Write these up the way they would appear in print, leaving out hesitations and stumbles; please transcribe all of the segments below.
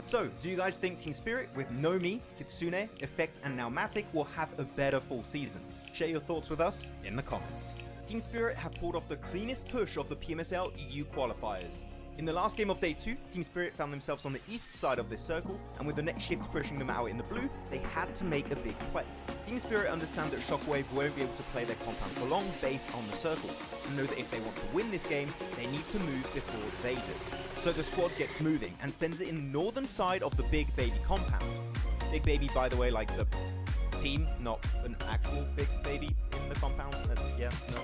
So, do you guys think Team Spirit with Nomi, Kitsune, Effect and now Matic will have a better full season? Share your thoughts with us in the comments. Team Spirit have pulled off the cleanest push of the PMSL EU qualifiers. In the last game of Day 2, Team Spirit found themselves on the east side of this circle, and with the next shift pushing them out in the blue, they had to make a big play. Team Spirit understand that Shockwave won't be able to play their compound for long based on the circle, and know that if they want to win this game, they need to move before they do. So the squad gets moving, and sends it in the northern side of the Big Baby compound. Big Baby, by the way, like the team, not an actual Big Baby in the compound. Yeah, no.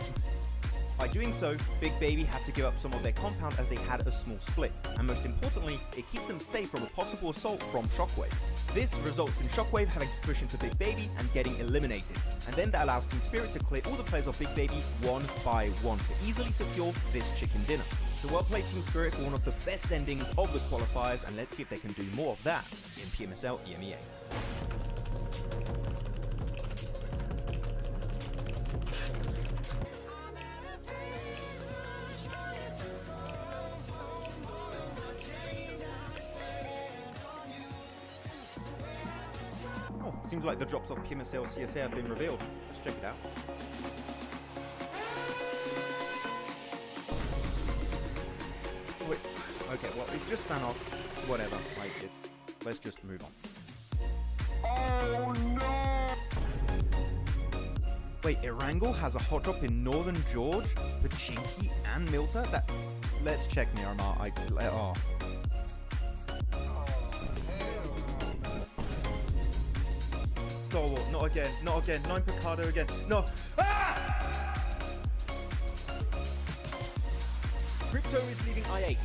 By doing so, Big Baby have to give up some of their compound as they had a small split, and most importantly, it keeps them safe from a possible assault from Shockwave. This results in Shockwave having to push into Big Baby and getting eliminated, and then that allows Team Spirit to clear all the players of Big Baby one by one to easily secure this chicken dinner. So well played Team Spirit for one of the best endings of the qualifiers, and let's see if they can do more of that in PMSL EMEA. Seems like the drops of PMSL CSA have been revealed. Let's check it out. Wait, okay, well, it's just Sanhok. Whatever, like, let's just move on. Oh no! Wait, Erangel has a hot drop in Northern George with Chinky and Muerte? Let's check Miramar. Oh, not again, not again, 9 Picado again, no! Ah! Crypto is leaving I8.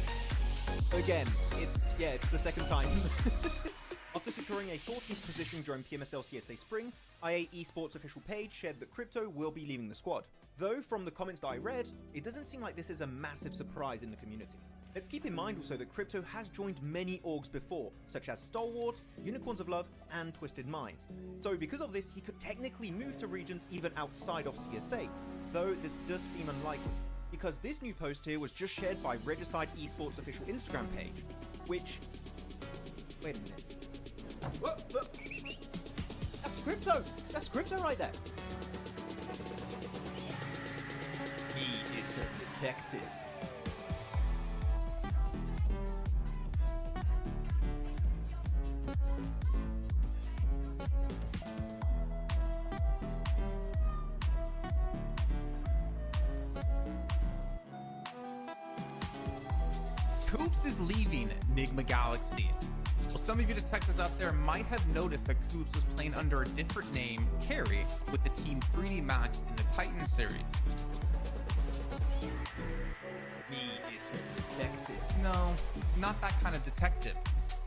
Again, it's the second time. After securing a 14th position during PMSL CSA Spring, IA Esports official page shared that Crypto will be leaving the squad. Though, from the comments that I read, it doesn't seem like this is a massive surprise in the community. Let's keep in mind also that Crypto has joined many orgs before, such as Stalwart, Unicorns of Love, and Twisted Mind. So because of this, he could technically move to regions even outside of CSA, though this does seem unlikely, because this new post here was just shared by Regicide Esports official Instagram page, which... Wait a minute. Whoa, whoa. That's Crypto! That's Crypto right there! He is a detective. Koops is leaving Enigma Galaxy. Well, some of you detectives out there might have noticed that Koops was playing under a different name, Carry, with the Team 3D Max in the Titan series. He is a detective. No, not that kind of detective.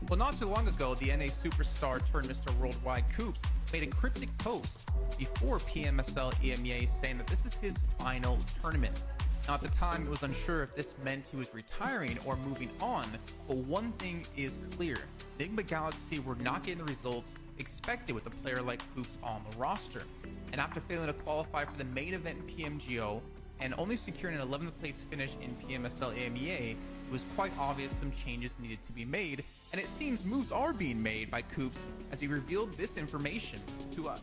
Well, not too long ago, the NA superstar turned Mr. Worldwide Koops made a cryptic post before PMSL EMEA saying that this is his final tournament. Now, at the time, it was unsure if this meant he was retiring or moving on, but one thing is clear. Enigma Galaxy were not getting the results expected with a player like Koops on the roster. And after failing to qualify for the main event in PMGO and only securing an 11th place finish in PMSL EMEA, it was quite obvious some changes needed to be made, and it seems moves are being made by Koops as he revealed this information to us.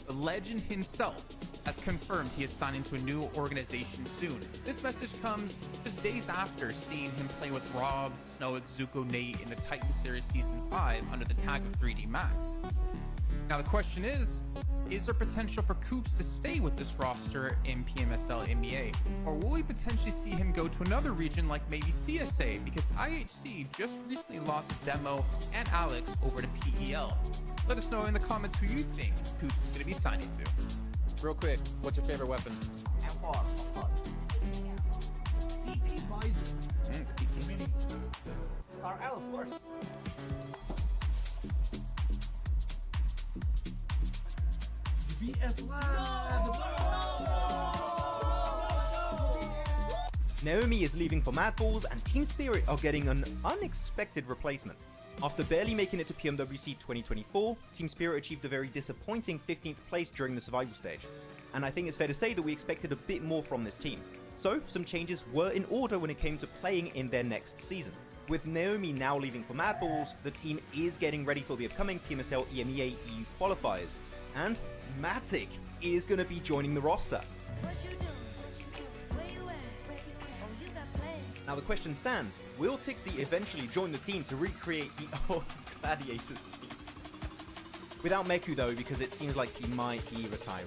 The legend himself has confirmed he is signing to a new organization soon. This message comes just days after seeing him play with Rob, Snow, Zuko, Nate in the Titan Series Season 5 under the tag of 3D Max. Now the question is there potential for Koops to stay with this roster in PMSL EMEA? Or will we potentially see him go to another region like maybe CSA, because IHC just recently lost Demo and Alex over to PEL? Let us know in the comments who you think Koops is going to be signing to. Real quick, what's your favorite weapon? FR, of course. PP Visor. PP Mini. Scar L, of course. VS Lab. Naomi is leaving for Mad Balls, and Team Spirit are getting an unexpected replacement. After barely making it to PMWC 2024, Team Spirit achieved a very disappointing 15th place during the survival stage, and I think it's fair to say that we expected a bit more from this team. So, some changes were in order when it came to playing in their next season. With Naomi now leaving for Mad Balls, the team is getting ready for the upcoming PMSL EMEA EU qualifiers. And Matic is going to be joining the roster. Now the question stands, will Tixie eventually join the team to recreate the old Gladiators team? Without Meku though, because it seems like he might be retiring.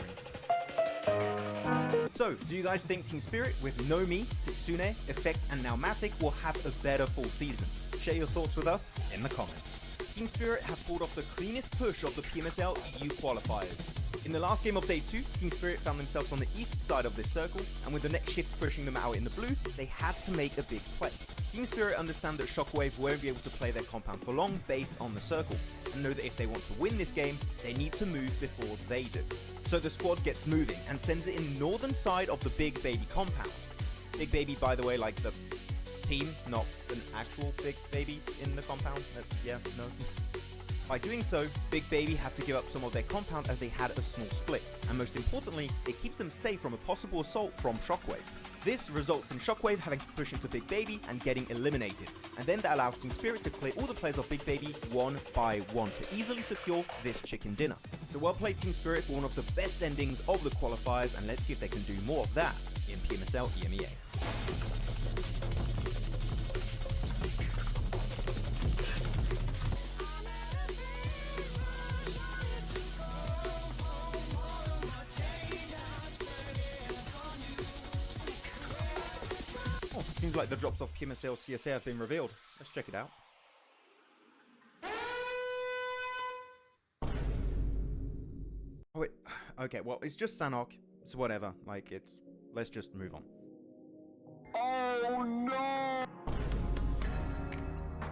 So, do you guys think Team Spirit with Nomi, Kitsune, Effect and now Matic will have a better full season? Share your thoughts with us in the comments. Team Spirit have pulled off the cleanest push of the PMSL EU qualifiers. In the last game of Day 2, Team Spirit found themselves on the east side of this circle, and with the next shift pushing them out in the blue, they had to make a big play. Team Spirit understand that Shockwave won't be able to play their compound for long based on the circle, and know that if they want to win this game, they need to move before they do. So the squad gets moving and sends it in the northern side of the Big Baby compound. Big Baby, by the way, like the team, not an actual Big Baby in the compound. Yeah, no. By doing so, Big Baby have to give up some of their compound as they had a small split, and most importantly, it keeps them safe from a possible assault from Shockwave. This results in Shockwave having to push into Big Baby and getting eliminated, and then that allows Team Spirit to clear all the players of Big Baby one by one to easily secure this chicken dinner. So well played Team Spirit for one of the best endings of the qualifiers, and let's see if they can do more of that in PMSL EMEA. Seems like the drops of PMSL CSA have been revealed. Let's check it out. Oh wait, okay, well, it's just Sanhok. It's whatever, like, let's just move on. Oh no!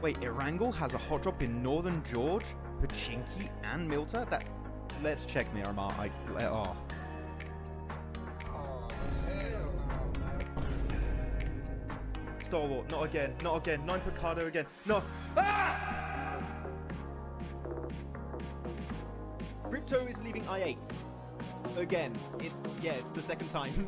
Wait, Erangel has a hot drop in Northern George, Pachinki and Milta? Let's check Miramar, oh. Stalwart, not again, not again, 9 Picardo again, no! Ah! Crypto is leaving I8. Again, it's the second time.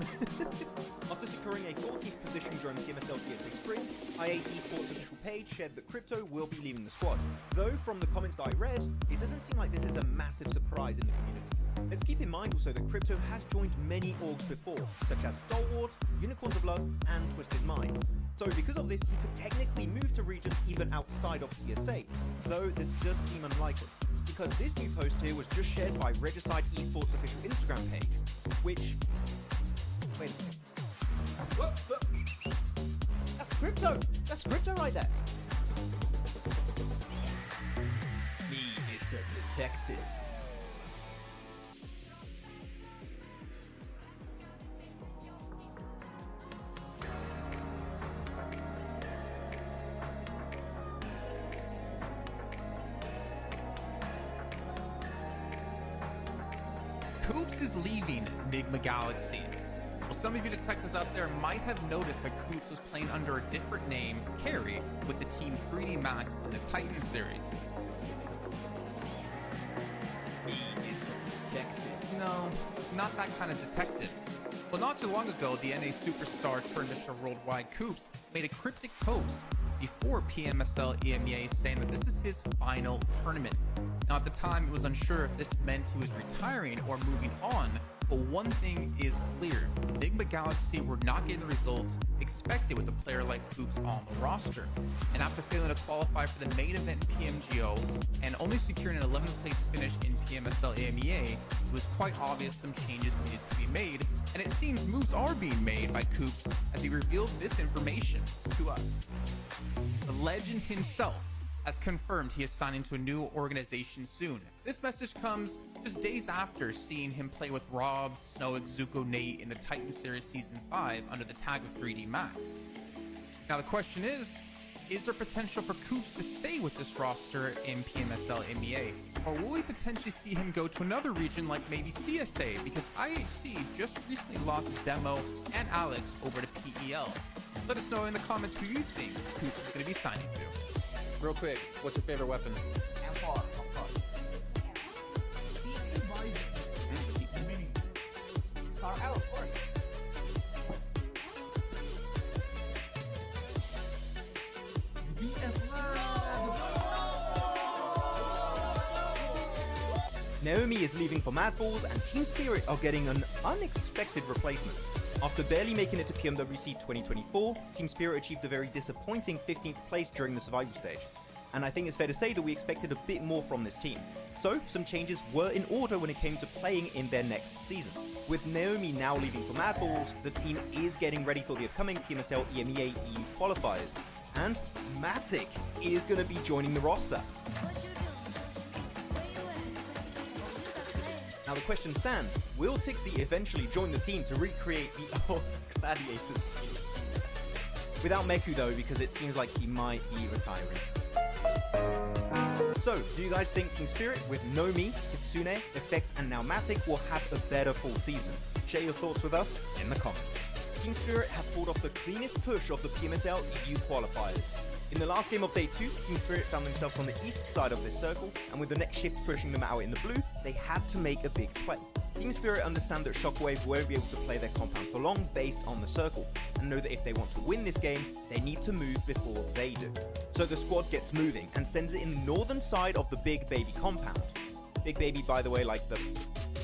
After securing a 14th position during PMSL CSA Spring, I8 Esports official page shared that Crypto will be leaving the squad. Though from the comments that I read, it doesn't seem like this is a massive surprise in the community. Let's keep in mind also that Crypto has joined many orgs before, such as Stalwart, Unicorns of Love, and Twisted Mind. So because of this, he could technically move to regions even outside of CSA, though this does seem unlikely, because this new post here was just shared by Regicide Esports official Instagram page, which... Wait a minute. Whoa. That's Crypto! That's Crypto right there! He is a detective. Koops is leaving Enigma Galaxy. Well, some of you detectives out there might have noticed that Koops was playing under a different name, Carry, with the team 3D Max in the Titan series. He is a detective. No, not that kind of detective. Well, not too long ago, the NA superstar turned Mr. Worldwide Koops made a cryptic post before PMSL EMEA saying that this is his final tournament. Now, at the time, it was unsure if this meant he was retiring or moving on, but one thing is clear. Enigma Galaxy were not getting the results expected with a player like Koops on the roster. And after failing to qualify for the main event in PMGO and only securing an 11th place finish in PMSL EMEA, it was quite obvious some changes needed to be made, and it seems moves are being made by Koops as he revealed this information to us. The legend himself has confirmed he is signing to a new organization soon. This message comes just days after seeing him play with Rob, Snow, Zuko, Nate in the Titan Series Season 5 under the tag of 3D Max. Now the question is there potential for Koops to stay with this roster in PMSL MEA? Or will we potentially see him go to another region like maybe CSA? Because IHC just recently lost Demo and Alex over to PEL. Let us know in the comments who you think Koops is going to be signing to. Real quick, what's your favorite weapon? M4, of course. Scar L, of course. DRS Naomi is leaving for Mad Balls, and Team Spirit are getting an unexpected replacement. After barely making it to PMWC 2024, Team Spirit achieved a very disappointing 15th place during the survival stage. And I think it's fair to say that we expected a bit more from this team. So, some changes were in order when it came to playing in their next season. With Naomi now leaving for Mad Balls, the team is getting ready for the upcoming PMSL EMEA EU qualifiers. And Matic is going to be joining the roster. Now the question stands, will Tixie eventually join the team to recreate the old Gladiators? Without Meku though, because it seems like he might be retiring. So, do you guys think Team Spirit with Nomi, Kitsune, Effect and now Matic will have a better full season? Share your thoughts with us in the comments. Team Spirit have pulled off the cleanest push of the PMSL EU qualifiers. In the last game of day 2, Team Spirit found themselves on the east side of this circle, and with the next shift pushing them out in the blue, they had to make a big play. Team Spirit understand that Shockwave won't be able to play their compound for long based on the circle, and know that if they want to win this game, they need to move before they do. So the squad gets moving and sends it in the northern side of the Big Baby compound. Big Baby, by the way, like the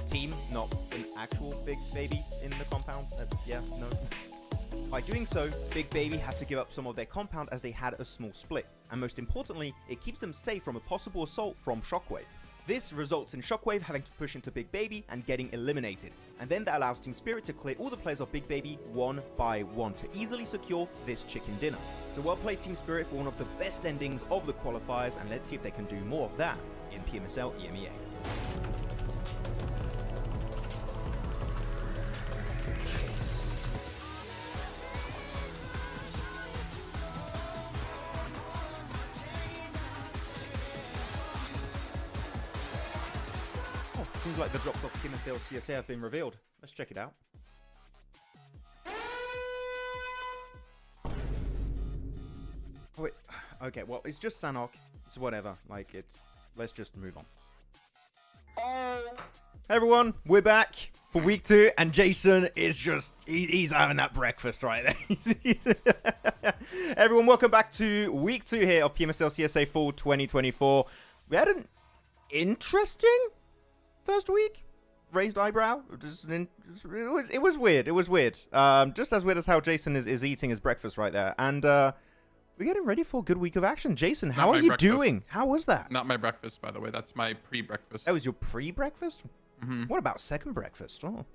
team, not an actual Big Baby in the compound. Yeah, no. By doing so, Big Baby have to give up some of their compound as they had a small split, and most importantly, it keeps them safe from a possible assault from Shockwave. This results in Shockwave having to push into Big Baby and getting eliminated, and then that allows Team Spirit to clear all the players of Big Baby one by one to easily secure this chicken dinner. So well played Team Spirit for one of the best endings of the qualifiers, and let's see if they can do more of that in PMSL EMEA. Seems like the drops off PMSL CSA have been revealed. Let's check it out. Oh, wait. Okay, well, it's just Sanhok. It's whatever. Like, it's... Let's just move on. Hey, everyone. We're back for week 2, and Jason is just... He's having that breakfast right there. Everyone, welcome back to week 2 here of PMSL CSA Fall 2024. We had an interesting... first week, raised eyebrow. It was weird. It was weird. Just as weird as how Jason is eating his breakfast right there. And we're getting ready for a good week of action. Jason, how are you doing? How was that? Not my breakfast, by the way. That's my pre-breakfast. That was your pre-breakfast? Mm-hmm. What about second breakfast? Oh,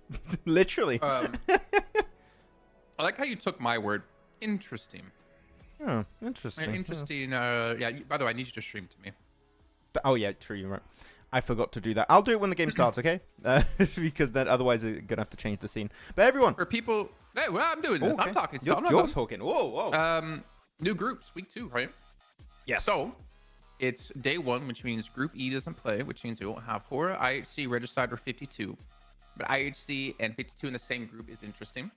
literally. I like how you took my word. Interesting. Oh, interesting. Interesting. Yeah. By the way, I need you to stream to me. Oh yeah, true. You're right. I forgot to do that. I'll do it when the game starts, okay? Because then otherwise we're gonna have to change the scene. But everyone, For people, hey, well, I'm doing this. okay. I'm talking. You're, I'm not you're done. talking. Whoa, whoa. New groups, week 2, right? Yes. So it's day 1, which means Group E doesn't play, which means we won't have Hora, IHC, Regicide, or 52. But IHC and 52 in the same group is interesting.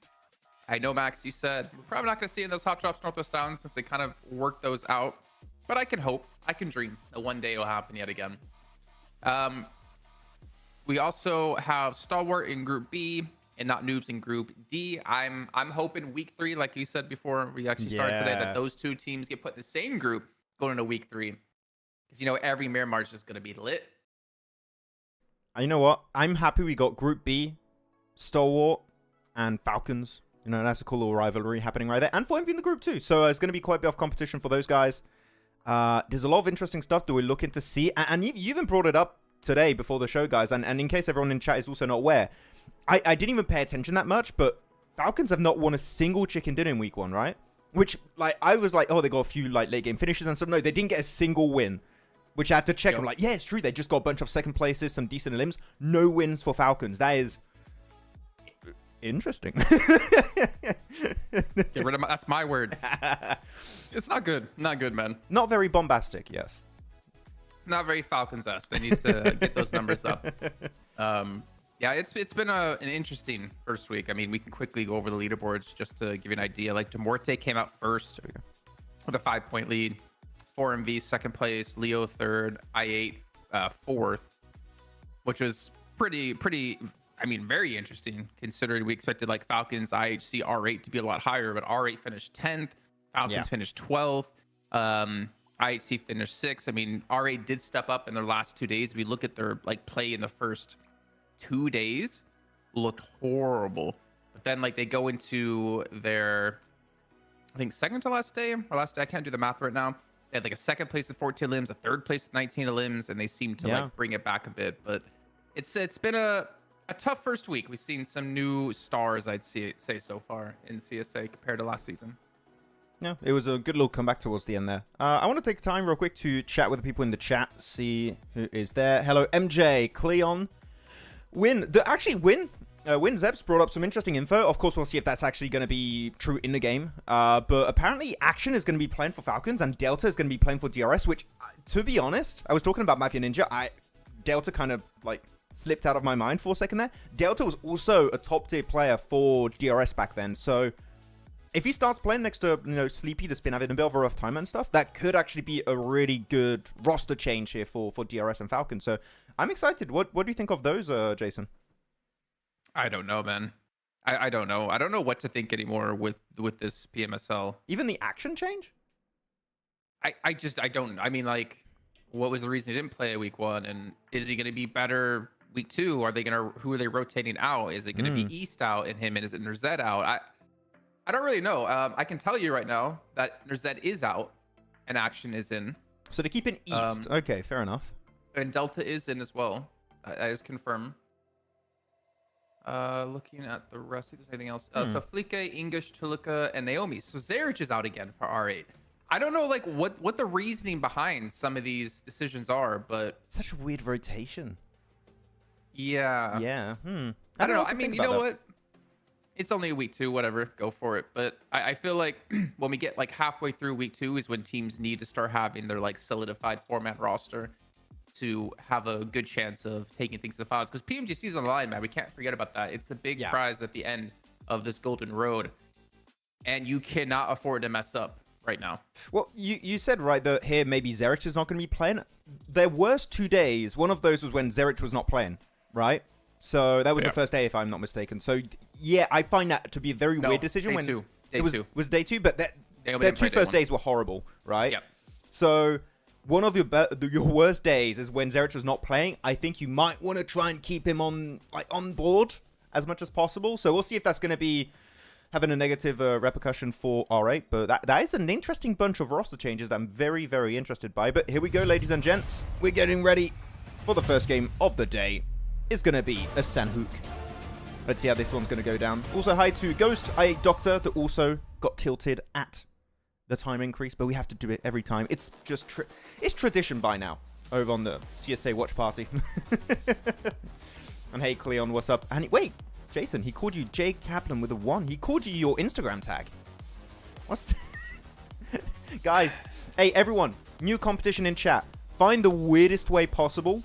I know, Max, you said we're probably not going to see in those Hot Drops Northwest Sound since they kind of worked those out. But I can hope, I can dream that one day it'll happen yet again. We also have Stalwart in Group B and not Noobs in Group D. I'm hoping week 3, like you said before we actually started today, that those two teams get put in the same group going into week 3. Because, you know, every Miramar is just going to be lit. You know what? I'm happy we got Group B, Stalwart, and Falcons. You know, that's a cool little rivalry happening right there. And for in the group too. So it's going to be quite a bit of competition for those guys. There's a lot of interesting stuff that we're looking to see. And you even brought it up today before the show, guys. And in case everyone in chat is also not aware, I didn't even pay attention that much, but Falcons have not won a single chicken dinner in week 1, right? Which, like, I was like, oh, they got a few, like, late game finishes and stuff. No, they didn't get a single win, which I had to check. Yep. I'm like, yeah, it's true. They just got a bunch of second places, some decent limbs. No wins for Falcons. That is interesting. Get rid of that's my word. It's not good. Not good, man. Not very bombastic, yes. Not very Falcons-esque. They need to get those numbers up. Yeah, it's been an interesting first week. I mean, we can quickly go over the leaderboards just to give you an idea. Like, Muerte came out first with a 5-point lead. 4MV second place, Leo third, I8 fourth, which was pretty. I mean, very interesting considering we expected like Falcons, IHC, R8 to be a lot higher, but R8 finished 10th. Falcons finished 12th. IHC finished 6th. I mean, R8 did step up in their last 2 days. If we look at their like play in the first 2 days, looked horrible. But then like they go into their, I think second to last day or last day. I can't do the math right now. They had like a second place with 14 limbs, a third place with 19 limbs, and they seem to like bring it back a bit. But it's been a tough first week. We've seen some new stars, I'd say so far in CSA compared to last season. Yeah, it was a good little comeback towards the end there. I want to take time real quick to chat with the people in the chat, see who is there. Hello, MJ, Cleon, Win. Win Zeps brought up some interesting info. Of course, we'll see if that's actually going to be true in the game. But apparently, Action is going to be playing for Falcons, and Delta is going to be playing for DRS, which, to be honest, I was talking about Mafia Ninja. Delta kind of, like, slipped out of my mind for a second there. Delta was also a top-tier player for DRS back then, so if he starts playing next to, Sleepy, the Spin Avid, and Belver of Time and stuff, that could actually be a really good roster change here for DRS and Falcon. So I'm excited. What do you think of those, Jason? I don't know, man. I don't know. I don't know what to think anymore with this PMSL. Even the Action change? I don't. I mean, like, what was the reason he didn't play week 1? And is he going to be better week 2? Who are they rotating out? Is it going to be East out and him, and is it Nerzet out? I don't really know. I can tell you right now that Nerzet is out and Action is in. So they keep in East. Okay, fair enough. And Delta is in as well. That is confirmed. Looking at the rest, if there's anything else. So Flike, English, Tulika, and Naomi. So Zarich is out again for R8. I don't know like what the reasoning behind some of these decisions are, but such a weird rotation. Yeah. Yeah. I don't know. I mean, you know what? It's only week 2, whatever, go for it. But I feel like when we get like halfway through week 2 is when teams need to start having their like solidified 4-man roster to have a good chance of taking things to the finals. Because PMGC's on the line, man. We can't forget about that. It's a big prize at the end of this golden road. And you cannot afford to mess up right now. Well, you said right that here maybe Zerich is not going to be playing. Their worst 2 days, one of those was when Zerich was not playing, right? So that was the first day, if I'm not mistaken. So yeah, I find that to be a very weird decision. Day two. Was day 2, but their 2 first days were horrible, right? Yep. So one of your worst days is when Zerich was not playing. I think you might want to try and keep him on board as much as possible. So we'll see if that's going to be having a negative repercussion for R8. But that is an interesting bunch of roster changes that I'm very, very interested by. But here we go, ladies and gents. We're getting ready for the first game of the day. It's going to be a Sanhok. Let's see how this one's going to go down. Also, hi to Ghost, Doctor, that also got tilted at the time increase, but we have to do it every time. It's just it's tradition by now over on the CSA Watch Party. And hey, Cleon, what's up? And wait, Jason, he called you J Kaplan with a 1. He called you your Instagram tag. What's guys? Hey, everyone, new competition in chat. Find the weirdest way possible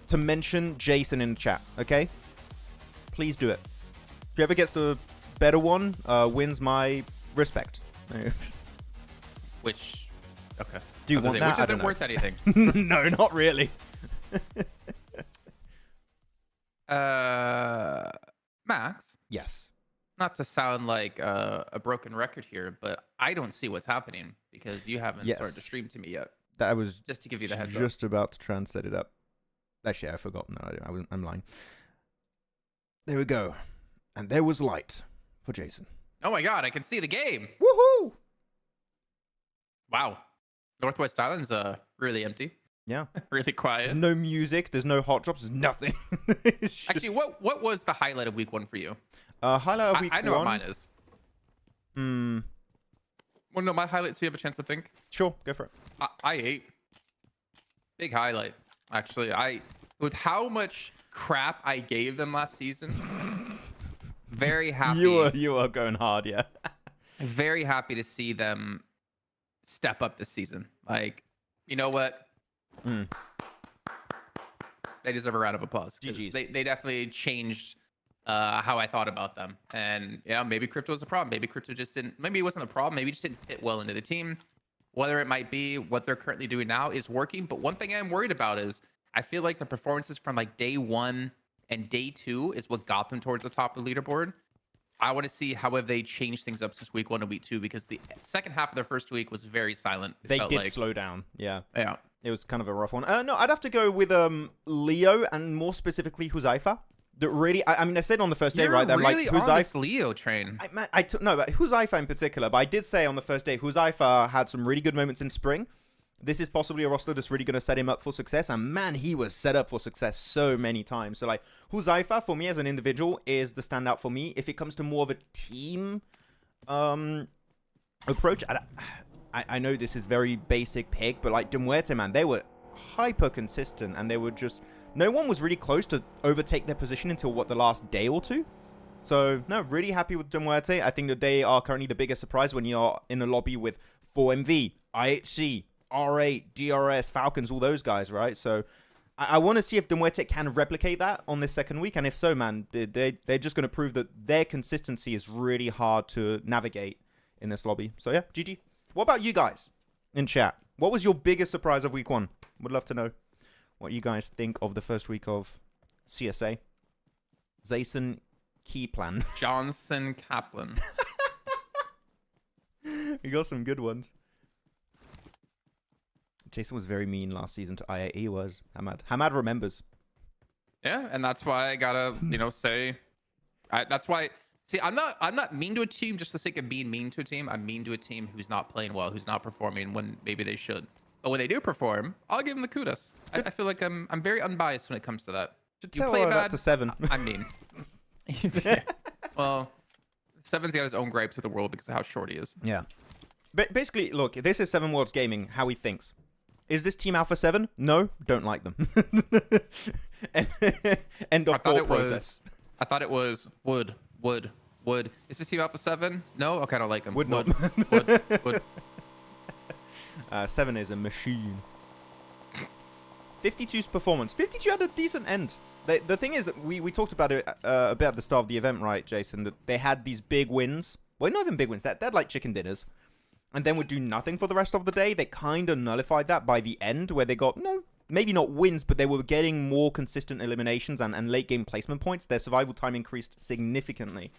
to mention Jason in the chat, okay? Please do it. Whoever gets the better one wins my respect. Which, okay. Do you want that? Which isn't worth anything. No, not really. Max? Yes. Not to sound like a broken record here, but I don't see what's happening because you haven't started to stream to me yet. That was just to give you the heads up. Just about to translate it up. Actually, I forgot. No, I'm lying. There we go. And there was light for Jason. Oh my god, I can see the game. Woohoo! Wow. Northwest Island's really empty. Yeah. Really quiet. There's no music, there's no hot drops, there's nothing. Actually, what was the highlight of week 1 for you? Highlight of week 1? I know what mine is. Well, no, my highlight, so you have a chance to think. Sure, go for it. I ate. Big highlight. Actually, with how much crap I gave them last season, very happy. You are going hard, yeah. Very happy to see them step up this season. Like, you know what? They deserve a round of applause. GGs. They definitely changed how I thought about them. And yeah, maybe crypto was a problem. Maybe crypto just didn't. Maybe it wasn't a problem. Maybe it just didn't fit well into the team. Whether it might be what they're currently doing now is working. But one thing I'm worried about is I feel like the performances from like day 1 and day 2 is what got them towards the top of the leaderboard. I want to see how have they changed things up since week 1 and week 2, because the second half of their first week was very silent. They did slow down. Yeah. Yeah. It was kind of a rough one. No, I'd have to go with Leo, and more specifically Huzaifa. That really, I mean, I said on the first day, right? That really like on this Leo train. No, but Huzaifa in particular. But I did say on the first day, Huzaifa had some really good moments in spring. This is possibly a roster that's really going to set him up for success. And man, he was set up for success so many times. So like Huzaifa, for me as an individual, is the standout for me. If it comes to more of a team approach, I know this is very basic pick, but like Muerte, man, they were hyper consistent, and they were just, no one was really close to overtake their position until what, the last day or two. So no, really happy with Muerte. I think that they are currently the biggest surprise when you're in a lobby with 4MV, IHC, R8, DRS, Falcons, all those guys, right? So I want to see if Muerte can replicate that on this second week, and if so, man, they're just going to prove that their consistency is really hard to navigate in this lobby. So yeah, GG. What about you guys in chat? What was your biggest surprise of week 1? Would love to know what you guys think of the first week of CSA. Zason Kaplan. Johnson Kaplan. You got some good ones. Jason was very mean last season to IA. He was. Hamad remembers. Yeah, and that's why I gotta, say, that's why. See, I'm not mean to a team just for the sake of being mean to a team. I'm mean to a team who's not playing well, who's not performing when maybe they should. But when they do perform, I'll give them the kudos. I feel like I'm very unbiased when it comes to that. Should you play bad to 7. I mean, yeah. Well, 7's got his own gripes with the world because of how short he is. Yeah. But basically, look, this is 7 Worlds Gaming, how he thinks. Is this Team Alpha 7? No, don't like them. End of thought process. I thought it was wood. Is this Team Alpha 7? No? Okay, I don't like them. Would not. Wood. 7 is a machine. 52's performance. 52 had a decent end. The thing is, we talked about it a bit at the start of the event, right, Jason? That they had these big wins. Well, not even big wins. They're like chicken dinners. And then would do nothing for the rest of the day. They kind of nullified that by the end, where they got, maybe not wins, but they were getting more consistent eliminations and late game placement points. Their survival time increased significantly.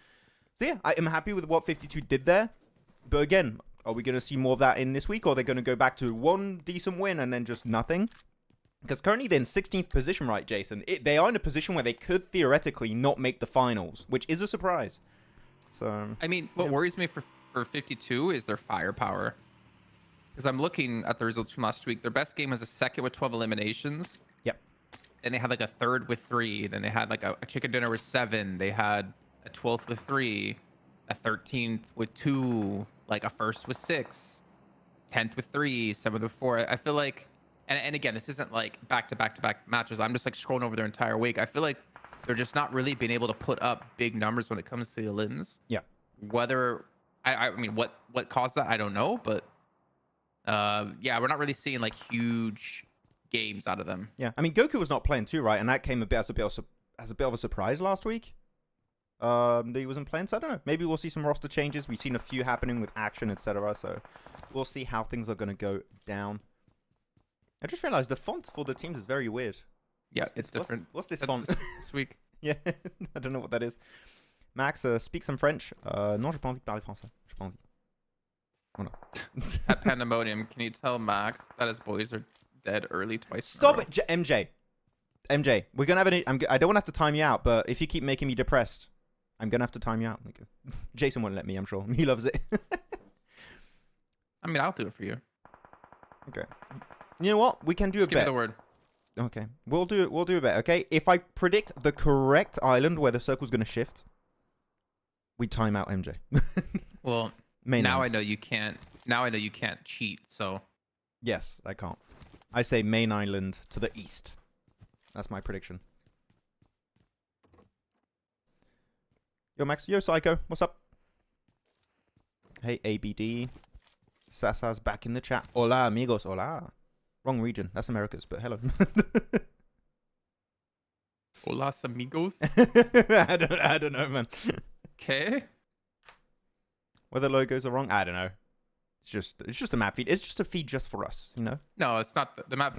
So yeah, I am happy with what 52 did there. But again, are we going to see more of that in this week? Or are they going to go back to one decent win and then just nothing? Because currently they're in 16th position, right, Jason? They are in a position where they could theoretically not make the finals, which is a surprise. So I mean, what worries me for 52 is their firepower. Because I'm looking at the results from last week. Their best game was a second with 12 eliminations. Yep. Then they had like a third with 3. Then they had like a chicken dinner with 7. They had a 12th with 3. A 13th with 2. Like a first with 6. 10th with 3. 7th with 4. I feel like, and again, this isn't like back-to-back matches. I'm just like scrolling over their entire week. I feel like they're just not really being able to put up big numbers when it comes to the elims. Yeah. Whether, I mean, what caused that, I don't know. But yeah, we're not really seeing like huge games out of them. Yeah, I mean, Goku was not playing too, right? And that came as a bit of a surprise last week. That he wasn't playing, so I don't know. Maybe we'll see some roster changes. We've seen a few happening with Action, etc. So we'll see how things are going to go down. I just realized the font for the teams is very weird. Yeah, it's different. What's this font? This week. Yeah, I don't know what that is. Max, speak some French. Non, j'ai pas envie de parler français. J'ai pas envie. Oh no. At Pandemonium, can you tell Max that his boys are dead early twice? Stop it, MJ. We're gonna have I don't want to have to time you out, but if you keep making me depressed, I'm gonna have to time you out. Jason won't let me. I'm sure he loves it. I mean, I'll do it for you. Okay. You know what? We can do Just a give me bet. the word. Okay. We'll do a bet. Okay. If I predict the correct island where the circle's gonna shift, we time out MJ. Well, now I know you can't. Now I know you can't cheat. So. Yes, I can't. I say main island to the east. That's my prediction. Yo, Max. Yo, Psycho. What's up? Hey, ABD. Sasa's back in the chat. Hola, amigos. Hola. Wrong region. That's America's, but hello. Hola, amigos. I don't know, man. Okay. Whether logos are wrong, I don't know. It's just a map feed. It's just a feed just for us, you know? No, it's not the map.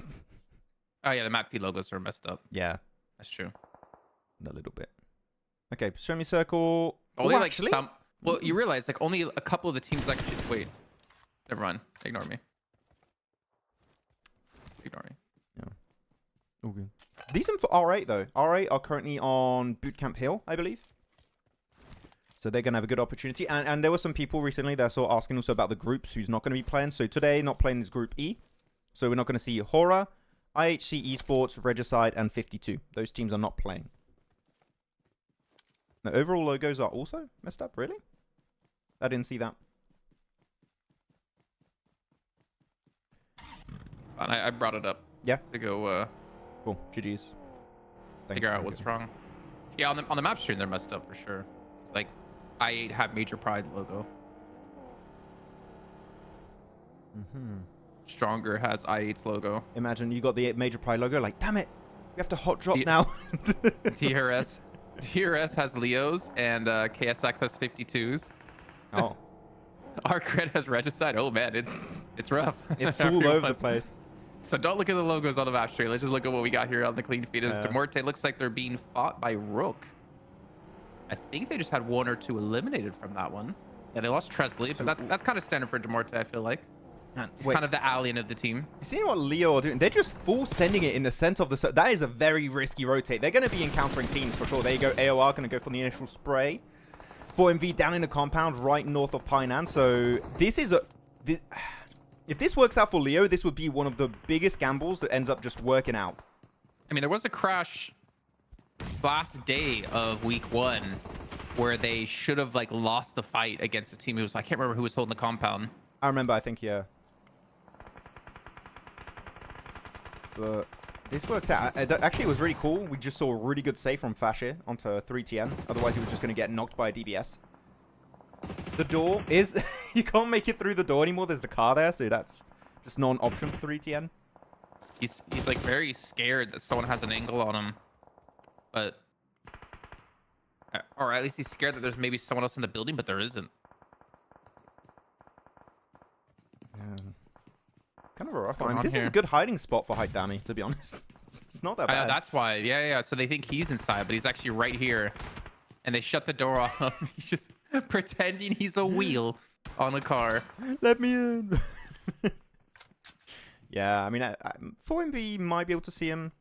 Oh yeah, the map feed logos are messed up. Yeah. That's true. A little bit. Okay, show me circle. Only Oh, like actually? some. Well, you realize like only a couple of the teams actually. Wait, never mind. Ignore me. Ignore me. Yeah. All good. Decent for R8 though. R8 are currently on Bootcamp Hill, I believe. So they're going to have a good opportunity. And there were some people recently that I saw asking also about the groups who's not going to be playing. So today, not playing is Group E. So we're not going to see Hora, IHC Esports, Regicide, and 52. Those teams are not playing. The overall logos are also messed up, really? I didn't see that. And I brought it up. Yeah. To go Cool. GG's. figure out what's wrong. Yeah, on the map stream they're messed up for sure. It's like I8 have Major Pride logo. Stronger has I8's logo. Imagine you got the Major Pride logo, like, damn it, we have to hot drop now. DRS has Leos and KSX has 52s. Oh. Arcred has Regicide. Oh man, it's rough. It's all over the place. So don't look at the logos on the map stream. Let's just look at what we got here on the clean feed. As Muerte looks like they're being fought by Rook. I think they just had 1 or 2 eliminated from that one. Yeah, they lost Tresley, but that's kind of standard for Muerte, I feel like. He's kind of the alien of the team. You see what Leo are doing? They're just full sending it in the center of the... That is a very risky rotate. They're going to be encountering teams for sure. There you go. AOR going to go for the initial spray. 4MV down in the compound right north of Painan. So this is a... if this works out for Leo, this would be one of the biggest gambles that ends up just working out. I mean, there was a crash last day of week 1 where they should have like lost the fight against a team who was... I can't remember who was holding the compound. I remember, I think, yeah. But this worked out. Actually, it was really cool. We just saw a really good save from Fashir onto 3TN. Otherwise, he was just going to get knocked by a DBS. The door is... you can't make it through the door anymore. There's the car there, so that's just not an option for 3TN. He's like very scared that someone has an angle on him. But... or at least he's scared that there's maybe someone else in the building, but there isn't. Yeah. Kind of a rough one. This is a good hiding spot for Haidami, to be honest. It's not that bad. That's why. Yeah. So they think he's inside, but he's actually right here. And they shut the door off. He's just pretending he's a wheel on a car. Let me in. Yeah, I mean, 4MV might be able to see him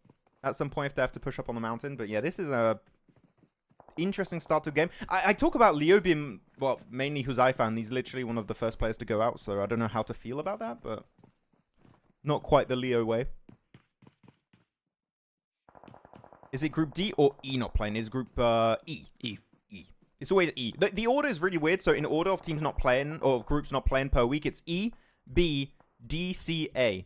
at some point if they have to push up on the mountain. But yeah, this is a interesting start to the game. I talk about Leo being, well, mainly who's I found. He's literally one of the first players to go out. So I don't know how to feel about that, but... not quite the Leo way. Is it Group D or E not playing? Is Group E? E. It's always E. The order is really weird. So in order of teams not playing, or of groups not playing per week, it's E, B, D, C, A.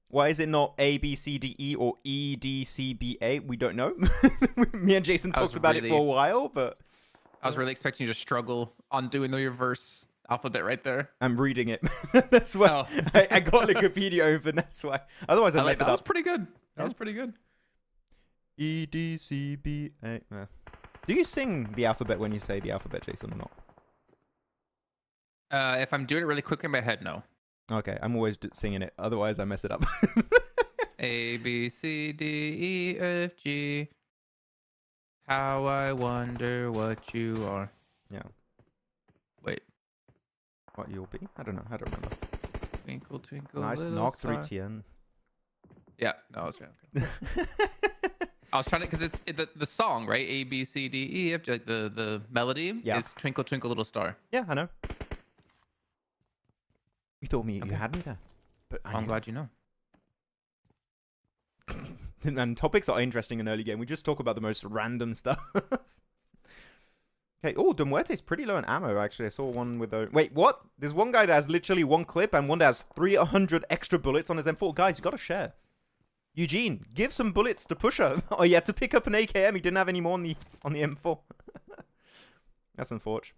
Why is it not A, B, C, D, E, or E, D, C, B, A? We don't know. Me and Jason talked about it for a while, but... I was really expecting you to struggle on doing the reverse alphabet right there. I'm reading it. That's why I got Wikipedia open. That's why. Otherwise, I messed it up. That was pretty good. That was pretty good. E, D, C, B, A. Do you sing the alphabet when you say the alphabet, Jason, or not? If I'm doing it really quickly in my head, no. Okay, I'm always singing it. Otherwise, I mess it up. A, B, C, D, E, F, G. How I wonder what you are. Yeah. Wait. What you'll be? I don't know. I don't remember. Twinkle, twinkle, Nice knock, 3TN. Yeah, no, I was trying. I was trying to, because it's the song, right? A, B, C, D, E, F, like the melody is Twinkle, Twinkle, Little Star. Yeah, I know. You thought you had me there. But I'm glad you know. And topics are interesting in early game. We just talk about the most random stuff. Okay. Oh, Muerte's pretty low on ammo, actually. I saw one with a... Wait, what? There's one guy that has literally 1 clip and one that has 300 extra bullets on his M4. Guys, you got to share. Eugene, give some bullets to Pusher. Oh, yeah, to pick up an AKM. He didn't have any more on the M4. That's unfortunate.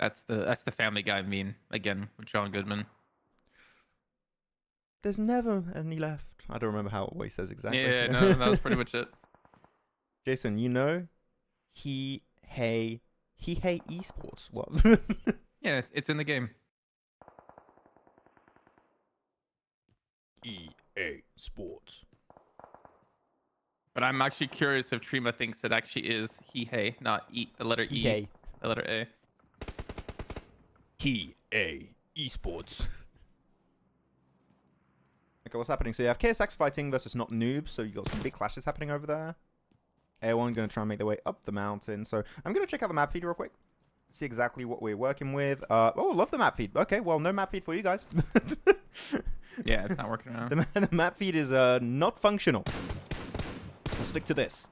That's the Family Guy meme, again, with John Goodman. There's never any left. I don't remember how he says exactly. Yeah, no, that was pretty much it. Jason, you know, he hate esports. What? Yeah, it's in the game. EA Sports. But I'm actually curious if Trima thinks it actually is he, not eat the letter E. The letter A. Esports. Okay, what's happening? So you have KSX fighting versus not noobs, so you got some big clashes happening over there. A1 going to try and make their way up the mountain. So I'm going to check out the map feed real quick. See exactly what we're working with. Oh, love the map feed. Okay, well, no map feed for you guys. Yeah, it's not working around. The map feed is not functional. We'll stick to this.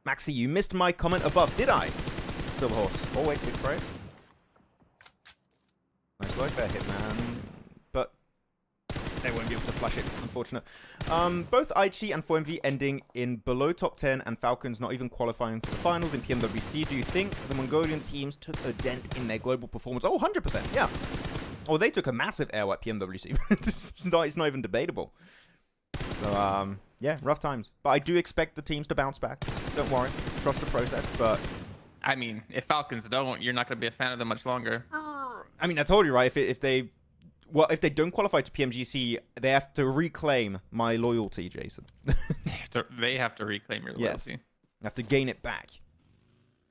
Maxi, you missed my comment above, did I? Silver Horse. Oh, wait, big spray. Nice work there, Hitman. But they won't be able to flush it, unfortunate. Both IG and 4MV ending in below top 10 and Falcons not even qualifying for the finals in PMWC. Do you think the Mongolian teams took a dent in their global performance? Oh, 100%, yeah. Oh, they took a massive air at PMWC. It's not even debatable. So, yeah, rough times. But I do expect the teams to bounce back. Don't worry. Trust the process, but... I mean, if Falcons don't, you're not going to be a fan of them much longer. I mean, I told you, right? If they don't qualify to PMGC, they have to reclaim my loyalty, Jason. They have to reclaim your loyalty. Yes. They have to gain it back.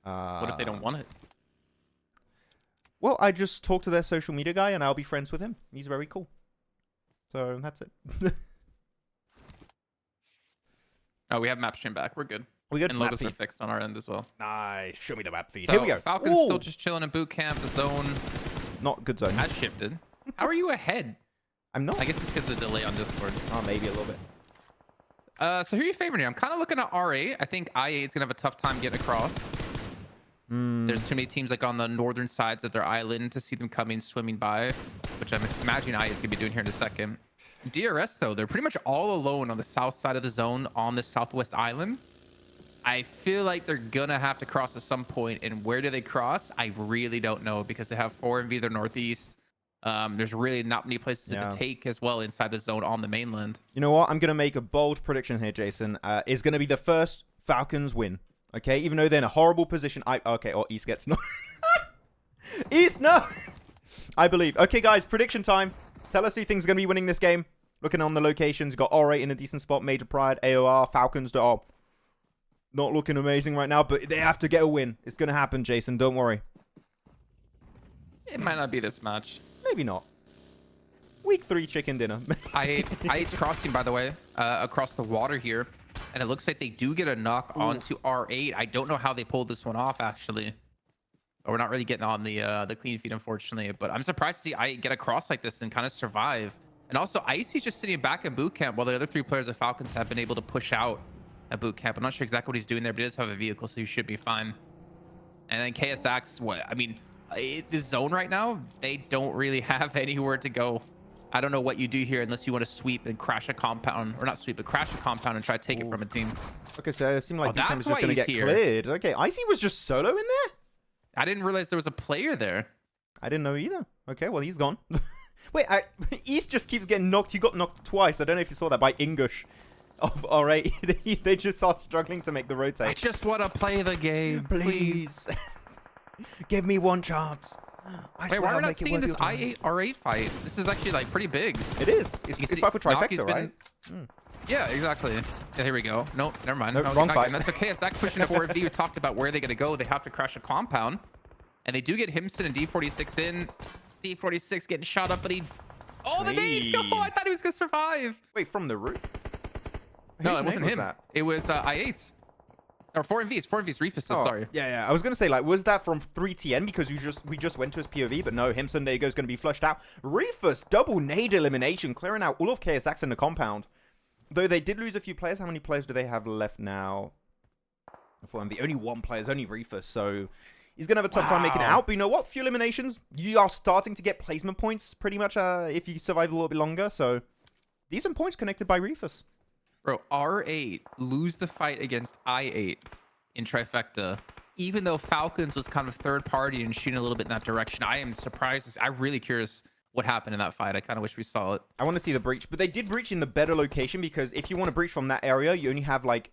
What if they don't want it? Well, I just talk to their social media guy, and I'll be friends with him. He's very cool. So, that's it. Oh, we have map stream back. We're good. We good. And logos are fixed on our end as well. Nice. Show me the map feed. So, Here we go. Falcons Ooh. still just chilling in boot camp. The zone Not good zone. has shifted. How are you ahead? I'm not. I guess it's because of the delay on Discord. Oh, maybe a little bit. So who are you favoring here? I'm kind of looking at R8. I think I8 is going to have a tough time getting across. There's too many teams like on the northern sides of their island to see them coming swimming by, which I'm imagining I8 is going to be doing here in a second. DRS, though, they're pretty much all alone on the south side of the zone on the southwest island. I feel like they're going to have to cross at some point, and where do they cross? I really don't know because they have 4MV their northeast. There's really not many places to take as well inside the zone on the mainland. You know what? I'm going to make a bold prediction here, Jason. It's going to be the first Falcons win. Okay? Even though they're in a horrible position. East gets no. East, no! I believe. Okay, guys, prediction time. Tell us who thinks is going to be winning this game. Looking on the locations, you've got R8 in a decent spot, Major Pride, AOR, Falcons that are not looking amazing right now, but they have to get a win. It's going to happen, Jason. Don't worry. It might not be this match. Maybe not. Week 3 chicken dinner. I8's crossing, by the way, across the water here. And it looks like they do get a knock onto R8. I don't know how they pulled this one off, actually. Or we're not really getting on the clean feed, unfortunately. But I'm surprised to see I8 get across like this and kind of survive. And also, Icy's just sitting back in boot camp while the other 3 players of Falcons have been able to push out at boot camp. I'm not sure exactly what he's doing there, but he does have a vehicle, so he should be fine. And then KSX, this zone right now, they don't really have anywhere to go. I don't know what you do here unless you want to sweep and crash a compound, or not sweep, but crash a compound and try to take it from a team. Okay, so it seemed like that's was just going to get here. cleared. Okay, Icy was just solo in there? I didn't realize there was a player there. I didn't know either. Okay, well, he's gone. Wait, East just keeps getting knocked. You got knocked twice. I don't know if you saw that by English of R8. They just are struggling to make the rotate. I just want to play the game. Please. Give me one chance. Wait, why are we not seeing this I8 R8 fight? This is actually like pretty big. It is. It's fight for trifecta, right? Yeah, exactly. Yeah, here we go. Nope, never mind. Nope, wrong fight. That's okay. It's pushing to 4V. We talked about where they're going to go. They have to crash a compound. And they do get Himson and D46 in. D46 getting shot up, but he... Oh, the nade! No, I thought he was going to survive. Wait, from the roof? No, it wasn't him. It was I8's. Or 4MV's. 4MV's Reefus, sorry. Yeah. I was going to say, like, was that from 3TN? Because we just went to his POV, but no, Himson, there goes, going to be flushed out. Reefus, double nade elimination, clearing out all of KSX in the compound. Though they did lose a few players. How many players do they have left now? 4MV, only 1 player, is only Reefus, so... He's going to have a tough time making it out. But you know what? Few eliminations. You are starting to get placement points pretty much if you survive a little bit longer. So, decent points connected by Reefus. Bro, R8 lose the fight against I8 in Trifecta. Even though Falcons was kind of third party and shooting a little bit in that direction. I am surprised. I'm really curious what happened in that fight. I kind of wish we saw it. I want to see the breach. But they did breach in the better location because if you want to breach from that area, you only have like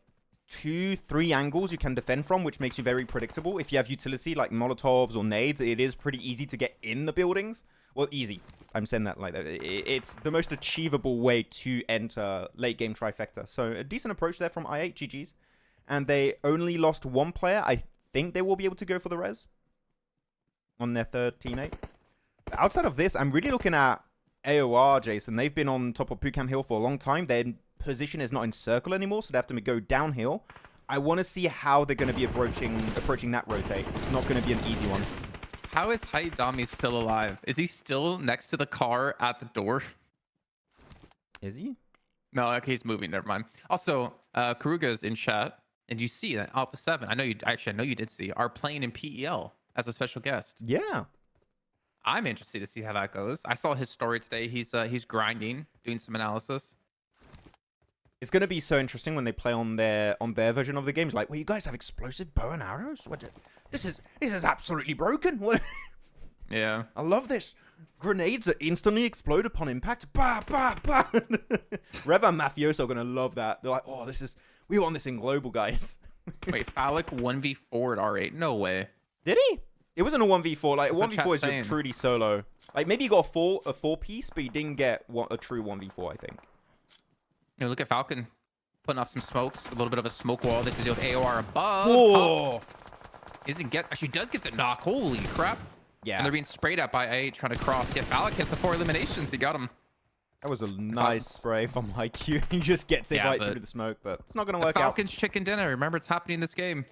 2-3 angles you can defend from, which makes you very predictable. If you have utility like Molotovs or nades, it is pretty easy to get in the buildings. Well, easy. I'm saying that like that. It's the most achievable way to enter late game trifecta. So a decent approach there from I8 GG's. And they only lost 1 player. I think they will be able to go for the res on their third teammate. But outside of this, I'm really looking at AOR, Jason. They've been on top of Pucam Hill for a long time. Their position is not in circle anymore, so they have to go downhill. I want to see how they're going to be approaching that rotate. It's not going to be an easy one. How is Haidami still alive? Is he still next to the car at the door? Is he? No, okay, he's moving. Never mind. Also, Karuga's in chat, and you see that Alpha 7. I know you did see, are playing in PEL as a special guest. Yeah. I'm interested to see how that goes. I saw his story today. He's grinding, doing some analysis. It's going to be so interesting when they play on their version of the game. It's like, well, you guys have explosive bow and arrows? What? This is absolutely broken. What? Yeah. I love this. Grenades that instantly explode upon impact. Bah, bah, bah. Reva and Mafioso are going to love that. They're like, oh, we want this in global, guys. Wait, Phallic 1v4 at R8? No way. Did he? It wasn't a 1v4. Like, a That's what 1v4 is chat's just truly solo. Like, maybe you got a four piece, but you didn't get a true 1v4, I think. You know, look at Falcon putting off some smokes, a little bit of a smoke wall. They have to deal with AOR above. Whoa. Top. Actually does get the knock. Holy crap. Yeah. And they're being sprayed at by A8 trying to cross. Yeah, Phallic hits the 4 eliminations. He got him. That was a nice spray from IQ. He just gets it right through the smoke, but it's not going to work out. Falcon's chicken dinner. Remember, it's happening in this game.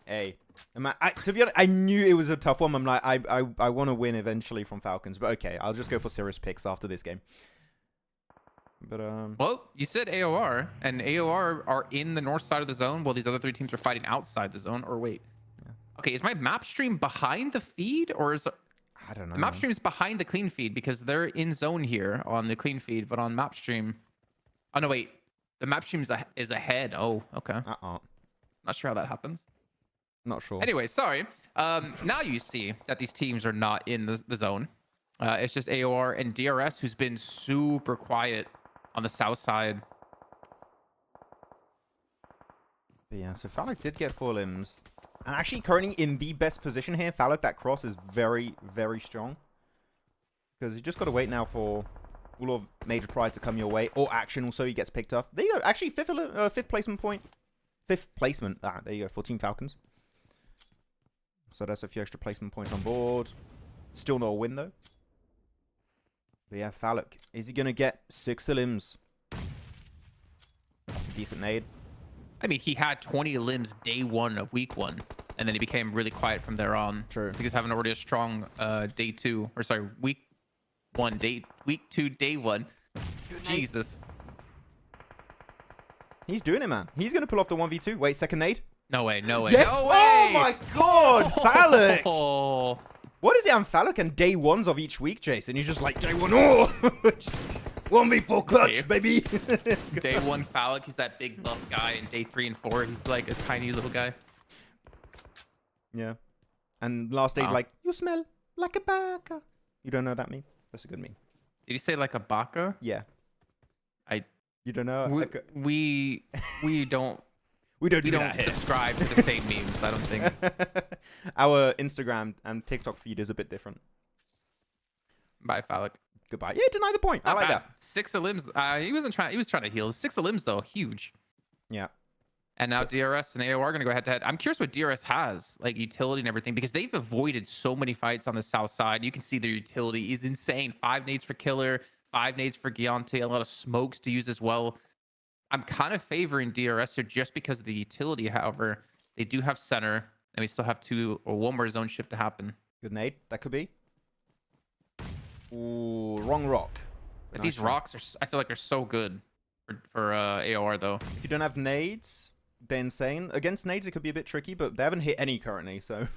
Hey. To be honest, I knew it was a tough one. I'm like, I want to win eventually from Falcons, but okay, I'll just go for serious picks after this game. But well, you said AOR, and AOR are in the north side of the zone while these other 3 teams are fighting outside the zone. Or wait, okay, is my map stream behind the feed, or is I don't know. The map stream is behind the clean feed because they're in zone here on the clean feed, but on map stream, oh no, wait, the map stream is ahead. Oh, okay. Not sure how that happens. Not sure. Anyway, sorry. Now you see that these teams are not in the zone. It's just AOR and DRS, who's been super quiet on the south side. But yeah, so Phallic did get 4 limbs. And actually currently in the best position here. Phallic, that cross is very, very strong. Because you just got to wait now for all of Major Pride to come your way. Or action also, he gets picked up. There you go. Actually, fifth placement point. 5th placement. Ah, there you go. For Team Falcons. So that's a few extra placement points on board. Still not a win, though. But yeah, Phallic. Is he going to get 6 limbs? That's a decent nade. I mean, he had 20 limbs day 1 of week 1, and then he became really quiet from there on. True. So he's having already a strong day 2, or sorry, week 2, day 1. Jesus. He's doing it, man. He's going to pull off the 1v2. Wait, second nade? No way, no way. Yes! No way! Oh my god, Phallic! Oh. What is it on Phallic and day 1s of each week, Jason? He's just like, day 1, oh! 1v4 clutch, baby! Day 1 Phallic, he's that big buff guy, and day 3 and 4, he's like a tiny little guy. Yeah. And last day's like, you smell like a baka. You don't know that meme? That's a good meme. Did you say like a baka? Yeah. I... You don't know? We don't... We don't subscribe to the same memes, I don't think. Our Instagram and TikTok feed is a bit different. Bye, Phallic. Goodbye. Yeah, deny the point. I like that. 6 limbs. He was trying to heal. 6 limbs though, huge. Yeah. And now DRS and AO are going to go head to head. I'm curious what DRS has, like utility and everything, because they've avoided so many fights on the south side. You can see their utility is insane. 5 nades for Killer, 5 nades for Giante, a lot of smokes to use as well. I'm kind of favoring DRS here just because of the utility. However, they do have center, and we still have 1 more zone shift to happen. Good nade. That could be. Ooh, wrong rock. But these rocks are, I feel like, are so good for AOR though. If you don't have nades, they're insane. Against nades, it could be a bit tricky, but they haven't hit any currently, so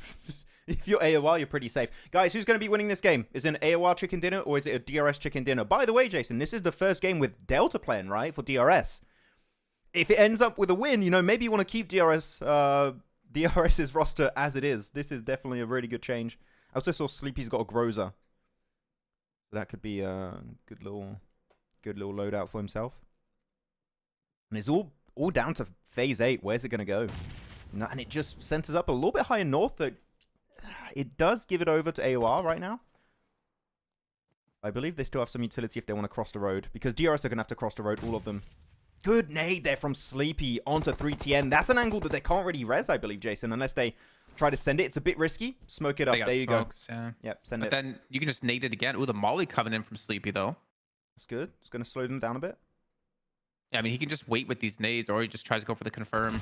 if you're AOR, you're pretty safe. Guys, who's going to be winning this game? Is it an AOR chicken dinner or is it a DRS chicken dinner? By the way, Jason, this is the first game with Delta playing, right, for DRS. If it ends up with a win, you know, maybe you want to keep DRS's roster as it is. This is definitely a really good change. I also saw Sleepy's got a Groza. So that could be a good little loadout for himself. And it's all down to phase 8. Where's it going to go? And it just centers up a little bit higher north. That it does give it over to AOR right now. I believe they still have some utility if they want to cross the road. Because DRS are going to have to cross the road, all of them, Good nade there from Sleepy onto 3TN. That's an angle that they can't really res, I believe, Jason, unless they try to send it. It's a bit risky. Smoke it up. There you smokes, go. Yeah. Yep, send but it. Then you can just nade it again. Ooh, the molly coming in from Sleepy, though. That's good. It's going to slow them down a bit. Yeah, I mean, he can just wait with these nades, or he just tries to go for the confirm.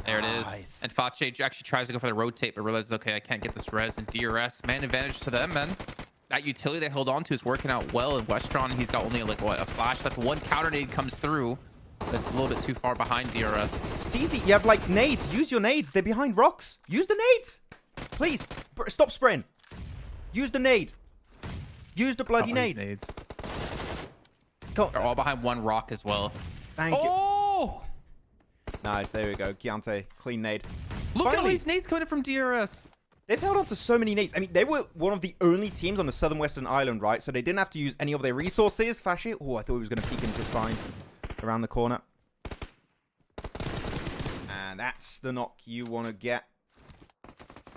There it is. And Fache actually tries to go for the rotate, but realizes, okay, I can't get this res. And DRS, man, advantage to them, man. That utility they hold on to is working out well. And Westron, he's got only, like, what, a flash left. One counter nade comes through. That's a little bit too far behind DRS. Steezy, you have, like, nades. Use your nades. They're behind rocks. Use the nades. Please. Stop spraying. Use the nade. Use the bloody nade. Nades. They're all behind one rock as well. Thank you. Oh! Nice, there we go. Giante, clean nade. Look Finally, at all these nades coming from DRS. They've held on to so many nades. I mean, they were one of the only teams on the southern western island, right? So they didn't have to use any of their resources. Fashi. Oh, I thought he was going to peek in just fine around the corner. And that's the knock you want to get.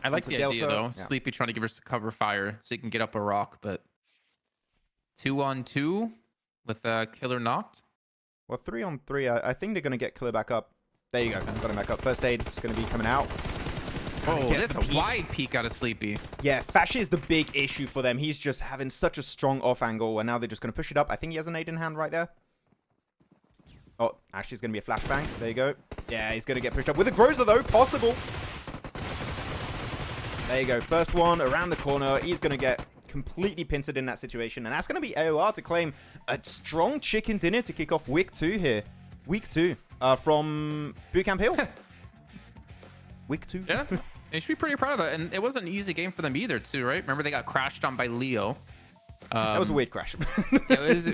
I like the idea, though. Yeah. Sleepy trying to give us cover fire so he can get up a rock, but 2-on-2 with Killer knocked. Well, 3-on-3, I think they're going to get Killer back up. There you go. Got him back up. First aid is going to be coming out. Oh, that's a wide peek out of Sleepy. Yeah, Fashi is the big issue for them. He's just having such a strong off angle, and now they're just going to push it up. I think he has a nade in hand right there. Oh, actually, it's going to be a flashbang. There you go. Yeah, he's going to get pushed up. With a Groza, though, possible. There you go. First one around the corner. He's going to get completely pincered in that situation. And that's going to be AOR to claim a strong chicken dinner to kick off week 2 here. Week 2 from Bootcamp Hill. Week 2. Yeah, they should be pretty proud of that. And it wasn't an easy game for them either, too, right? Remember, they got crashed on by Leo. That was a weird crash. Yeah, it was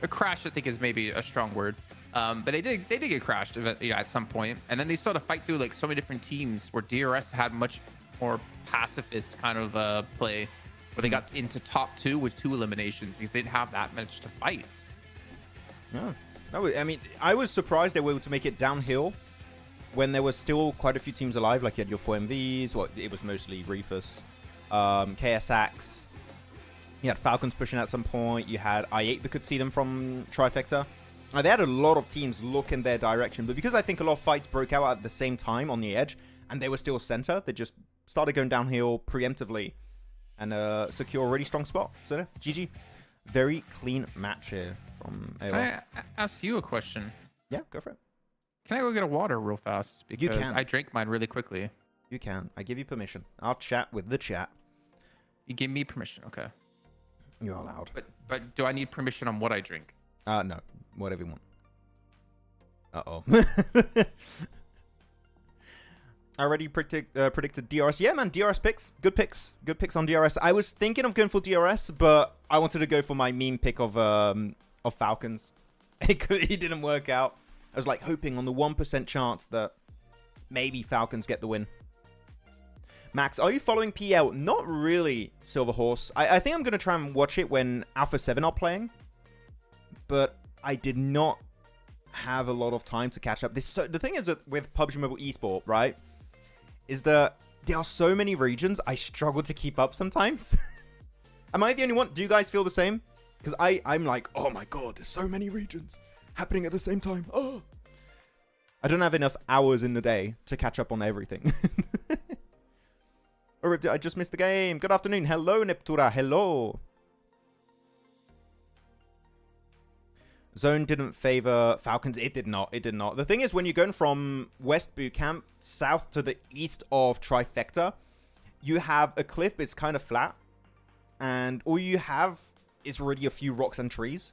a crash, I think, is maybe a strong word. But they did get crashed at some point. And then they started to fight through like so many different teams where DRS had much more pacifist kind of play, where they got into top 2 with 2 eliminations because they didn't have that much to fight. No. I mean, I was surprised they were able to make it downhill when there was still quite a few teams alive. Like you had your 4MVs, it was mostly Reefus, KSX. You had Falcons pushing at some point. You had I8 that could see them from Trifecta. They had a lot of teams look in their direction, but because I think a lot of fights broke out at the same time on the edge, and they were still center, they just started going downhill preemptively and secure a really strong spot. So, GG. Very clean match here from AOR. Can I ask you a question? Yeah, go for it. Can I go get a water real fast? Because You can. I drank mine really quickly. You can. I give you permission. I'll chat with the chat. You gave me permission. Okay. You're allowed. But do I need permission on what I drink? No. Whatever you want. Uh-oh. I already predicted DRS. Yeah, man, DRS picks. Good picks. Good picks on DRS. I was thinking of going for DRS, but I wanted to go for my meme pick of Falcons. It didn't work out. I was like hoping on the 1% chance that maybe Falcons get the win. Max, are you following PL? Not really, Silver Horse. I think I'm going to try and watch it when Alpha 7 are playing. But I did not have a lot of time to catch up. The thing is that with PUBG Mobile Esport, right, is that there are so many regions I struggle to keep up sometimes. Am I the only one? Do you guys feel the same? Because I'm like, oh my god, there's so many regions happening at the same time. Oh, I don't have enough hours in the day to catch up on everything. Or I just missed the game. Good afternoon. Hello, Neptura. Hello. Zone didn't favor Falcons. It did not. It did not. The thing is, when you're going from West Boot Camp south to the east of Trifecta, you have a cliff. It's kind of flat. And all you have is really a few rocks and trees.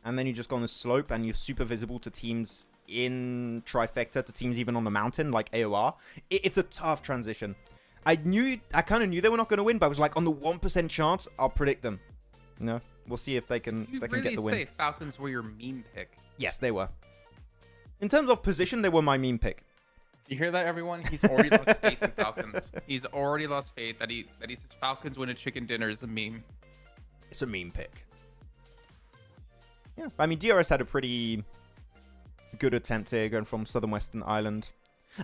And then you just go on a slope and you're super visible to teams in Trifecta, to teams even on the mountain, like AOR. It's a tough transition. I kind of knew they were not going to win, but I was like, on the 1% chance, I'll predict them. No, we'll see if they can get the win. You really say Falcons were your meme pick? Yes, they were. In terms of position, they were my meme pick. You hear that, everyone? He's already lost faith in Falcons. He's already lost faith that he says Falcons win a chicken dinner is a meme. It's a meme pick. Yeah, I mean, DRS had a pretty good attempt here, going from Southern Western Island.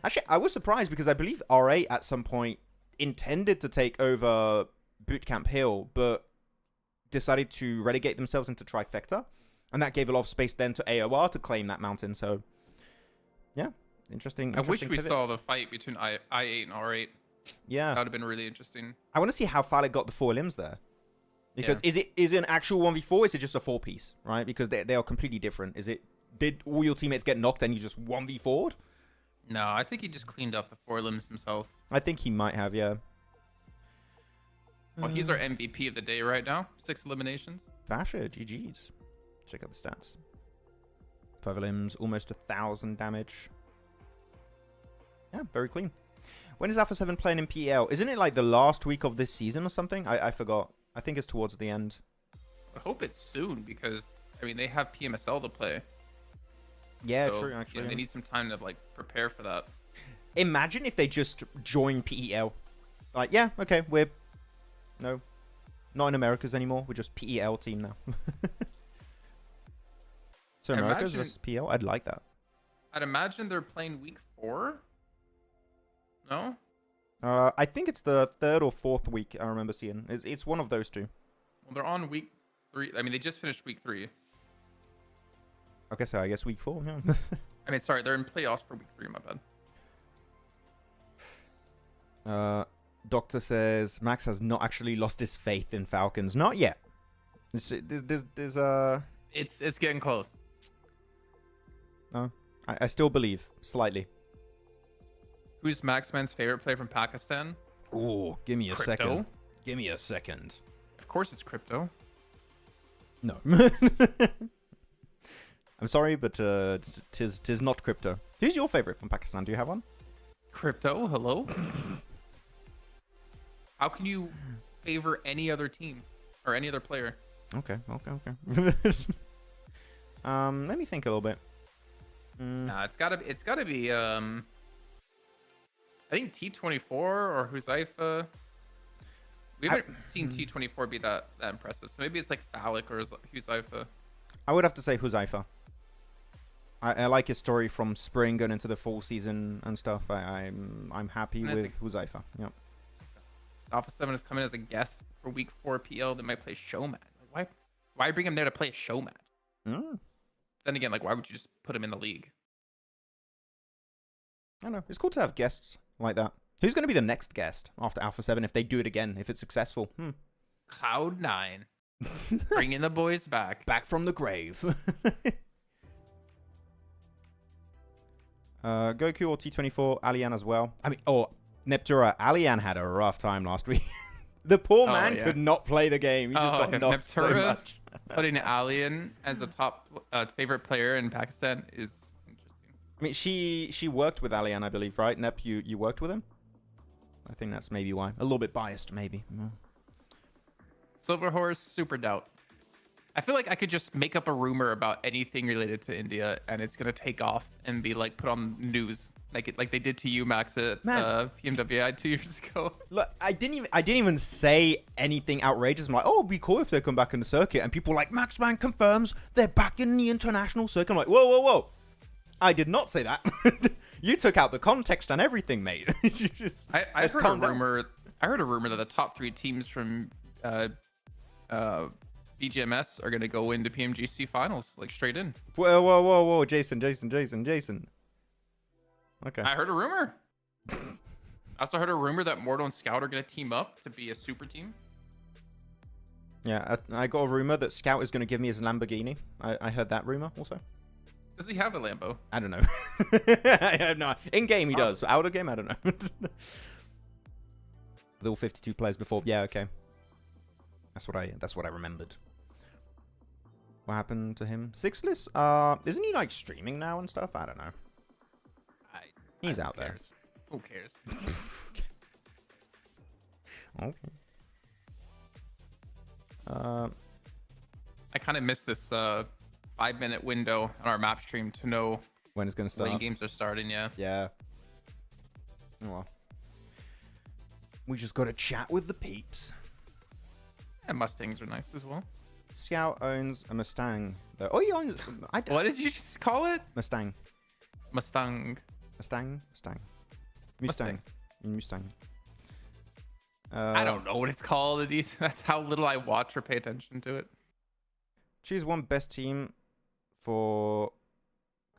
Actually, I was surprised because I believe RA at some point intended to take over Bootcamp Hill, but decided to relegate themselves into Trifecta. And that gave a lot of space then to AOR to claim that mountain. So, yeah, interesting. I wish we pivots. saw the fight between I8 and R8. Yeah, That would have been really interesting. I want to see how far it got the 4 limbs there. Because is it an actual 1v4 or is it just a 4-piece, right? Because they are completely different. Did all your teammates get knocked and you just 1v4'd? No, I think he just cleaned up the 4 limbs himself. I think he might have, yeah. Well, he's our MVP of the day right now. 6 eliminations. Vasher, GG's. Check out the stats. 5 limbs, almost 1,000 damage. Yeah, very clean. When is Alpha 7 playing in PL? Isn't it like the last week of this season or something? I forgot. I think it's towards the end. I hope it's soon because, I mean, they have PMSL to play. Yeah, So, true, actually. you know, they need some time to, like, prepare for that. Imagine if they just join PEL. Like, yeah, okay, we're... No. Not in Americas anymore. We're just PEL team now. So Americas versus PL? I'd like that. I'd imagine they're playing week 4? No? I think it's the 3rd or 4th week I remember seeing. It's one of those two. Well, they're on week 3. I mean, they just finished week 3. Okay, so I guess week 4, yeah. I mean, sorry, they're in playoffs for week 3, my bad. Doctor says Max has not actually lost his faith in Falcons. Not yet. It's getting close. No, I still believe, slightly. Who's Maxman's favorite player from Pakistan? Oh, give me a Crypto? second. Give me a second. Of course it's Crypto. No. I'm sorry, but tis not Crypto. Who's your favorite from Pakistan? Do you have one? Crypto, hello? How can you favor any other team or any other player? Okay. Let me think a little bit. Nah, it's gotta be I think T24 or Huzaifa. We haven't seen T24 be that impressive, so maybe it's like Phallic or Huzaifa. I would have to say Huzaifa. I like his story from spring going into the fall season and stuff. I'm happy with Huzaifa. Yep. Alpha 7 is coming as a guest for week 4 PL. They might play Showmat. Like, why bring him there to play a Showmat? Then again, like, why would you just put him in the league? I don't know. It's cool to have guests like that. Who's going to be the next guest after Alpha 7 if they do it again, if it's successful? Cloud9. Bringing the boys back. Back from the grave. Goku or T24, Alian as well. I mean, Neptura. Alian had a rough time last week. The poor man could not play the game. He just got knocked so much. Putting Alian as a top favorite player in Pakistan is interesting. I mean, she worked with Alian, I believe, right? Nep, you worked with him? I think that's maybe why. A little bit biased, maybe. Silver Horse, Super Doubt. I feel like I could just make up a rumor about anything related to India, and it's gonna take off and be like put on news, like they did to you, Max, at PMWI 2 years ago. Look, I didn't even say anything outrageous. I'm like, it'd be cool if they come back in the circuit, and people are like, Maxman confirms they're back in the international circuit. I'm like, whoa. I did not say that. You took out the context and everything, mate. I heard a rumor. I heard a rumor that the top 3 teams from BGMS are gonna go into PMGC finals, like straight in. Whoa, Jason. Okay. I heard a rumor. I also heard a rumor that Mortal and Scout are gonna team up to be a super team. Yeah, I got a rumor that Scout is gonna give me his Lamborghini. I heard that rumor also. Does he have a Lambo? I don't know. I have no. In game he does. Out of game, I don't know. With all 52 players before. Yeah, okay. That's what I remembered. What happened to him? Sixless? Isn't he like streaming now and stuff? I don't know. He's out there. Who cares? Okay. I kind of missed this 5-minute window on our map stream to know when it's gonna start. When games are starting. Yeah. Oh well. We just gotta chat with the peeps. And Mustangs are nice as well. Scout owns a Mustang. Oh, he owns. What did you just call it? Mustang. Mustang. I don't know what it's called. That's how little I watch or pay attention to it. Choose one best team for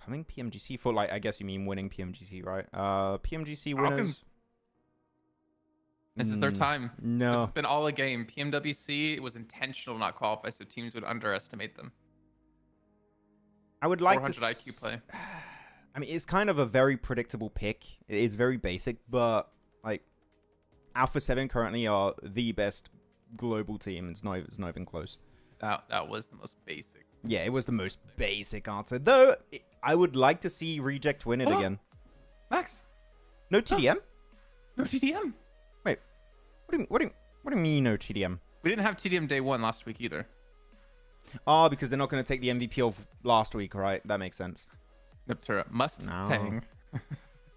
coming PMGC for like I guess you mean winning PMGC, right? PMGC Falcons. winners. This is their time. This No. has been all a game. PMWC, it was intentional not qualify, so teams would underestimate them. I would like 400 to IQ play. I mean, it's kind of a very predictable pick. It's very basic, but like Alpha 7 currently are the best global team. It's not even close. That was the most basic. Yeah, it was the most basic answer. Though I would like to see Reject win it again. Max, No TDM? no TDM. Wait. What do you mean no TDM? We didn't have TDM day 1 last week either. Oh, because they're not going to take the MVP of last week, right? That makes sense. Niptura, Mustang.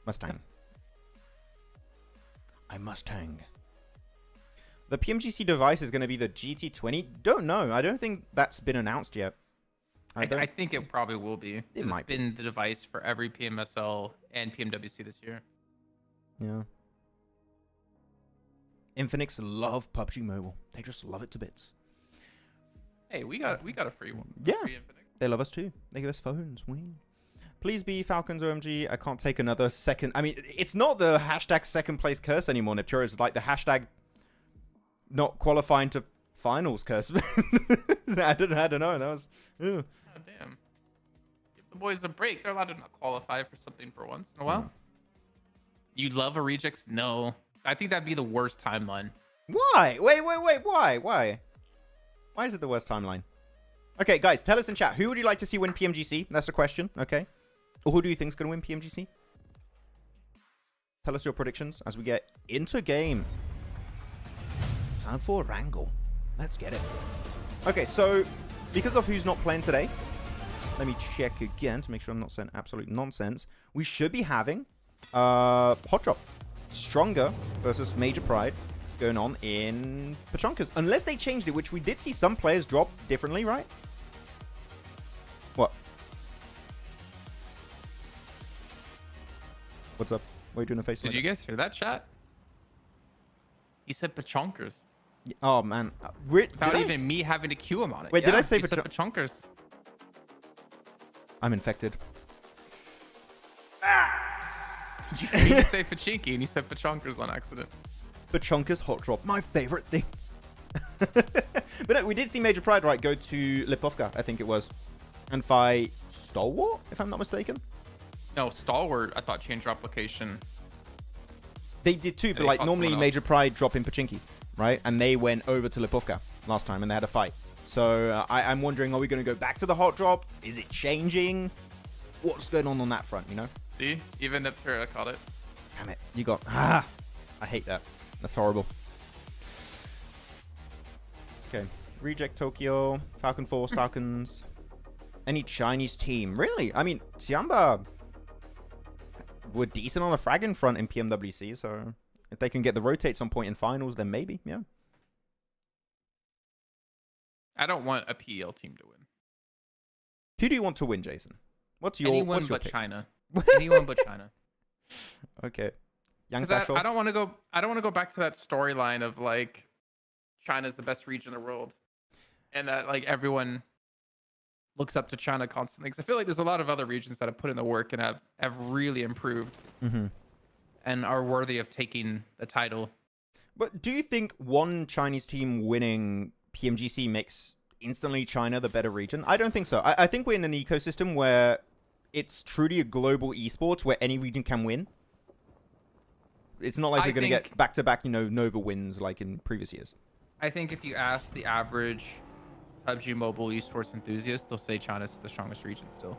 Mustang. I Mustang. The PMGC device is going to be the GT20. Don't know. I don't think that's been announced yet. I think it probably will be. It might It's been the device for every PMSL and PMWC this year. Yeah. Infinix love PUBG Mobile. They just love it to bits. Hey, we got a free one. Yeah. Free Infinix. They love us too. They give us phones. Wee. Please be Falcons OMG. I can't take another second. I mean, it's not the hashtag second place curse anymore, Niptura. It's like the hashtag not qualifying to finals curse. I don't know. That was... Ugh. God damn. Give the boys a break. They're allowed to not qualify for something for once in a while. You'd love a rejects? No. I think that'd be the worst timeline. Why? Wait. Why? Why is it the worst timeline? Okay, guys, tell us in chat. Who would you like to see win PMGC? That's the question, okay? Or who do you think is going to win PMGC? Tell us your predictions as we get into game. Time for Erangel. Let's get it. Okay, so because of who's not playing today, let me check again to make sure I'm not saying absolute nonsense. We should be having Hot Drop. Stronger versus Major Pride going on in Pachonkas. Unless they changed it, which we did see some players drop differently, right? What? What's up? What are you doing a face? Did you guys hear that, chat? He said pachonkers. Oh, man. Without even me having to cue him on it. Wait, did I say he said pachonkers? I'm infected. You need to say pachinki, and he said pachonkers on accident. Pachonkas Hot Drop. My favorite thing. But no, we did see Major Pride, right, go to Lipovka, I think it was. And fight Stalwart, if I'm not mistaken. No, Stalwart, I thought changed replication. They did too, but They like fought normally someone else. Major Pride drop in Pachinki, right? And they went over to Lipovka last time and they had a fight. So I'm wondering, are we going to go back to the Hot Drop? Is it changing? What's going on that front, you know? See? Even Niptura caught it. Damn it. You got... I hate that. That's horrible. Okay. Reject Tokyo. Falcon Force. Falcons. Any Chinese team? Really? I mean, Tiamba were decent on a fragging front in PMWC, so if they can get the rotates on point in finals, then maybe, yeah. I don't want a PEL team to win. Who do you want to win, Jason? What's your Anyone what's your but pick? China. Anyone but China. Okay. Yang 'Cause Sashol? I don't want to go. I don't want to go back to that storyline of like China's the best region in the world, and that like everyone looks up to China constantly. Because I feel like there's a lot of other regions that have put in the work and have really improved and are worthy of taking the title. But do you think one Chinese team winning PMGC makes instantly China the better region? I don't think so. I think we're in an ecosystem where it's truly a global esports where any region can win. It's not like we're going to get back-to-back, you know, Nova wins like in previous years. I think if you ask the average PUBG Mobile esports enthusiast, they'll say China's the strongest region still.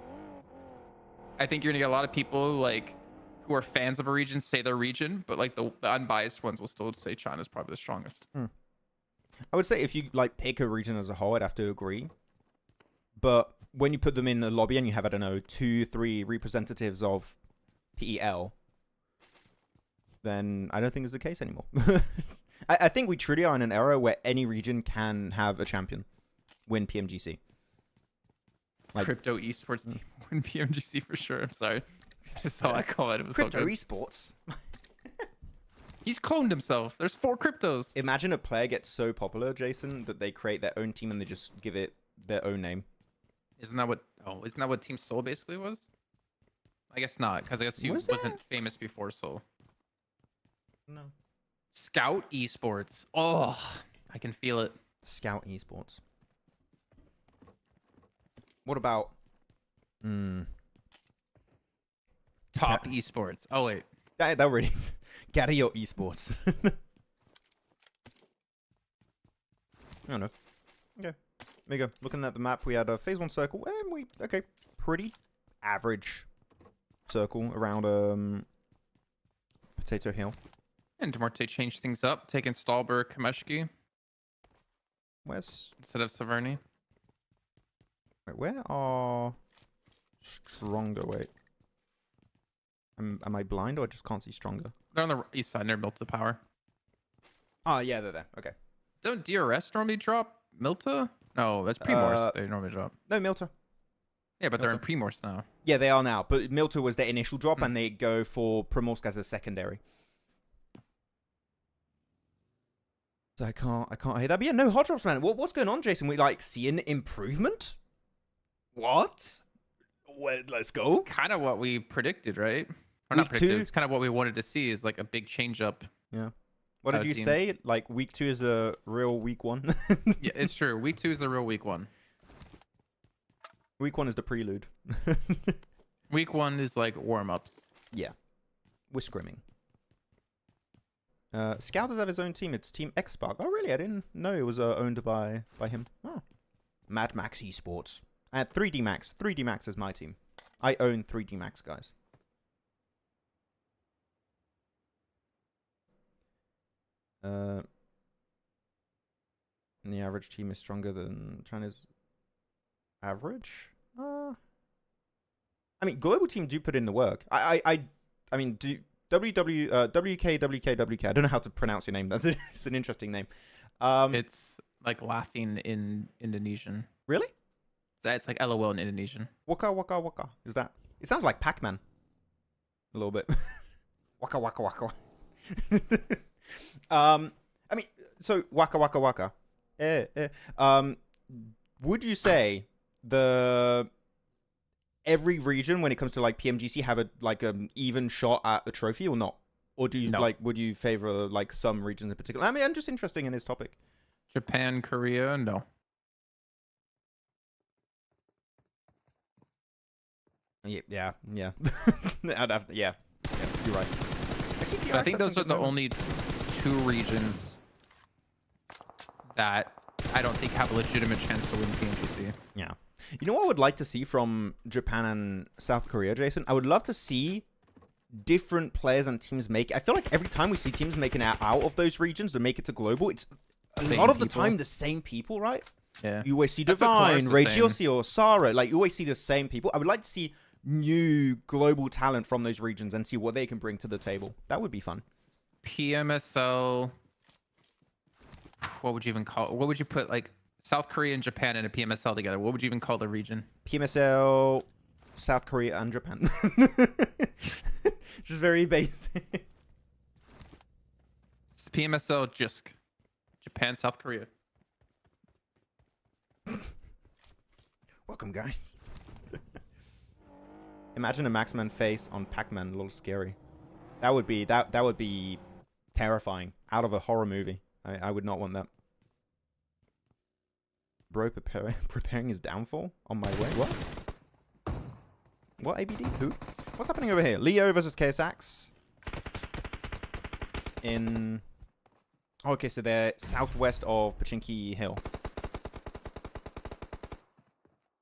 I think you're gonna get a lot of people like who are fans of a region say their region, but like the unbiased ones will still say China's probably the strongest. I would say if you like pick a region as a whole, I'd have to agree. But when you put them in the lobby and you have, I don't know, 2-3 representatives of PEL, then I don't think it's the case anymore. I think we truly are in an era where any region can have a champion win PMGC. Like, Crypto esports team win PMGC for sure. I'm sorry. I saw that comment. It was Crypto so good. esports. He's cloned himself. There's 4 cryptos. Imagine a player gets so popular, Jason, that they create their own team and they just give it their own name. Isn't that what Oh, isn't that what Team Soul basically was? I guess not, because I guess he Was wasn't it? famous before Soul. No. Scout Esports. Oh, I can feel it. Scout Esports. What about? Top Esports. Oh wait. That really is. Gario Esports. I don't know. Okay. There you go. Looking at the map, we had a phase 1 circle, and okay, pretty average circle around Potato Hill. And Muerte changed things up, taking Stallberg, Kameshki Where's instead of Severny. wait, where are Stronger? Wait. Am I blind or I just can't see Stronger? They're on the east side near Milta Power. Oh yeah, they're there. Okay. Don't DRS normally drop Milta? No, that's Primors. They normally drop. No, Milta. Yeah, but they're in Milta. Primors now. Yeah, they are now. But Milta was their initial drop, and they go for Primorsk as a secondary. So I can't hear that. But yeah, no hot drops, man. What's going on, Jason? We like seeing improvement? What? Well, let's go. Kind of what we predicted, right? Or Week not predicted. 2? It's kind of what we wanted to see is like a big change up. Yeah. What did you teams. say? Like week 2 is the real week 1. Yeah, it's true. Week 2 is the real week 1. Week 1 is the prelude. Week 1 is like warm ups. Yeah. We're scrimming. Scout does have his own team. It's Team X-Spark. Oh, really? I didn't know it was owned by him. Oh. Mad Max Esports. 3D Max. 3D Max is my team. I own 3D Max, guys. And the average team is stronger than China's average? I mean, global team do put in the work. I mean, do WK. I don't know how to pronounce your name. It's an interesting name. It's like laughing in Indonesian. Really? It's like LOL in Indonesian. Waka waka waka. Is that? It sounds like Pac-Man. A little bit. Waka waka waka. I mean, so waka waka waka. Would you say every region when it comes to like PMGC have an even shot at the trophy or not? Or do you would you favor like some regions in particular? I mean, I'm just interested in this topic. Japan, Korea, no. Yeah. I'd have yeah, you're right. But I think those are the only 2 regions that I don't think have a legitimate chance to win PMGC. Yeah. You know what I would like to see from Japan and South Korea, Jason? I would love to see different players and teams make it. I feel like every time we see teams making it out of those regions to make it to global, it's a lot of the time the same people, right? Yeah. You always see That's, of course, Divine, the Regiosi, or Sara. Like, you always see the same people. I would like to see new global talent from those regions and see what they can bring to the table. That would be fun. PMSL. What would you even call it? What would you put like South Korea and Japan in a PMSL together? What would you even call the region? PMSL, South Korea, and Japan. Just very basic. It's PMSL JISC. Japan, South Korea. Welcome, guys. Imagine a Maxman face on Pac-Man. A little scary. That would be terrifying. Out of a horror movie. I would not want that. Bro, preparing his downfall on my way. What? What, ABD? Who? What's happening over here? Leo versus KSX. In... Oh, okay, so they're southwest of Pachinki Hill.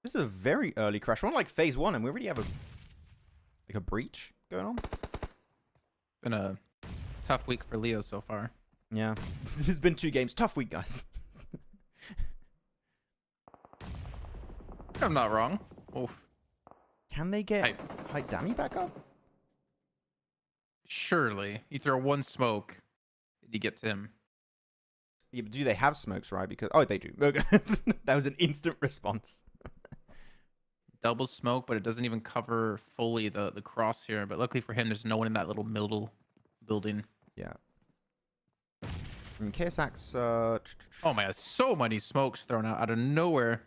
This is a very early crash. We're on like phase 1 and we already have a breach going on. Been a tough week for Leo so far. Yeah. This has been 2 games. Tough week, guys. I'm not wrong. Oof. Can they get Hype Dammy back up? Surely. You throw 1 smoke, you get to him. Yeah, but do they have smokes, right? Because they do. Okay. That was an instant response. Double smoke, but it doesn't even cover fully the cross here. But luckily for him, there's no one in that little middle building. Yeah. I mean, KSX, Oh my god, so many smokes thrown out of nowhere.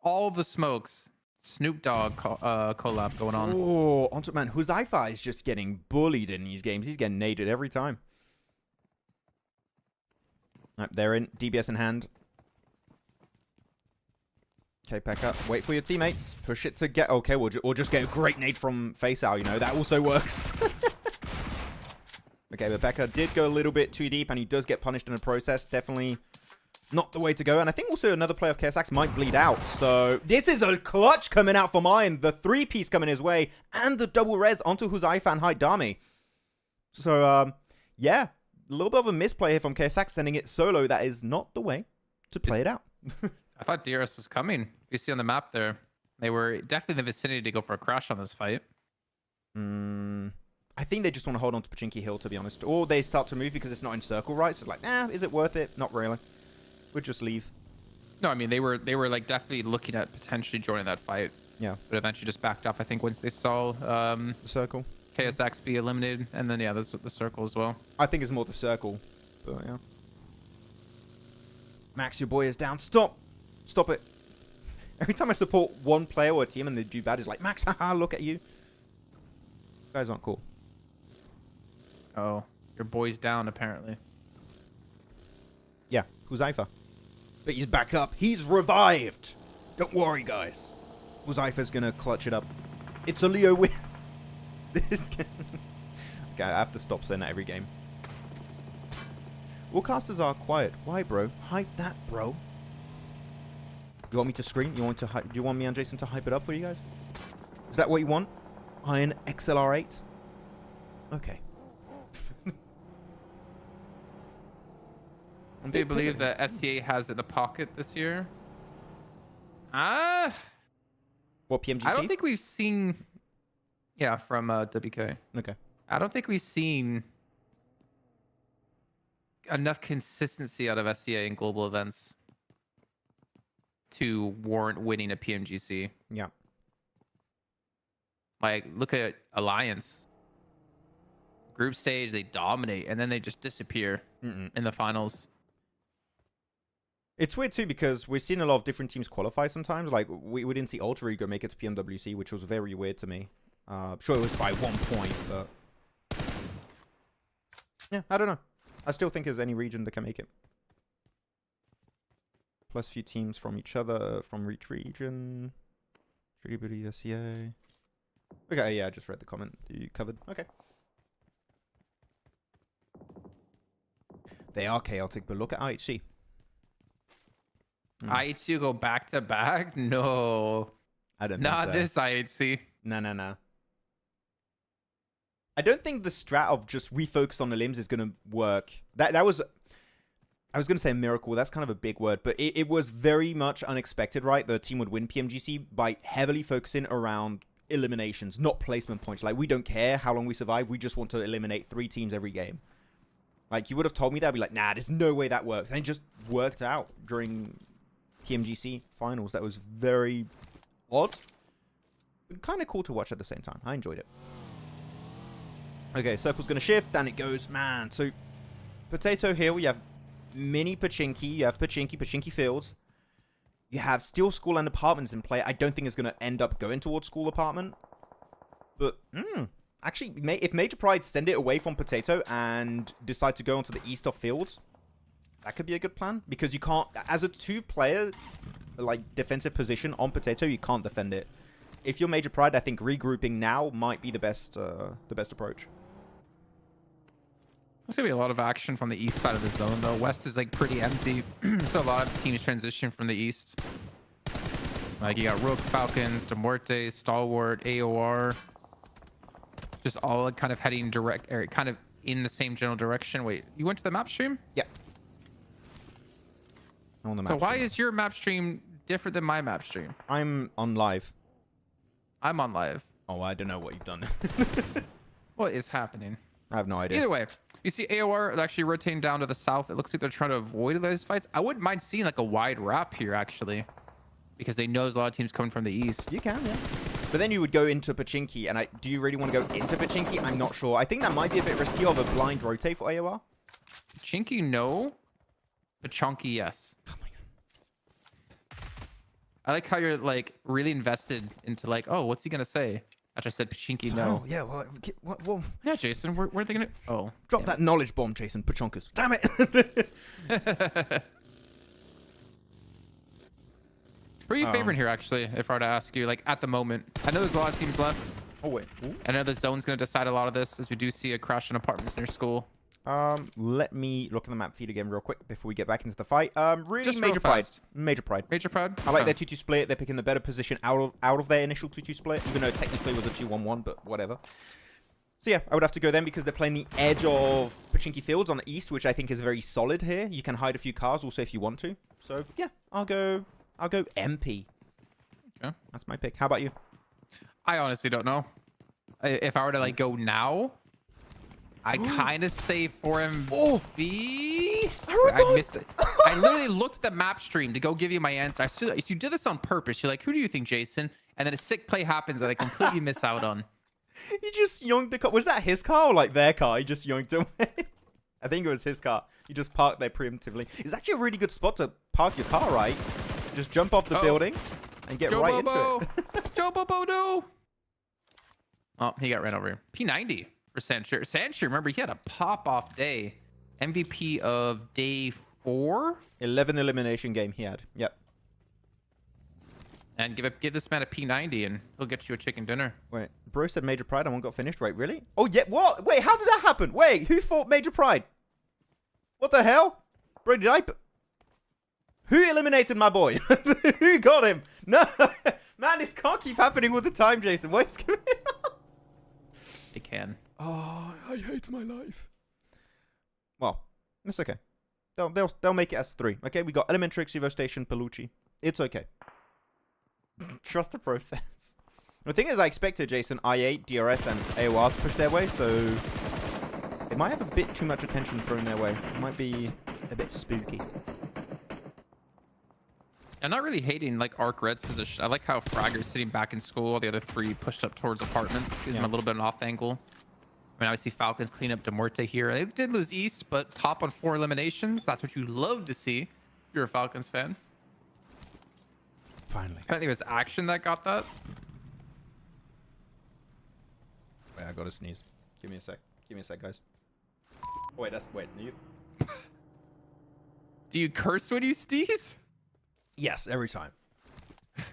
All the smokes. Snoop Dogg collab going on. Oh, onto man, Huzaifa is just getting bullied in these games. He's getting naded every time. Right, they're in. DBS in hand. Okay, Pekka, wait for your teammates. Push it to get... Okay, or just get a great nade from Faceout, you know. That also works. Okay, but Pekka did go a little bit too deep, and he does get punished in the process. Definitely not the way to go. And I think also another player of KSX might bleed out. So this is a clutch coming out for mine. The 3-piece coming his way, and the double res onto Huzaifa and Haidami. So, yeah, a little bit of a misplay here from KSX, sending it solo. That is not the way to play it out. I thought DRS was coming. You see on the map there, they were definitely in the vicinity to go for a crash on this fight. I think they just want to hold on to Pachinki Hill, to be honest. Or they start to move because it's not in circle, right? So it's like, is it worth it? Not really. We'll just leave. No, I mean, they were like definitely looking at potentially joining that fight. Yeah. But eventually just backed off, I think, once they saw the circle. KSX be eliminated. And then, yeah, the circle as well. I think it's more the circle. But, yeah. Max, your boy is down. Stop. Stop it. Every time I support one player or a team and they do bad, it's like, Max, haha, look at you. You guys aren't cool. Oh, your boy's down, apparently. Yeah, Huzaifa. But he's back up. He's revived. Don't worry, guys. Huzaifa's going to clutch it up. It's a Leo win. This game. Okay, I have to stop saying that every game. All casters are quiet. Why, bro? Hype that, bro. You want me to scream? You want to hype? Do you want me and Jason to hype it up for you guys? Is that what you want? Iron XLR8? Okay. Do you believe that SCA has it in the pocket this year? What, PMGC? I don't think we've seen... Yeah, from WK. Okay. I don't think we've seen enough consistency out of SCA in global events to warrant winning a PMGC. Yeah. Like, look at Alliance. Group stage, they dominate, and then they just disappear in the finals. It's weird, too, because we've seen a lot of different teams qualify sometimes. Like, we didn't see Ultra Ego make it to PMWC, which was very weird to me. Sure, it was by 1 point, but... Yeah, I don't know. I still think there's any region that can make it. Plus a few teams from each other, from each region. Shitty Bitty SCA. Okay, yeah, I just read the comment you covered. Okay. They are chaotic, but look at IHC. IHC go back to back? No. I don't think Not so. this IHC. No. I don't think the strat of just refocus on the limbs is going to work. That was... I was going to say a miracle. That's kind of a big word. But it was very much unexpected, right? The team would win PMGC by heavily focusing around eliminations, not placement points. Like, we don't care how long we survive. We just want to eliminate 3 teams every game. Like, you would have told me that. I'd be like, nah, there's no way that works. And it just worked out during PMGC finals. That was very odd. Kind of cool to watch at the same time. I enjoyed it. Okay, circle's going to shift, and it goes, man. So, Potato Hill, you have Mini Pachinki, you have Pachinki Fields. You have Steel School and Apartments in play. I don't think it's going to end up going towards School Apartment. But, actually, if Major Pride send it away from Potato and decide to go onto the east of Fields, that could be a good plan. Because you can't, as a 2-player, like, defensive position on Potato, you can't defend it. If you're Major Pride, I think regrouping now might be the best approach. There's going to be a lot of action from the east side of the zone, though. West is, like, pretty empty. So a lot of teams transition from the east. Like, you got Rook, Falcons, De Muerte, Stalwart, AOR. Just all kind of heading direct, or kind of in the same general direction. Wait, you went to the map stream? Yeah. On the map So why stream. is your map stream different than my map stream? I'm on live. I'm on live. Oh, I don't know what you've done. What is happening? I have no idea. Either way, you see AOR actually rotating down to the south. It looks like they're trying to avoid those fights. I wouldn't mind seeing like a wide wrap here, actually, because they know there's a lot of teams coming from the east. You can, yeah. But then you would go into Pachinki, and do you really want to go into Pachinki? I'm not sure. I think that might be a bit risky of a blind rotate for AOR. Chinky, no. Pachinki, yes. Oh my I like how you're like really invested into like, oh, what's he gonna say? After I said Pachinki, no. Oh, yeah, what? Yeah, Jason, where are they gonna? Oh, Drop that knowledge bomb, Jason. Pachonkas. Damn it. Who are you favoring here, actually, if I were to ask you, like, at the moment? I know there's a lot of teams left. Oh, wait. Ooh. I know the zone's going to decide a lot of this, as we do see a crash in apartments near school. Let me look at the map feed again real quick before we get back into the fight. Really, Just Major real Pride. fast. Major Pride. Major Pride? I like their 2-2 split. They're picking the better position out of their initial 2-2 split, even though technically it was a 2-1-1, but whatever. So yeah, I would have to go them because they're playing the edge of Pachinki Fields on the east, which I think is very solid here. You can hide a few cars also if you want to. So yeah, I'll go MP. Okay. That's my pick. How about you? I honestly don't know. If I were to like go now, I kind of say 4MV. I missed it. I literally looked at the map stream to go give you my answer. I saw you did this on purpose. You're like, who do you think, Jason? And then a sick play happens that I completely miss out on. He just yoinked the car. Was that his car or like their car? He just yoinked it away. I think it was his car. You just parked there preemptively. It's actually a really good spot to park your car, right? Just jump off the building and get right into it. Joe Bobo, no. Oh, he got ran over. P90 for Sancher. Sancher, remember, he had a pop-off day. MVP of day 4? 11 elimination game he had. Yep. And give this man a P90 and he'll get you a chicken dinner. Wait, bro said Major Pride and one got finished. Wait, really? Oh, yeah, what? Wait, how did that happen? Wait, who fought Major Pride? What the hell? Bro, did I... Who eliminated my boy? Who got him? No! Man, this can't keep happening all the time, Jason. What is going on? It can. Oh, I hate my life. Well, it's okay. They'll make it as 3. Okay, we got Elementrix, Evo Station, Palucci. It's okay. Trust the process. The thing is, I expected Jason, I8, DRS, and AOR to push their way, so it might have a bit too much attention thrown their way. It might be a bit spooky. I'm not really hating like Arc Red's position. I like how Fragger's sitting back in school. The other 3 pushed up towards apartments. Gives him a little bit of an off angle. I mean, obviously Falcons clean up to Muerte here. They did lose East, but top on 4 eliminations. That's what you love to see if you're a Falcons fan. Finally. I think it was Action that got that. Wait, I gotta sneeze. Give me a sec. Give me a sec, guys. Oh, wait, you... Do you curse when you sneeze? Yes, every time.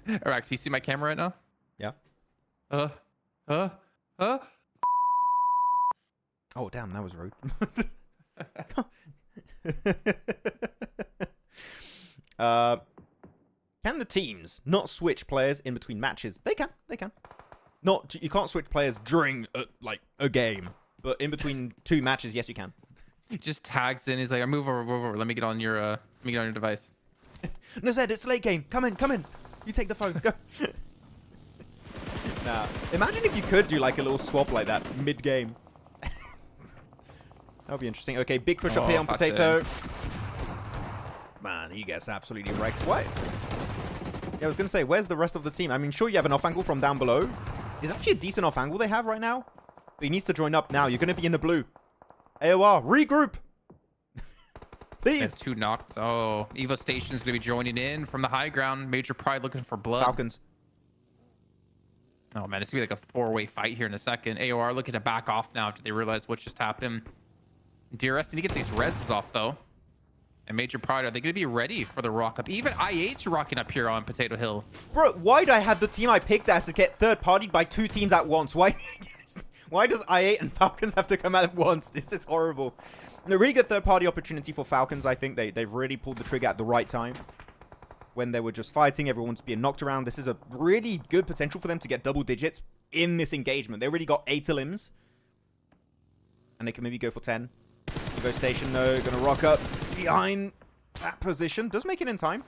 Arax, you see my camera right now? Yeah. Oh, damn, that was rude. Can the teams not switch players in between matches? They can. Not, you can't switch players during a game, but in between 2 matches, yes, you can. He just tags in. He's like, move over. Let me get on your device. No, Zed, it's late game. Come in. You take the phone. Go. Nah. Imagine if you could do like a little swap like that mid-game. That would be interesting. Okay, big push up here on Potato. Man, he gets absolutely wrecked. What? Yeah, I was going to say, where's the rest of the team? I mean, sure, you have an off angle from down below. It's actually a decent off angle they have right now. But he needs to join up now. You're going to be in the blue. AOR, regroup. Please. There's 2 knocked. Oh, Evo Station's going to be joining in from the high ground. Major Pride looking for blood. Falcons. Oh, man, it's going to be like a 4-way fight here in a second. AOR looking to back off now after they realize what just happened. DRS need to get these reses off, though. And Major Pride, are they going to be ready for the rock up? Even I8's rocking up here on Potato Hill. Bro, why do I have the team I picked as to get third-partied by 2 teams at once? Why does I8 and Falcons have to come out at once? This is horrible. And a really good third-party opportunity for Falcons, I think. They've really pulled the trigger at the right time. When they were just fighting, everyone's being knocked around. This is a really good potential for them to get double digits in this engagement. They already got 8 elims. And they can maybe go for 10. Evo Station, though, going to rock up behind that position. Does make it in time.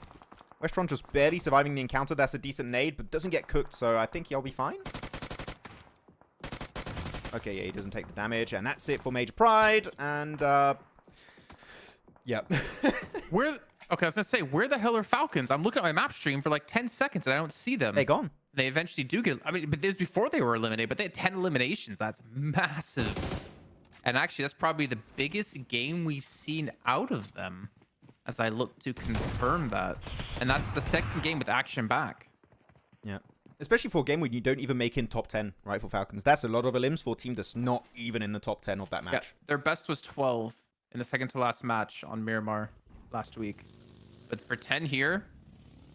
Westron just barely surviving the encounter. That's a decent nade, but doesn't get cooked, so I think he'll be fine. Okay, yeah, he doesn't take the damage, and that's it for Major Pride, and, yep. Okay, I was going to say, where the hell are Falcons? I'm looking at my map stream for like 10 seconds, and I don't see them. They're gone. They eventually do get... I mean, but this was before they were eliminated, but they had 10 eliminations. That's massive. And actually, that's probably the biggest game we've seen out of them. as I look to confirm that. And that's the second game with action back. Yeah. Especially for a game where you don't even make in top 10, right, for Falcons. That's a lot of elims for a team that's not even in the top 10 of that match. Yeah, their best was 12 in the second to last match on Miramar last week. But for 10 here,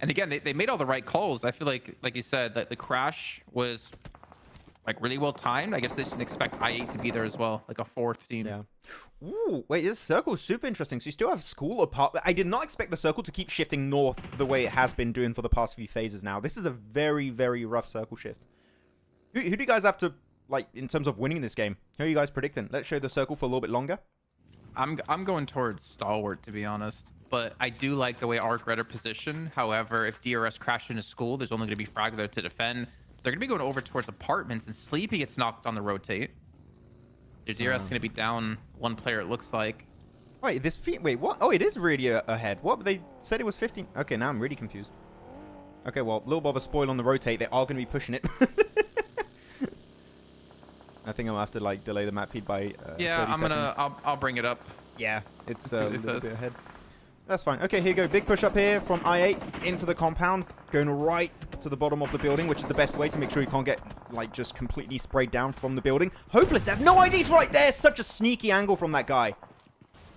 and again, they made all the right calls. I feel like you said, that the crash was like really well timed. I guess they didn't expect I8 to be there as well, like a fourth team. Yeah. Ooh, wait, this circle is super interesting. So you still have school apart. I did not expect the circle to keep shifting north the way it has been doing for the past few phases now. This is a very, very rough circle shift. Who do you guys have to, like, in terms of winning this game? Who are you guys predicting? Let's show the circle for a little bit longer. I'm going towards Stalwart, to be honest. But I do like the way Arc Red are positioned. However, if DRS crashed into school, there's only going to be Frag there to defend. They're going to be going over towards apartments, and Sleepy gets knocked on the rotate. There's DRS going to be down one player, it looks like. Wait, wait, what? Oh, it is really ahead. What? They said it was 15. Okay, now I'm really confused. Okay, well, a little bit of a spoil on the rotate. They are going to be pushing it. I think I'm going to have to, like, delay the map feed by yeah, 30 seconds. I'll bring it up. Yeah, it's a little bit ahead. That's fine. Okay, here you go. Big push up here from I8 into the compound. Going right to the bottom of the building, which is the best way to make sure you can't get, like, just completely sprayed down from the building. Hopeless. They have no IDs right there. Such a sneaky angle from that guy.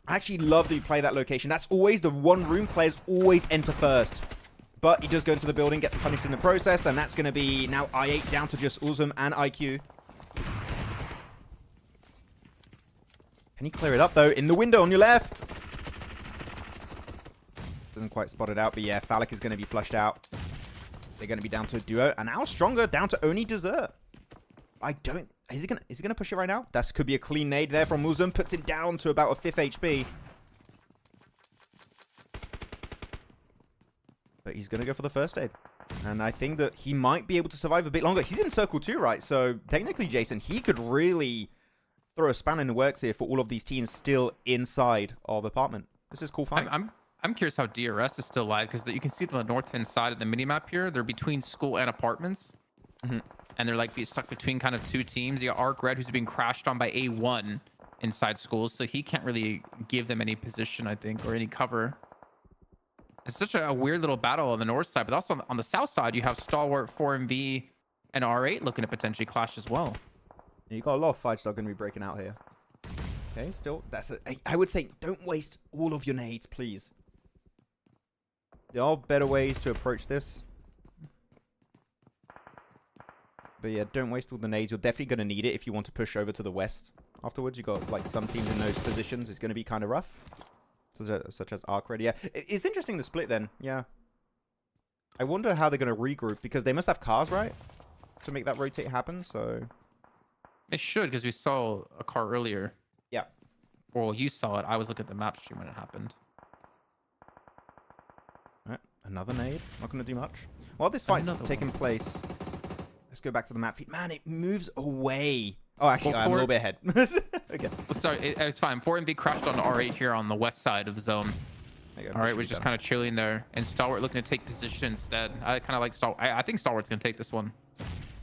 I actually love that you play that location. That's always the one room players always enter first. But he does go into the building, gets punished in the process, and that's going to be now I8 down to just Uzum and IQ. Can you clear it up, though? In the window on your left. Doesn't quite spot it out, but yeah, Phallic is going to be flushed out. They're going to be down to a duo, and now Stronger down to only Dessert. I don't... Is he gonna push it right now? That could be a clean nade there from Uzum. Puts him down to about a 5th HP. But he's going to go for the first aid. And I think that he might be able to survive a bit longer. He's in circle 2, right? So technically, Jason, he could really throw a span in the works here for all of these teams still inside of apartment. This is cool fight. I'm curious how DRS is still alive, because you can see the north-hand side of the minimap here. They're between school and apartments. And they're like stuck between kind of two teams. You got Arc Red, who's being crashed on by A1 inside schools, so he can't really give them any position, I think, or any cover. It's such a weird little battle on the north side, but also on the south side, you have Stalwart, 4MV, and R8 looking to potentially clash as well. You got a lot of fights that are going to be breaking out here. Okay, still, I would say, don't waste all of your nades, please. There are better ways to approach this. But yeah, don't waste all the nades. You're definitely going to need it if you want to push over to the west afterwards. You got, like, some teams in those positions. It's going to be kind of rough. Such as Arc Red. Yeah, it's interesting the split then. Yeah. I wonder how they're going to regroup, because they must have cars, right? To make that rotate happen, so... It should, because we saw a car earlier. Yeah. Well, you saw it. I was looking at the map stream when it happened. Alright, another nade. Not going to do much. While this fight's taking place, let's go back to the map feed. Man, it moves away. Oh, actually, I'm a little bit ahead. Okay. Sorry, it's fine. 4MV crashed on R8 here on the west side of the zone. Alright, we're just kind of chilling there. And Stalwart looking to take position instead. I kind of like Stalwart. I think Stalwart's going to take this one.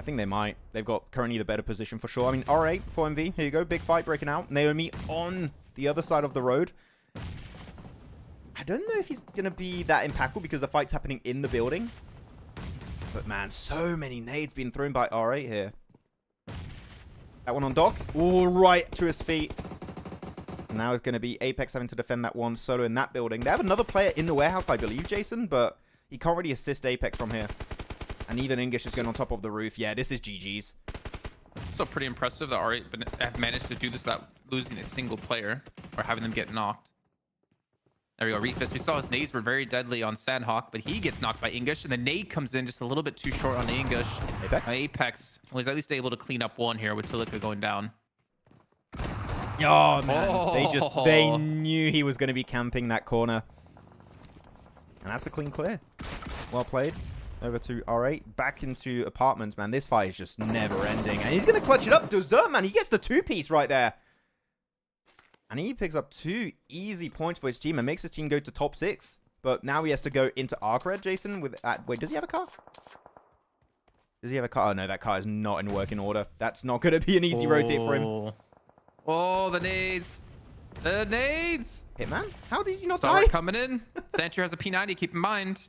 I think they might. They've got currently the better position for sure. I mean, R8, 4MV. Here you go. Big fight breaking out. Naomi on the other side of the road. I don't know if he's going to be that impactful because the fight's happening in the building. But man, so many nades being thrown by R8 here. That one on Doc. All right to his feet. And now it's going to be Apex having to defend that one solo in that building. They have another player in the warehouse, I believe, Jason, but he can't really assist Apex from here. And even English is going on top of the roof. Yeah, this is GG's. So pretty impressive that R8 have managed to do this without losing a single player or having them get knocked. There we go, Refist. We saw his nades were very deadly on Sanhok, but he gets knocked by English, and the nade comes in just a little bit too short on the English. Apex was at least able to clean up one here with Tilika going down. Oh, man. They knew he was going to be camping that corner. And that's a clean clear. Well played. Over to R8. Back into apartments, man. This fight is just never ending. And he's going to clutch it up. Dessert, man. He gets the two-piece right there. And he picks up 2 easy points for his team and makes his team go to top 6. But now he has to go into Arc Red, Jason. Wait, does he have a car? Does he have a car? Oh, no, that car is not in working order. That's not going to be an easy rotate for him. Oh, the nades. The nades. Hitman? How did he not Stalwart die? coming in. Sancho has a P90, keep in mind.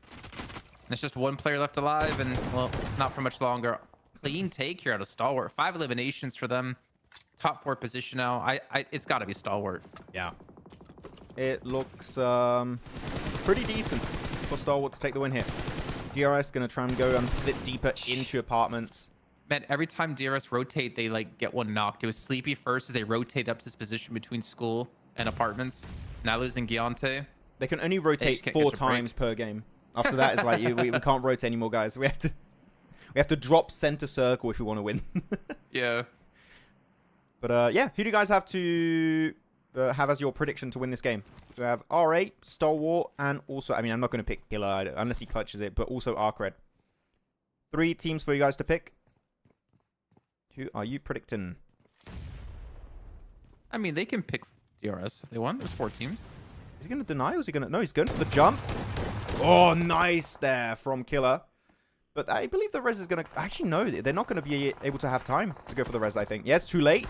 And it's just one player left alive, and, well, not for much longer. Clean take here out of Stalwart. 5 eliminations for them. Top 4 position now. It's got to be Stalwart. Yeah. It looks pretty decent for Stalwart to take the win here. DRS going to try and go a bit deeper into apartments. Man, every time DRS rotate, they like get one knocked. It was Sleepy first as they rotate up this position between school and apartments. Now losing Giante. They can only rotate 4 times per game. After that, it's like we can't rotate anymore, guys. We have to drop center circle if we want to win. Yeah. But yeah, who do you guys have to have as your prediction to win this game? So we have R8, Stalwart, and also, I mean, I'm not going to pick Killer unless he clutches it, but also Arcred. 3 teams for you guys to pick. Who are you predicting? I mean, they can pick DRS if they want. There's 4 teams. Is he going to deny or is he going to... No, he's going for the jump. Oh, nice there from Killer. But I believe the res is going to... Actually, no, they're not going to be able to have time to go for the res, I think. Yeah, it's too late.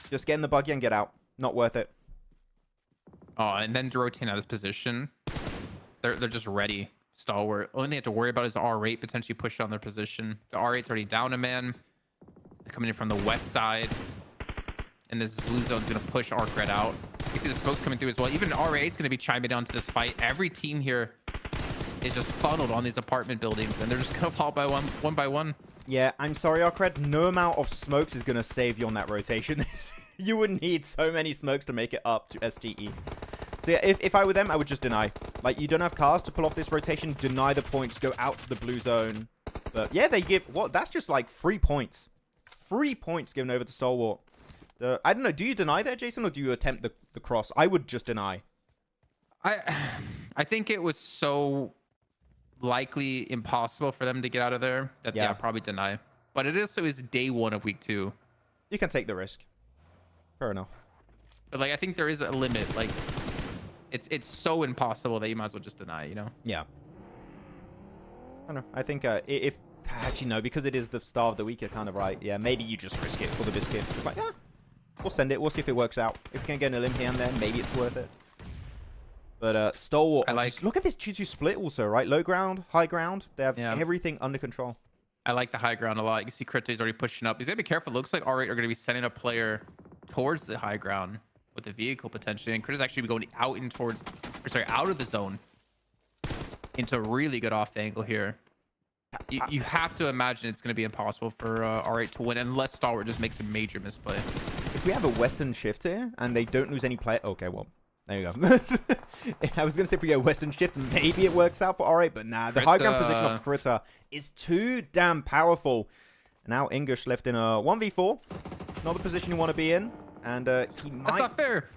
Just get in the buggy and get out. Not worth it. Oh, and then to rotate out of this position, they're just ready. Stalwart. Only thing they have to worry about is the R8 potentially push on their position. The R8's already down a man. They're coming in from the west side. And this blue zone's going to push Arcred out. You see the smoke's coming through as well. Even R8's going to be chiming down to this fight. Every team here is just funneled on these apartment buildings, and they're just going to fall by one by one. Yeah, I'm sorry, Arcred. No amount of smokes is going to save you on that rotation. You would need so many smokes to make it up to STE. So yeah, if I were them, I would just deny. Like, you don't have cars to pull off this rotation. Deny the points. Go out to the blue zone. But yeah, they give... What? That's just like 3 points. 3 points given over to Stalwart. I don't know. Do you deny there, Jason, or do you attempt the cross? I would just deny. I think it was so likely impossible for them to get out of there that yeah, probably deny. But it also is day 1 of week 2. You can take the risk. Fair enough. But like, I think there is a limit. Like, it's so impossible that you might as well just deny, you know? Yeah. I don't know. I think if actually no, because it is the start of the week, you're kind of right. Yeah, maybe you just risk it for the biscuit. It's like, yeah, we'll send it. We'll see if it works out. If we can get a limb here and there, maybe it's worth it. But Stalwart, just look at this 2-2 split also, right? Low ground, high ground. They have everything under control. I like the high ground a lot. You can see Crypto's already pushing up. He's going to be careful. Looks like R8 are going to be sending a player towards the high ground with the vehicle potentially. And Crypto's actually going out in towards, or sorry, out of the zone into a really good off angle here. You have to imagine it's going to be impossible for R8 to win unless Stalwart just makes a major misplay. If we have a Western shift here and they don't lose any play, okay, well, there you go. I was going to say if we get a Western shift, maybe it works out for R8, but nah, the high ground position of Critter is too damn powerful. And now English left in a 1v4. Not the position you want to be in. And he might... That's not fair.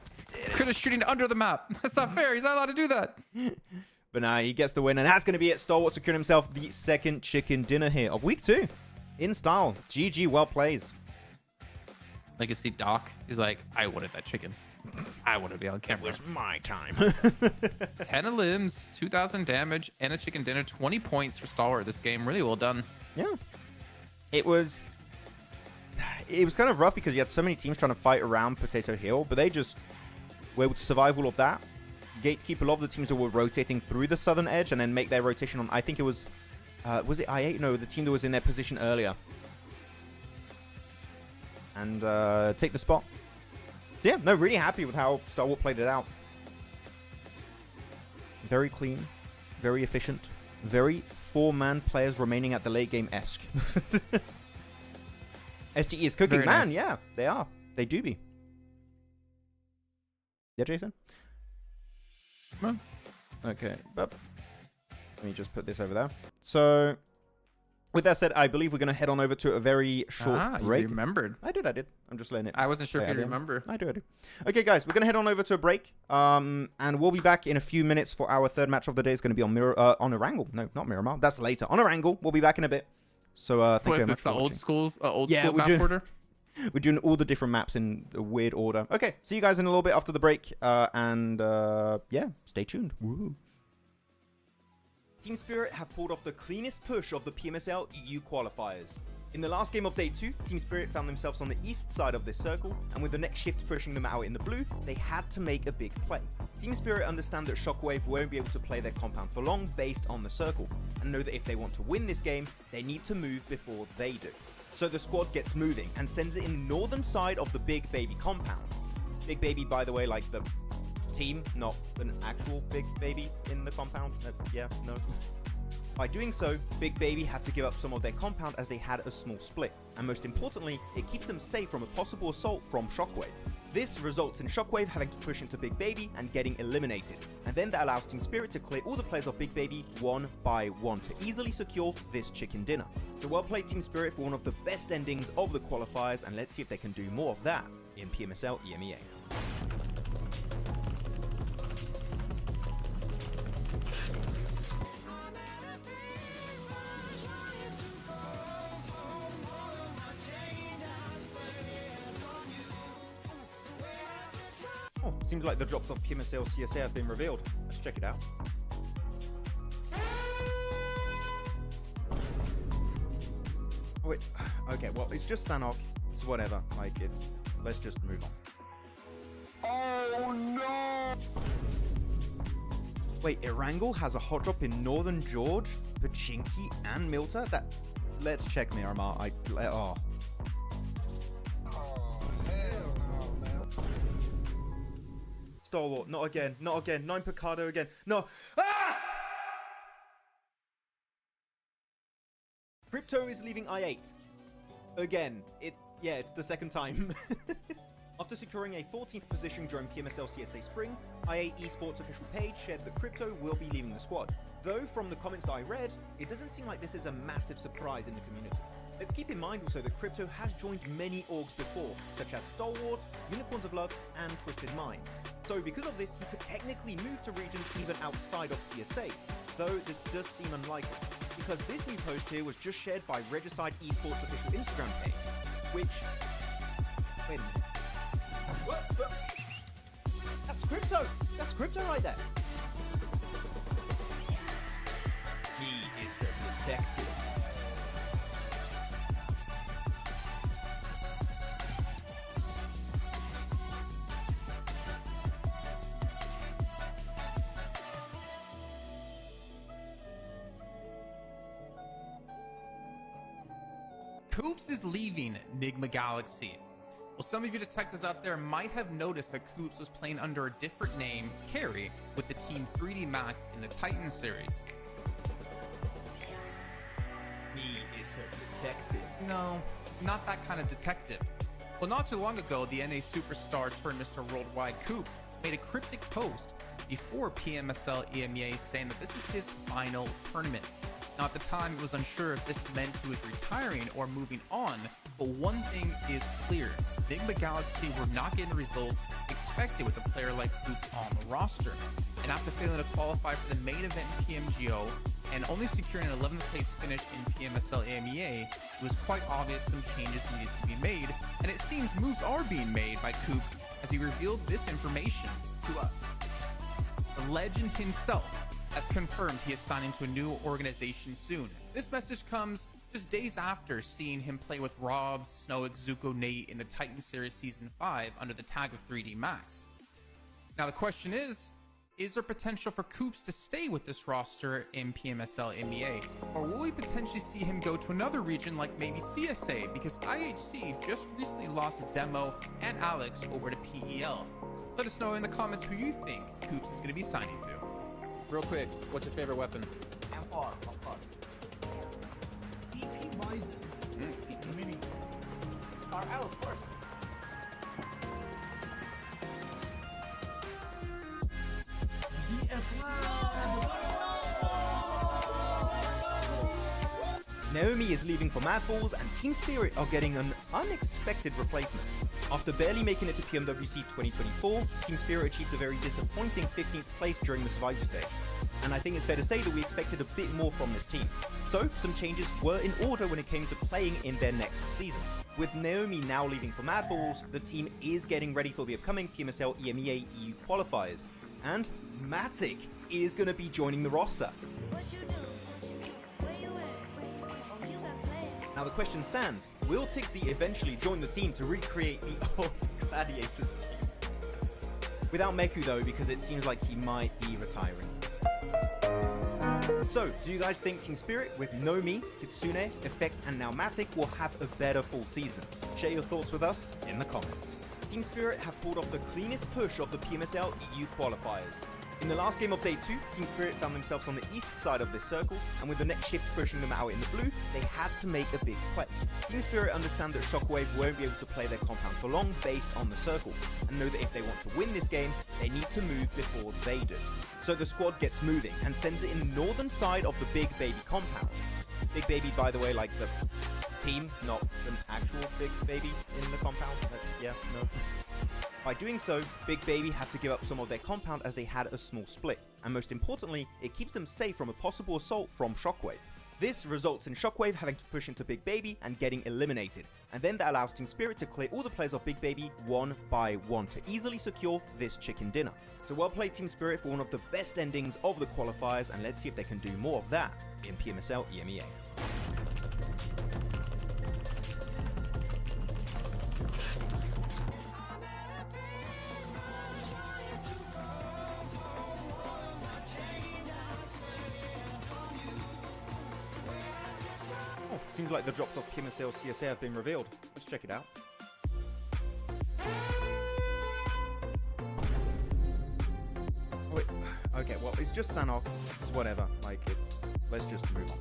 Critter's shooting under the map. That's not fair. He's not allowed to do that. But nah, he gets the win. And that's going to be it. Stalwart securing himself the second chicken dinner here of week 2. In style. GG, well plays. Like you see Doc, he's like, I wanted that chicken. I want to be on camera. It was my time. 10 limbs, 2,000 damage, and a chicken dinner. 20 points for Stalwart this game. Really well done. Yeah. It was kind of rough because you had so many teams trying to fight around Potato Hill, but they just were able to survive all of that. Gatekeep a lot of the teams that were rotating through the southern edge and then make their rotation on, I think it was it I8? No, the team that was in their position earlier. And take the spot. So yeah, no, really happy with how Stalwart played it out. Very clean, very efficient, very 4-man players remaining at the late game-esque. SGE is cooking. Very man, nice. Yeah, they are. They do be. Yeah, Jason? Come on. Okay, but let me just put this over there. So, with that said, I believe we're going to head on over to a very short break. You remembered. I did. I'm just letting it. I wasn't sure if you remember. I do. Okay, guys, we're going to head on over to a break. And we'll be back in a few minutes for our third match of the day. It's going to be on Erangel. No, not Miramar. That's later. On Erangel. We'll be back in a bit. So, thank you very much for watching. Old school map order? We're doing all the different maps in a weird order. Okay, see you guys in a little bit after the break. Yeah, stay tuned. Woo. Team Spirit have pulled off the cleanest push of the PMSL EU qualifiers. In the last game of day 2, Team Spirit found themselves on the east side of this circle, and with the next shift pushing them out in the blue, they had to make a big play. Team Spirit understand that Shockwave won't be able to play their compound for long based on the circle, and know that if they want to win this game, they need to move before they do. So the squad gets moving and sends it in the northern side of the Big Baby compound. Big Baby, by the way, like the team, not an actual Big Baby in the compound. Yeah, no. By doing so, Big Baby have to give up some of their compound as they had a small split, and most importantly, it keeps them safe from a possible assault from Shockwave. This results in Shockwave having to push into Big Baby and getting eliminated, and then that allows Team Spirit to clear all the players of Big Baby one by one to easily secure this chicken dinner. So well played Team Spirit for one of the best endings of the qualifiers, and let's see if they can do more of that in PMSL EMEA. Oh, seems like the drops of PMSL CSA have been revealed. Let's check it out. Oh, wait. Okay, well, it's just Sanhok. It's whatever. Like, it's... Let's just move on. Oh, no! Wait, Erangel has a hot drop in Northern George, Pachinki, and Muerte? That... Let's check Miramar. Oh. Stalwart, not again, not again. 9 Picado again. No. Ah! Crypto is leaving I8. Again. It's the second time. After securing a 14th position during PMSL CSA Spring, I8 Esports official page shared that Crypto will be leaving the squad. Though from the comments that I read, it doesn't seem like this is a massive surprise in the community. Let's keep in mind also that Crypto has joined many orgs before, such as Stalwart, Unicorns of Love, and Twisted Mind. So because of this, he could technically move to regions even outside of CSA, though this does seem unlikely, because this new post here was just shared by Regicide Esports official Instagram page, which... Wait a minute. What? That's Crypto! That's Crypto right there! He is a detective. Koops is leaving Enigma Galaxy. Well, some of you detectives out there might have noticed that Koops was playing under a different name, Carry, with the team 3D Max in the Titan series. He is a detective. No, not that kind of detective. Well, not too long ago, the NA superstar turned Mr. Worldwide Koops made a cryptic post before PMSL EMEA saying that this is his final tournament. Now, at the time, it was unsure if this meant he was retiring or moving on, but one thing is clear. Enigma Galaxy were not getting the results expected with a player like Koops on the roster. And after failing to qualify for the main event in PMGO, and only securing an 11th place finish in PMSL EMEA, it was quite obvious some changes needed to be made, and it seems moves are being made by Koops as he revealed this information to us. The legend himself has confirmed he is signing to a new organization soon. This message comes just days after seeing him play with Rob, Snowick, Zuko, Nate in the Titan Series Season 5 under the tag of 3D Max. Now the question is there potential for Koops to stay with this roster in PMSL EMEA? Or will we potentially see him go to another region like maybe CSA? Because IHC just recently lost Demo and Alex over to PEL. Let us know in the comments who you think Koops is going to be signing to. Real quick, what's your favorite weapon? M4, of course. PP Bison. Mini. Star L, of course. Naomi is leaving for Mad Balls, and Team Spirit are getting an unexpected replacement. After barely making it to PMWC 2024, Team Spirit achieved a very disappointing 15th place during the Survivor stage. And I think it's fair to say that we expected a bit more from this team. So, some changes were in order when it came to playing in their next season. With Naomi now leaving for Mad Balls, the team is getting ready for the upcoming PMSL EMEA EU qualifiers. And Matic is going to be joining the roster. Now the question stands, will Tixie eventually join the team to recreate the old Gladiators team? Without Meku though, because it seems like he might be retiring. So, do you guys think Team Spirit with Nomi, Kitsune, Effect and now Matic will have a better full season? Share your thoughts with us in the comments. Team Spirit have pulled off the cleanest push of the PMSL EU qualifiers. In the last game of day 2, Team Spirit found themselves on the east side of this circle, and with the next shift pushing them out in the blue, they had to make a big play. Team Spirit understand that Shockwave won't be able to play their compound for long based on the circle, and know that if they want to win this game, they need to move before they do. So the squad gets moving and sends it in the northern side of the Big Baby compound. Big Baby, by the way, like the team, not an actual Big Baby in the compound. Yeah, no. By doing so, Big Baby have to give up some of their compound as they had a small split, and most importantly, it keeps them safe from a possible assault from Shockwave. This results in Shockwave having to push into Big Baby and getting eliminated, and then that allows Team Spirit to clear all the players of Big Baby one by one to easily secure this chicken dinner. So well played Team Spirit for one of the best endings of the qualifiers, and let's see if they can do more of that in PMSL EMEA. Seems like the drops of PMSL CSA have been revealed. Let's check it out. Oh, wait. Okay, well, it's just Sanhok. It's whatever. Like, let's just move on.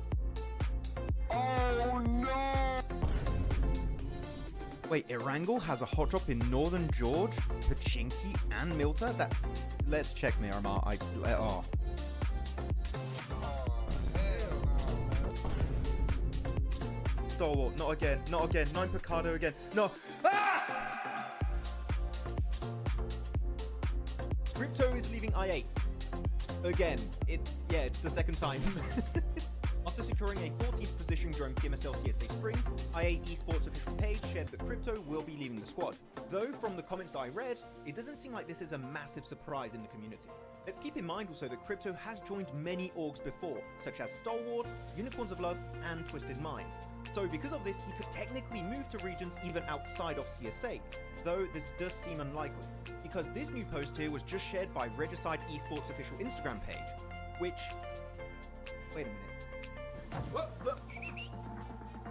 Oh, no! Wait, Erangel has a hot drop in Northern George, Pachinki, and Milta? Let's check Miramar. Oh. Stalwart, not again, not again. 9 Picardo again. No. Ah! Crypto is leaving I8. Again. It's the second time. After securing a 14th position during PMSL CSA Spring, I8 Esports official page shared that Crypto will be leaving the squad. Though, from the comments that I read, it doesn't seem like this is a massive surprise in the community. Let's keep in mind also that Crypto has joined many orgs before, such as Stalwart, Unicorns of Love, and Twisted Minds. So because of this, he could technically move to regions even outside of CSA, though this does seem unlikely, because this new post here was just shared by Regicide Esports official Instagram page, which... Wait a minute. Whoa.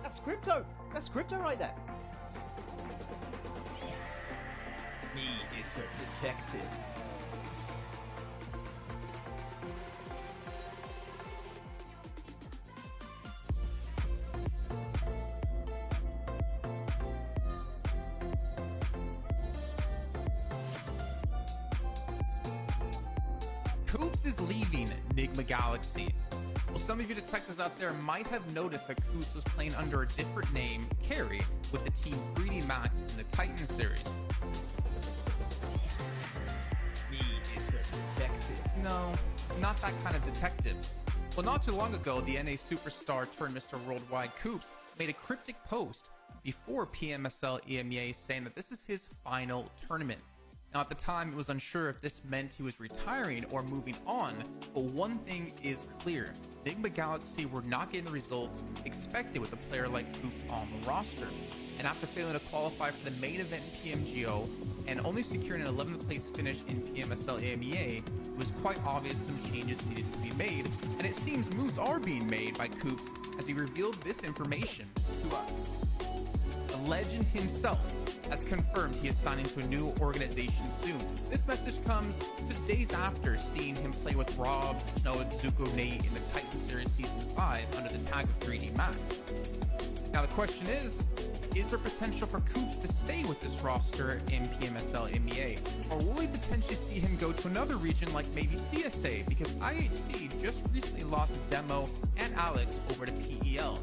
That's Crypto! That's Crypto right there! Me is a detective. Coops is leaving Enigma Galaxy. Well, some of you detectives out there might have noticed that Coops was playing under a different name, Carry, with the team 3D Max in the Titan series. Me is a detective. No, not that kind of detective. Well, not too long ago, the NA superstar turned Mr. Worldwide Coops made a cryptic post before PMSL EMEA saying that this is his final tournament. Now, at the time, it was unsure if this meant he was retiring or moving on, but one thing is clear. Enigma Galaxy were not getting the results expected with a player like Coops on the roster. And after failing to qualify for the main event in PMGO and only securing an 11th place finish in PMSL EMEA, it was quite obvious some changes needed to be made, and it seems moves are being made by Coops as he revealed this information to us. The legend himself has confirmed he is signing to a new organization soon. This message comes just days after seeing him play with Rob, Snow, and Zuko Nate in the Titan Series Season 5 under the tag of 3D Max. Now the question is there potential for Coops to stay with this roster in PMSL EMEA? Or will we potentially see him go to another region like maybe CSA? Because IHC just recently lost Demo and Alex over to PEL.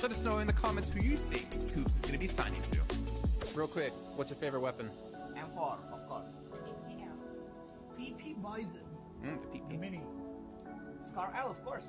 Let us know in the comments who you think Coops is going to be signing to. Real quick, what's your favorite weapon? M4, of course. PP Bison. The PP. Mini. Scar L, of course.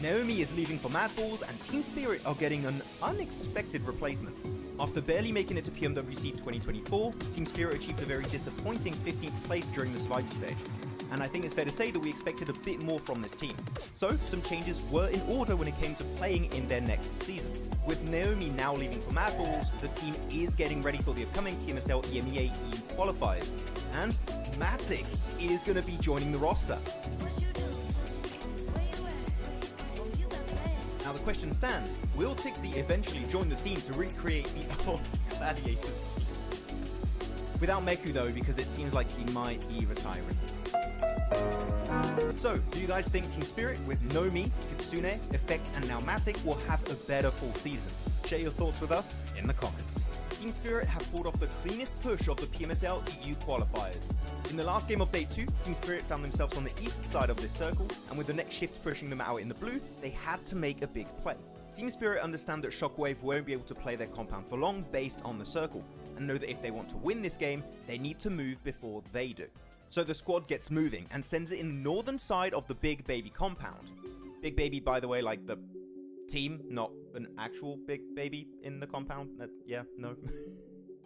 Naomi is leaving for Mad Balls, and Team Spirit are getting an unexpected replacement. After barely making it to PMWC 2024, Team Spirit achieved a very disappointing 15th place during the survival stage. And I think it's fair to say that we expected a bit more from this team. So, some changes were in order when it came to playing in their next season. With Naomi now leaving for Mad Balls, the team is getting ready for the upcoming PMSL EMEA EU qualifiers. And Matic is going to be joining the roster. Now the question stands, will Tixie eventually join the team to recreate the old Gladiators? Without Meku though, because it seems like he might be retiring. So, do you guys think Team Spirit with Nomi, Kitsune, Effect and now Matic will have a better full season? Share your thoughts with us in the comments. Team Spirit have pulled off the cleanest push of the PMSL EU qualifiers. In the last game of day 2, Team Spirit found themselves on the east side of this circle, and with the next shift pushing them out in the blue, they had to make a big play. Team Spirit understand that Shockwave won't be able to play their compound for long based on the circle, and know that if they want to win this game, they need to move before they do. So the squad gets moving and sends it in the northern side of the Big Baby compound. Big Baby, by the way, like the team, not an actual Big Baby in the compound. Yeah, no.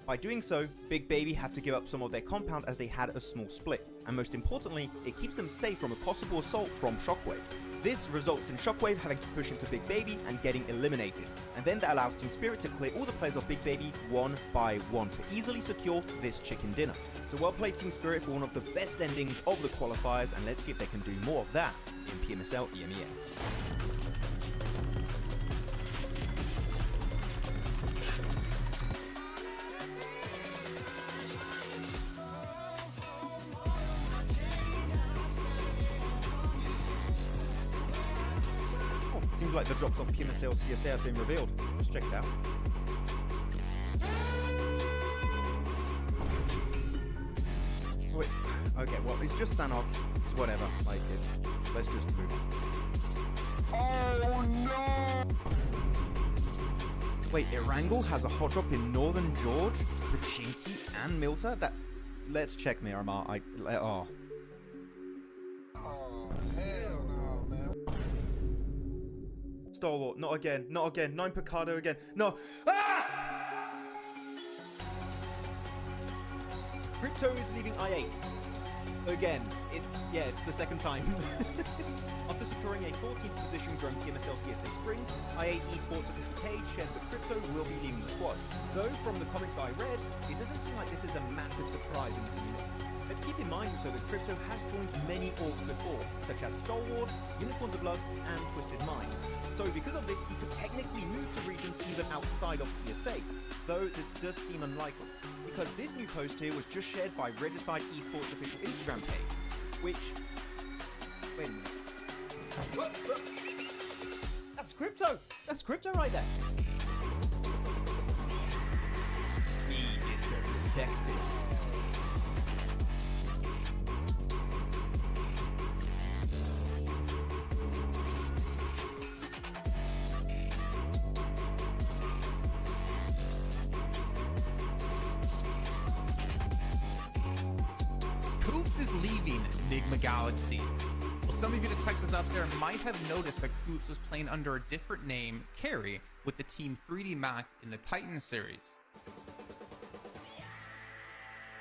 By doing so, Big Baby have to give up some of their compound as they had a small split. And most importantly, it keeps them safe from a possible assault from Shockwave. This results in Shockwave having to push into Big Baby and getting eliminated. And then that allows Team Spirit to clear all the players of Big Baby one by one to easily secure this chicken dinner. So well played Team Spirit for one of the best endings of the qualifiers, and let's see if they can do more of that in PMSL EMEA. Seems like the drops on PMSL CSA have been revealed. Let's check it out. Wait, okay, well, it's just Sanhok. It's whatever. Like, let's just move on. Oh, no! Wait, Erangel has a hot drop in Northern George, Pachinki, and Milta? Let's check Miramar. Oh. Hell no, man. Stalwart, not again, not again. 9 Picardo again. No. Ah! Crypto is leaving I8. Again. It's the second time. After securing a 14th position during PMSL CSA Spring, I8 Esports official page shared that Crypto will be leaving the squad. Though, from the comments that I read, it doesn't seem like this is a massive surprise in the community. Let's keep in mind also that Crypto has joined many orgs before, such as Stalwart, Unicorns of Love, and Twisted Mind. So because of this, he could technically move to regions even outside of CSA, though this does seem unlikely, because this new post here was just shared by Regicide Esports official Instagram page, which... Wait a minute. Whoa. That's Crypto! That's Crypto right there! He is a detective. Coops is leaving Enigma Galaxy. Well, some of you detectives out there might have noticed that Coops was playing under a different name, Carry, with the team 3D Max in the Titan series.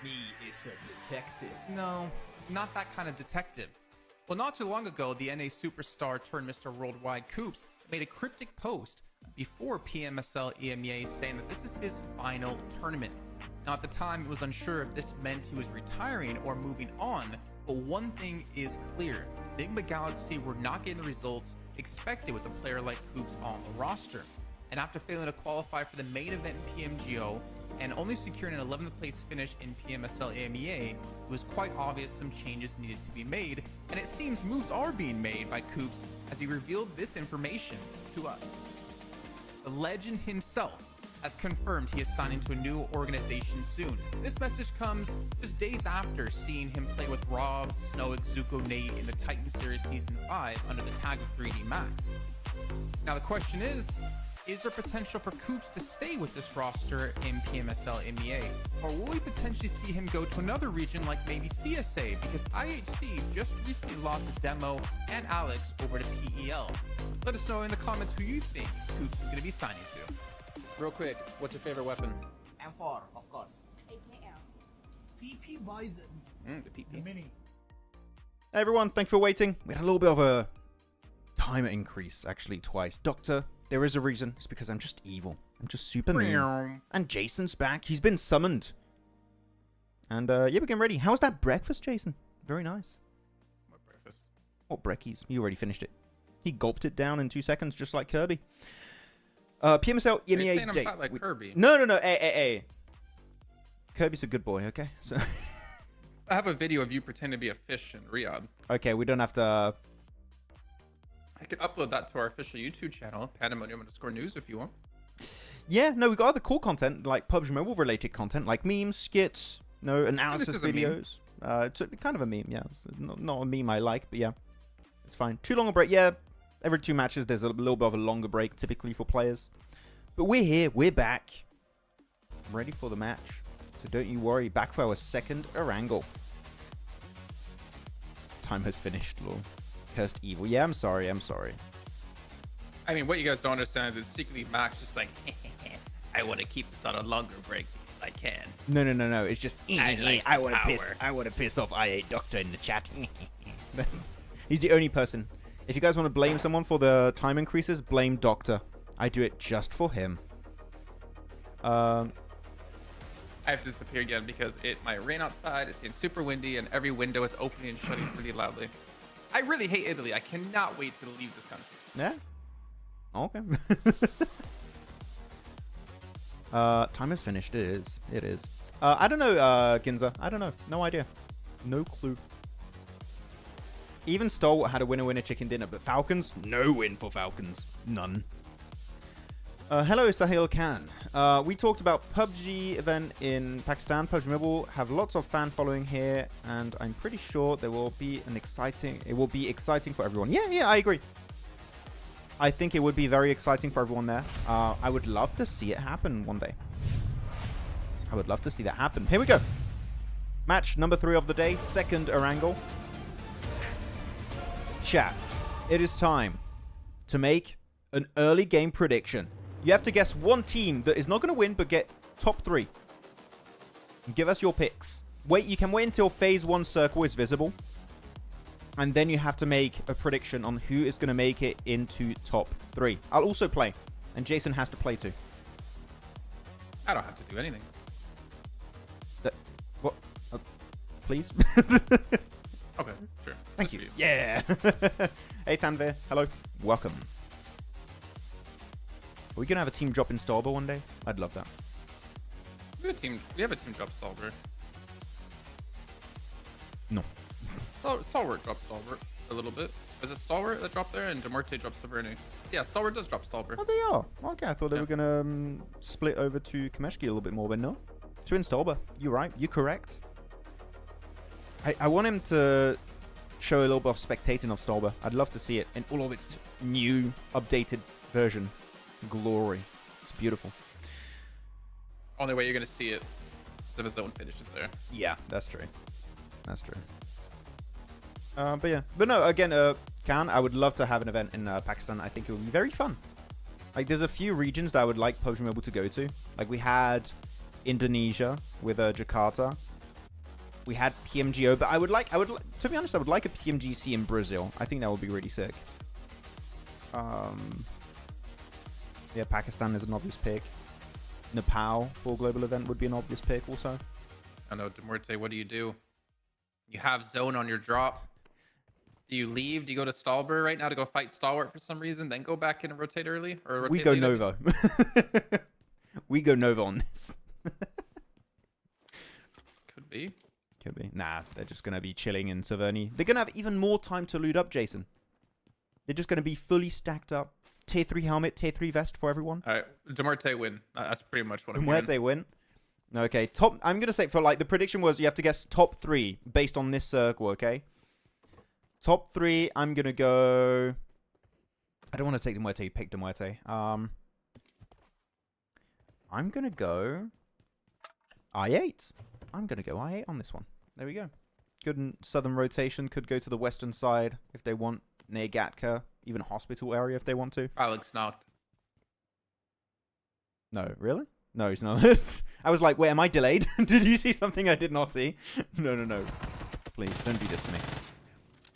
Me is a detective. No, not that kind of detective. Well, not too long ago, the NA superstar turned Mr. Worldwide Coops made a cryptic post before PMSL EMEA saying that this is his final tournament. Now, at the time, it was unsure if this meant he was retiring or moving on, but one thing is clear. Enigma Galaxy were not getting the results expected with a player like Coops on the roster. And after failing to qualify for the main event in PMGO and only securing an 11th place finish in PMSL EMEA, it was quite obvious some changes needed to be made, and it seems moves are being made by Coops as he revealed this information to us. The legend himself has confirmed he is signing to a new organization soon. This message comes just days after seeing him play with Rob, Snow, Zuko, Nate in the Titan Series Season 5 under the tag of 3D Max. Now the question is there potential for Coops to stay with this roster in PMSL EMEA? Or will we potentially see him go to another region like maybe CSA, because IHC just recently lost Demo and Alex over to PEL? Let us know in the comments who you think Coops is going to be signing to. Real quick, what's your favorite weapon? M4, of course. PP Bison. The PP. Mini. Hey everyone, thanks for waiting. We had a little bit of a time increase, actually, twice. Doctor, there is a reason. It's because I'm just evil. I'm just super mean. And Jason's back. He's been summoned. And yeah, we're getting ready. How's that breakfast, Jason? Very nice. What breakfast? What brekkies? You already finished it. He gulped it down in 2 seconds, just like Kirby. PMSL Are you EMEA saying I'm date. fat like Kirby? No. Hey. Kirby's a good boy, okay? So I have a video of you pretending to be a fish in Riyadh. okay, we don't have to. I could upload that to our official YouTube channel, Pandemonium_news, if you want. Yeah, no, we got other cool content, like PUBG Mobile related content, like memes, skits, analysis is a meme. videos. It's kind of a meme, yeah. It's not a meme I like, but yeah, it's fine. Too long a break, yeah. Every 2 matches, there's a little bit of a longer break, typically for players. But we're here, we're back, ready for the match. So don't you worry, back for our second Erangel. Time has finished, lol. Cursed evil. Yeah, I'm sorry. I mean, what you guys don't understand is that secretly Max just like, I want to keep this on a longer break if I can. No. It's just I want to piss off IA Doctor in the chat. He's the only person. If you guys want to blame someone for the time increases, blame Doctor. I do it just for him. I have to disappear again because it might rain outside, it's getting super windy, and every window is opening and shutting pretty loudly. I really hate Italy. I cannot wait to leave this country. Yeah. Okay. Time is finished. It is. I don't know, Ginza. I don't know. No idea. No clue. Even Stalwart had a winner chicken dinner, but Falcons? No win for Falcons. None. Hello, Sahil Khan. We talked about PUBG event in Pakistan. PUBG Mobile have lots of fan following here, and I'm pretty sure there will be it will be exciting for everyone. Yeah, I agree. I think it would be very exciting for everyone there. I would love to see it happen one day. I would love to see that happen. Here we go. Match number 3 of the day, second Erangel. Chat, it is time to make an early game prediction. You have to guess one team that is not going to win, but get top 3. Give us your picks. Wait, you can wait until phase 1 circle is visible. And then you have to make a prediction on who is going to make it into top 3. I'll also play. And Jason has to play too. I don't have to do anything. What? Please? Okay, sure. Thank Just you. for Yeah. Hey, Tanvir. Hello. Welcome. Are we going to have a team drop in Stauber one day? I'd love that. We have a team drop Stalwart. No. Stalwart dropped Stalwart a little bit. Is it Stalwart that dropped there and Muerte dropped Severny? Yeah, Stalwart does drop Stalwart. Oh, they are. Okay, I thought they were going to split over to Kameshki a little bit more, but no. Twin Stauber. You're right. You're correct. I want him to show a little bit of spectating of Stauber. I'd love to see it in all of its new, updated version. Glory. It's beautiful. Only way you're going to see it is if a zone finishes there. Yeah, that's true. That's true. But yeah. But no, again, Khan, I would love to have an event in Pakistan. I think it would be very fun. Like, there's a few regions that I would like PUBG Mobile to go to. Like, we had Indonesia with Jakarta. We had PMGO, but I would like, to be honest, I would like a PMGC in Brazil. I think that would be really sick. Yeah, Pakistan is an obvious pick. Nepal for a global event would be an obvious pick also. I know, Muerte, what do? You have zone on your drop. Do you leave? Do you go to Stalber right now to go fight Stalwart for some reason, then go back in and rotate early? Or rotate we go late? Nova. We go Nova on this. Could be. Could be. Nah, they're just going to be chilling in Severny. They're going to have even more time to loot up, Jason. They're just going to be fully stacked up. Tier 3 helmet, Tier 3 vest for everyone. All right, Muerte win. That's pretty much what I'm Muerte win. Okay, I'm going to say, for like, the prediction was you have to guess top 3 based on this circle, okay? Top 3, I'm going to go... I don't want to take the Muerte. You picked the Muerte. I'm going to go... I8. I'm going to go I8 on this one. There we go. Good southern rotation. Could go to the western side if they want. Near Gatka. Even hospital area if they want to. Alex knocked. No, really? No, he's not. I was like, wait, am I delayed? Did you see something I did not see? No. Please, don't do this to me.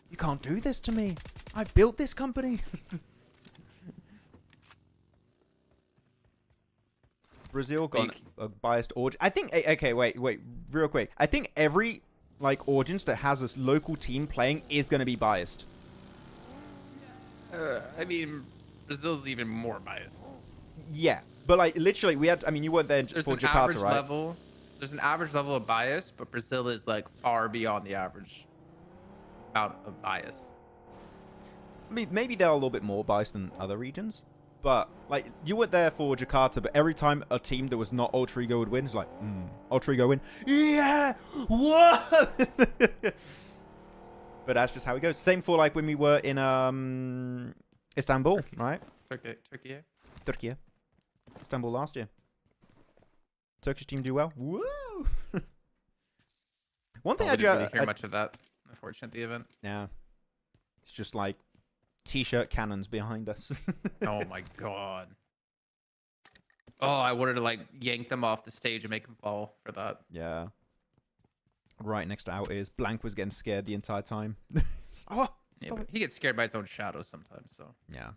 You can't do this to me. I built this company. Brazil got a biased origin. I think, okay, wait, real quick. I think every, like, audience that has a local team playing is going to be biased. I mean, Brazil's even more biased. Yeah, but, like, literally, we had, I mean, you weren't there for Jakarta, right? There's an average level of bias, but Brazil is, like, far beyond the average amount of bias. I mean, maybe they're a little bit more biased than other regions. But, like, you were there for Jakarta, but every time a team that was not Ultra Ego would win, it's like, Ultra Ego win. Yeah! What? But that's just how it goes. Same for, like, when we were in Istanbul, right? Turkey. Istanbul last year. Turkish team do well. Woo! One thing I didn't really hear much of that, unfortunately, the event. Yeah. It's just like T-shirt cannons behind us. Oh my god. Oh, I wanted to like yank them off the stage and make them fall for that. Yeah. Right next to our ears. Blank was getting scared the entire time. Oh, yeah, but he gets scared by his own shadows sometimes, so. Yeah.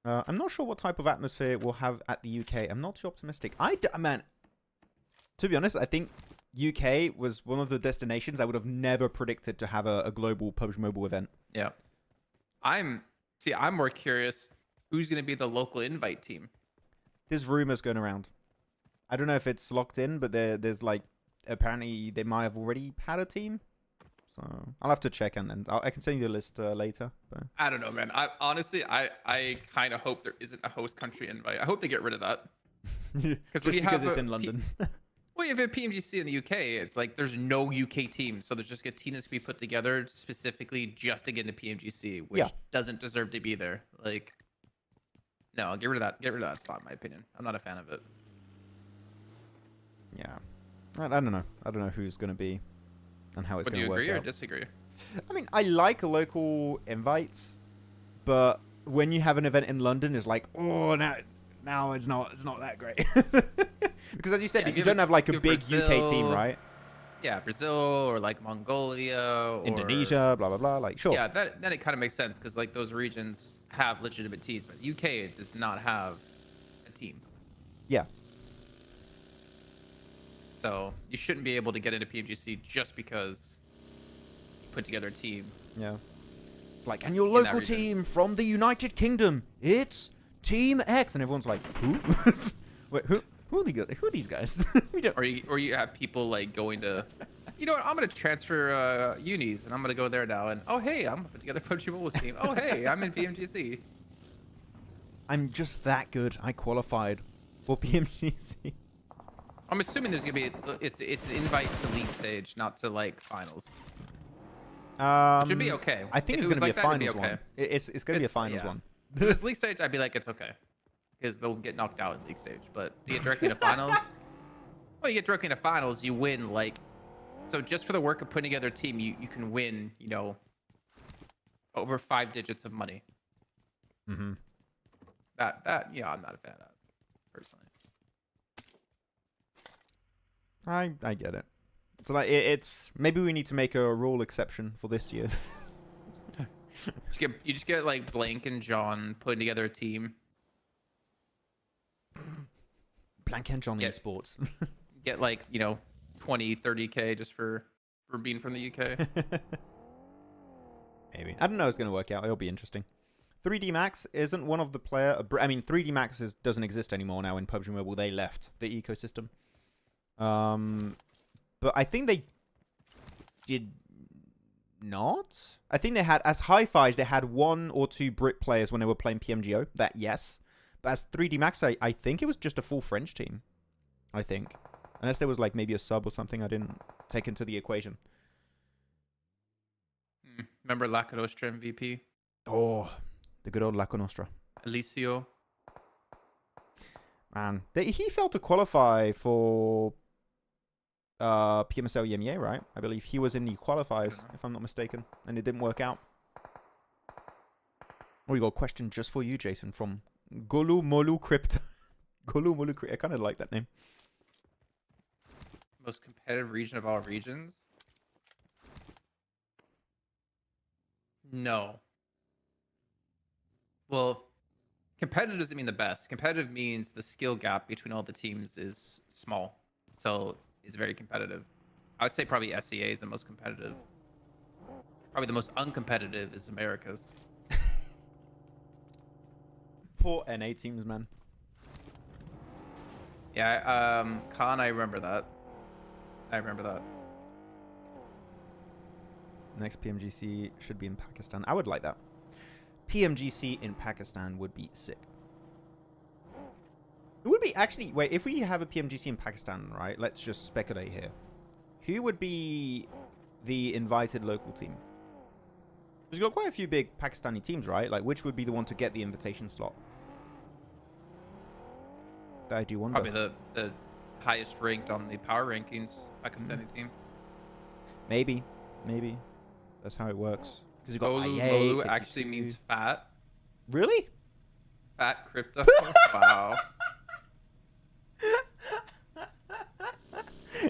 I'm not sure what type of atmosphere we'll have at the UK. I'm not too optimistic. Man, to be honest, I think UK was one of the destinations I would have never predicted to have a global PUBG Mobile event. Yeah. I'm more curious who's going to be the local invite team. There's rumors going around. I don't know if it's locked in, but there's like, apparently they might have already had a team. So I'll have to check and I can send you the list later. But. I don't know, man. I honestly kind of hope there isn't a host country invite. I hope they get rid of that. Just because it's in London. Well, if you have PMGC in the UK, it's like there's no UK team, so there's just teams to be put together specifically just to get into PMGC, which doesn't deserve to be there. Like, no, get rid of that. Get rid of that slot, in my opinion. I'm not a fan of it. Yeah, I don't know. I don't know who's going to be and how it's going to work. Do you agree out. or disagree? I mean, I like local invites, but when you have an event in London, it's like, oh, now it's not that great. Because as you said, you don't have like a big Brazil, UK team, right? Yeah, Brazil or like Mongolia or Indonesia, blah blah blah. Like, sure. Yeah, then it kind of makes sense because like those regions have legitimate teams, but UK does not have a team. Yeah. So you shouldn't be able to get into PMGC just because you put together a team. Yeah. It's like, and your local team from the United Kingdom, it's Team X, and everyone's like, who? Wait, who are these guys? We don't. Or you have people like going to, you know what? I'm gonna transfer unis, and I'm gonna go there now. And oh hey, I'm gonna put together a PUBG Mobile team. Oh hey, I'm in PMGC. I'm just that good. I qualified for PMGC. I'm assuming there's gonna be it's an invite to league stage, not to like finals. It should be okay. I think it's gonna be a finals one. It's gonna be a finals one. If it's league stage, I'd be like, it's okay, because they'll get knocked out in league stage. But to get directly to finals, well, you get directly to finals, you win like, so just for the work of putting together a team, you can win, you know, over 5 digits of money. Mm-hmm. That yeah, I'm not a fan of that personally. I get it. So like it's maybe we need to make a rule exception for this year. You just get like Blank and John putting together a team. Blank and John Esports. Get like, you know, 20, 30K just for being from the UK. Maybe. I don't know how it's going to work out. It'll be interesting. 3D Max isn't one of the player... I mean, 3D Max doesn't exist anymore now in PUBG Mobile. They left the ecosystem. But I think they did not. I think they had, as Hi-Fi's, they had 1 or 2 Brit players when they were playing PMGO. That, yes. But as 3D Max, I think it was just a full French team. I think. Unless there was like maybe a sub or something I didn't take into the equation. Remember Laca Nostra MVP? Oh, the good old Laca Nostra. Alicio. Man, he failed to qualify for PMSL EMEA, right? I believe he was in the qualifiers, if I'm not mistaken, and it didn't work out. Oh, we got a question just for you, Jason, from Golu Molu Crypto. Kulumulukri. I kind of like that name. Most competitive region of all regions? No. Well, competitive doesn't mean the best. Competitive means the skill gap between all the teams is small. So it's very competitive. I would say probably SEA is the most competitive. Probably the most uncompetitive is America's. Poor NA teams, man. Yeah, Khan, I remember that. Next PMGC should be in Pakistan. I would like that. PMGC in Pakistan would be sick. It would be actually... Wait, if we have a PMGC in Pakistan, right? Let's just speculate here. Who would be the invited local team? Because you've got quite a few big Pakistani teams, right? Like, which would be the one to get the invitation slot? That I do wonder. Probably the highest ranked on the power rankings Pakistani team. Maybe. That's how it works. Because you've got Bolu, IA, Bolu 52. actually means fat. Really? Fat crypto. Wow.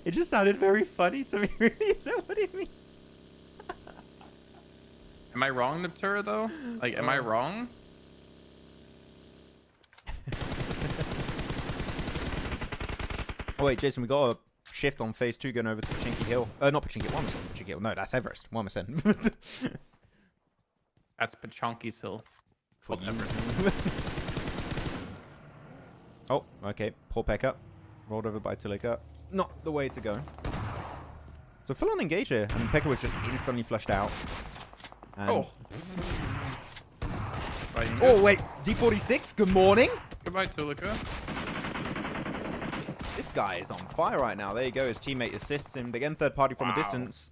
It just sounded very funny to me. Really? Is that what it means? Am I wrong, Niptura, though? Like, am I wrong? Oh, wait, Jason, we got a shift on phase 2 going over to Pachinki Hill. Not Pachinki, Pachinki Hill. No, that's Everest. What am I saying? That's Pachonki's Hill. For Called you. Everest. Oh, okay. Poor Pekka. Rolled over by Tulika. Not the way to go. So full on engage here. I mean, Pekka was just instantly flushed out. And Oh. Right, Oh, wait. D46, good morning. Goodbye, Tulika. This guy is on fire right now. There you go. His teammate assists him. They're getting third party from a distance.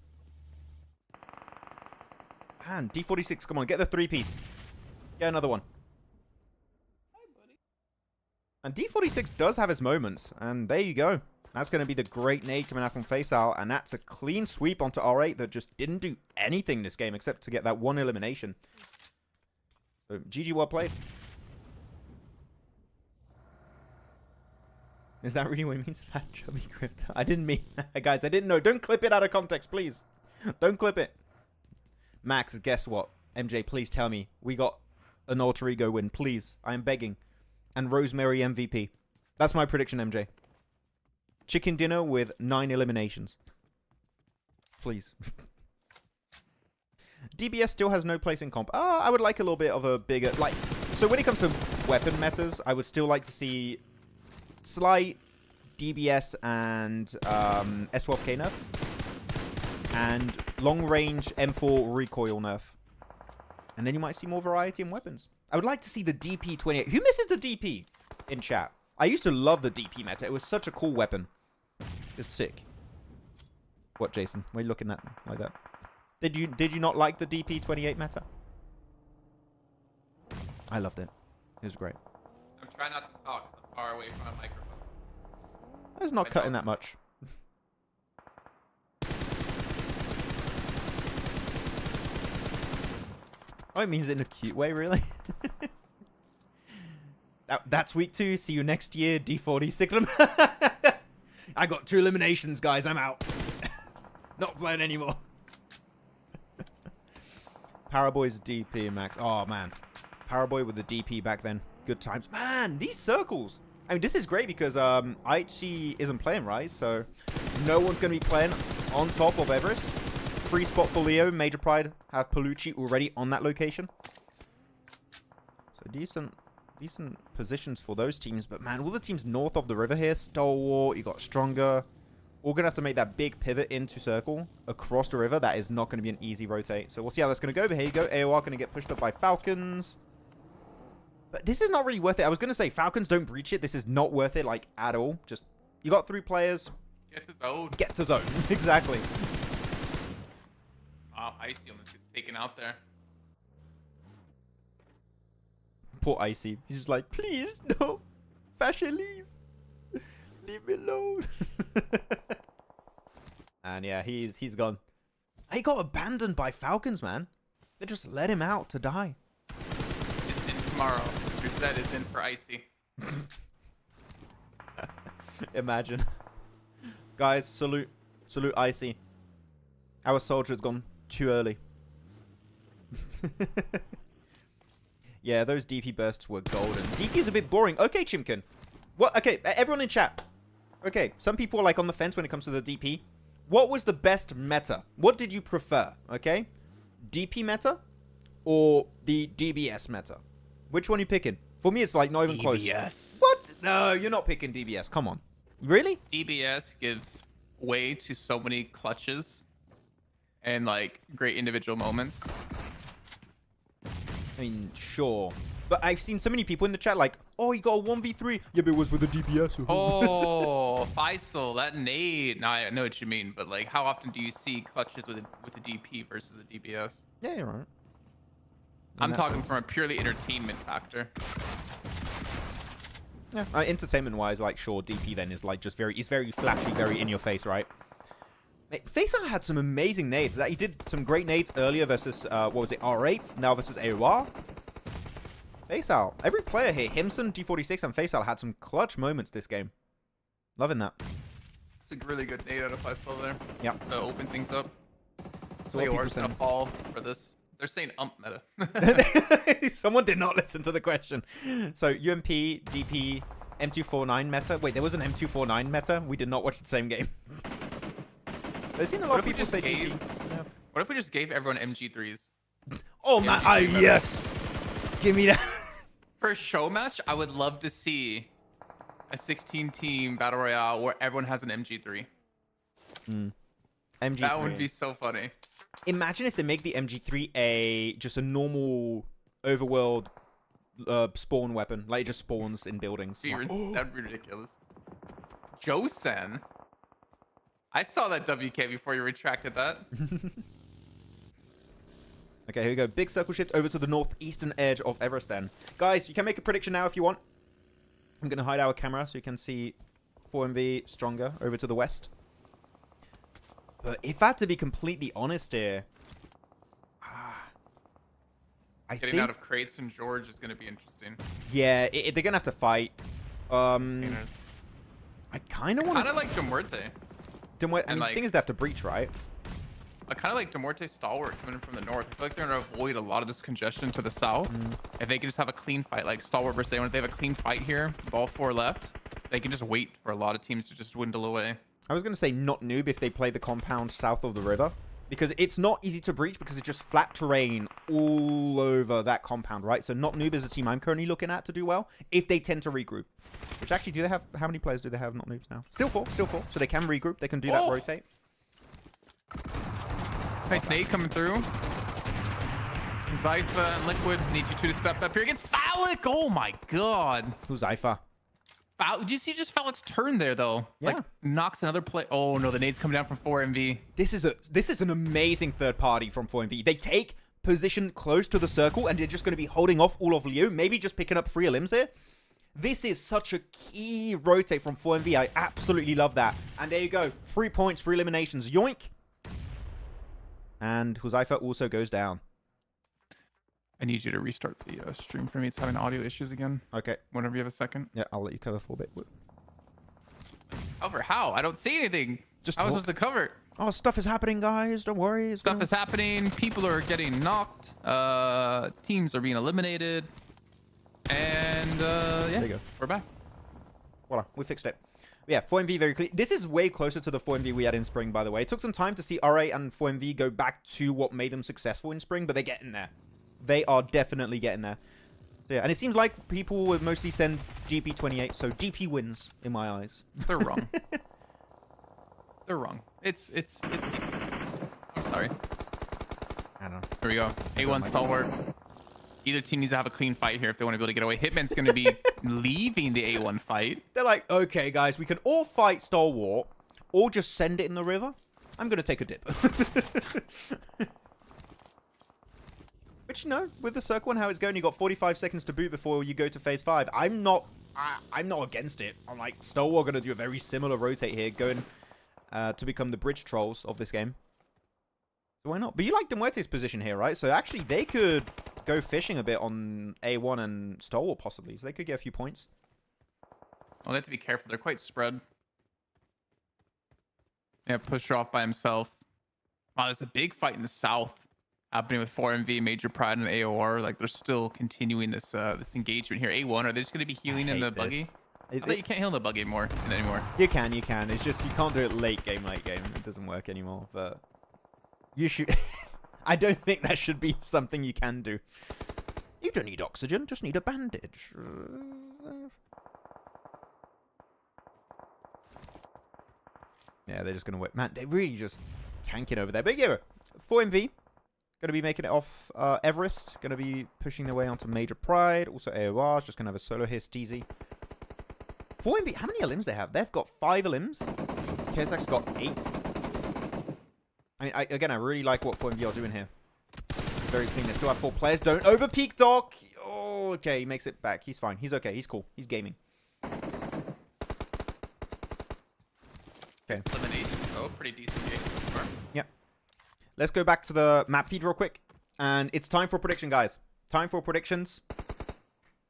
And D46, come on. Get the 3-piece. Get another one. And D46 does have his moments. And there you go. That's going to be the great nade coming out from Faisal. And that's a clean sweep onto R8 that just didn't do anything this game except to get that one elimination. So, GG, well played. Is that really what it means? Fat chubby crypto? I didn't mean that, guys. I didn't know. Don't clip it out of context, please. Don't clip it. Max, guess what? MJ, please tell me we got an alter ego win, please. I am begging. And Rosemary MVP. That's my prediction, MJ. Chicken dinner with 9 eliminations. Please. DBS still has no place in comp. I would like a little bit of a bigger... like. So when it comes to weapon metas, I would still like to see slight DBS and S12K nerf. And long-range M4 recoil nerf. And then you might see more variety in weapons. I would like to see the DP28. Who misses the DP in chat? I used to love the DP meta. It was such a cool weapon. It's sick. What, Jason? Why are you looking at like that? Did you not like the DP28 meta? I loved it. It was great. I'm trying not to talk 'cause I'm far away from my microphone. It's not cutting that much. Oh, it means it in a cute way, really. That's week 2. See you next year, D46. I got 2 eliminations, guys. I'm out. Not playing anymore. Paraboy's DP, Max. Oh, man. Paraboy with the DP back then. Good times. Man, these circles. I mean, this is great because IHC isn't playing, right? So no one's going to be playing on top of Everest. Free spot for Leo. Major Pride have Palucci already on that location. So decent positions for those teams. But, man, all the teams north of the river here. Stalwart, you got Stronger. All going to have to make that big pivot into circle across the river. That is not going to be an easy rotate. So we'll see how that's going to go. But here you go. AOR going to get pushed up by Falcons. But this is not really worth it. I was going to say Falcons don't breach it. This is not worth it, like, at all. Just, you got 3 players. Get to zone. Get to zone. Exactly. Wow, Icy almost gets taken out there. Poor Icy. He's just like, please, no. Fashion, leave. Leave me alone. And yeah, he's gone. He got abandoned by Falcons, man. They just let him out to die. It's in tomorrow. Your set is in for Icy. Imagine. Guys, salute. Salute Icy. Our soldier's gone too early. Yeah, those DP bursts were golden. DP is a bit boring. Okay, Chimkin. What? Okay, everyone in chat. Okay, some people are like on the fence when it comes to the DP. What was the best meta? What did you prefer? Okay, DP meta or the DBS meta? Which one are you picking? For me, it's like not even close. DBS. What? No, you're not picking DBS. Come on. Really? DBS gives way to so many clutches and like great individual moments. I mean, sure. But I've seen so many people in the chat like, oh, he got a 1v3. Yeah, but it was with a DPS. Oh, Faisal, that nade. Now I know what you mean, but like, how often do you see clutches with a DP versus a DBS? Yeah, you're right. I'm talking from a purely entertainment factor. Yeah, entertainment-wise, like, sure, DP then is like just he's very flashy, very in your face, right? Mate, Faisal had some amazing nades. He did some great nades earlier versus, what was it, R8, now versus AOR. Faisal, every player here, Himson, D46, and Faisal had some clutch moments this game. Loving that. It's a really good nade out of Faisal there. Yeah. To open things up. So So what AOR's gonna fall for this. They're saying meta. Someone did not listen to the question. So UMP, DP, M249 meta. Wait, there was an M249 meta? We did not watch the same game. I've seen a lot of people say DP. Yeah. What if we just gave everyone MG3s? Oh, man. Yes. Give me that. For a show match, I would love to see a 16-team battle royale where everyone has an MG3. MG3. That would be so funny. Imagine if they make the MG3 just a normal overworld spawn weapon. Like, it just spawns in buildings. Dude, Like, that'd be ridiculous. Josen. I saw that WK before you retracted that. Okay, here we go. Big circle shift over to the northeastern edge of Everest then. Guys, you can make a prediction now if you want. I'm going to hide our camera so you can see 4MV stronger over to the west. But if I had to be completely honest here, I Getting think, out of crates and George is going to be interesting. yeah, they're going to have to fight. I kind of want Kind to... of like Muerte. I mean, the like- thing is they have to breach, right? I kind of like Muerte stalwart coming in from the north. I feel like they're going to avoid a lot of this congestion to the south. If they can just have a clean fight, like stalwart versus A1, if they have a clean fight here, with all four left, they can just wait for a lot of teams to just dwindle away. I was going to say not noob if they play the compound south of the river. Because it's not easy to breach because it's just flat terrain all over that compound, right? So not noob is a team I'm currently looking at to do well if they tend to regroup. Which actually, do they have... How many players do they have not noobs now? Still four. Still four. So they can regroup. They can do that rotate. Nice nade coming through. Zypha and Liquid need you two to step up here against Phallic. Oh my god. Who's Zypha? Did you see just Phallic's turn there though? Yeah. Like knocks another play. Oh no, the nade's coming down from 4MV. This is an amazing third party from 4MV. They take position close to the circle and they're just going to be holding off all of Leo. Maybe just picking up free limbs here. This is such a key rotate from 4MV. I absolutely love that. And there you go. 3 points, 3 eliminations. Yoink. And Huzaifa also goes down. I need you to restart the stream for me. It's having audio issues again. Okay. Whenever you have a second. Yeah, I'll let you cover for a bit. Cover how? I don't see anything. Just I was talk. supposed to cover. Oh, stuff is happening, guys. Don't worry. Stuff is happening. People are getting knocked. Teams are being eliminated. And yeah, There you go. we're back. Voila, we fixed it. Yeah, 4MV very clear. This is way closer to the 4MV we had in spring, by the way. It took some time to see RA and 4MV go back to what made them successful in spring, but they're getting there. They are definitely getting there. So yeah, and it seems like people would mostly send GP28, so GP wins in my eyes. They're wrong. They're wrong. It's I'm sorry. I don't know. Here we go. A1 stalwart. Either team needs to have a clean fight here if they want to be able to get away. Hitman's going to be leaving the A1 fight. They're like, okay, guys, we can all fight Stalwart or just send it in the river. I'm going to take a dip. Which, you know, with the circle and how it's going, you got 45 seconds to boot before you go to phase 5. I'm not against it. I'm like, Stalwart going to do a very similar rotate here, going to become the bridge trolls of this game. So why not? But you like Muerte's position here, right? So actually, they could go fishing a bit on A1 and Stalwart, possibly. So they could get a few points. Oh, they have to be careful. They're quite spread. Yeah, pusher off by himself. Wow, there's a big fight in the south happening with 4MV, Major Pride, and AOR. Like, they're still continuing this this engagement here. A1, are they just going to be healing in the buggy? I thought you can't heal in the buggy anymore. You can. It's just you can't do it late game. It doesn't work anymore. But you should. I don't think that should be something you can do. You don't need oxygen. Just need a bandage. Yeah, they're just gonna wait. Man, they're really just tanking over there. But yeah, 4MV gonna be making it off Everest. Gonna be pushing their way onto Major Pride. Also AOR is just gonna have a solo here. Steezy. 4MV, how many elims they have? They've got 5 elims. KSX's got 8. I mean, again, I really like what 4MV are doing here. This is very clean. They still have 4 players. Don't overpeak, Doc. Oh, okay, he makes it back. He's fine. He's okay. He's cool. He's gaming. Okay. Elimination. Oh, pretty decent game so far. Yeah. Let's go back to the map feed real quick. And it's time for prediction, guys. Time for predictions.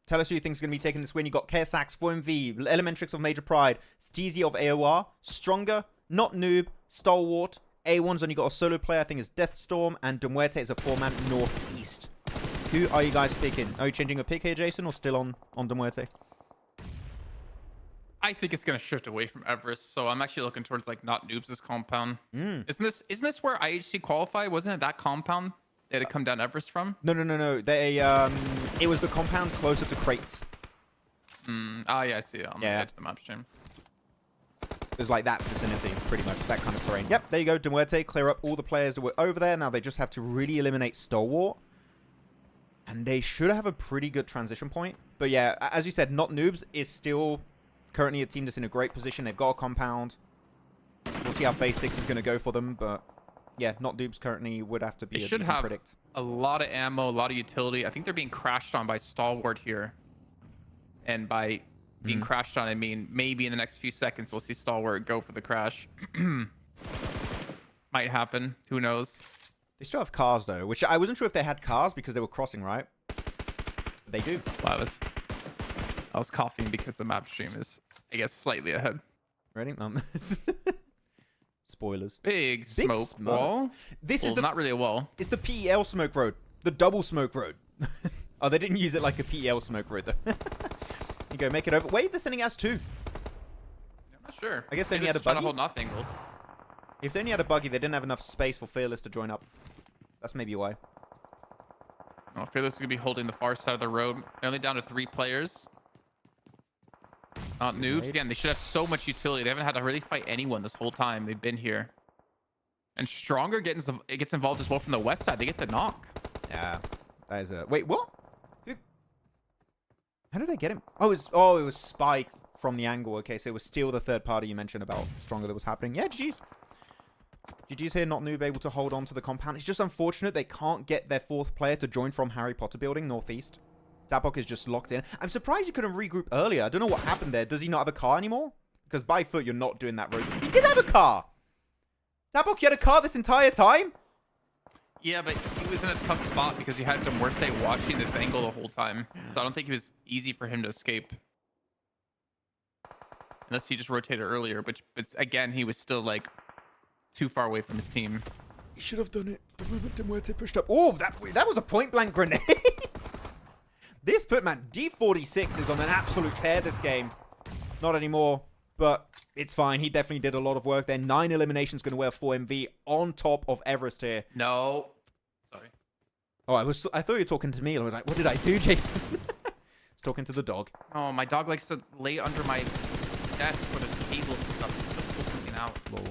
Tell us who you think is going to be taking this win. You got KSX, 4MV, Elementrix of Major Pride, Steezy of AOR, Stronger, Not Noob, Stalwart. A1's only got a solo player, I think is Deathstorm, and Muerte is a 4-man Northeast. Who are you guys picking? Are you changing a pick here, Jason, or still on Muerte? I think it's gonna shift away from Everest, so I'm actually looking towards like Not Noobs' compound. Isn't this where IHC qualified? Wasn't it that compound they had to come down Everest from? No. They it was the compound closer to crates. Ah, yeah, I see it on the edge of the map stream. It was like that vicinity, pretty much, that kind of terrain. Yep, there you go, Muerte. Clear up all the players that were over there. Now they just have to really eliminate Stalwart. And they should have a pretty good transition point. But yeah, as you said, Not Noobs is still currently a team that's in a great position. They've got a compound. We'll see how phase 6 is going to go for them. But yeah, Not Noobs currently would have to be they a should decent have predict. A lot of ammo, a lot of utility. I think they're being crashed on by Stalwart here. And by being crashed on, I mean maybe in the next few seconds we'll see Stalwart go for the crash. Might happen. Who knows? They still have cars, though, which I wasn't sure if they had cars because they were crossing, right? But they do. Well, I was coughing because the map stream is, I guess, slightly ahead. Ready? Spoilers. Big smoke wall. This is not really a wall. It's the PEL smoke road. The double smoke road. Oh, they didn't use it like a PEL smoke road, though. You go, make it over. Wait, they're sending us 2. I'm not sure. I guess they only Maybe had a trying to buggy. hold nothing. If they only had a buggy, they didn't have enough space for Fearless to join up. That's maybe why. Oh, Fearless is going to be holding the far side of the road. They're only down to 3 players. Not Noobs. Again, they should have so much utility. They haven't had to really fight anyone this whole time they've been here. And Stronger gets involved as well from the west side. They get the knock. Yeah. That is a... Wait, what? How did they get him? Oh, it was Spike from the angle. Okay, so it was still the third party you mentioned about Stronger that was happening. Yeah, GG's. GG's here, Not Noob able to hold on to the compound. It's just unfortunate they can't get their 4th player to join from Harry Potter building, Northeast. Dabok is just locked in. I'm surprised he couldn't regroup earlier. I don't know what happened there. Does he not have a car anymore? Because by foot, you're not doing that road. He did have a car! Dabok, you had a car this entire time? Yeah, but he was in a tough spot because he had Muerte watching this angle the whole time. So I don't think it was easy for him to escape. Unless he just rotated earlier, but again, he was still like too far away from his team. He should have done it the moment Muerte pushed up. Oh, that was a point-blank grenade. This man, D46 is on an absolute tear this game. Not anymore, but it's fine. He definitely did a lot of work there. 9 eliminations going to wear 4MV on top of Everest here. No. Sorry. Oh, I thought you were talking to me. I was like, what did I do, Jason? I was talking to the dog. Oh, my dog likes to lay under my desk where there's cables and stuff. To pull something out. Lol.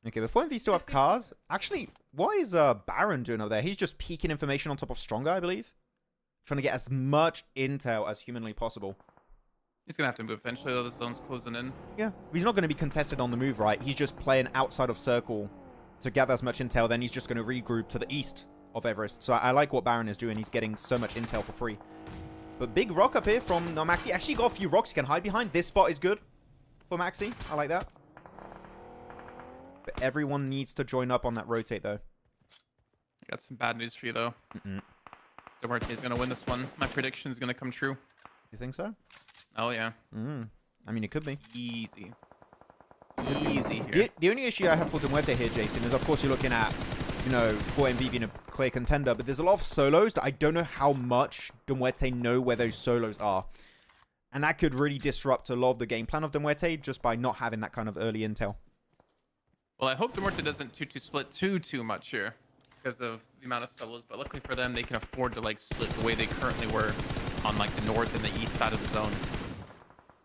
Okay, but 4MV still have cars. Actually, what is Baron doing over there? He's just peeking information on top of Stronger, I believe. Trying to get as much intel as humanly possible. He's going to have to move eventually, though. The zone's closing in. Yeah. He's not going to be contested on the move, right? He's just playing outside of circle to gather as much intel. Then he's just going to regroup to the east of Everest. So I like what Baron is doing. He's getting so much intel for free. But big rock up here from Maxi. Actually got a few rocks he can hide behind. This spot is good for Maxi. I like that. But everyone needs to join up on that rotate, though. I got some bad news for you, though. Muerte is going to win this one. My prediction is going to come true. You think so? Oh yeah. I mean, it could be. Easy. Easy here. The only issue I have for Muerte here, Jason, is of course you're looking at, you know, 4MV being a clear contender, but there's a lot of solos that I don't know how much Muerte know where those solos are. And that could really disrupt a lot of the game plan of Muerte just by not having that kind of early intel. Well, I hope Muerte doesn't split too much here because of the amount of solos, but luckily for them, they can afford to like split the way they currently were on like the north and the east side of the zone.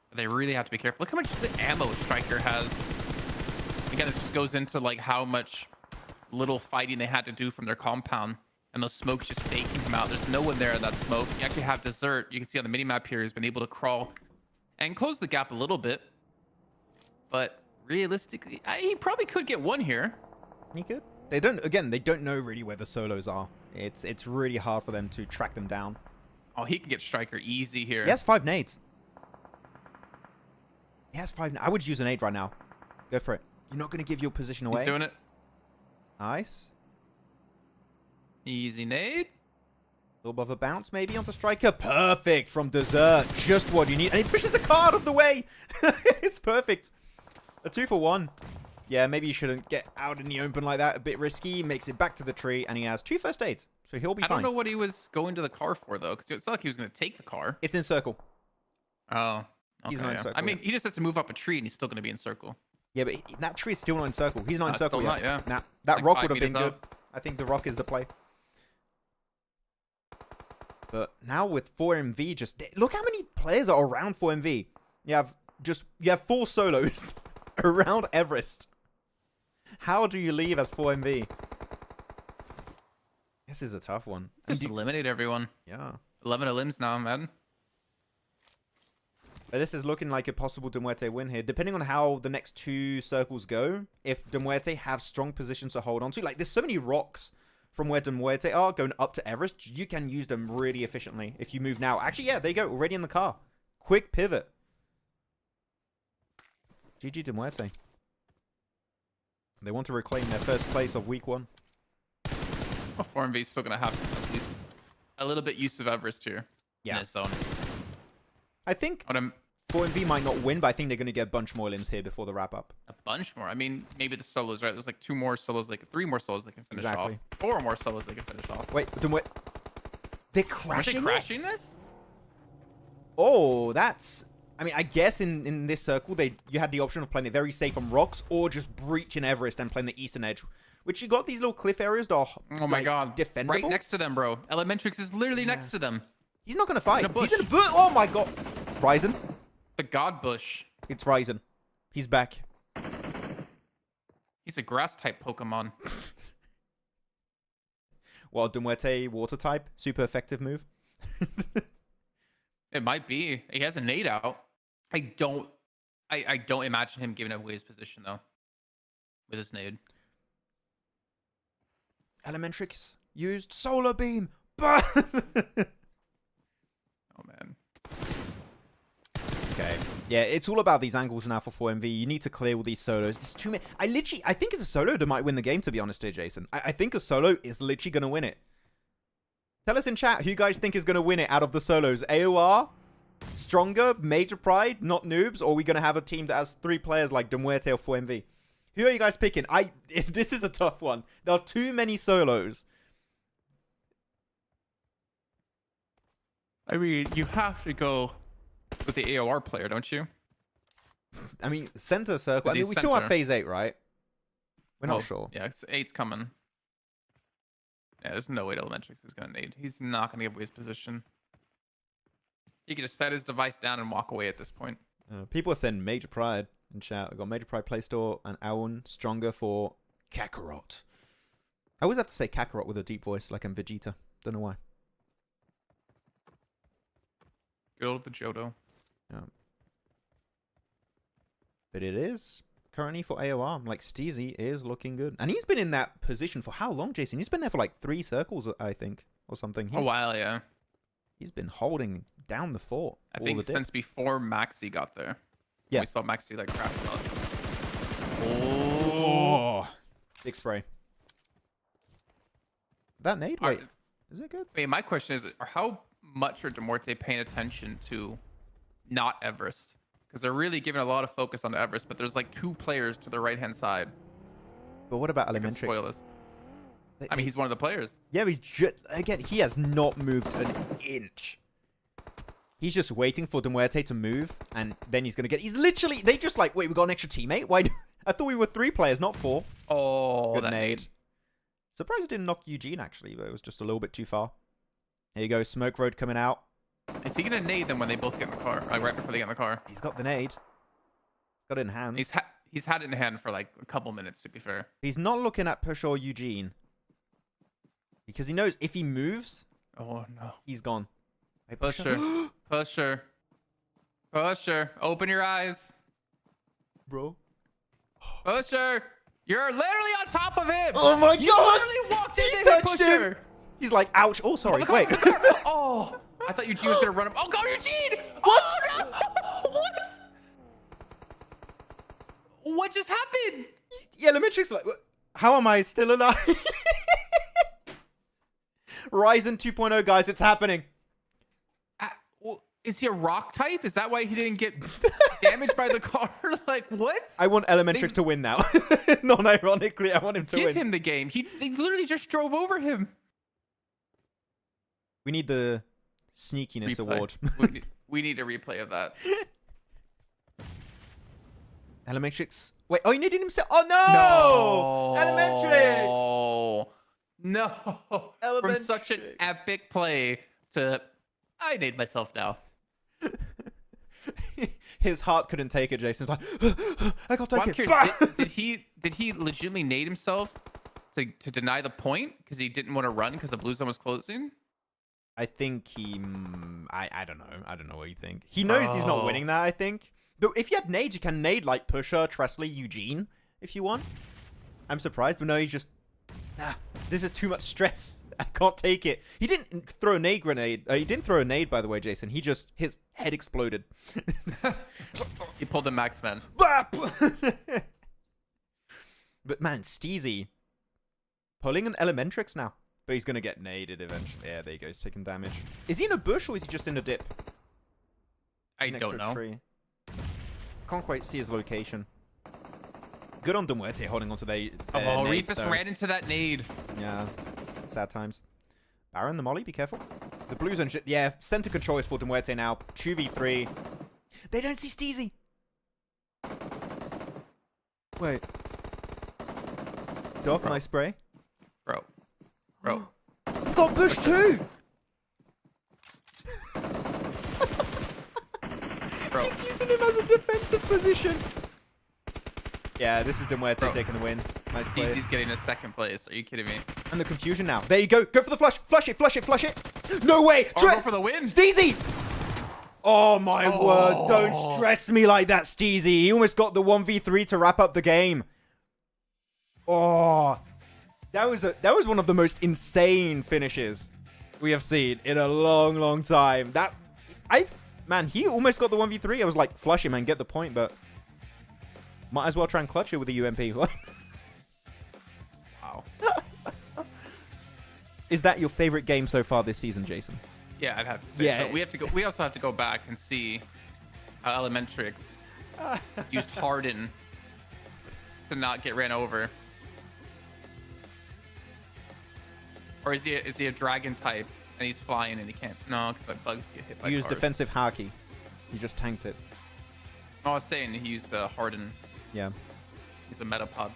But they really have to be careful. Look how much the ammo Striker has. Again, this just goes into like how much little fighting they had to do from their compound, and those smokes just faking him out. There's no one there in that smoke. You actually have Desert. You can see on the mini map here, he's been able to crawl and close the gap a little bit, but realistically, he probably could get one here. He could. They don't know really where the solos are. It's really hard for them to track them down. Oh, he can get Striker easy here. He has 5 nades. He has 5. I would use an 8 right now. Go for it. You're not going to give your position away. He's doing it. Nice. Easy nade. A little bit of a bounce maybe onto Striker. Perfect from Desert. Just what you need. And he pushes the car out of the way. It's perfect. A 2 for 1. Yeah, maybe you shouldn't get out in the open like that. A bit risky. He makes it back to the tree, and he has 2 first aids. So he'll be fine. I don't know what he was going to the car for, though, because it's not like he was going to take the car. It's in circle. Oh, okay. He's not in circle. I mean, he just has to move up a tree, and he's still going to be in circle. Yeah, but that tree is still not in circle. He's not in circle still yet. not, yeah. Nah, that Like rock 5 would have been meters good. up. I think the rock is the play. But now with 4MV, just look how many players are around 4MV. You have 4 solos around Everest. How do you leave as 4MV? This is a tough one. Just eliminate everyone. Yeah. 11 limbs now, man. But this is looking like a possible Muerte win here. Depending on how the next 2 circles go, if Muerte have strong positions to hold on to, like there's so many rocks from where Muerte are going up to Everest, you can use them really efficiently if you move now. Actually, yeah, there you go, already in the car. Quick pivot. GG Muerte. They want to reclaim their first place of week 1. Well, 4MV is still going to have at least a little bit use of Everest here in this zone. I think 4MV might not win, but I think they're going to get a bunch more limbs here before the wrap up. A bunch more. I mean, maybe the solos, right? There's like 2 more solos, like 3 more solos they can finish off. 4 more solos they can finish off. Wait, they're crashing? Aren't they crashing this? Oh, that's... I mean, I guess in this circle, you had the option of playing it very safe on rocks or just breaching Everest and playing the eastern edge. Which you got these little cliff areas that are, oh my god, defendable. Right next to them, bro. Elementrix is literally next to them. He's not going to fight. In a bush. He's in a bush. Oh my god. Ryzen. The god bush. It's Ryzen. He's back. He's a grass type Pokemon. Well, Muerte, water type. Super effective move. It might be. He has a nade out. I don't imagine him giving away his position though. With his nade. Elementrix used solar beam. Oh man. Okay. Yeah, it's all about these angles now for 4MV. You need to clear all these solos. There's too many. I think it's a solo that might win the game, to be honest here, Jason. I think a solo is literally going to win it. Tell us in chat who you guys think is going to win it out of the solos. AOR, Stronger, Major Pride, not noobs, or are we going to have a team that has 3 players like Muerte or 4MV? Who are you guys picking? This is a tough one. There are too many solos. I mean, you have to go with the AOR player, don't you? I mean, center circle. I mean, we still have phase 8, right? We're not sure. Yeah, 8's coming. Yeah, there's no way Elementrix is going to nade. He's not going to give away his position. He can just set his device down and walk away at this point. People are saying Major Pride in chat. We've got Major Pride Play Store and Aoun Stronger for Kakarot. I always have to say Kakarot with a deep voice like I'm Vegeta. Don't know why. Good old Vegito. Yeah. But it is currently for AOR. Like, Steezy is looking good. And he's been in that position for how long, Jason? He's been there for like 3 circles, I think, or something. A while, yeah. He's been holding down the fort. I think since before Maxi got there. Yeah. We saw Maxi like crash a lot. Oh. Big spray. That nade? Wait. Is it good? Wait, my question is, how much are Muerte paying attention to not Everest? Because they're really giving a lot of focus on Everest, but there's like 2 players to the right-hand side. But what about That can spoil Elementrix? us. I mean, he's one of the players. Yeah, but again, he has not moved an inch. He's just waiting for Muerte to move, and then he's going to get... He's literally... They just like, wait, we got an extra teammate? Why? I thought we were 3 players, not 4. Oh, Good that nade. nade. Surprised it didn't knock Eugene, actually, but it was just a little bit too far. Here you go, Smoke Road coming out. Is he gonna nade them when they both get in the car? Like right before they get in the car? He's got the nade. He's got it in hand. He's had it in hand for like a couple minutes, to be fair. He's not looking at Push or Eugene. Because he knows if he moves, Oh no. he's gone. Hey, Pusher. Pusher. Pusher. Open your eyes. Bro. Pusher. You're literally on top of him. Oh my You god! literally walked He into him, touched Pusher. him! He's like, ouch. Oh, sorry. Oh, the Wait. car, the car. Oh, I thought Eugene was gonna run him. Oh, go Eugene! What? Oh, no! What? What just happened? Yeah, Elementrix like, how am I still alive? Ryzen 2.0, guys, it's happening. Is he a rock type? Is that why he didn't get damaged by the car? Like, what? I want Elementrix to win now. Non-ironically, I want him to Give win. him the game. They literally just drove over him. We need the sneakiness Replay. award. we need a replay of that. Elementrix. Wait, oh, he needed himself. Oh, no! Elementrix! No. From such an Elementrix. epic play to, I need myself now. His heart couldn't take it, Jason's like, I can't Well, take I'm it. curious, did he legitimately nade himself to deny the point because he didn't want to run because the blue zone was closing? I think he... I don't know. I don't know what you think. He knows he's not winning that, I think. But if you had nades, you can nade like Pusher, Tresley, Eugene, if you want. I'm surprised, but no, he just... Nah, this is too much stress. I can't take it. He didn't throw a nade grenade. He didn't throw a nade, by the way, Jason. He just... His head exploded. He pulled a Maxman. Bap! But man, Steezy pulling an Elementrix now. But he's going to get naded eventually. Yeah, there he goes, taking damage. Is he in a bush or is he just in a dip? I Next don't to a know. tree. Can't quite see his location. Good on Muerte holding onto the Oh, nades, Reefus though. ran into that nade. Yeah, sad times. Baron, the molly, be careful. The blue zone, yeah, center control is for Muerte now. 2v3. They don't see Steezy. Wait. Doc, nice spray. Bro. He's got push too! Bro. He's using him as a defensive position. Yeah, this is Muerte taking the win. Nice play. He's getting a second place. Are you kidding me? And the confusion now. There you go. Go for the flush. Flush it, flush it, flush it. No way. Or go for the win. Steezy! Oh my word. Don't stress me like that, Steezy. He almost got the 1v3 to wrap up the game. Oh. That was one of the most insane finishes we have seen in a long, long time. Man, he almost got the 1v3. I was like, flush him and get the point, but might as well try and clutch it with the UMP. Wow. Is that your favorite game so far this season, Jason? Yeah, I'd have to say. Yeah. So we have to go. We also have to go back and see how Elementrix used Harden to not get ran over. Or is he a dragon type and he's flying and he can't? No, because like bugs get hit by He used cars. defensive haki. He just tanked it. No, I was saying he used Harden. Yeah. He's a metapod.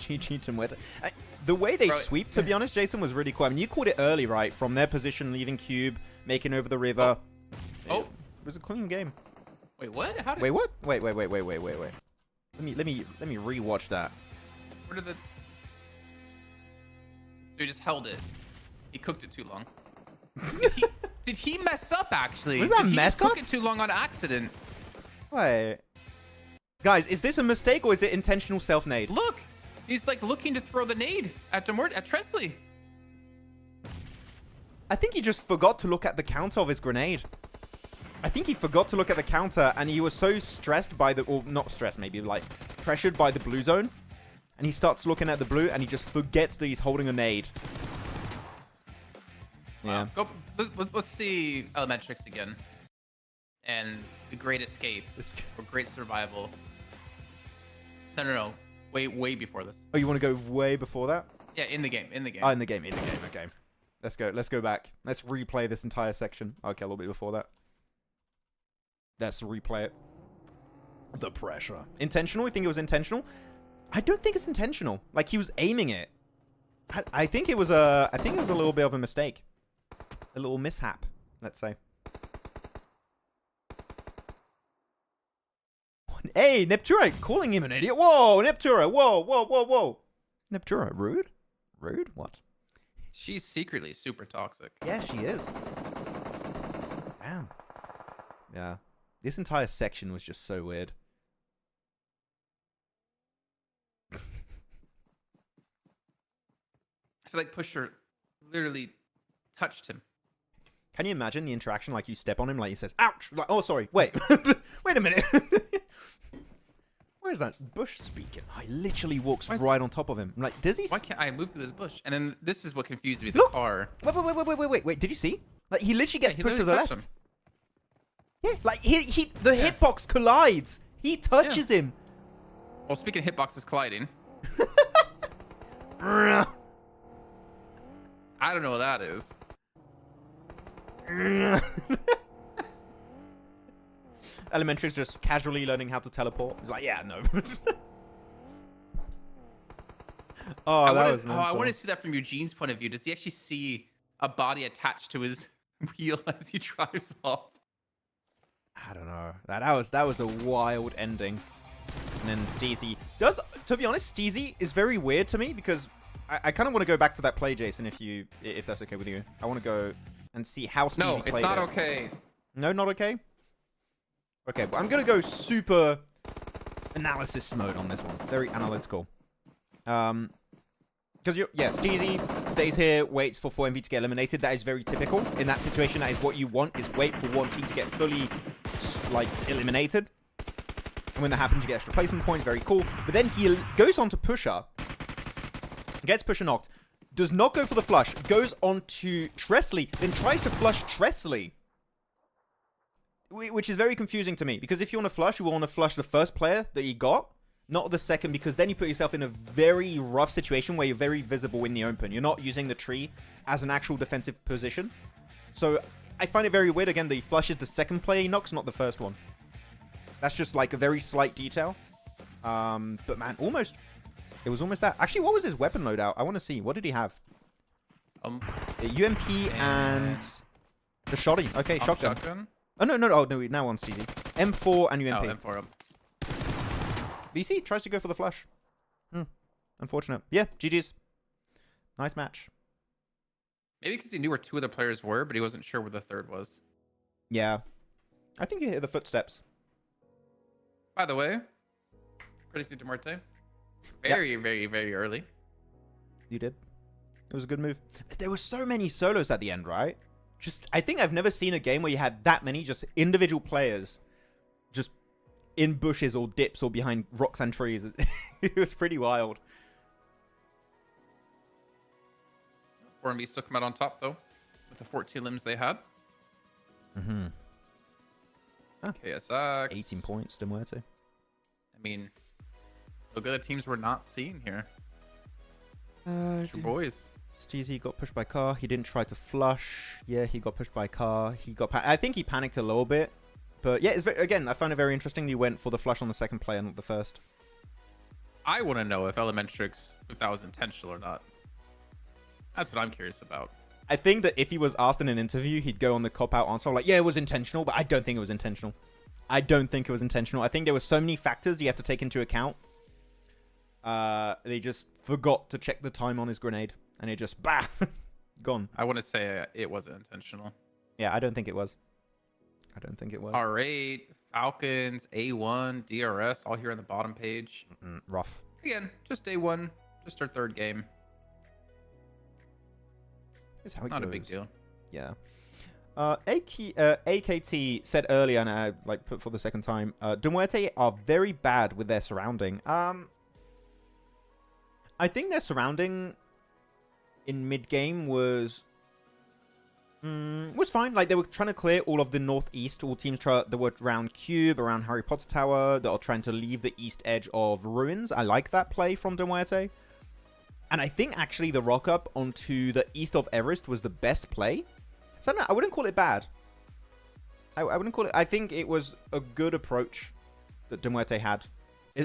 GG to Muerte. The way they sweep, to be honest, Jason, was really cool. I mean, you called it early, right? From their position, leaving Cube, making over the river. Oh. It was a clean game. Wait, what? How did? Wait, what? Wait. Let me rewatch that. Where did the? So he just held it. He cooked it too long. Did he mess up actually? Was that did he mess just cook up? it too long on accident? Wait. Guys, is this a mistake or is it intentional self-nade? Look, he's like looking to throw the nade at Tresley. I think he just forgot to look at the counter of his grenade. I think he forgot to look at the counter and he was so stressed by the... Or not stressed, maybe like pressured by the blue zone. And he starts looking at the blue and he just forgets that he's holding a nade. Yeah. Go. Let's see Elementrix again. And the Great Escape or Great Survival. No. Way before this. Oh, you want to go way before that? Yeah, in the game. Oh, in the game. Okay. Let's go back. Let's replay this entire section. Okay, a little bit before that. Let's replay it. The pressure. Intentional? You think it was intentional? I don't think it's intentional. Like, he was aiming it. I think it was a little bit of a mistake. A little mishap, let's say. Hey, Neptura calling him an idiot. Whoa, Neptura. Whoa. Neptura, rude? Rude? What? She's secretly super toxic. Yeah, she is. Damn. Yeah. This entire section was just so weird. I feel like Pusher literally touched him. Can you imagine the interaction? Like, you step on him, like he says, ouch! Like, oh, sorry, wait. Wait a minute. Where's that bush speaking? I literally walks right on top of him. I'm like, does he... Why can't I move through this bush? And then this is what confused me, the Look! car. Wait, did you see? Like, he literally gets he pushed to the literally left. touched Yeah, like, the hitbox collides. He touches him. Well, speaking of hitboxes colliding. I don't know what that is. Elementary's just casually learning how to teleport. He's like, yeah, no. I want to see that from Eugene's point of view. Does he actually see a body attached to his wheel as he drives off? I don't know. That was a wild ending. And then Steezy does. To be honest, Steezy is very weird to me because I kind of want to go back to that play, Jason. If that's okay with you, I want to go and see how Steezy played it. No, it's not okay. No, not okay. Okay, but I'm gonna go super analysis mode on this one. Very analytical. Because Steezy stays here, waits for 4MV to get eliminated. That is very typical. In that situation, that is what you want, is wait for one team to get fully, like, eliminated. And when that happens, you get extra placement points. Very cool. But then he goes on to Pusher. Gets Pusher knocked. Does not go for the flush. Goes on to Tresley. Then tries to flush Tresley. Which is very confusing to me. Because if you want to flush, you want to flush the first player that you got. Not the second, because then you put yourself in a very rough situation where you're very visible in the open. You're not using the tree as an actual defensive position. So I find it very weird, again, that he flushes the second player he knocks, not the first one. That's just like a very slight detail. But man, almost... It was almost that. Actually, what was his weapon loadout? I want to see. What did he have? UMP and the shotty. Okay, shotgun. Oh, no. Oh, no, now on CD. M4 and UMP. Oh, M4. BC tries to go for the flush. Unfortunate. Yeah, GG's. Nice match. Maybe because he knew where two other players were, but he wasn't sure where the third was. Yeah. I think he hit the footsteps. By the way, courtesy to Muerte. Very early. You did. It was a good move. There were so many solos at the end, right? I think I've never seen a game where you had that many just individual players just in bushes or dips or behind rocks and trees. It was pretty wild. 4MB still come out on top, though, with the 14 limbs they had. Mm-hmm. KSX. 18 points to Muerte. I mean, look at the teams we're not seeing here. It's your boys. Steezy got pushed by car. He didn't try to flush. Yeah, he got pushed by car. I think he panicked a little bit. But yeah, again, I found it very interesting. He went for the flush on the second player, not the first. I want to know if Elementrix, if that was intentional or not. That's what I'm curious about. I think that if he was asked in an interview, he'd go on the cop-out answer. Like, yeah, it was intentional, but I don't think it was intentional. I think there were so many factors you have to take into account. They just forgot to check the time on his grenade. And it just, bah, gone. I want to say it wasn't intentional. Yeah, I don't think it was. R8, Falcons, A1, DRS, all here on the bottom page. Rough. Again, just A1, just our third game. It's how it Not goes. a big deal. Yeah. AKT said earlier, and I put for the second time, Muerte are very bad with their surrounding. I think their surrounding in mid-game was Was fine. Like, they were trying to clear all of the northeast. All teams that were around Cube, around Harry Potter Tower, that are trying to leave the east edge of Ruins. I like that play from Muerte. And I think, actually, the rock-up onto the east of Everest was the best play. So, I wouldn't call it bad. I wouldn't call it... I think it was a good approach that Muerte had.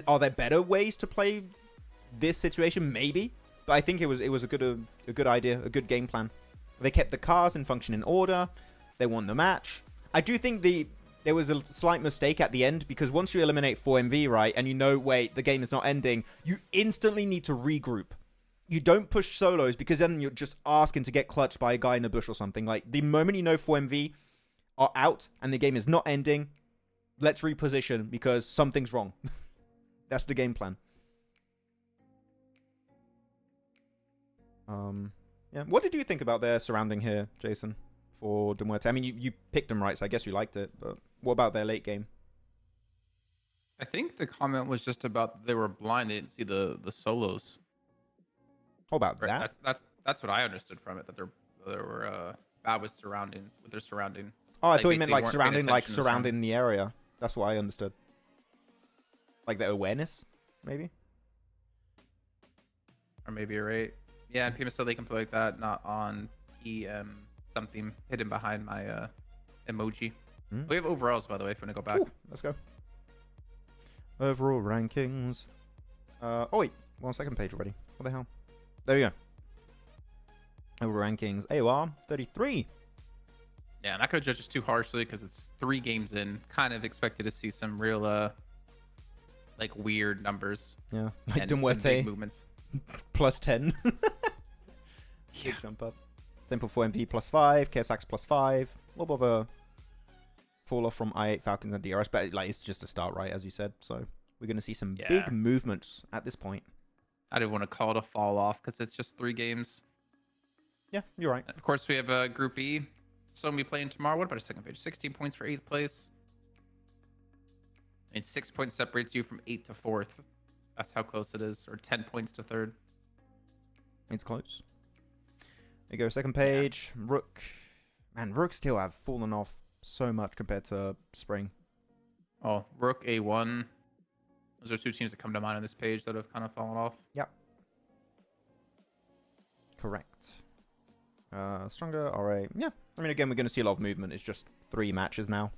Are there better ways to play this situation? Maybe. But I think it was a good idea, a good game plan. They kept the cars in functioning order. They won the match. I do think there was a slight mistake at the end, because once you eliminate 4MV, right, and you know, wait, the game is not ending, you instantly need to regroup. You don't push solos, because then you're just asking to get clutched by a guy in a bush or something. Like, the moment you know 4MV are out and the game is not ending, let's reposition, because something's wrong. That's the game plan. Yeah. What did you think about their surrounding here, Jason, for Muerte? I mean, you picked them right, so I guess you liked it. But what about their late game? I think the comment was just about they were blind. They didn't see the solos. How about that? That's what I understood from it. That there were bad with surroundings, with their surrounding. Oh, I like, thought you meant like surrounding surrounding the area. That's what I understood. Like their awareness, maybe. Or maybe you're right. Yeah, and PMSL they can play like that, not on something hidden behind my emoji. We have overalls, by the way, if you want to go back. Ooh, let's go. Overall rankings. Oh wait, 1 second page already. What the hell? There we go. Overall rankings. AOR 33. Yeah, I'm not gonna judge us too harshly because it's 3 games in. Kind of expected to see some real like weird numbers. Yeah, like and some big Muerte movements. plus 10. Yeah. Big jump up. Simple 4MP plus 5. KSX plus 5. A little bit of a fall off from I8 Falcons and DRS, but like it's just a start, right? As you said, so we're gonna see some big movements at this point. I didn't want to call it a fall off because it's just 3 games. Yeah, you're right. Of course, we have Group E. So we playing tomorrow. What about a second page? 16 points for 8th place. And 6 points separates you from 8th to 4th. That's how close it is. Or 10 points to 3rd. It's close. There you go. Second page. Yeah. Rook. Man, Rook still have fallen off so much compared to Spring. Oh, Rook, A1. Those are 2 teams that come to mind on this page that have kind of fallen off. Yep. Correct. Stronger, alright. Yeah. I mean, again, we're going to see a lot of movement. It's just 3 matches now.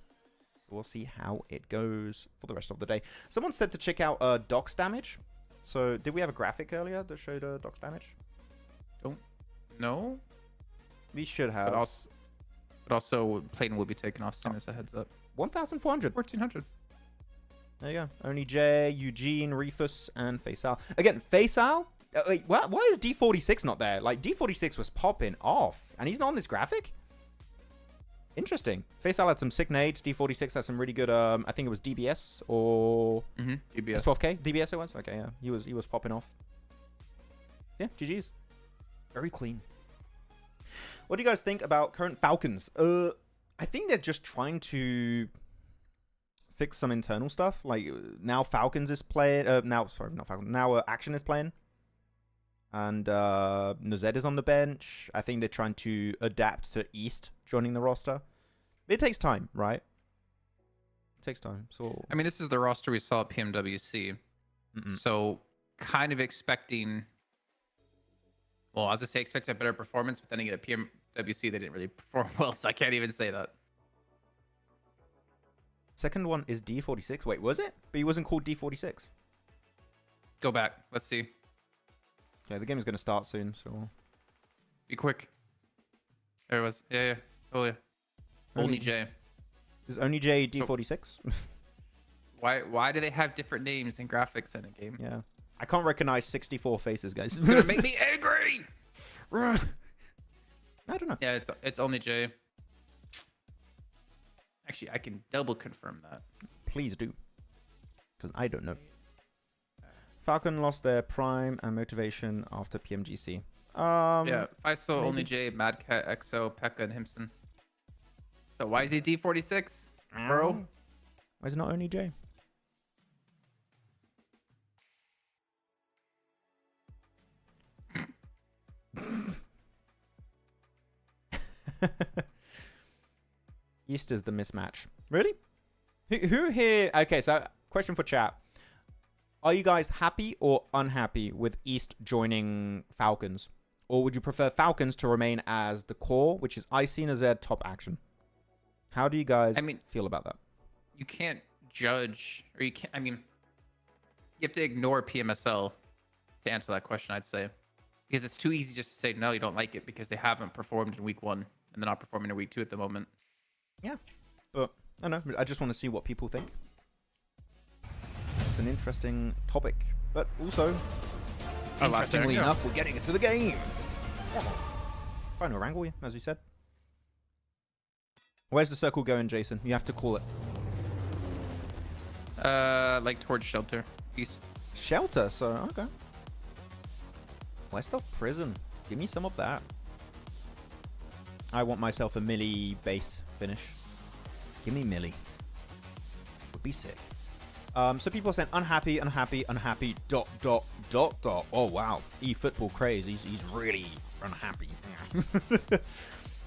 We'll see how it goes for the rest of the day. Someone said to check out Doc's damage. So, did we have a graphic earlier that showed Doc's damage? Don't know. We should have. But also, Clayton will be taken off soon as a heads up. 1,400. 1,400. There you go. Only Jay, Eugene, Refus, and Faisal. Again, Faisal? Wait, why is D46 not there? Like, D46 was popping off, and he's not on this graphic? Interesting. Faisal had some sick nades. D46 had some really good, I think it was DBS or... DBS. S12K? DBS it was? Okay, yeah. He was popping off. Yeah, GG's. Very clean. What do you guys think about current Falcons? I think they're just trying to fix some internal stuff. Like, now Falcons is playing... now Action is playing. And Nozed is on the bench. I think they're trying to adapt to East joining the roster. It takes time, right? It takes time. So I mean, this is the roster we saw at PMWC. So kind of expecting... Well, I was going to say expecting a better performance, but then again at PMWC, they didn't really perform well, so I can't even say that. Second one is D46. Wait, was it? But he wasn't called D46. Go back. Let's see. Okay, the game is going to start soon, so... Be quick. There it was. Yeah. Oh, yeah. Only J. Is only J D46? So, why do they have different names and graphics in a game? Yeah. I can't recognize 64 faces, guys. It's going to make me angry! I don't know. Yeah, it's only J. Actually, I can double confirm that. Please do. Because I don't know. Falcon lost their prime and motivation after PMGC. Yeah, I saw only J, Madcat, EXO, Pekka, and Himson. So why is he D46, bro? Why is it not only J? East is the mismatch. Really? Who here? Okay, so question for chat. Are you guys happy or unhappy with East joining Falcons? Or would you prefer Falcons to remain as the core, which is Icing as their top action? How do you guys feel about that? You can't judge, or you can't, you have to ignore PMSL to answer that question, I'd say. Because it's too easy just to say, no, you don't like it because they haven't performed in week 1 and they're not performing in week 2 at the moment. Yeah, but I don't know. I just want to see what people think. It's an interesting topic, but also, interestingly enough, we're getting into the game. Final Erangel, as we said. Where's the circle going, Jason? You have to call it. Like towards shelter, east. Shelter, so okay. West of prison. Give me some of that. I want myself a Millie base finish. Give me Millie. Would be sick. So people are saying unhappy, unhappy, unhappy, ... Oh wow. eFootball craze. He's really unhappy.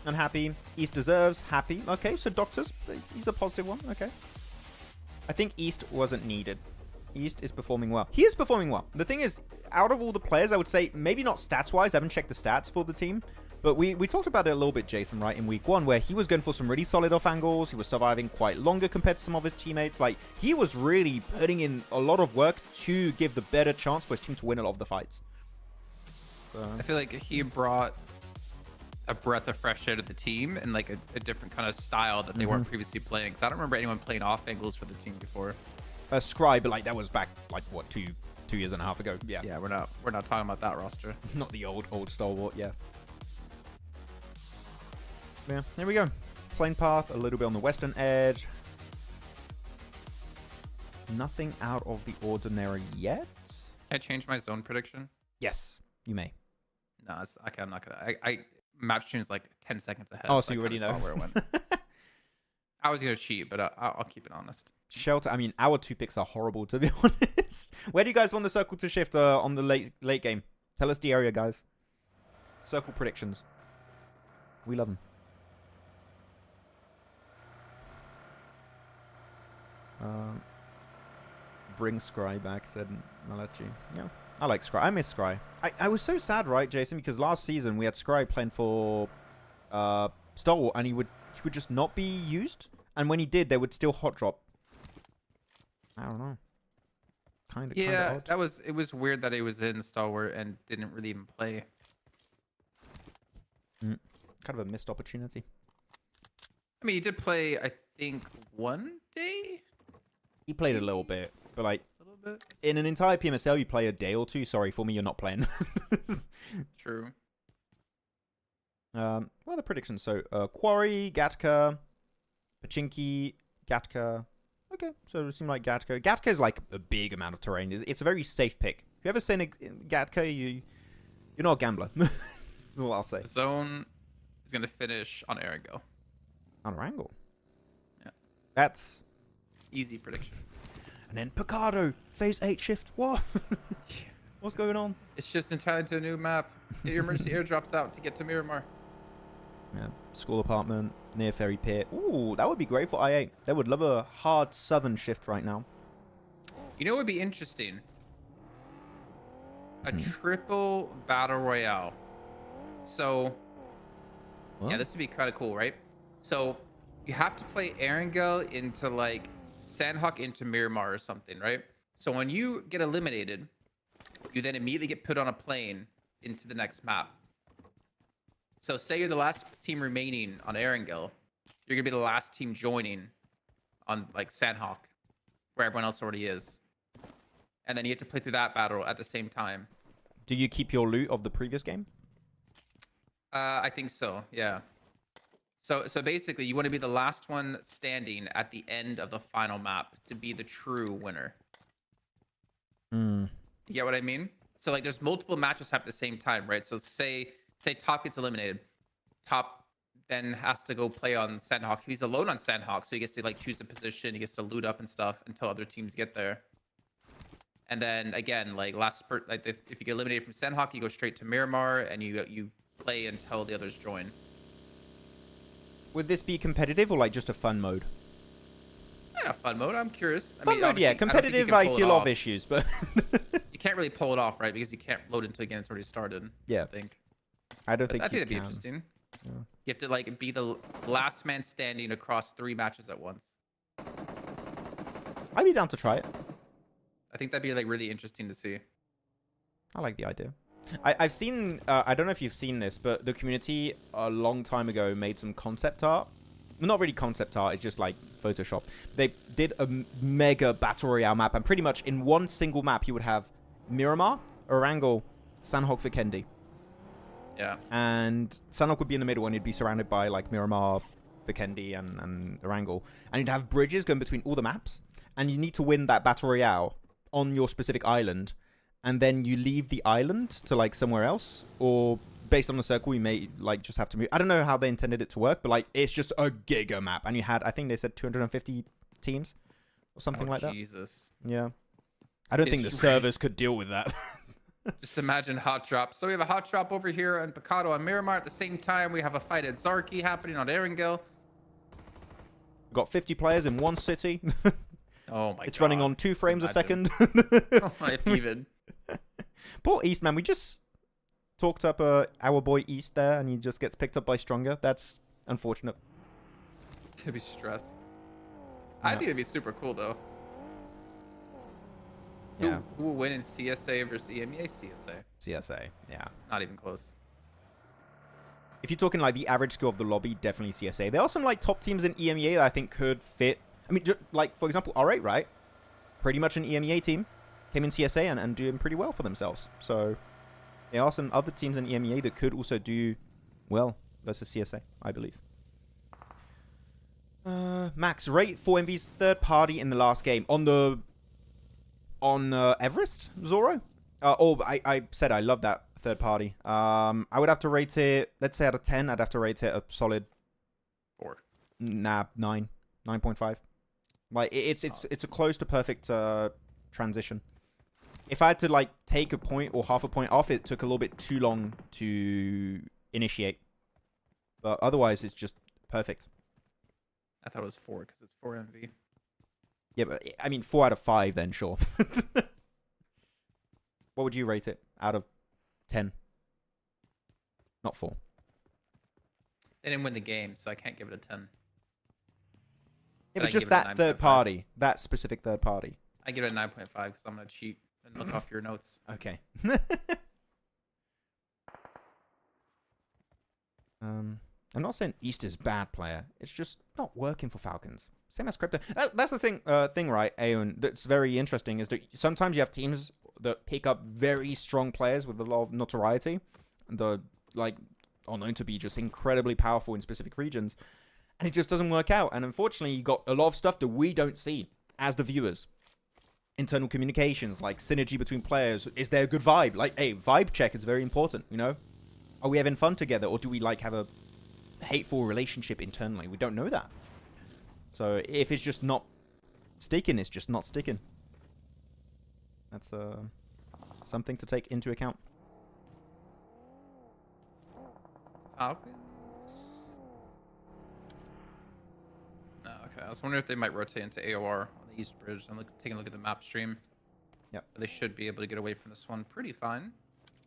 Unhappy. East deserves. Happy. Okay, so Doctors. He's a positive one. Okay. I think East wasn't needed. East is performing well. He is performing well. The thing is, out of all the players, I would say, maybe not stats-wise. I haven't checked the stats for the team. But we talked about it a little bit, Jason, right, in week 1, where he was going for some really solid off angles. He was surviving quite longer compared to some of his teammates. Like, he was really putting in a lot of work to give the better chance for his team to win a lot of the fights. So, I feel like he brought a breath of fresh air to the team and like a different kind of style that they weren't previously playing. Because I don't remember anyone playing off angles for the team before. Scribe, but like that was back like what, two years and a half ago. Yeah, we're not talking about that roster. Not the old stalwart. Yeah, there we go. Plane path a little bit on the western edge. Nothing out of the ordinary yet. Can I change my zone prediction? Yes, you may. No, I'm not gonna. I map stream's like 10 seconds ahead. Oh, so you already know where it went. I was gonna cheat, but I'll keep it honest. Shelter. I mean, our 2 picks are horrible, to be honest. Where do you guys want the circle to shift on the late game? Tell us the area, guys. Circle predictions. We love them. Bring Scry back, said Malachi. Yeah, I like Scry. I miss Scry. I was so sad, right, Jason? Because last season we had Scry playing for Stalwart, and he would just not be used. And when he did, they would still hot drop. I don't know. Kind of odd. It was weird that he was in Stalwart and didn't really even play. Kind of a missed opportunity. I mean, he did play, I think, 1 day. He played a little bit, but like A little bit. in an entire PMSL, you play a day or 2. Sorry, for me, you're not playing. True. What are the predictions? So, Quarry, Gatka, Pachinki, Gatka. Okay, so it seems like Gatka. Gatka is like a big amount of terrain. It's a very safe pick. If you ever seen a Gatka, you're not a gambler. That's all I'll say. The zone is going to finish on Erangel. On Erangel. Yeah. That's Easy prediction. And then Picardo, phase 8 shift. What? What's going on? It's just entirely to a new map. Get your emergency airdrops out to get to Miramar. Yeah, school apartment near Ferry Pier. Ooh, that would be great for I8. They would love a hard southern shift right now. You know what would be interesting? A triple battle royale. So, yeah, this would be kind of cool, right? So, you have to play Erangel into like Sanhok into Miramar or something, right? So when you get eliminated, you then immediately get put on a plane into the next map. So say you're the last team remaining on Erangel, you're gonna be the last team joining on like Sanhok, where everyone else already is. And then you have to play through that battle at the same time. Do you keep your loot of the previous game? I think so, yeah. So basically, you want to be the last one standing at the end of the final map to be the true winner. You get what I mean? So like, there's multiple matches happen at the same time, right? So say Top gets eliminated. Top then has to go play on Sanhok. He's alone on Sanhok, so he gets to like choose a position. He gets to loot up and stuff until other teams get there. And then again, like if you get eliminated from Sanhok, you go straight to Miramar and you play until the others join. would this be competitive or like just a fun mode? Yeah, fun mode. I'm curious. Fun mode, yeah. obviously, Competitive, I see a lot of issues, but You can't really pull it off, right? Because you can't load until again it's already started. Yeah. I think. I don't But think I think you that'd be can. interesting. Yeah. You have to like be the last man standing across 3 matches at once. I'd be down to try it. I think that'd be like really interesting to see. I like the idea. I've seen, I don't know if you've seen this, but the community a long time ago made some concept art. Well, not really concept art, it's just like Photoshop. They did a mega Battle Royale map, and pretty much in one single map, you would have Miramar, Erangel, Sanhok, Vikendi. Yeah. And Sanhok would be in the middle, and he'd be surrounded by like Miramar, Vikendi, and Erangel. And you'd have bridges going between all the maps, and you need to win that Battle Royale on your specific island. And then you leave the island to like somewhere else, or based on the circle, you may like just have to move. I don't know how they intended it to work, but like it's just a giga map, and you had, I think they said 250 teams or something like that. Jesus. Yeah, I don't think the servers could deal with that. Just imagine hot drop. So we have a hot drop over here on Picado on Miramar. At the same time, we have a fight at Zarki happening on Erangel. We've got 50 players in one city. Oh my god. It's running on 2 frames a second. If even. Poor East, man. We just talked up our boy East there, and he just gets picked up by Stronger. That's unfortunate. It'd be stress. I think it'd be super cool though. Yeah. Who will win in CSA versus EMEA CSA? CSA, yeah. Not even close. If you're talking like the average skill of the lobby, definitely CSA. There are some like top teams in EMEA that I think could fit. I mean, like for example, R8, right? Pretty much an EMEA team. Came in CSA and doing pretty well for themselves. So there are some other teams in EMEA that could also do well versus CSA, I believe. Max, rate 4MV's third party in the last game on Everest, Zoro? I said I love that third party. I would have to rate it, let's say out of 10, I'd have to rate it a solid 4. Nah, 9. 9.5. Like it's a close to perfect transition. If I had to like take a point or half a point off, it took a little bit too long to initiate. But otherwise, it's just perfect. I thought it was 4 because it's 4 MV. Yeah, but I mean, 4 out of 5 then, sure. What would you rate it out of 10? Not 4. They didn't win the game, so I can't give it a 10. Yeah, I but just give it a that third 9.5. party. That specific third party. I give it a 9.5 because I'm going to cheat and look off your notes. Okay. I'm not saying East is bad player. It's just not working for Falcons. Same as Crypto. That's the thing, right, Aeon, that's very interesting is that sometimes you have teams that pick up very strong players with a lot of notoriety. And they're, like, are known to be just incredibly powerful in specific regions. And it just doesn't work out. And unfortunately, you got a lot of stuff that we don't see as the viewers. Internal communications, like synergy between players. Is there a good vibe? Like, hey, vibe check is very important, you know? Are we having fun together? Or do we, like, have a hateful relationship internally? We don't know that. So if it's just not sticking, it's just not sticking. That's something to take into account. Falcons? Oh, okay. I was wondering if they might rotate into AOR on the East Bridge. I'm taking a look at the map stream. Yep. But they should be able to get away from this one pretty fine.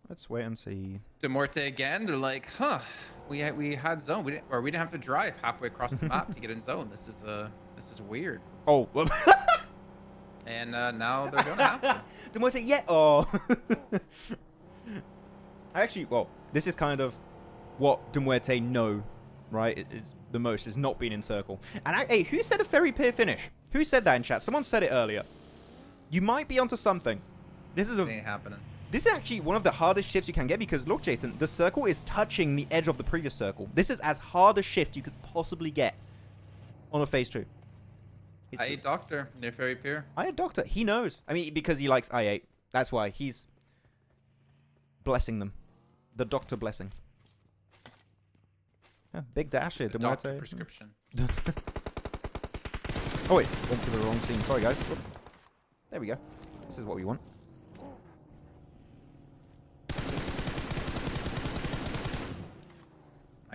Let's wait and see. To Muerte again, they're like, huh, we had zone. We didn't have to drive halfway across the map to get in zone. This is weird. Oh, well. And now they're gonna have to. Demoite, yeah. Oh. Actually, well, this is kind of what Demoite know, right? It is the most is not being in circle. And hey, who said a ferry pier finish? Who said that in chat? Someone said it earlier. You might be onto something. This is It ain't happening. This is actually one of the hardest shifts you can get because look, Jason, the circle is touching the edge of the previous circle. This is as hard a shift you could possibly get on a phase 2. I8 Doctor near Ferry Pier. I8 Doctor, he knows. I mean, because he likes I8. That's why he's blessing them. The Doctor blessing. Yeah, big dash here. Doctor prescription. Oh wait, went to the wrong scene. Sorry guys. Oh, there we go. This is what we want.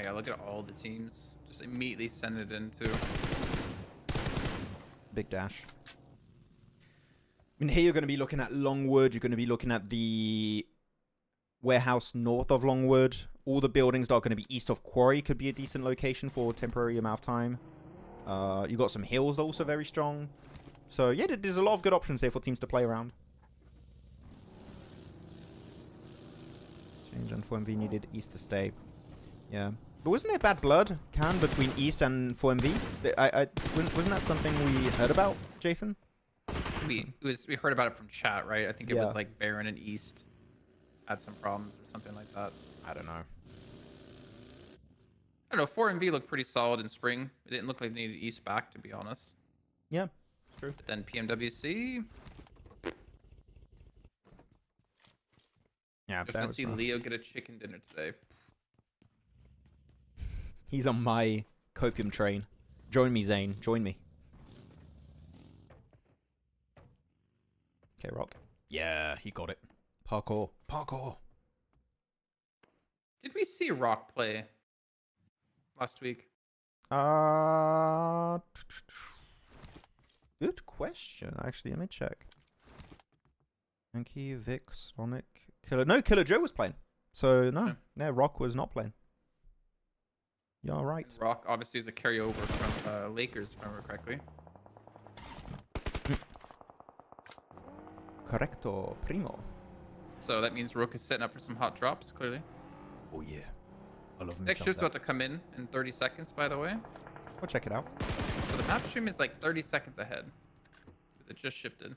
I gotta look at all the teams. Just immediately send it into. Big dash. I mean, here you're going to be looking at Longwood. You're going to be looking at the warehouse north of Longwood. All the buildings that are going to be east of Quarry could be a decent location for temporary amount of time. You got some hills also very strong. So yeah, there's a lot of good options here for teams to play around. Change and 4MV needed east to stay. Yeah. But wasn't there bad blood, Can, between East and 4MV? Wasn't that something we heard about, Jason? We heard about it from chat, right? I think it Yeah. was like Baron and East had some problems or something like that. I don't know. I don't know. 4MV looked pretty solid in spring. It didn't look like they needed East back, to be honest. Yeah, true. But then PMWC. Yeah, Just that gonna was see rough. Leo get a chicken dinner today. He's on my copium train. Join me, Zane. Join me. Okay, Rock. Yeah, he got it. Parkour. Parkour. Did we see Rock play last week? Good question. Actually, let me check. Yankee, Vic, Sonic, Killer. No, Killer Joe was playing. So, no. Yeah, Rock was not playing. You're right. Rock obviously is a carryover from Lakers, if I remember correctly. Correcto, primo. So that means Rook is setting up for some hot drops, clearly. Oh, yeah. I love Next year's about to come in 30 seconds, by the way. We'll check it out. So the map stream is like 30 seconds ahead. It just shifted.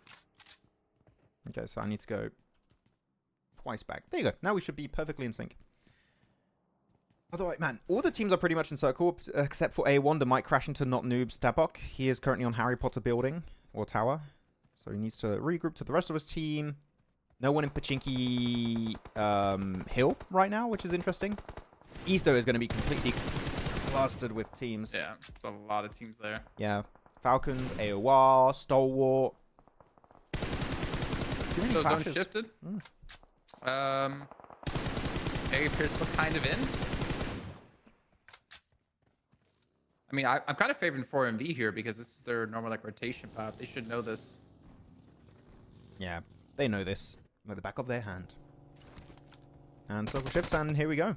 Okay, so I need to go twice back. There you go. Now we should be perfectly in sync. Otherwise, man, all the teams are pretty much in circle, except for A1, that might crash into Not Noob Stabok. He is currently on Harry Potter building, or tower. So he needs to regroup to the rest of his team. No one in Pachinki Hill right now, which is interesting. Easto is going to be completely clustered with teams. Yeah, there's a lot of teams there. Yeah. Falcons, AOR, Stalwart. Too many So zone clashes. shifted. Mm. Harry Pierce still kind of in. I mean, I'm kind of favoring 4MV here because this is their normal like rotation path. They should know this. Yeah, they know this. At the back of their hand. And circle shifts, and here we go.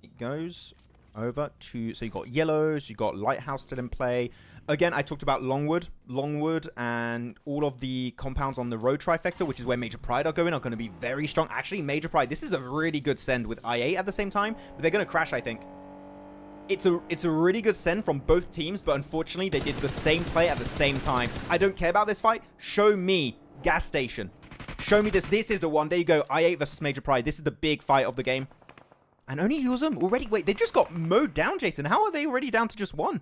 It goes over to... So you got yellows, you got Lighthouse still in play. Again, I talked about Longwood. Longwood and all of the compounds on the road trifecta, which is where Major Pride are going to be very strong. Actually, Major Pride, this is a really good send with I8 at the same time. But they're going to crash, I think. It's a really good send from both teams, but unfortunately, they did the same play at the same time. I don't care about this fight. Show me gas station. Show me this. This is the one. There you go. I8 versus Major Pride. This is the big fight of the game. And only use them already. Wait, they just got mowed down, Jason. How are they already down to just one?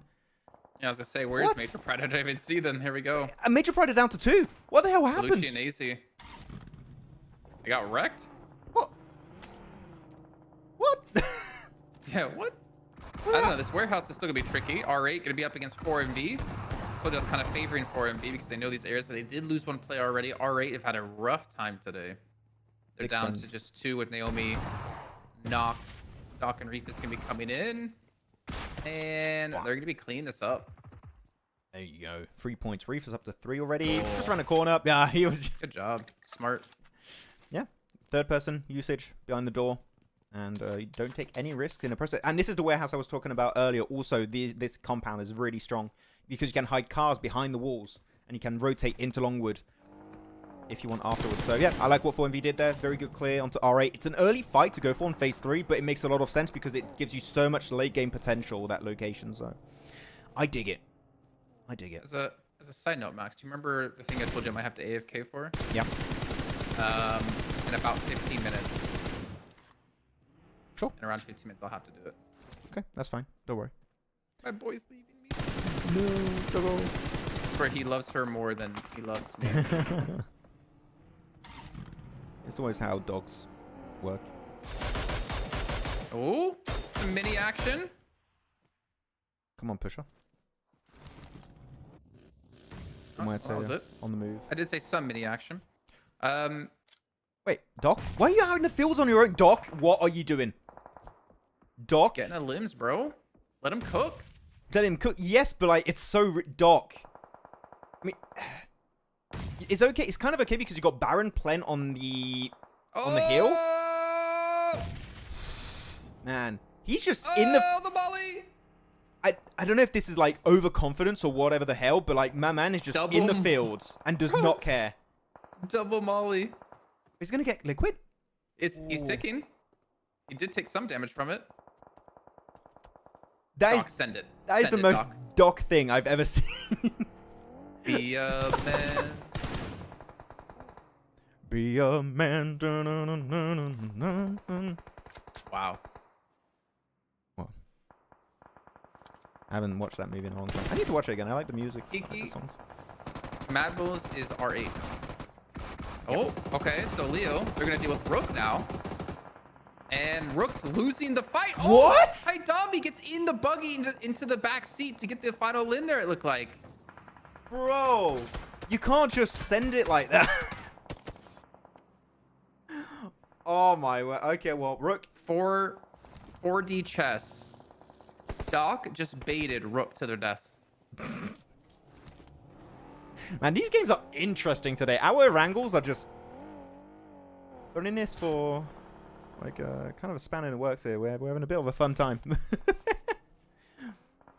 Yeah, I was gonna say, where's What? Major Pride? I don't even see them. Here we go. And Major Pride are down to 2. What the hell happened? Lucci and AZ. They got wrecked? What? What? Yeah, what? I don't know. This warehouse is still gonna be tricky. R8 gonna be up against 4MV. So just kind of favoring 4MV because they know these areas, but they did lose one play already. R8 have had a rough time today. They're Big down send. to just 2 with Naomi knocked. Doc and Reef is gonna be coming in. And they're gonna be cleaning this up. There you go. 3 points. Reef is up to 3 already. Just ran a corner. Yeah, he was... Good job. Smart. Yeah. Third person usage behind the door. And you don't take any risks in the process. And this is the warehouse I was talking about earlier. Also, this compound is really strong because you can hide cars behind the walls and you can rotate into Longwood if you want afterwards. So yeah, I like what 4MV did there. Very good clear onto R8. It's an early fight to go for in phase 3, but it makes a lot of sense because it gives you so much late game potential, that location. So I dig it. I dig it. As a side note, Max, do you remember the thing I told you I might have to AFK for? Yeah. In about 15 minutes. Sure. In around 15 minutes, I'll have to do it. Okay, that's fine. Don't worry. My boy's leaving me. No, Double. I swear he loves her more than he loves me. It's always how dogs work. Oh, some mini action. Come on, pusher. Oh, Muerte that was it. on the move. I did say some mini action. Wait, Doc? Why are you out in the fields on your own? Doc, what are you doing? Doc. Getting a limbs, bro. Let him cook. Let him cook. Yes, but like it's so Doc. I mean, it's okay. It's kind of okay because you got Baron Plen on the hill. Man, he's just in the volley. I don't know if this is like overconfidence or whatever the hell, but like my man is just in the fields and does not care. Double molly. He's gonna get liquid. He's ticking. He did take some damage from it. Doc, send it. That is the most Doc thing I've ever seen. Be a man. Be a man. Wow. What? I haven't watched that movie in a long time. I need to watch it again. I like the music. I like the songs. Mad Bulls is R8. Oh, okay. So Leo, they're gonna deal with Rook now. And Rook's losing the fight. Oh, what? Haidami gets in the buggy into the back seat to get the final win there, it looked like. Bro, you can't just send it like that. Oh my word. Okay, well, Rook. 4D chess. Doc just baited Rook to their deaths. Man, these games are interesting today. Our Erangels are just running this for like kind of a span in the works here. We're having a bit of a fun time.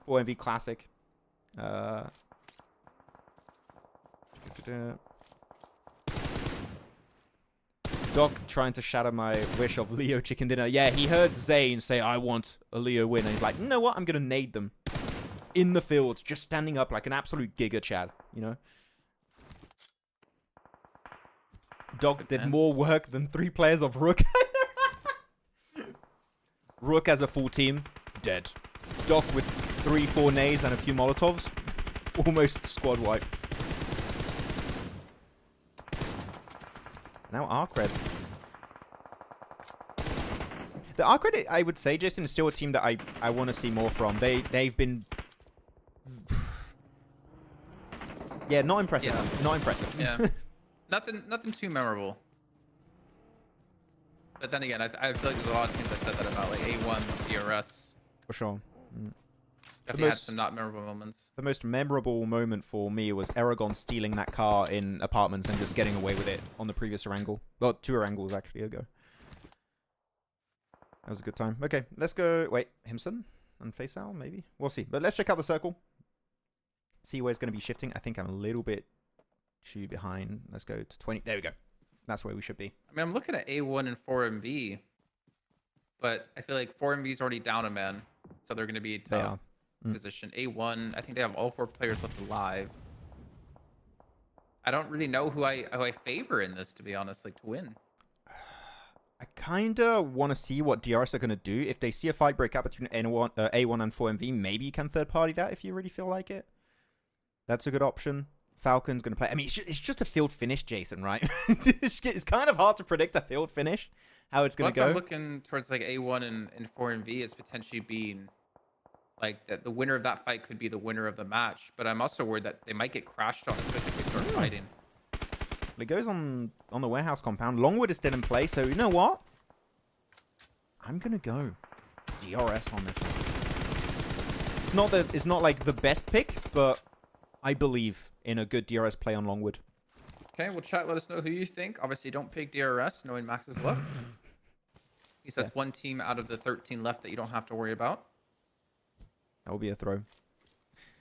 4MV Classic. Doc trying to shatter my wish of Leo chicken dinner. Yeah, he heard Zane say, I want a Leo win. And he's like, you know what? I'm going to nade them. In the fields, just standing up like an absolute giga Chad, you know? Doc did more work than 3 players of Rook. Rook as a full team, dead. Doc with 3-4 nades and a few Molotovs, almost squad wipe. Now Arcred. The Arcred, I would say, Jason, is still a team that I want to see more from. They've been... Yeah, not impressive. Yeah. Not impressive. Yeah. Nothing too memorable. But then again, I feel like there's a lot of teams that said that about, like A1, DRS. For sure. Definitely had some not memorable moments. The most memorable moment for me was Aragon stealing that car in apartments and just getting away with it on the previous Erangel. Well, 2 Erangels actually ago. That was a good time. Okay, let's go. Wait, Himson and Faisal, maybe? We'll see. But let's check out the circle. See where it's going to be shifting. I think I'm a little bit too behind. Let's go to 20. There we go. That's where we should be. I mean, I'm looking at A1 and 4MV, but I feel like 4MV is already down a man, so they're going to be a tough position. A1, I think they have all 4 players left alive. I don't really know who I favor in this, to be honest, like to win. I kind of want to see what DRS are going to do. If they see a fight break out between A1 and 4MV, maybe you can third party that if you really feel like it. That's a good option. Falcon's going to play. I mean, it's just a field finish, Jason, right? It's kind of hard to predict a field finish, how it's going to go. I'm looking towards like A1 and 4MV as potentially being like that. The winner of that fight could be the winner of the match. But I'm also worried that they might get crashed on, especially if they start fighting. It goes on the warehouse compound. Longwood is still in play, so you know what? I'm going to go DRS on this one. It's not like the best pick, but I believe in a good DRS play on Longwood. Okay, well, chat, let us know who you think. Obviously, don't pick DRS, knowing Max is left. He says one team out of the 13 left that you don't have to worry about. That will be a throw.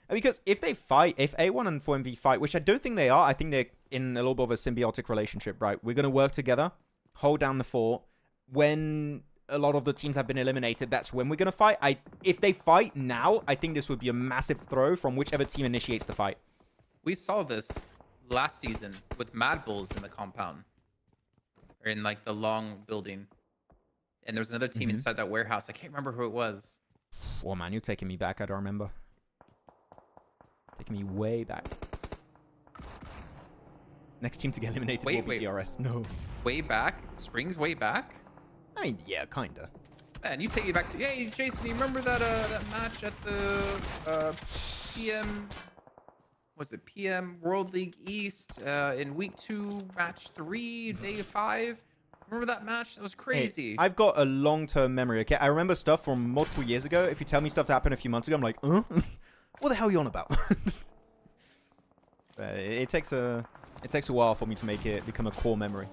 Because if they fight, if A1 and 4MV fight, which I don't think they are, I think they're in a little bit of a symbiotic relationship, right? We're going to work together, hold down the fort. When a lot of the teams have been eliminated, that's when we're going to fight. If they fight now, I think this would be a massive throw from whichever team initiates the fight. We saw this last season with Mad Bulls in the compound. Or in like the long building. And there was another team inside that warehouse. I can't remember who it was. Oh man, you're taking me back. I don't remember. Taking me way back. Next team to get eliminated will be DRS. No. Way back? Spring's way back? I mean, yeah, kinda. Man, you take me back to... Hey, Jason, you remember that match at the PM... Was it PM World League East in week 2, match 3, day 5? Remember that match? That was Hey, crazy. I've got a long-term memory, okay? I remember stuff from multiple years ago. If you tell me stuff that happened a few months ago, I'm like, what the hell are you on about? It takes a while for me to make it become a core memory.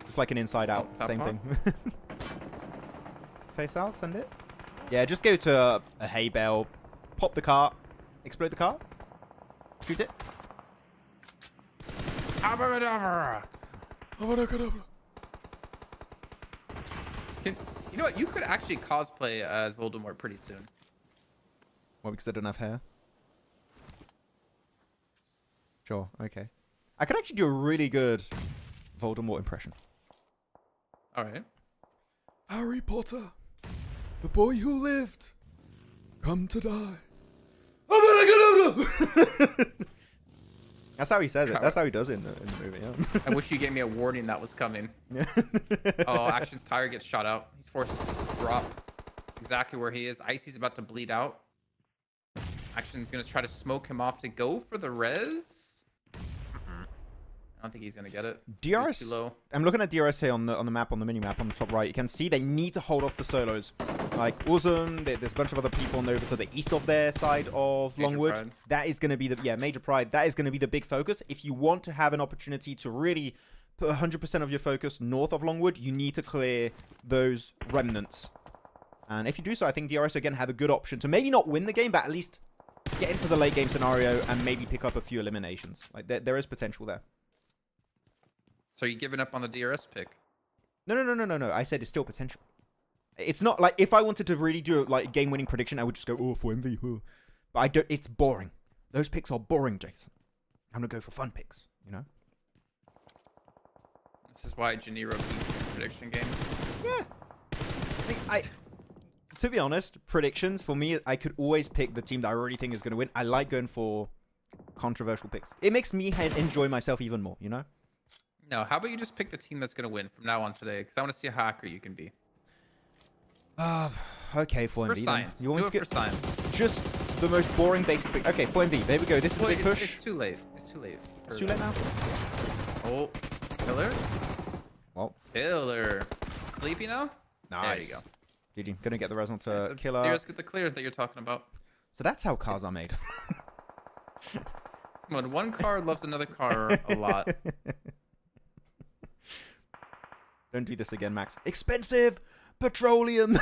It's like an inside out, same thing. Face out, send it. Yeah, just go to a hay bale, pop the car, explode the car, shoot it. You know what? You could actually cosplay as Voldemort pretty soon. Well, because I don't have hair. Sure, okay. I could actually do a really good Voldemort impression. All right. Harry Potter, the boy who lived, come to die. That's how he says it. That's how he does it in the movie, yeah. I wish you gave me a warning that was coming. Oh, Action's tire gets shot out. He's forced to drop exactly where he is. Icy's about to bleed out. Action's going to try to smoke him off to go for the res. I don't think he's going to get it. DRS, He's too low. I'm looking at DRS here on the map, on the mini map on the top right. You can see they need to hold off the solos. Like Uzun, there's a bunch of other people over to the east of their side of Major Longwood. Pride. That is going to be the Major Pride. That is going to be the big focus. If you want to have an opportunity to really put 100% of your focus north of Longwood, you need to clear those remnants. And if you do so, I think DRS again have a good option to maybe not win the game, but at least get into the late game scenario and maybe pick up a few eliminations. Like there is potential there. So you giving up on the DRS pick? No. I said it's still potential. It's not like if I wanted to really do like a game-winning prediction, I would just go, oh, for MV. Oh. But I don't. It's boring. Those picks are boring, Jason. I'm gonna go for fun picks. You know. This is why Janiro beats prediction games. Yeah. To be honest, predictions for me, I could always pick the team that I already think is gonna win. I like going for controversial picks. It makes me enjoy myself even more. You know. No, how about you just pick the team that's going to win from now on today? Because I want to see how accurate you can be. Okay, for For MV. science. You want Do to it get for science. just the most boring basic pick. Okay, for MV. There we go. This is Well, the big push. it's too late. It's too late. It's too late now. Oh, Killer? Well, Killer. Sleepy now? nice. There you go. GG. Gonna get the res onto So Killer. DRS get the clear that you're talking about. So that's how cars are made. Come on, one car loves another car a lot. Don't do this again, Max. Expensive petroleum.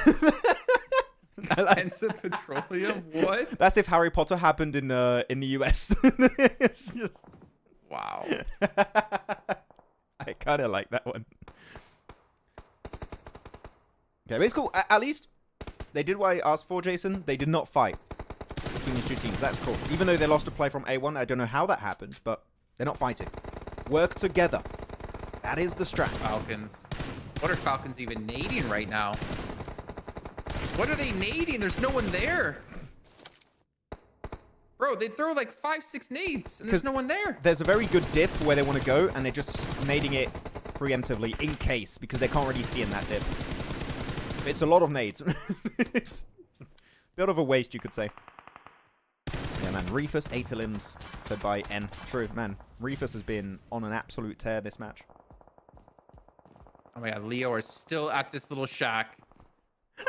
Expensive petroleum? What? That's if Harry Potter happened in the US. It's just... Wow. I kind of like that one. Okay, but it's cool. At least they did what I asked for, Jason. They did not fight between these two teams. That's cool. Even though they lost a play from A1, I don't know how that happened, but they're not fighting. Work together. That is the strat. Falcons. What are Falcons even nading right now? What are they nading? There's no one there. Bro, they throw like 5-6 nades and there's no one there. There's a very good dip where they want to go, and they're just nading it preemptively in case, because they can't really see in that dip. It's a lot of nades. It's a bit of a waste, you could say. Yeah, man. Reefus, 8 limbs, fed by N. True, man. Reefus has been on an absolute tear this match. Oh my god, Leo are still at this little shack.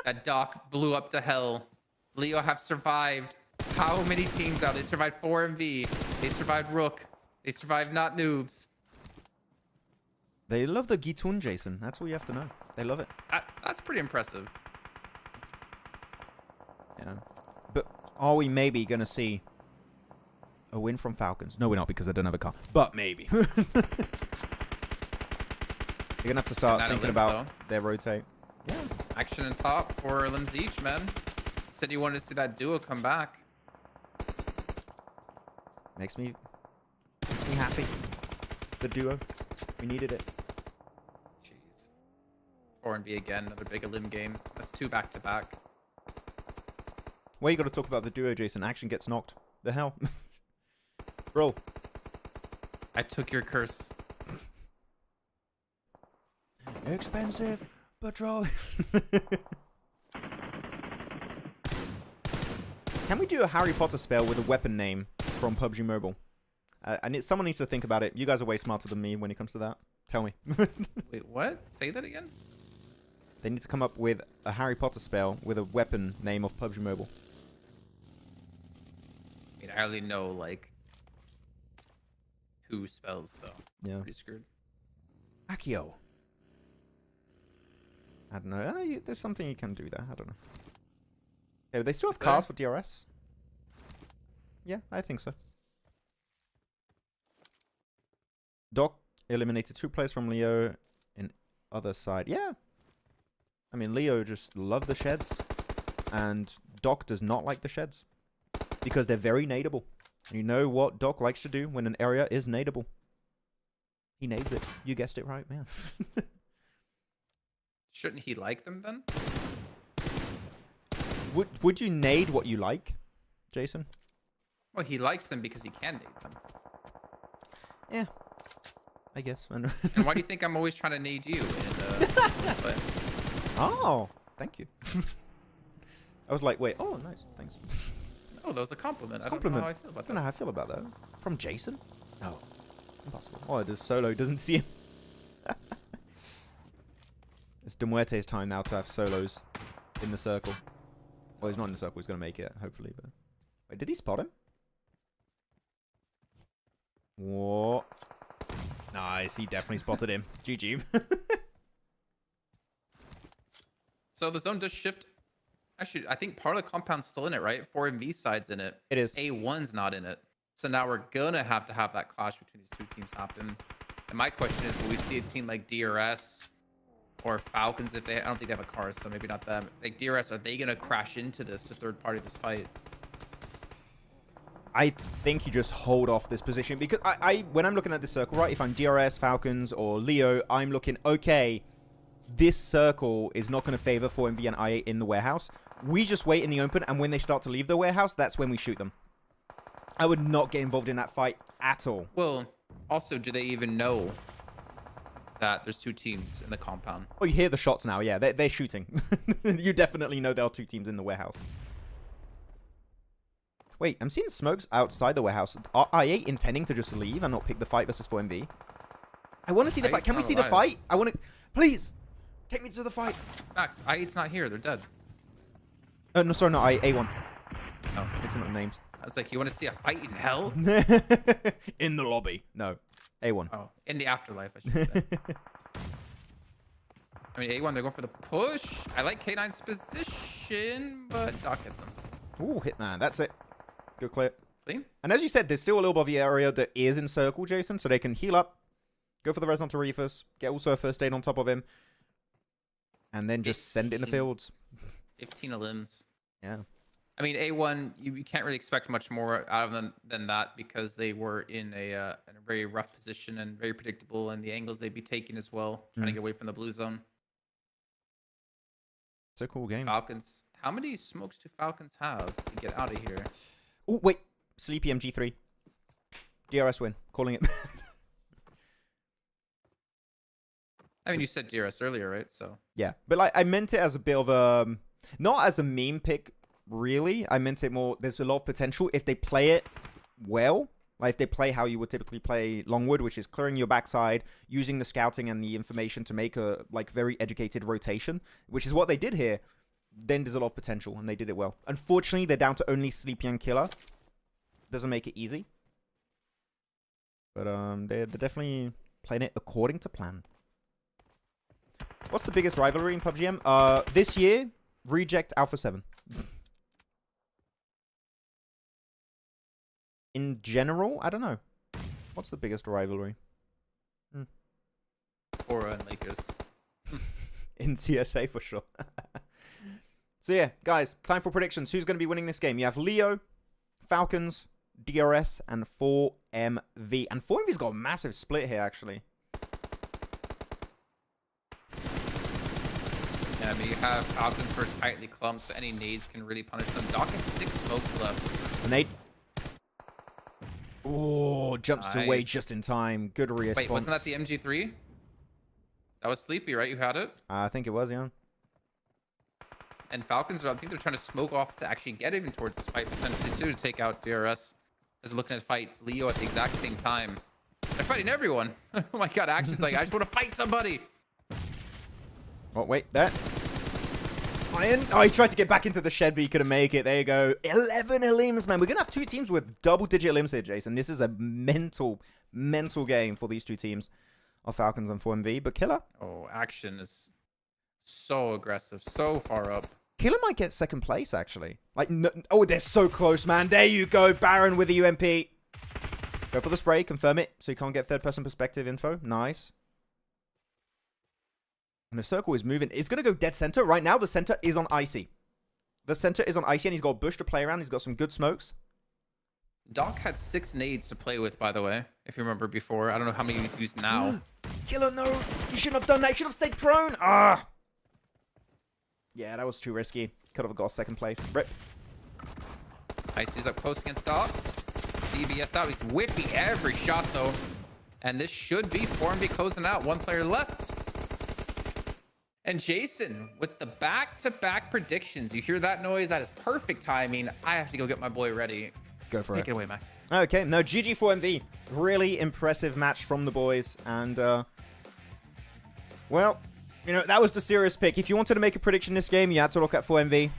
That dock blew up to hell. Leo have survived. How many teams now? They survived 4MV. They survived Rook. They survived Not Noobs. They love the Gitun, Jason. That's all you have to know. They love it. That's pretty impressive. Yeah. But are we maybe going to see a win from Falcons? No, we're not, because they don't have a car. But maybe. You're going to have to start thinking about their rotate. Yeah. Action and top, 4 limbs each, man. Said you wanted to see that duo come back. Makes me happy. The duo. We needed it. Jeez. 4-B again, another big limb game. That's 2 back-to-back. Well, you got to talk about the duo, Jason. Action gets knocked. The hell? Bro. I took your curse. Expensive petroleum. Can we do a Harry Potter spell with a weapon name from PUBG Mobile? Someone needs to think about it. You guys are way smarter than me when it comes to that. Tell me. Wait, what? Say that again? They need to come up with a Harry Potter spell with a weapon name of PUBG Mobile. I mean, I only know like 2 spells, so Yeah. pretty screwed. Accio. I don't know. There's something you can do there. I don't know. Yeah, they still have Is cars for DRS. Yeah, I think so. Doc eliminated 2 players from Leo in other side. Yeah. I mean, Leo just love the sheds. And Doc does not like the sheds. Because they're very nadeable. You know what Doc likes to do when an area is nadeable. He nades it. You guessed it right, man. Shouldn't he like them then? Would you nade what you like, Jason? Well, he likes them because he can nade them. Yeah. I guess. And why do you think I'm always trying to nade you? Oh, thank you. I was like, wait, oh, nice, thanks. Oh, that was a compliment. It's I a don't know compliment. how I feel about I don't know that. how I feel about that. From Jason? No. Impossible. Oh, it is Solo. Doesn't see him. It's De Muerte's time now to have solos in the circle. Well, he's not in the circle. He's going to make it, hopefully. But wait, did he spot him? What? Nice. He definitely spotted him. GG. So the zone does shift. Actually, I think part of the compound's still in it, right? 4MV side's in it. It is. A1's not in it. So now we're gonna have to have that clash between these 2 teams happen. And my question is, will we see a team like DRS or Falcons if they? I don't think they have a car, so maybe not them. Like DRS, are they gonna crash into this to third party this fight? I think you just hold off this position because when I'm looking at this circle, right? If I'm DRS, Falcons, or Leo, I'm looking, okay, this circle is not going to favor 4MV and I8 in the warehouse. We just wait in the open, and when they start to leave the warehouse, that's when we shoot them. I would not get involved in that fight at all. Well, also, do they even know that there's 2 teams in the compound? Oh, you hear the shots now. Yeah, they're shooting. You definitely know there are 2 teams in the warehouse. Wait, I'm seeing smokes outside the warehouse. Are I8 intending to just leave and not pick the fight versus 4MV? I want to see the fight. Can we see the fight? I want to... Please, take me to the fight. Max, I8's not here. They're dead. Oh, no, sorry, no, A1. Oh, It's not names. I was like, you want to see a fight in hell? In the lobby. No, A1. Oh, in the afterlife, I should say. I mean, A1, they're going for the push. I like K9's position, but Doc hits him. Ooh, Hitman. That's it. Good clear. Clean? And as you said, there's still a little bit of the area that is in circle, Jason, so they can heal up, go for the res onto Reefus, get also a first aid on top of him, and then just send it in the fields. 15 limbs. Yeah. I mean, A1, you can't really expect much more out of them than that because they were in a very rough position and very predictable, and the angles they'd be taking as well, trying to get away from the blue zone. It's a cool game. Falcons. How many smokes do Falcons have to get out of here? Oh, wait. Sleepy MG3. DRS win. Calling it. I mean, you said DRS earlier, right? So Yeah. But like, I meant it as a bit of a... Not as a meme pick, really. I meant it more... There's a lot of potential if they play it well. Like, if they play how you would typically play Longwood, which is clearing your backside, using the scouting and the information to make a, like, very educated rotation, which is what they did here. Then there's a lot of potential, and they did it well. Unfortunately, they're down to only Sleepy and Killer. Doesn't make it easy. But they're definitely playing it according to plan. What's the biggest rivalry in PUBG M? This year, Reject Alpha 7. In general, I don't know. What's the biggest rivalry? Aura and Lakers. In CSA for sure. So yeah, guys, time for predictions. Who's going to be winning this game? You have Leo, Falcons, DRS, and 4MV. And 4MV's got a massive split here, actually. Yeah, I mean, you have Falcons who are tightly clumped, so any nades can really punish them. Doc has 6 smokes left. A nade. Oh, jumps away Nice. just in time. Good response. Wait, wasn't that the MG3? That was Sleepy, right? You had it? I think it was, yeah. And Falcons, I think they're trying to smoke off to actually get even towards this fight potentially too, to take out DRS. As looking at fight Leo at the exact same time. They're fighting everyone. Oh my god, Action's like, I just want to fight somebody. Oh, wait, there. Iron. Oh, he tried to get back into the shed, but he couldn't make it. There you go. 11 elims, man. We're going to have two teams with double-digit elims here, Jason. This is a mental game for these two teams of Falcons and 4MV. But Killer? Oh, Action is so aggressive, so far up. Killer might get second place, actually. Like, no, oh, they're so close, man. There you go. Baron with the UMP. Go for the spray. Confirm it so you can't get third-person perspective info. Nice. And the circle is moving. It's going to go dead center. Right now, the center is on Icy. The center is on Icy, and he's got a bush to play around. He's got some good smokes. Doc had 6 nades to play with, by the way, if you remember before. I don't know how many he's used now. Killer, no. You shouldn't have done that. You should have stayed prone. Ah. Yeah, that was too risky. Could have got second place. Rip. Icy's up close against Doc. DBS out. He's whipping every shot, though. And this should be 4MV closing out. 1 player left. And Jason, with the back-to-back predictions, you hear that noise? That is perfect timing. I have to go get my boy ready. Go for it. Take it away, Max. Okay, no, GG4MV. Really impressive match from the boys. And, well, you know, that was the serious pick. If you wanted to make a prediction this game, you had to look at 4MV.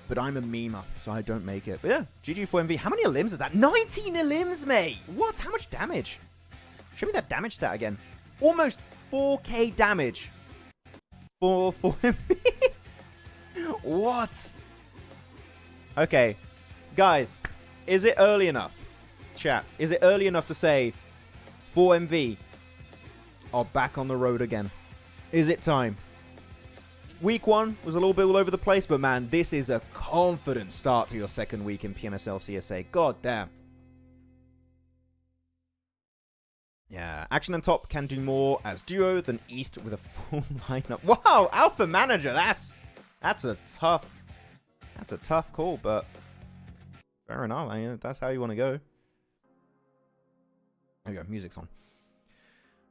But I'm a memer, so I don't make it. But yeah, GG4MV. How many elims is that? 19 elims, mate! What? How much damage? Show me that damage stat again. Almost 4k damage. For 4MV. What? Okay. Guys, is it early enough? Chat, is it early enough to say 4MV are back on the road again? Is it time? Week 1 was a little bit all over the place, but man, this is a confident start to your second week in PMSL CSA. God damn. Yeah, Action and Top can do more as duo than East with a full lineup. Wow, Alpha Manager, that's a tough call, but fair enough. I mean, that's how you want to go. There you go, music's on.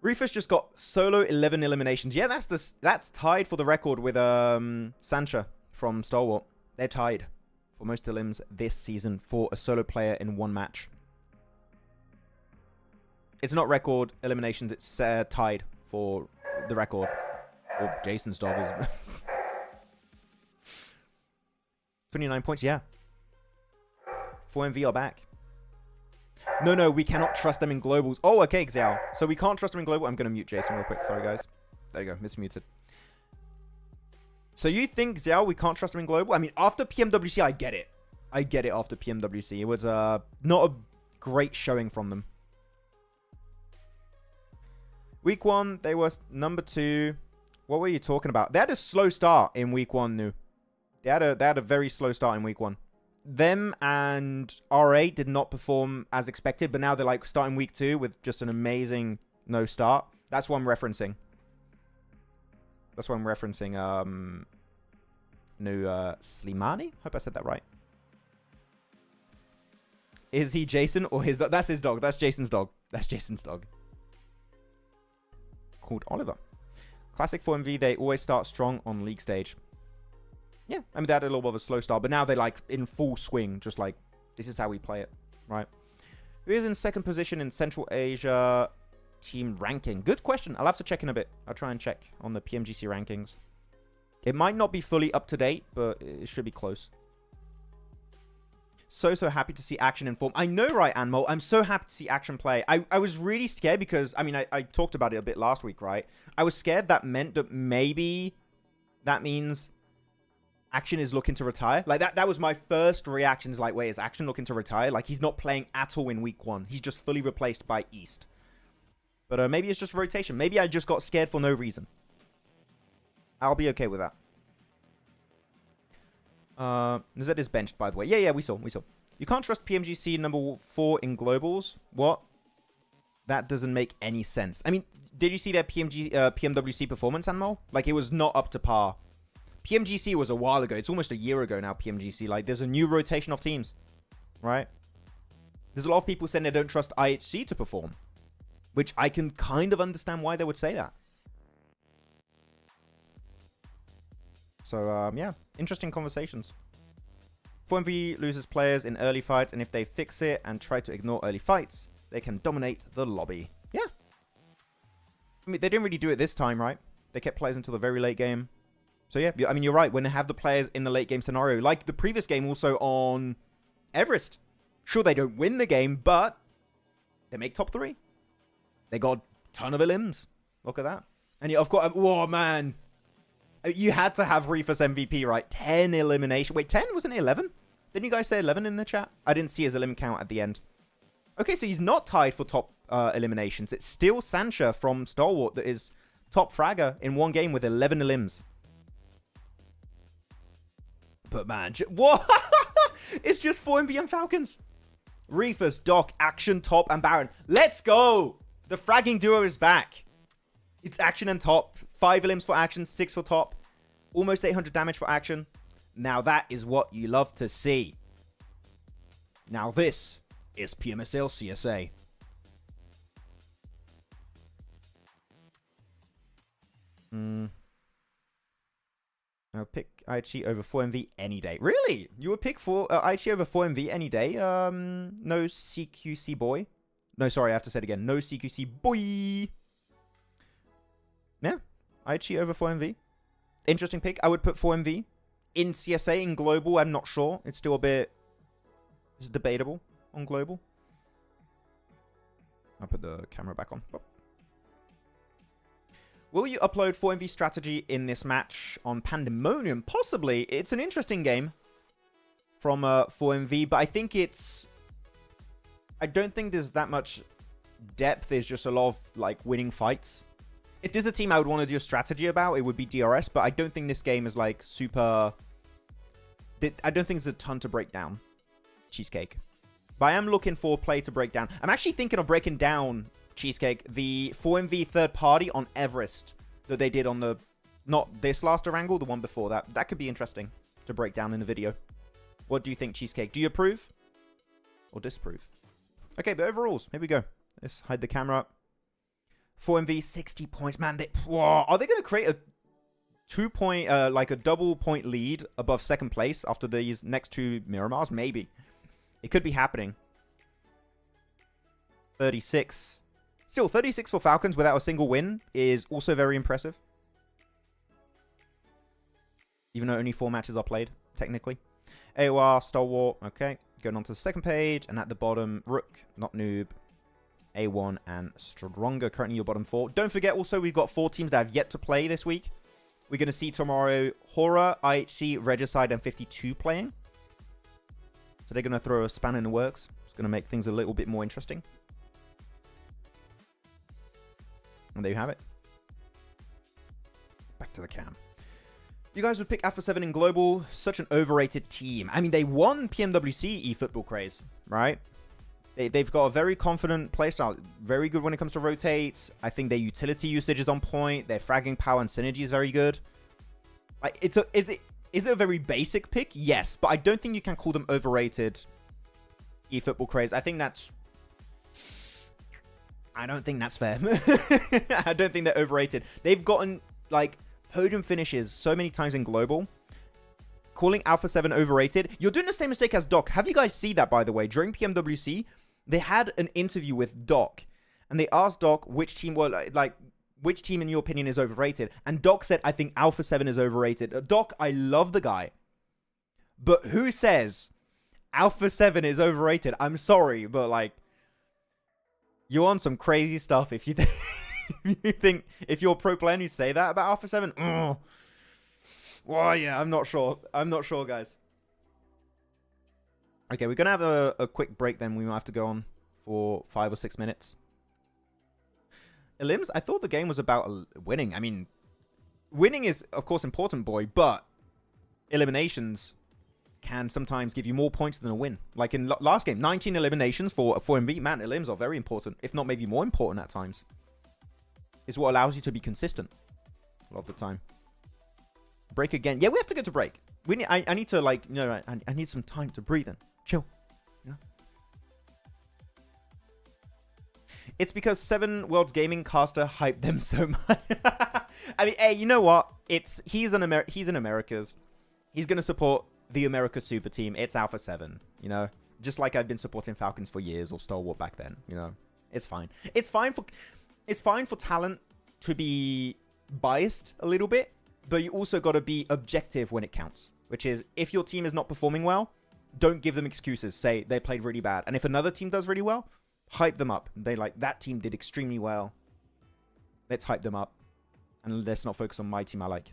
Reefus just got solo 11 eliminations. Yeah, that's tied for the record with Sancha from Stalwart. They're tied for most elims this season for a solo player in one match. It's not record eliminations, it's tied for the record. Oh, Jason's dog is... 29 points, yeah. 4MV are back. No, we cannot trust them in globals. Oh, okay, Xiao. So we can't trust them in global. I'm going to mute Jason real quick. Sorry, guys. There you go, mismuted. So you think, Xiao, we can't trust them in global? I mean, after PMWC, I get it. I get it after PMWC. It was not a great showing from them. Week 1, they were number 2. What were you talking about? They had a slow start in week 1, Nu. They had a very slow start in week 1. Them and RA did not perform as expected, but now they're like starting week 2 with just an amazing no start. That's what I'm referencing. That's what I'm referencing. Slimani? Hope I said that right. Is he Jason or his dog? That's his dog. That's Jason's dog. That's Jason's dog. Called Oliver. Classic 4MV, they always start strong on league stage. Yeah, I mean, they had a little bit of a slow start, but now they're like in full swing, just like, this is how we play it, right? Who is in second position in Central Asia team ranking? Good question. I'll have to check in a bit. I'll try and check on the PMGC rankings. It might not be fully up to date, but it should be close. So happy to see Action in form. I know, right, Anmol? I'm so happy to see Action play. I was really scared because, I mean, I talked about it a bit last week, right? I was scared that meant that maybe that means Action is looking to retire. Like, that was my first reaction, is like, wait, is Action looking to retire? Like, he's not playing at all in week 1. He's just fully replaced by East. But maybe it's just rotation. Maybe I just got scared for no reason. I'll be okay with that. Nazed is benched, by the way. Yeah, we saw. You can't trust PMGC number 4 in globals. What? That doesn't make any sense. I mean, did you see their PMWC performance, Anmol? Like, it was not up to par. PMGC was a while ago. It's almost a year ago now, PMGC. Like, there's a new rotation of teams, right? There's a lot of people saying they don't trust IHC to perform, which I can kind of understand why they would say that. So, yeah, interesting conversations. 4MV loses players in early fights, and if they fix it and try to ignore early fights, they can dominate the lobby. Yeah, I mean, they didn't really do it this time, right? They kept players until the very late game. So yeah, I mean, you're right. When they have the players in the late game scenario, like the previous game also on Everest. Sure, they don't win the game, but they make top 3. They got a ton of elims. Look at that. And yeah, I've got, whoa, man. You had to have Reefus MVP, right? 10 elimination. Wait, 10? Wasn't it 11? Didn't you guys say 11 in the chat? I didn't see his elim count at the end. Okay, so he's not tied for top eliminations. It's still Sancha from Stalwart that is top fragger in one game with 11 elims. But man, what? It's just 4MV and Falcons. Reefus, Doc, Action, Top, and Baron. Let's go! The fragging duo is back. It's Action and Top. 5 elims for Action, 6 for Top. Almost 800 damage for Action. Now that is what you love to see. Now this is PMSL CSA. I'll pick Aichi over 4MV any day. Really? You would pick Aichi over 4MV any day? No CQC boy. No, sorry, I have to say it again. No CQC boy. Yeah, Aichi over 4MV. Interesting pick. I would put 4MV. In CSA, in Global, I'm not sure. It's still a bit... It's debatable on Global. I'll put the camera back on. Oh. Will you upload 4MV strategy in this match on Pandemonium? Possibly. It's an interesting game from 4MV, but I think it's... I don't think there's that much depth. There's just a lot of, like, winning fights. If there's a team I would want to do a strategy about, it would be DRS, but I don't think this game is, like, super... I don't think there's a ton to break down. Cheesecake. But I am looking for play to break down. I'm actually thinking of breaking down Cheesecake, the 4MV third party on Everest that they did on the... Not this last Erangel, the one before that. That could be interesting to break down in the video. What do you think, Cheesecake? Do you approve? Or disapprove? Okay, but overalls. Here we go. Let's hide the camera. 4MV, 60 points. Man, whoa, are they going to create a 2-point, like a double point lead above second place after these next 2 Miramars? Maybe. It could be happening. 36. Still, 36 for Falcons without a single win is also very impressive. Even though only 4 matches are played, technically. AOR, Stalwart, okay. Going on to the second page. And at the bottom, Rook, not Noob, A1, and Stronger. Currently your bottom 4. Don't forget also, we've got 4 teams that have yet to play this week. We're going to see tomorrow Horror, IHC, Regicide, and 52 playing. So they're going to throw a spanner in the works. It's going to make things a little bit more interesting. And there you have it. Back to the cam. You guys would pick Alpha 7 in Global. Such an overrated team. I mean, they won PMWC eFootball Craze, right? They've got a very confident playstyle. Very good when it comes to rotates. I think their utility usage is on point. Their fragging power and synergy is very good. Like, is it a very basic pick? Yes, but I don't think you can call them overrated eFootball Craze. I think that's... I don't think that's fair. I don't think they're overrated. They've gotten, like, podium finishes so many times in Global. Calling Alpha 7 overrated. You're doing the same mistake as Doc. Have you guys seen that, by the way? During PMWC, they had an interview with Doc. And they asked Doc which team which team in your opinion is overrated. And Doc said, I think Alpha 7 is overrated. Doc, I love the guy. But who says Alpha 7 is overrated? I'm sorry, but like... You're on some crazy stuff if you think... if you're a pro player and you say that about Alpha 7. Well, yeah, I'm not sure. I'm not sure, guys. Okay, we're going to have a quick break then. We might have to go on for 5 or 6 minutes. Elims, I thought the game was about winning. I mean, winning is, of course, important, boy, but eliminations can sometimes give you more points than a win. Like in last game, 19 eliminations for MV. Man, elims are very important, if not maybe more important at times. It's what allows you to be consistent a lot of the time. Break again. Yeah, we have to go to break. I need to, like, you know, I need some time to breathe and chill. You know? It's because 7 Worlds Gaming caster hyped them so much. I mean, hey, you know what? He's in Americas. He's going to support the America Super Team. It's Alpha 7, you know? Just like I've been supporting Falcons for years or Stalwart back then, you know? It's fine. It's fine for talent to be biased a little bit, but you also got to be objective when it counts, which is if your team is not performing well, don't give them excuses. Say they played really bad. And if another team does really well, hype them up. They like, that team did extremely well. Let's hype them up. And let's not focus on my team I like.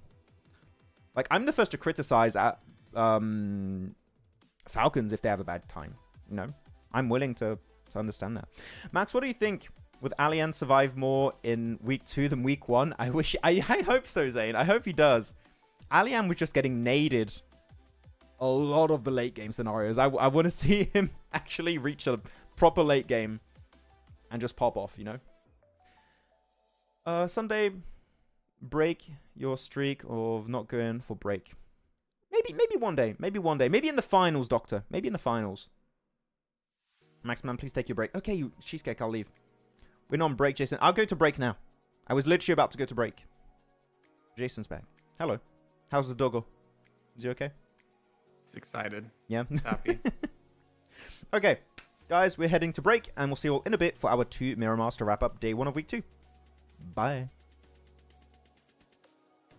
Like, I'm the first to criticize at Falcons if they have a bad time. You know, I'm willing to understand that. Max, what do you think? Would Allian survive more in week 2 than week 1? I hope so, Zane. I hope he does. Allian was just getting naded a lot of the late game scenarios. I want to see him actually reach a proper late game and just pop off, you know? Someday, break your streak of not going for break. Maybe one day. Maybe one day. Maybe in the finals, Doctor. Maybe in the finals. Maxman, please take your break. Okay, you cheesecake, I'll leave. We're not on break, Jason. I'll go to break now. I was literally about to go to break. Jason's back. Hello. How's the doggo? Is he okay? He's excited. Yeah. He's happy. Okay, guys, we're heading to break, and we'll see you all in a bit for our 2 Miramars to wrap up day 1 of week 2. Bye.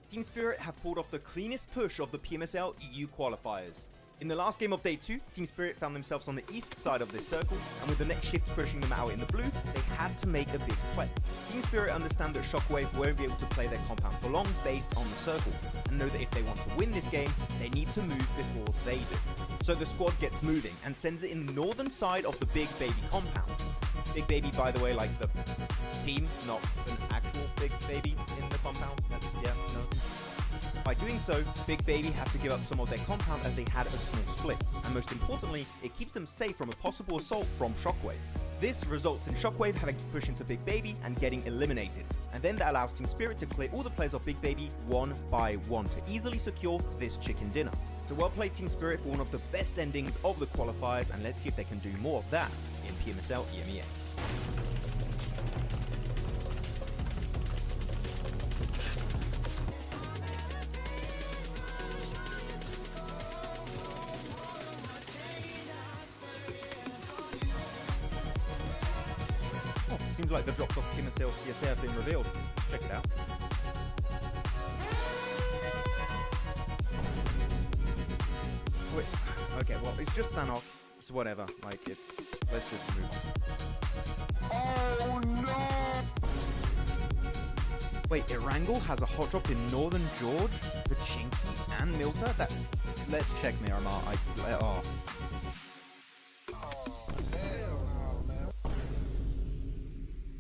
Team Spirit have pulled off the cleanest push of the PMSL EU qualifiers. In the last game of day 2, Team Spirit found themselves on the east side of this circle, and with the next shift pushing them out in the blue, they had to make a big play. Team Spirit understand that Shockwave won't be able to play their compound for long based on the circle, and know that if they want to win this game, they need to move before they do. So the squad gets moving, and sends it in the northern side of the Big Baby compound. Big Baby, by the way, like the team, not an actual Big Baby in the compound. Yeah, no. By doing so, Big Baby have to give up some of their compound as they had a small split, and most importantly, it keeps them safe from a possible assault from Shockwave. This results in Shockwave having to push into Big Baby and getting eliminated, and then that allows Team Spirit to clear all the players of Big Baby one by one to easily secure this chicken dinner. So well played Team Spirit for one of the best endings of the qualifiers, and let's see if they can do more of that in PMSL EMEA. Seems like the drops off PMSL CSA have been revealed. Check it out. Wait, okay, well, it's just Sanhok. It's whatever. Like, let's just move on. Oh, no! Wait, Erangel has a hot drop in Northern George, Pachinki, and Milta? Let's check Miramar. Oh.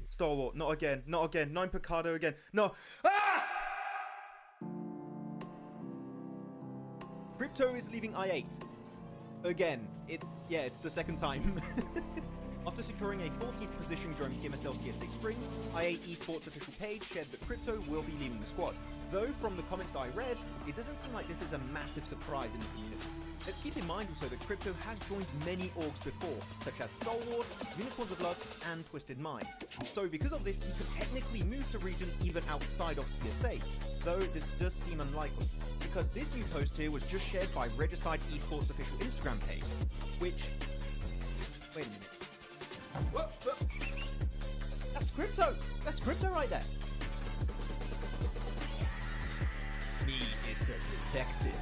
Stalwart, not again, not again. 9 Picado again. No. Ah! Crypto is leaving I8. Again. It's the second time. After securing a 14th position during PMSL CSA Spring, I8 Esports official page shared that Crypto will be leaving the squad. Though, from the comments that I read, it doesn't seem like this is a massive surprise in the community. Let's keep in mind also that Crypto has joined many orgs before, such as Stalwart, Unicorns of Love, and Twisted Minds. So because of this, he could technically move to regions even outside of CSA, though this does seem unlikely, because this new post here was just shared by Regicide Esports official Instagram page, which... Wait a minute. Whoa. That's Crypto! That's Crypto right there! Me is a detective.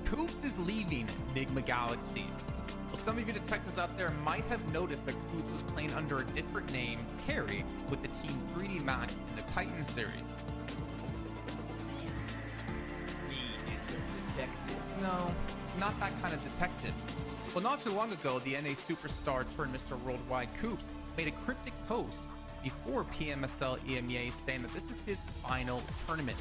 Coops is leaving Enigma Galaxy. Well, some of you detectives out there might have noticed that Coops was playing under a different name, Carry, with the Team 3D Max in the Titan series. Me is a detective. No, not that kind of detective. Well, not too long ago, the NA superstar turned Mr. Worldwide Coops made a cryptic post before PMSL EMEA saying that this is his final tournament.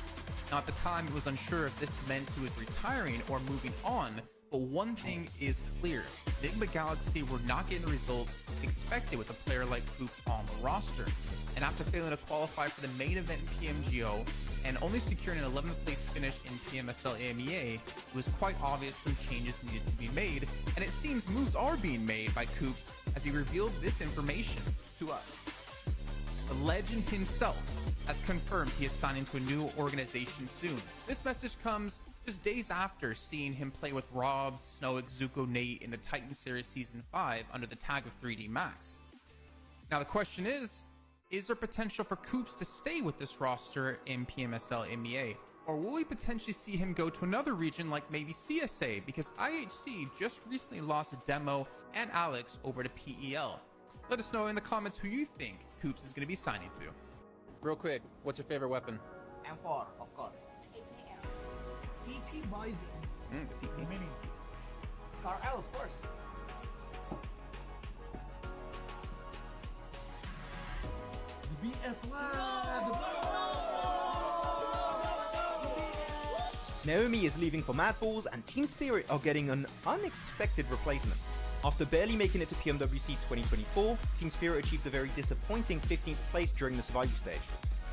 Now, at the time, it was unsure if this meant he was retiring or moving on, but one thing is clear. Enigma Galaxy were not getting the results expected with a player like Coops on the roster. And after failing to qualify for the main event in PMGO and only securing an 11th place finish in PMSL EMEA, it was quite obvious some changes needed to be made, and it seems moves are being made by Coops as he revealed this information to us. The legend himself has confirmed he is signing to a new organization soon. This message comes just days after seeing him play with Rob, Snowick, Zuko, Nate in the Titan Series Season 5 under the tag of 3D Max. Now the question is there potential for Koops to stay with this roster in PMSL MEA? Or will we potentially see him go to another region like maybe CSA? Because IHC just recently lost Demo and Alex over to PEL. Let us know in the comments who you think Koops is going to be signing to. Real quick, what's your favorite weapon? M4, of course. PP by the The PP. mini. Scar L, of course. The BSY. Naomi is leaving for Mad Balls, and Team Spirit are getting an unexpected replacement. After barely making it to PMWC 2024, Team Spirit achieved a very disappointing 15th place during the survival stage.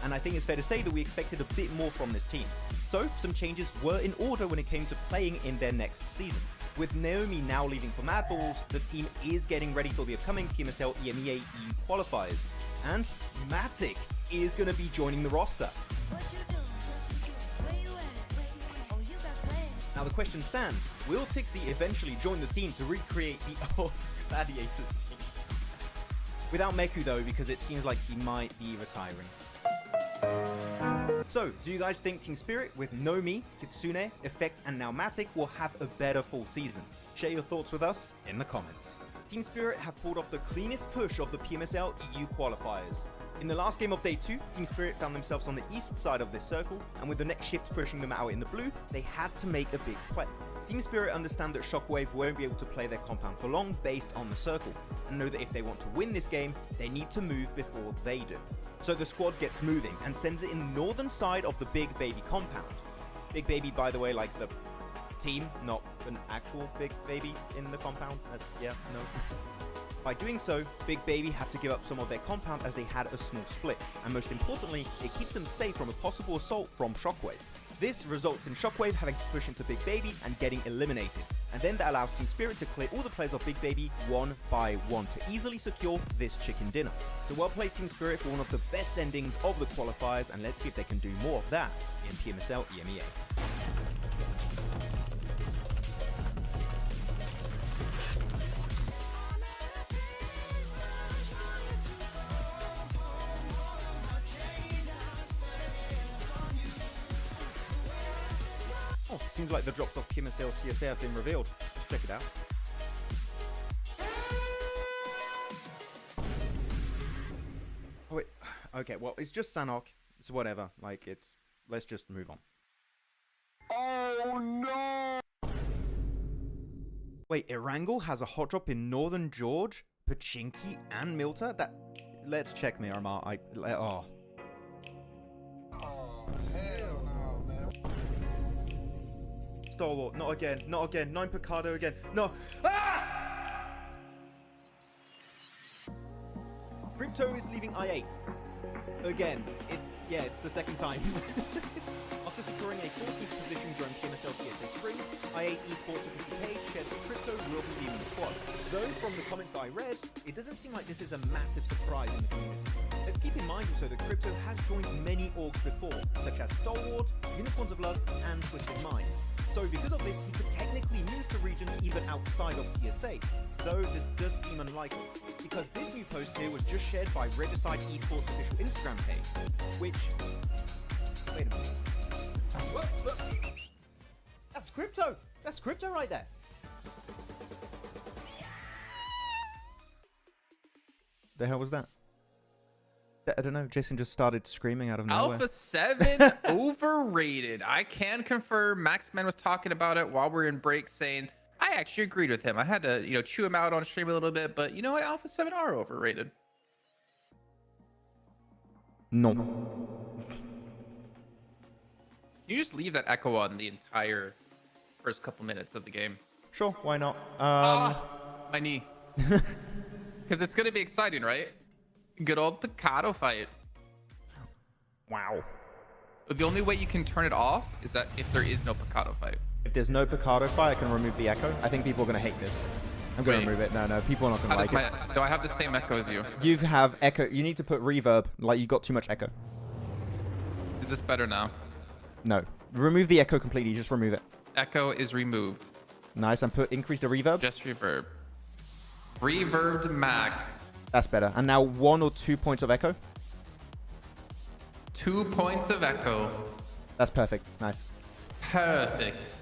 And I think it's fair to say that we expected a bit more from this team. So, some changes were in order when it came to playing in their next season. With Naomi now leaving for Mad Balls, the team is getting ready for the upcoming PMSL EMEA EU qualifiers. And Matic is going to be joining the roster. What you do? Where you at? Oh, you got plans. Now the question stands, will Tixie eventually join the team to recreate the old Gladiators team? Without Meku though, because it seems like he might be retiring. So, do you guys think Team Spirit with Nomi, Kitsune, Effect and now Matic will have a better full season? Share your thoughts with us in the comments. Team Spirit have pulled off the cleanest push of the PMSL EU qualifiers. In the last game of day 2, Team Spirit found themselves on the east side of this circle, and with the next shift pushing them out in the blue, they had to make a big play. Team Spirit understand that Shockwave won't be able to play their compound for long based on the circle, and know that if they want to win this game, they need to move before they do. So the squad gets moving and sends it in the northern side of the Big Baby compound. Big Baby, by the way, like the team, not an actual Big Baby in the compound. Yeah, no. By doing so, Big Baby have to give up some of their compound as they had a small split, and most importantly, it keeps them safe from a possible assault from Shockwave. This results in Shockwave having to push into Big Baby and getting eliminated, and then that allows Team Spirit to clear all the players of Big Baby one by one to easily secure this chicken dinner. So well played Team Spirit for one of the best endings of the qualifiers, and let's see if they can do more of that in PMSL EMEA. Oh, seems like the drops of PMSL CSA have been revealed. Let's check it out. Oh wait, okay, well, it's just Sanhok. It's whatever, like, let's just move on. Oh no! Wait, Erangel has a hot drop in Northern George, Pachinki, and Milta? Let's check Miramar. Oh. Hell no, man. Stalwart, not again, not again. 9 Picardo again. No. Ah! Crypto is leaving I8. Again. It's the second time. After securing a 14th position during PMSL CSA Spring, I8 Esports official page shared that Crypto will be leaving the squad. Though from the comments that I read, it doesn't seem like this is a massive surprise in the community. Let's keep in mind also that Crypto has joined many orgs before, such as Stalwart, Unicorns of Love, and Twisted Mind. So because of this, he could technically move to regions even outside of CSA, though this does seem unlikely, because this new post here was just shared by Regicide Esports official Instagram page, which... Wait a minute. Whoa. That's Crypto! That's Crypto right there! The hell was that? I don't know, Jason just started screaming out of nowhere. Alpha 7 overrated. I can confirm Maxman was talking about it while we were in break, saying I actually agreed with him. I had to, chew him out on stream a little bit, but you know what? Alpha 7 are overrated. No. Can you just leave that echo on the entire first couple minutes of the game? Sure, why not? My knee. Because it's going to be exciting, right? Good old Picado fight. Wow. The only way you can turn it off is that if there is no Picado fight. If there's no Picardo fight, I can remove the echo. I think people are going to hate this. I'm going Wait. to remove it. No, people are not going to How like does it. my, do I have the same echo as you? You have echo. You need to put reverb. Like, you got too much echo. Is this better now? No. Remove the echo completely. Just remove it. Echo is removed. Nice. And increase the reverb. Just reverb. Reverb to max. That's better. And now 1 or 2 points of echo. 2 points of echo. That's perfect. Nice. Perfect.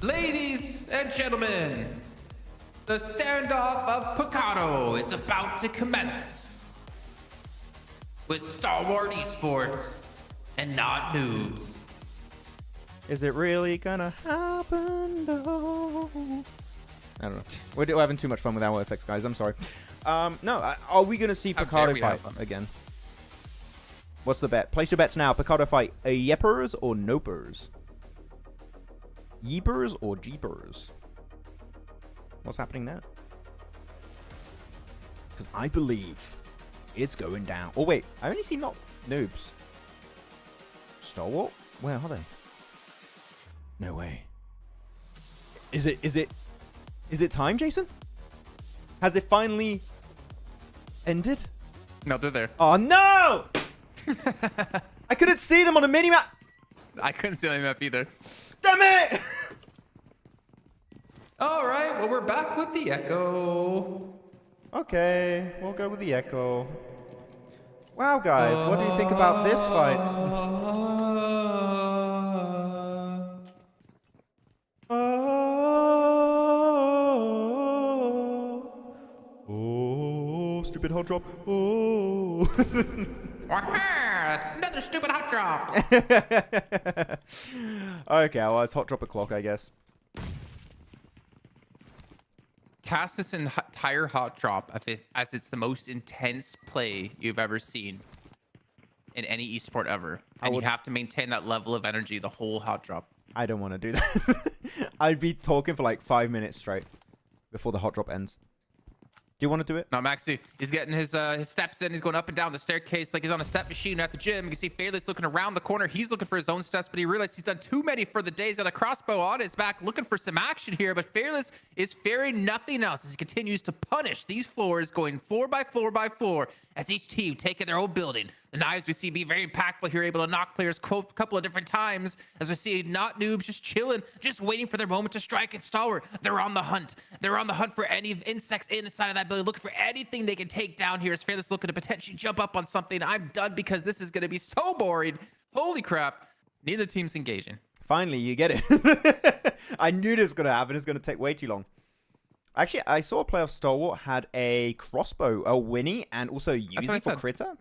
Ladies and gentlemen, the standoff of Picado is about to commence with Stalwart Esports and not noobs. Is it really gonna happen though? I don't know. We're having too much fun with our effects, guys. I'm sorry. No, are we gonna see How dare Picardo we fight have fun. again? What's the bet? Place your bets now. Picardo fight Yepers or Nopers? Yeepers or Jeepers? What's happening there? Because I believe it's going down. Oh wait, I only see not noobs. Stalwart? Where are they? No way. Is it time, Jason? Has it finally ended? No, they're there. Oh no! I couldn't see them on the minimap. I couldn't see on the map either. Damn it! All right, well, we're back with the echo. Okay, we'll go with the echo. Wow, guys, what do you think about this fight? Oh, stupid hot drop. Oh. Another stupid hot drop. Okay, well, it's hot drop o'clock, I guess. Cast this entire hot drop as it's the most intense play you've ever seen in any esport ever. And you have to maintain that level of energy the whole hot drop. I don't want to do that. I'd be talking for like 5 minutes straight before the hot drop ends. Do you want to do it? Now, Maxi, he's getting his steps in. He's going up and down the staircase like he's on a step machine at the gym. You can see Fearless looking around the corner. He's looking for his own steps, but he realized he's done too many for the days. Got a crossbow on his back, looking for some action here. But Fearless is fearing nothing else as he continues to punish these floors, going floor by floor by floor, as each team taking their own building. The knives we see be very impactful here, able to knock players a couple of different times, as we see not noobs just chilling, just waiting for their moment to strike. And Stalwart, they're on the hunt. They're on the hunt for any insects inside of that building, looking for anything they can take down here. As Fearless looking to potentially jump up on something. I'm done because this is going to be so boring. Holy crap. Neither team's engaging. Finally, you get it. I knew this was going to happen. It's going to take way too long. Actually, I saw a player of Stalwart had a crossbow, a Winnie, and also Uzi for Critter.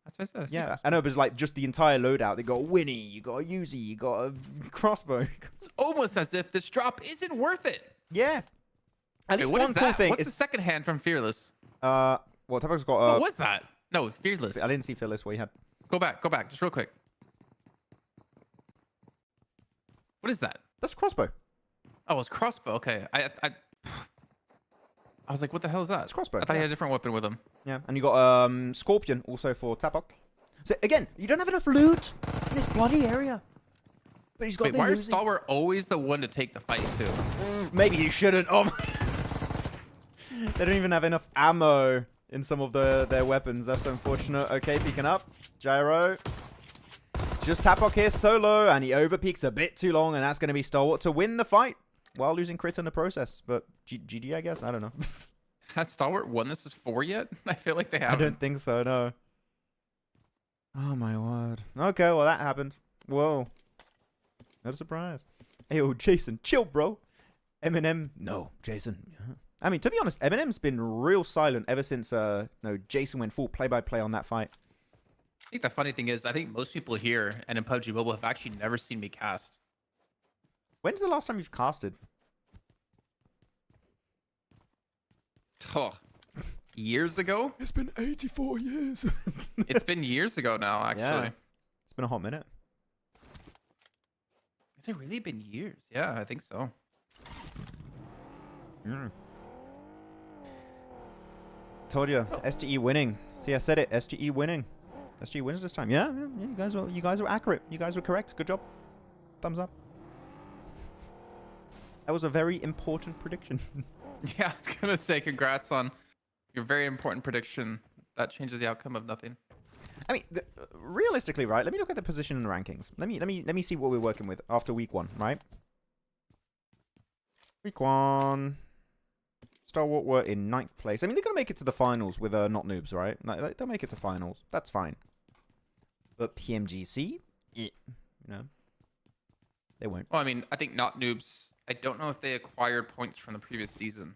That's what I said. Yeah, I know, but it's like just the entire loadout. They got a Winnie, you got a Uzi, you got a crossbow. It's almost as if this drop isn't worth it. Yeah. At least Wait, what one is cool that? thing What's is... the second hand from Fearless? Well, Tabak's got... What was that? No, Fearless. I didn't see Fearless. What he had. Go back, just real quick. What is that? That's a crossbow. Oh, it's crossbow. Okay, I was like, what the hell is that? It's crossbow. I thought he had a different weapon with him. Yeah, and you got Scorpion also for Tabak. So again, you don't have enough loot in this bloody area. But he's got Wait, the why is Uzi. Stalwart always the one to take the fight too? Maybe you shouldn't. Oh my. They don't even have enough ammo in some of their weapons. That's unfortunate. Okay, peeking up. Gyro. Just Tapok here solo, and he overpeaks a bit too long, and that's going to be Stalwart to win the fight while losing crit in the process. But GG, I guess. I don't know. Has Stalwart won this as 4 yet? I feel like they haven't. I don't think so, no. Oh my word. Okay, well that happened. Whoa. Not a surprise. Hey, yo, Jason, chill, bro. Eminem, no, Jason. I mean, to be honest, Eminem's been real silent ever since Jason went full play-by-play on that fight. I think the funny thing is, I think most people here and in PUBG Mobile have actually never seen me cast. When's the last time you've casted? Oh, years ago? It's been 84 years. It's been years ago now, actually. Yeah. It's been a hot minute. Has it really been years? Yeah, I think so. Told you, SGE winning. See, I said it. SGE winning. SGE wins this time. Yeah, you guys were accurate. You guys were correct. Good job. Thumbs up. That was a very important prediction. Yeah, I was gonna say congrats on your very important prediction. That changes the outcome of nothing. I mean, realistically, right? Let me look at the position in the rankings. Let me see what we're working with after week 1, right? Week 1. Stalwart were in 9th place. I mean, they're gonna make it to the finals with not noobs, right? Like, they'll make it to finals. That's fine. But PMGC, you know, they won't. Well, I mean, I think not noobs. I don't know if they acquired points from the previous season.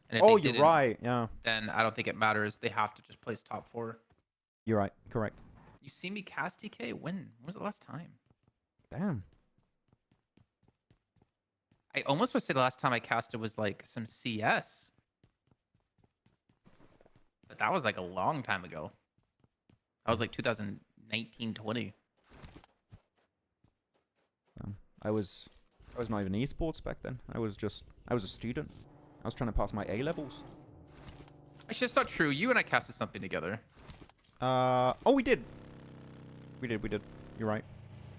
And if Oh, they you're didn't, right. Yeah, then I don't think it matters. They have to just place top 4. you're right. Correct. You see me cast TK? When was the last time? Damn. I almost would say the last time I casted was like some CS. But that was like a long time ago. That was like 2019, 20. I was not even esports back then. I was a student. I was trying to pass my A levels. Actually, that's not true. You and I casted something together. Oh, we did. We did. You're right.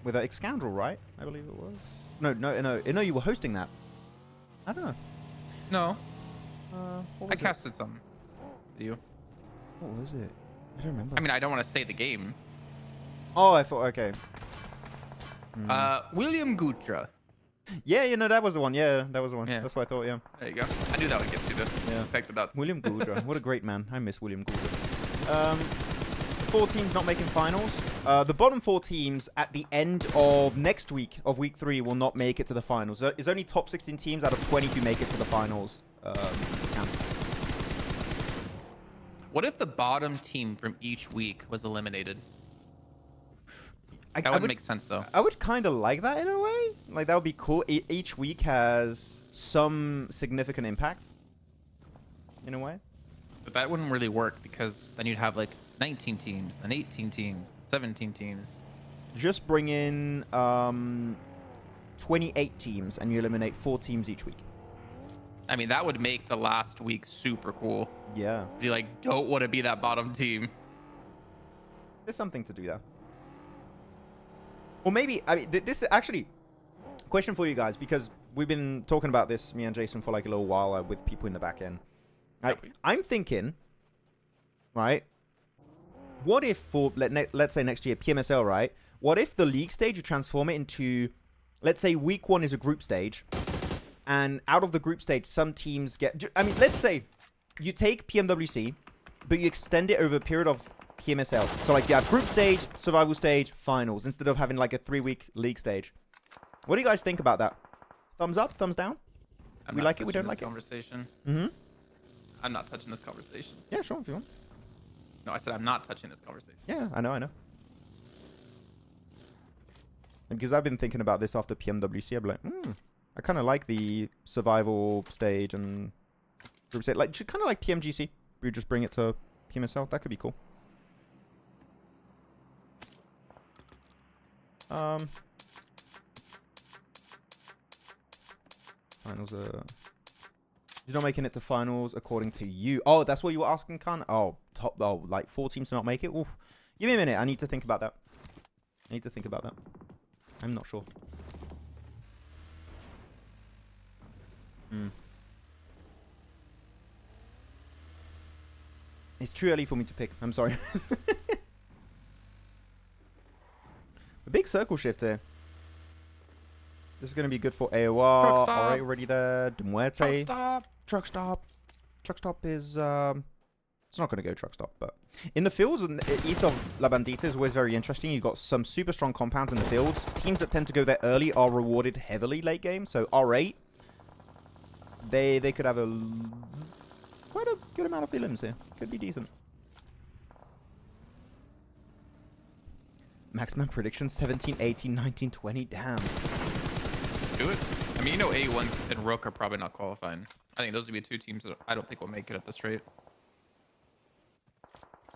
With Excoundrel, right? I believe it was. No, you were hosting that. I don't know. No, What I was it? casted some. You? What was it? I don't remember. I mean, I don't want to say the game. Oh, I thought, okay. William Gutra. Yeah, no, that was the one. Yeah, that was the one. Yeah. That's what I thought, yeah. There you go. I knew that would get you to Yeah. connect the dots. William Gouldra. What a great man. I miss William Gouldra. 4 teams not making finals. The bottom 4 teams at the end of next week, of week 3, will not make it to the finals. There's only top 16 teams out of 20 who make it to the finals. What if the bottom team from each week was eliminated? I That would would make sense, though. I would kind of like that in a way. Like, that would be cool. Each week has some significant impact, in a way. But that wouldn't really work because then you'd have like 19 teams, then 18 teams, 17 teams. Just bring in 28 teams, and you eliminate 4 teams each week. I mean, that would make the last week super cool. Yeah. You like don't want to be that bottom team. There's something to do there. Or maybe, I mean, this is actually question for you guys, because we've been talking about this, me and Jason, for like a little while with people in the back end. I'm thinking, right? What if for let's say next year PMSL, right? What if the league stage you transform it into, let's say week 1 is a group stage, and out of the group stage some teams get. I mean, let's say you take PMWC, but you extend it over a period of PMSL. So like you have group stage, survival stage, finals, instead of having like a 3-week league stage. What do you guys think about that? Thumbs up, thumbs down? I'm We not like it, we touching don't this like it? conversation. Mm-hmm. I'm not touching this conversation. Yeah, sure, if you want. No, I said I'm not touching this conversation. Yeah, I know. And because I've been thinking about this after PMWC, I'm like, I kind of like the survival stage and group stage. Like, kind of like PMGC. We just bring it to PMSL. That could be cool. Finals you're not making it to finals according to you. Oh, that's what you were asking, Khan? Oh, like 4 teams to not make it? Oof. Give me a minute. I need to think about that. I'm not sure. It's too early for me to pick. I'm sorry. A big circle shift here. This is going to be good for AOR. Truck stop. Alright, already there. Muerte. Truck stop. Truck stop is it's not going to go truck stop, but in the fields east of La Bandita is always very interesting. You've got some super strong compounds in the fields. Teams that tend to go there early are rewarded heavily late game. So R8, they could have quite a good amount of films here. Could be decent. Maxman prediction 17, 18, 19, 20. Damn. Do it. I mean, you know, A1s and Rook are probably not qualifying. I think those would be 2 teams that I don't think will make it at this rate.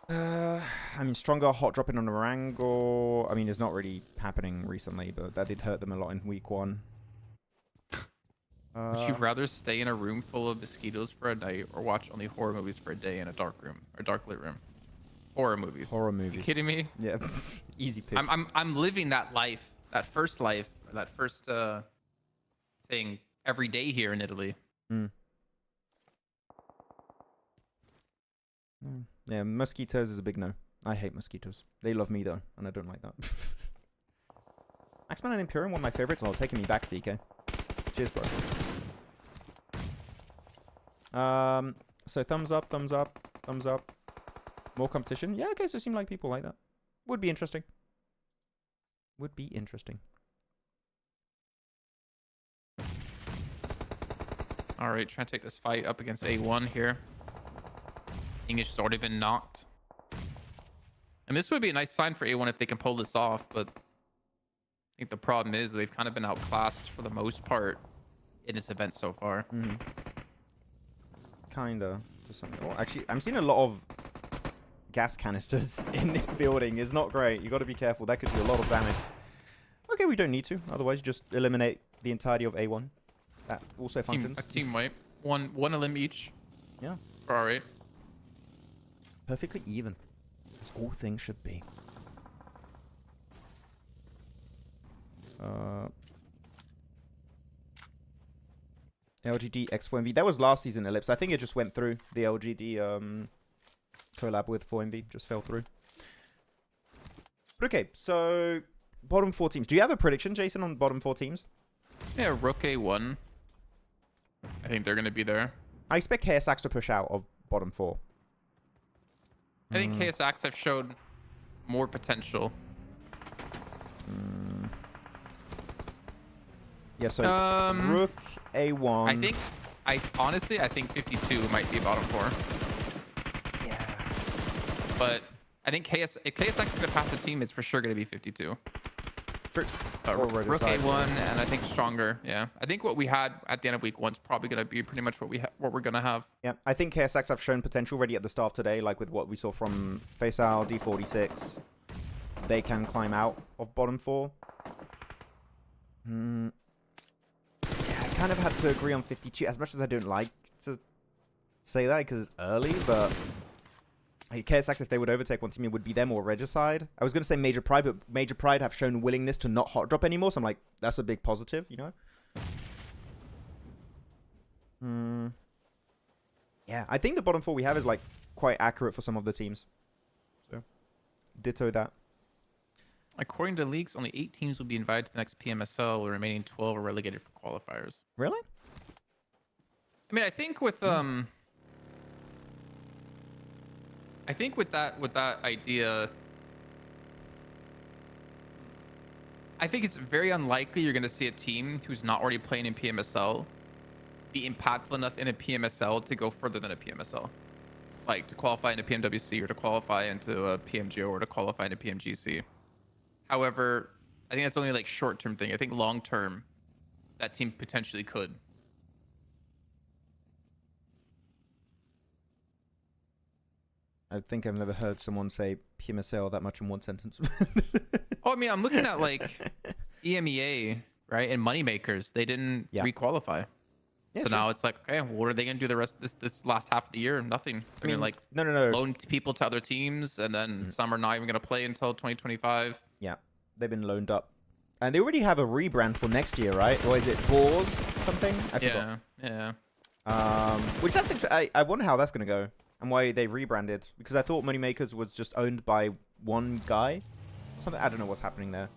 I mean, stronger hot dropping on Erangel. I mean, it's not really happening recently, but that did hurt them a lot in week 1. Would you rather stay in a room full of mosquitoes for a night or watch only horror movies for a day in a dark room or dark lit room? Horror movies. Horror You movies. kidding me? Yeah, easy pick. I'm living that life, that first thing every day here in Italy. Yeah, mosquitoes is a big no. I hate mosquitoes. They love me though, and I don't like that. Maxman and Imperium, one of my favorites. Oh, taking me back, DK. Cheers, bro. So thumbs up, thumbs up, thumbs up. More competition. Yeah, okay, so it seemed like people like that. Would be interesting. Would be interesting. All right, trying to take this fight up against A1 here. English has already been knocked. And this would be a nice sign for A1 if they can pull this off, but I think the problem is they've kind of been outclassed for the most part in this event so far. Kinda. Oh, actually, I'm seeing a lot of gas canisters in this building. It's not great. You got to be careful. That could do a lot of damage. Okay, we don't need to. Otherwise, just eliminate the entirety of A1. That also functions. A team wipe. One elim each. Yeah. All right. Perfectly even. As all things should be. LGD X4MV. That was last season, Ellipse. I think it just went through. The LGD collab with 4MV just fell through. But okay, so bottom 4 teams. Do you have a prediction, Jason, on bottom 4 teams? Yeah, Rook A1. I think they're going to be there. I expect KSX to push out of bottom 4. I think KSX have showed more potential. Yeah, so Rook A1. Honestly, I think 52 might be bottom 4. Yeah. But I think if KSX is going to pass the team, it's for sure going to be 52. Rook A1 and I think stronger. Yeah, I think what we had at the end of week 1 is probably going to be pretty much what we're going to have. Yeah, I think KSX have shown potential already at the start of today, like with what we saw from Faisal, D46. They can climb out of bottom 4. Yeah, I kind of had to agree on 52, as much as I don't like to say that because it's early, but KSX, if they would overtake one team, it would be them or Regicide. I was going to say Major Pride, but Major Pride have shown willingness to not hot drop anymore, so I'm like, that's a big positive, you know? Yeah, I think the bottom 4 we have is like quite accurate for some of the teams. So, ditto that. According to leagues, only 8 teams will be invited to the next PMSL, while the remaining 12 are relegated for qualifiers. Really? I mean, I think with that idea, I think it's very unlikely you're going to see a team who's not already playing in PMSL be impactful enough in a PMSL to go further than a PMSL, like to qualify into PMWC or to qualify into a PMGO or to qualify into PMGC. However, I think that's only like short-term thing. I think long-term, that team potentially could. I think I've never heard someone say PMSL that much in one sentence. Oh, I mean, I'm looking at like EMEA, right? And Moneymakers, they didn't re-qualify. Yeah, so now it's like, okay, what are they going to do the rest of this last half of the year? Nothing. They're going to like loan people to other teams, and then some are not even going to play until 2025. Yeah, they've been loaned up. And they already have a rebrand for next year, right? Or is it Boars something? I forgot. Yeah. Which that's interesting. I wonder how that's going to go and why they rebranded. Because I thought Moneymakers was just owned by one guy. Something. I don't know what's happening there.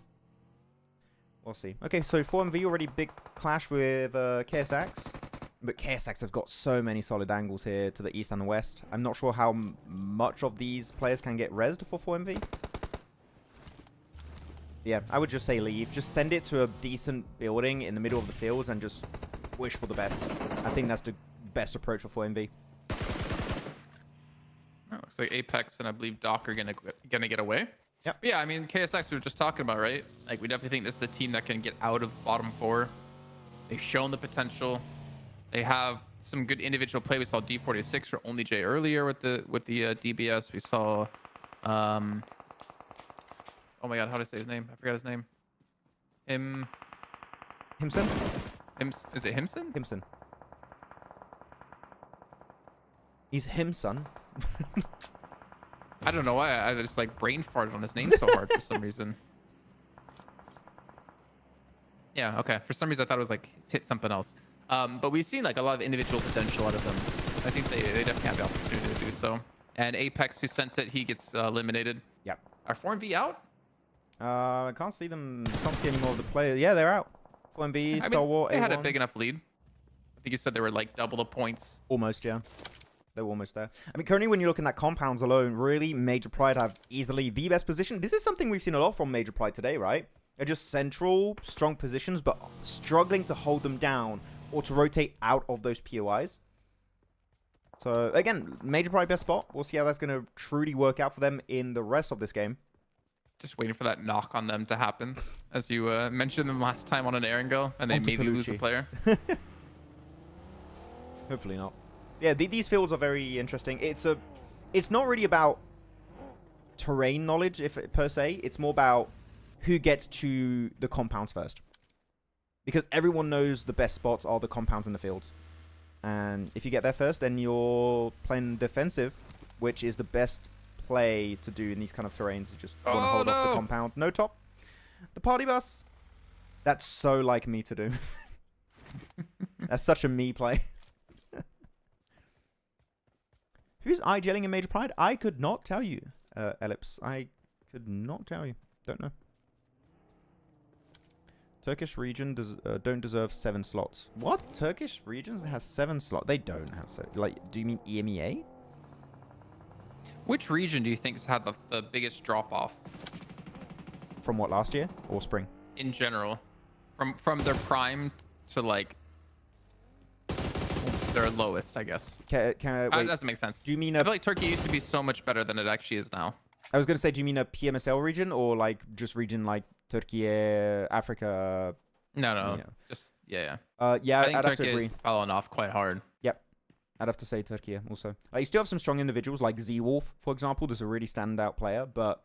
We'll see. Okay, so 4MV already big clash with KSX. But KSX have got so many solid angles here to the east and the west. I'm not sure how much of these players can get rezzed for 4MV. Yeah, I would just say leave. Just send it to a decent building in the middle of the fields and just wish for the best. I think that's the best approach for 4MV. Oh, looks like Apex and I believe Doc are gonna get away. Yep. But yeah, I mean, KSX we were just talking about, right? Like, we definitely think this is the team that can get out of bottom 4. They've shown the potential. They have some good individual play. We saw D46 or Only J earlier with the DBS. We saw, oh my God, how did I say his name? I forgot his name. Himson? Is it Himson? Himson. He's Himson. I don't know why. I just like brain farted on his name so hard for some reason. Yeah, okay. For some reason, I thought it was like hit something else. But we've seen like a lot of individual potential out of them. I think they definitely have the opportunity to do so. And Apex, who sent it, he gets eliminated. Yep. Are 4MV out? I can't see them. Can't see any more of the players. Yeah, they're out. 4MB, Stalwart, they had a A1. big enough lead. I think you said they were like double the points. Almost, yeah. They were almost there. I mean, currently, when you're looking at compounds alone, really, Major Pride have easily the best position. This is something we've seen a lot from Major Pride today, right? They're just central, strong positions, but struggling to hold them down or to rotate out of those POIs. So, again, Major Pride best spot. We'll see how that's going to truly work out for them in the rest of this game. Just waiting for that knock on them to happen, as you mentioned them last time on an Erangel, and they Onto maybe lose a Palucci. player. Hopefully not. Yeah, these fields are very interesting. It's not really about terrain knowledge, per se. It's more about who gets to the compounds first. Because everyone knows the best spots are the compounds in the fields. And if you get there first, then you're playing defensive, which is the best play to do in these kind of terrains. You just want to hold off the compound. No top. The party bus. That's so like me to do. That's such a me play. Who's IGLing in Major Pride? I could not tell you, Ellipse. I could not tell you. Don't know. Turkish region don't deserve 7 slots. What? Turkish regions has 7 slots? They don't have 7. Like, do you mean EMEA? Which region do you think has had the biggest drop off From what, last year or spring? in general, from their prime to like their lowest, I guess? Wait, That doesn't make sense. do you mean I a? feel like Turkey used to be so much better than it actually is now. I was gonna say, do you mean a PMSL region or like just region like Turkey, Africa? No, no, You know. just yeah. Yeah, I think I'd have to Turkey agree. is falling off quite hard. Yep. I'd have to say Turkey also. You still have some strong individuals like Z-Wolf, for example. There's a really standout player, but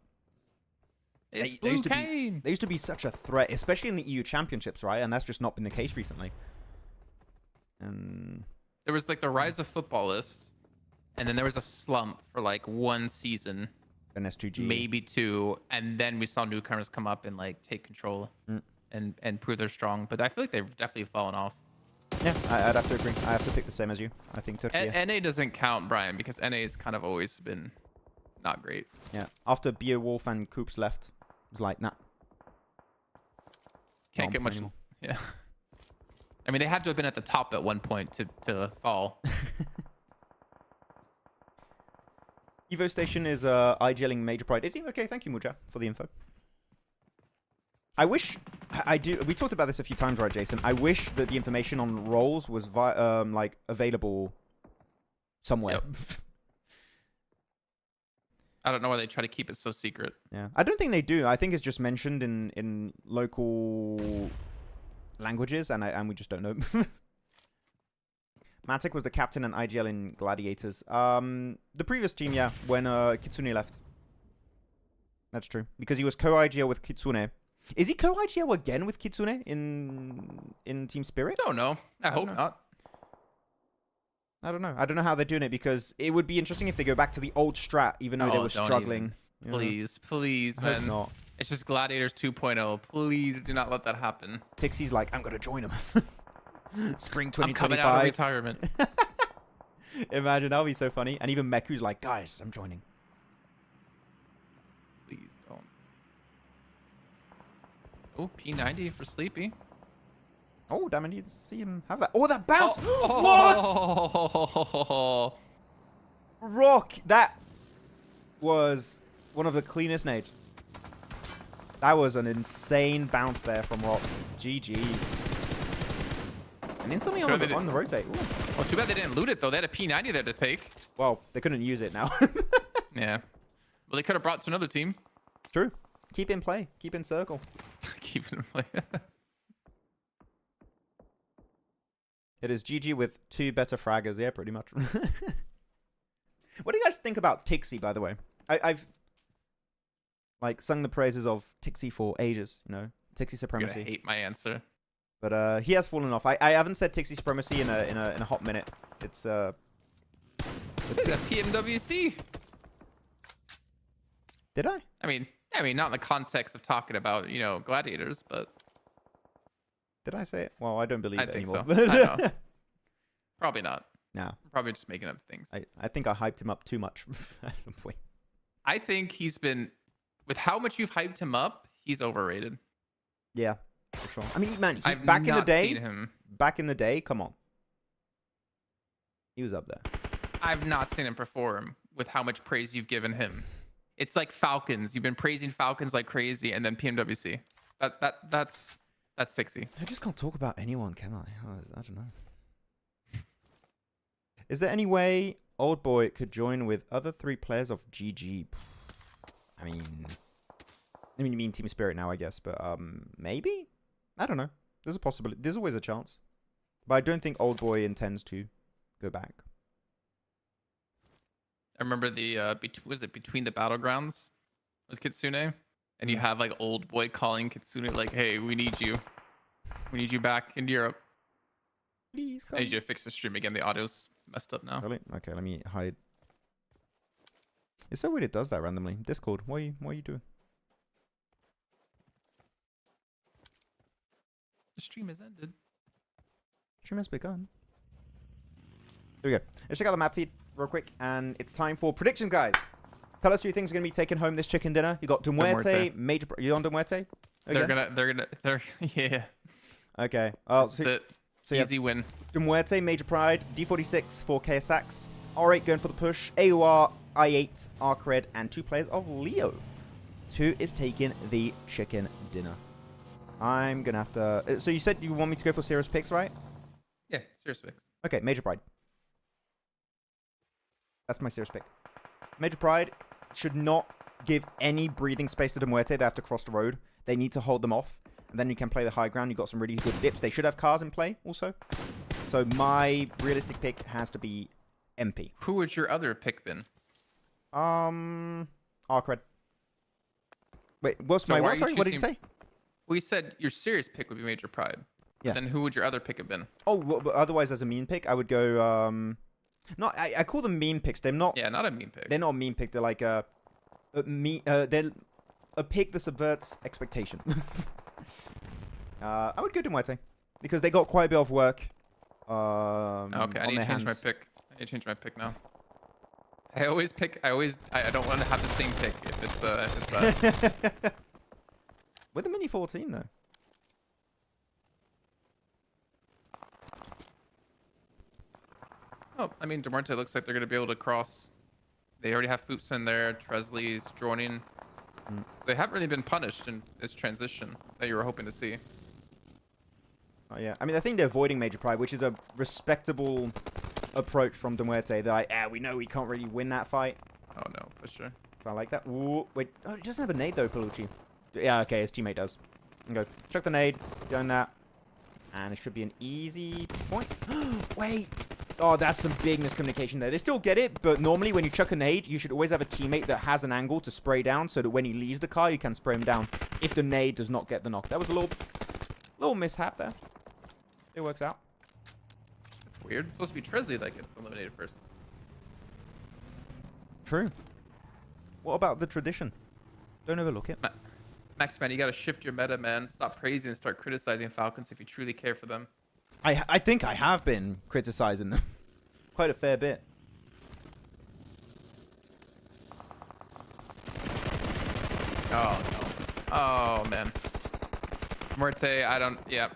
It's they used Blue to be- Kane. they used to be such a threat, especially in the EU Championships, right? And that's just not been the case recently. And There was like the rise of football list, and then there was a slump for like 1 season, an S2G. maybe 2, and then we saw newcomers come up and like take control and prove they're strong. But I feel like they've definitely fallen off. Yeah, I'd have to agree. I have to pick the same as you. I think Turkey. NA doesn't count, Brian, because NA's kind of always been not great. Yeah. After Beowulf and Coops left, it was like, nah. Can't Not get on much. anymore. Yeah. I mean, they had to have been at the top at one point to fall. Evo Station is IGLing Major Pride. Is he? Okay, thank you, Muja, for the info. I wish... I do... We talked about this a few times, right, Jason? I wish that the information on roles was, like, available somewhere. Yep. I don't know why they try to keep it so secret. Yeah. I don't think they do. I think it's just mentioned in local languages, and we just don't know. Matic was the captain and IGL in Gladiators. The previous team, yeah, when Kitsune left. That's true. Because he was co-IGL with Kitsune. Is he co-IGL again with Kitsune in Team Spirit? I don't know. I hope know. not. I don't know. I don't know how they're doing it, because it would be interesting if they go back to the old strat, even though they were don't struggling. even. Please, please, I hope man. not. It's just Gladiators 2.0. Please do not let that happen. Tixie's like, I'm going to join him. Spring I'm coming out of 2025. retirement. Imagine, that would be so funny. And even Meku's like, guys, I'm joining. Please don't. Oh, P90 for Sleepy. Oh, damn, I need to see him have that. Oh, that bounce! Oh. What? Rock! That was one of the cleanest nades. That was an insane bounce there from Rock. GG's. And instantly on the rotate. Ooh. Oh, too bad they didn't loot it, though. They had a P90 there to take. Well, they couldn't use it now. Yeah. Well, they could have brought to another team. True. Keep in play. Keep in circle. Keep it in play. It is GG with 2 better fraggers. Yeah, pretty much. What do you guys think about Tixie, by the way? I've like sung the praises of Tixie for ages, you know, Tixie You're supremacy. gonna hate my answer. But he has fallen off. I haven't said Tixie supremacy in a hot minute. It's Say that's PMWC. Did I? I mean, not in the context of talking about, Gladiators, but Did I say it? Well, I don't believe I it think anymore. so. I know. Probably not. Nah, I'm probably just making up things. I think I hyped him up too much at some point. I think he's been, with how much you've hyped him up, he's overrated. Yeah, for sure. I mean, man, I've back in the not day, seen him. back in the day, come on. He was up there. I've not seen him perform with how much praise you've given him. It's like Falcons. You've been praising Falcons like crazy, and then PMWC. That's 60. I just can't talk about anyone, can I? I don't know. Is there any way Old Boy could join with other 3 players of GG? I mean, you mean Team Spirit now, I guess, but maybe? I don't know. There's a possibility. There's always a chance. But I don't think Old Boy intends to go back. I remember the was it Between the Battlegrounds with Kitsune, and you have like Old Boy calling Kitsune like, "Hey, we need you back in Europe. Please I come. need you to fix the stream again. The audio's messed up now." Really? Okay, let me hide. It's so weird it does that randomly. Discord, what are you doing? The stream has ended. Stream has begun. There we go. Let's check out the map feed real quick, and it's time for predictions, guys. Tell us who you think is going to be taking home this chicken dinner. You got Muerte, Major. You on Muerte? Okay. They're yeah. Okay. That's So it. yeah, Easy win. Muerte, Major Pride, D46 for KSX, R8 going for the push, AOR, I8, Arc Red, and 2 players of Leo. Who is taking the chicken dinner? I'm going to have to... So you said you want me to go for serious picks, right? Yeah, serious picks. Okay, Major Pride. That's my serious pick. Major Pride should not give any breathing space to the Muerte. They have to cross the road. They need to hold them off. And then you can play the high ground. You've got some really good dips. They should have cars in play also. So my realistic pick has to be MP. Who would your other pick been? Arc Red. Wait, what's So my why what? are you Sorry, what did you choosing- say? We said your serious pick would be Major Pride. Yeah. Then who would your other pick have been? Oh, but otherwise as a mean pick, I would go, no, I call them mean picks. They're not, Yeah, not a mean pick. they're not a mean pick. They're like they're a pick that subverts expectation. I would go to Muerte because they got quite a bit of work. Okay, I need to change my pick. I need to change my pick now. I always pick. I don't want to have the same pick if it's that. With a mini 14 though. Oh, I mean, Muerte looks like they're gonna be able to cross. They already have Foops in there. Tresley's joining. They haven't really been punished in this transition that you were hoping to see. Oh yeah, I mean I think they're avoiding Major Pride, which is a respectable approach from Muerte. They're like, we know we can't really win that fight. Oh no, for sure. So I like that. Ooh, wait, oh, he doesn't have a nade though, Palucci. Yeah, okay, his teammate does. Go, chuck the nade, doing that, and it should be an easy point. Wait. Oh, that's some big miscommunication there. They still get it, but normally when you chuck a nade, you should always have a teammate that has an angle to spray down so that when he leaves the car, you can spray him down if the nade does not get the knock. That was a little mishap there. It works out. That's weird. It's supposed to be Tresley that gets eliminated first. True. What about the tradition? Don't overlook it. Maxman, you gotta shift your meta, man. Stop praising and start criticizing Falcons if you truly care for them. I think I have been criticizing them quite a fair bit. Oh no. Oh man. Muerte, I don't. Yeah.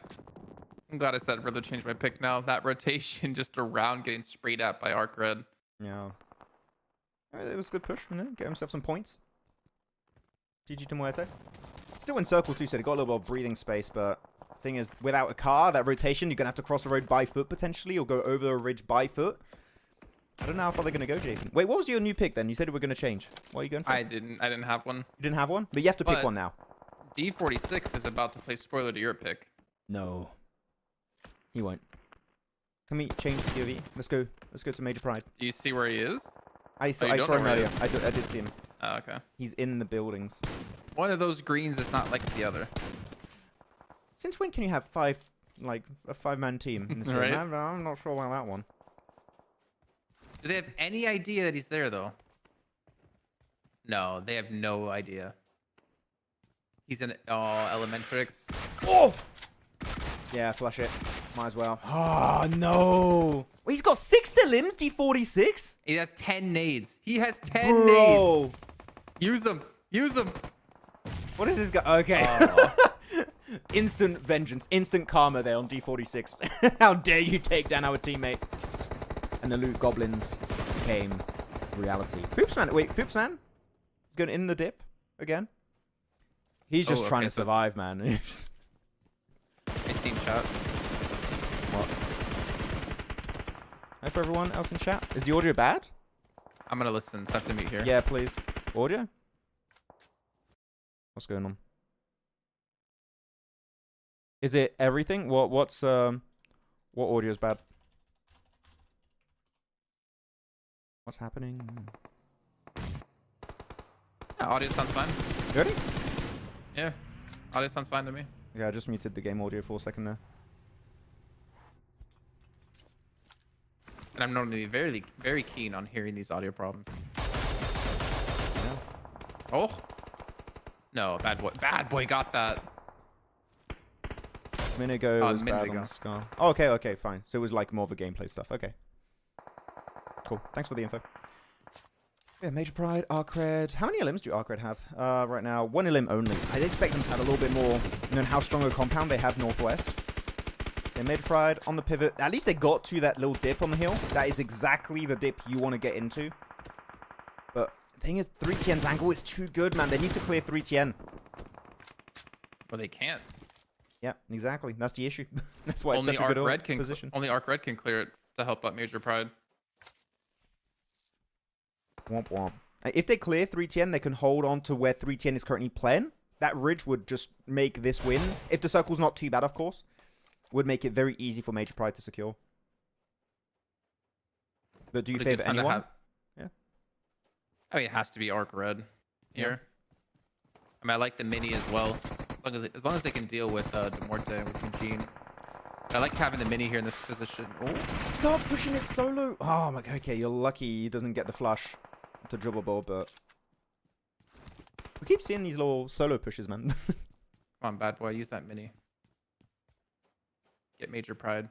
I'm glad I said further change my pick now. That rotation just around getting sprayed at by Arc Red. Yeah. It was a good push, you know? Get himself some points. GG to Muerte. Still in circle too, so they got a little bit of breathing space, but thing is, without a car, that rotation, you're going to have to cross the road by foot potentially, or go over the ridge by foot. I don't know how far they're going to go, Jason. Wait, what was your new pick then? You said we were going to change. What are you going for? I didn't have one. You didn't have one? But you have to pick But- one now. D46 is about to play spoiler to your pick. No. He won't. Can we change the POV? Let's go to Major Pride. Do you see where he is? I saw you don't know him where he earlier. is. I did see him. Oh, okay. He's in the buildings. One of those greens is not like the other. Since when can you have a 5-man team in this Right. game? I'm not sure about that one. Do they have any idea that he's there, though? No, they have no idea. He's in Elementrix. Oh! Yeah, flush it. Might as well. Oh, no. Wait, he's got 6 elims, D46? He has 10 nades. He has 10 nades. Bro. Use them. Use them. What is this guy? Okay. Oh. Instant vengeance. Instant karma there on D46. How dare you take down our teammate. And the loot goblins became reality. Foopsman. Wait, Foopsman? He's going in the dip again. He's just trying to survive, man. I seen chat. What? Hi for everyone else in chat. Is the audio bad? I'm gonna listen. So I have to mute here. Yeah, please. Audio? What's going on? Is it everything? What audio is bad? What's happening? Yeah, audio sounds fine. Ready? Yeah, audio sounds fine to me. Yeah, I just muted the game audio for a second there. And I'm normally very, very keen on hearing these audio problems. Yeah. Oh. No, bad boy. Bad boy got that. Minute ago Oh, was a minute bad on ago. the Scar. Oh, okay, okay, fine. So it was like more of a gameplay stuff. Okay. Cool. Thanks for the info. Yeah, Major Pride, Arcred. How many elims do Arcred have right now? 1 elim only. I'd expect them to have a little bit more than how strong a compound they have northwest. Yeah, Major Pride on the pivot. At least they got to that little dip on the hill. That is exactly the dip you want to get into. But the thing is, 3TN's angle is too good, man. They need to clear 3TN. Well, they can't. Yeah, exactly. That's the issue. That's why Only it's such a good Red can. position. Only Arc Red can clear it to help out Major Pride. Womp womp. If they clear 3TN, they can hold on to where 3TN is currently playing. That ridge would just make this win. If the circle's not too bad, of course. Would make it very easy for Major Pride to secure. But do you favor anyone? Yeah. I mean, it has to be Arc Red here. I mean, I like the mini as well. As long as they can deal with the Muerte with Eugene. I like having the mini here in this position. Oh. Stop pushing it solo. Oh my god. Okay, you're lucky he doesn't get the flush to dribble ball, but we keep seeing these little solo pushes, man. Come on, bad boy. Use that mini. Get Major Pride.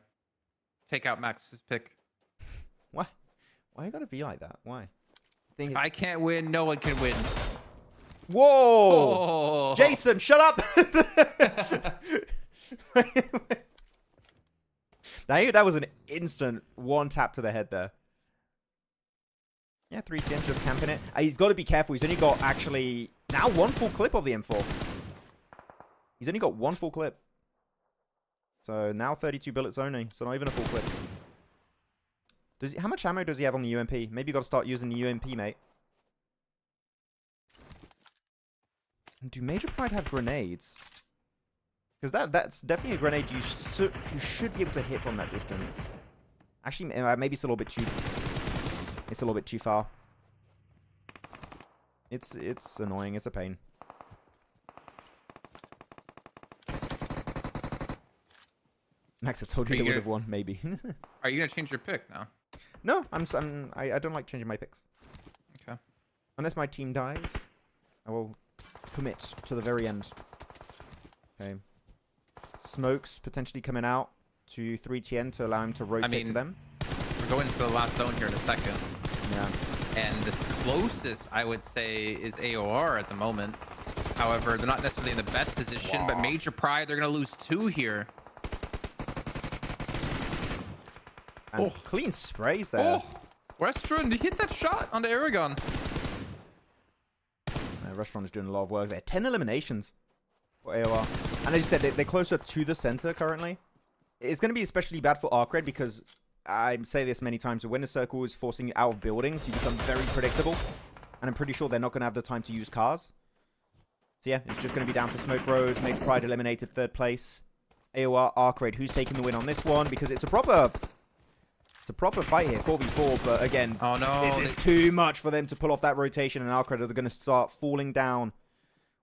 Take out Max's pick. Why? Why you gotta be like that? Why? Thing is, If I can't win, no one can win. whoa! Oh. Jason, shut up! That was an instant one tap to the head there. Yeah, 3TN's just camping it. He's got to be careful. He's only got actually now 1 full clip of the M4. He's only got 1 full clip. So now 32 bullets only. So not even a full clip. How much ammo does he have on the UMP? Maybe you got to start using the UMP, mate. And do Major Pride have grenades? Because that's definitely a grenade you should be able to hit from that distance. Actually, maybe it's a little bit too... It's a little bit too far. It's annoying. It's a pain. Max, I told you they would have won. Maybe. Are you gonna change your pick now? No, I don't like changing my picks. Okay. Unless my team dies, I will commit to the very end. Okay. Smokes potentially coming out to 3TN to allow him to rotate to them. We're going to the last zone here in a second. Yeah. And the closest, I would say, is AOR at the moment. However, they're not necessarily in the best position, but Major Pride, they're going to lose 2 here. And clean sprays there. Oh, Western, he hit that shot on the Aragon. Restaurant is doing a lot of work there. 10 eliminations for AOR. And as you said, they're closer to the center currently. It's going to be especially bad for Arcred because I say this many times, when the circle is forcing you out of buildings, you become very predictable. And I'm pretty sure they're not going to have the time to use cars. So yeah, it's just going to be down to Smoke Roads. Major Pride eliminated 3rd place. AOR, Arcred, who's taking the win on this one? Because it's a proper fight here, 4v4, but again, oh, no, this is too much for them to pull off that rotation, and Arcred are going to start falling down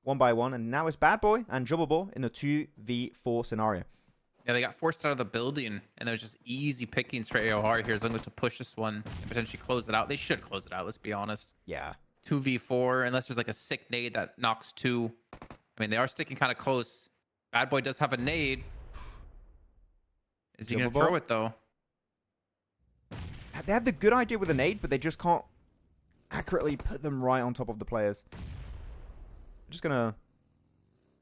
one by one, and now it's Bad Boy and Jubbable in a 2v4 scenario. Yeah, they got forced out of the building, and there's just easy pickings for AOR here as long as to push this one and potentially close it out. They should close it out, let's be honest. Yeah. 2v4, unless there's like a sick nade that knocks 2. I mean, they are sticking kind of close. Bad Boy does have a nade. Is he going to Silver throw ball. it, though? They have the good idea with a nade, but they just can't accurately put them right on top of the players. Just going to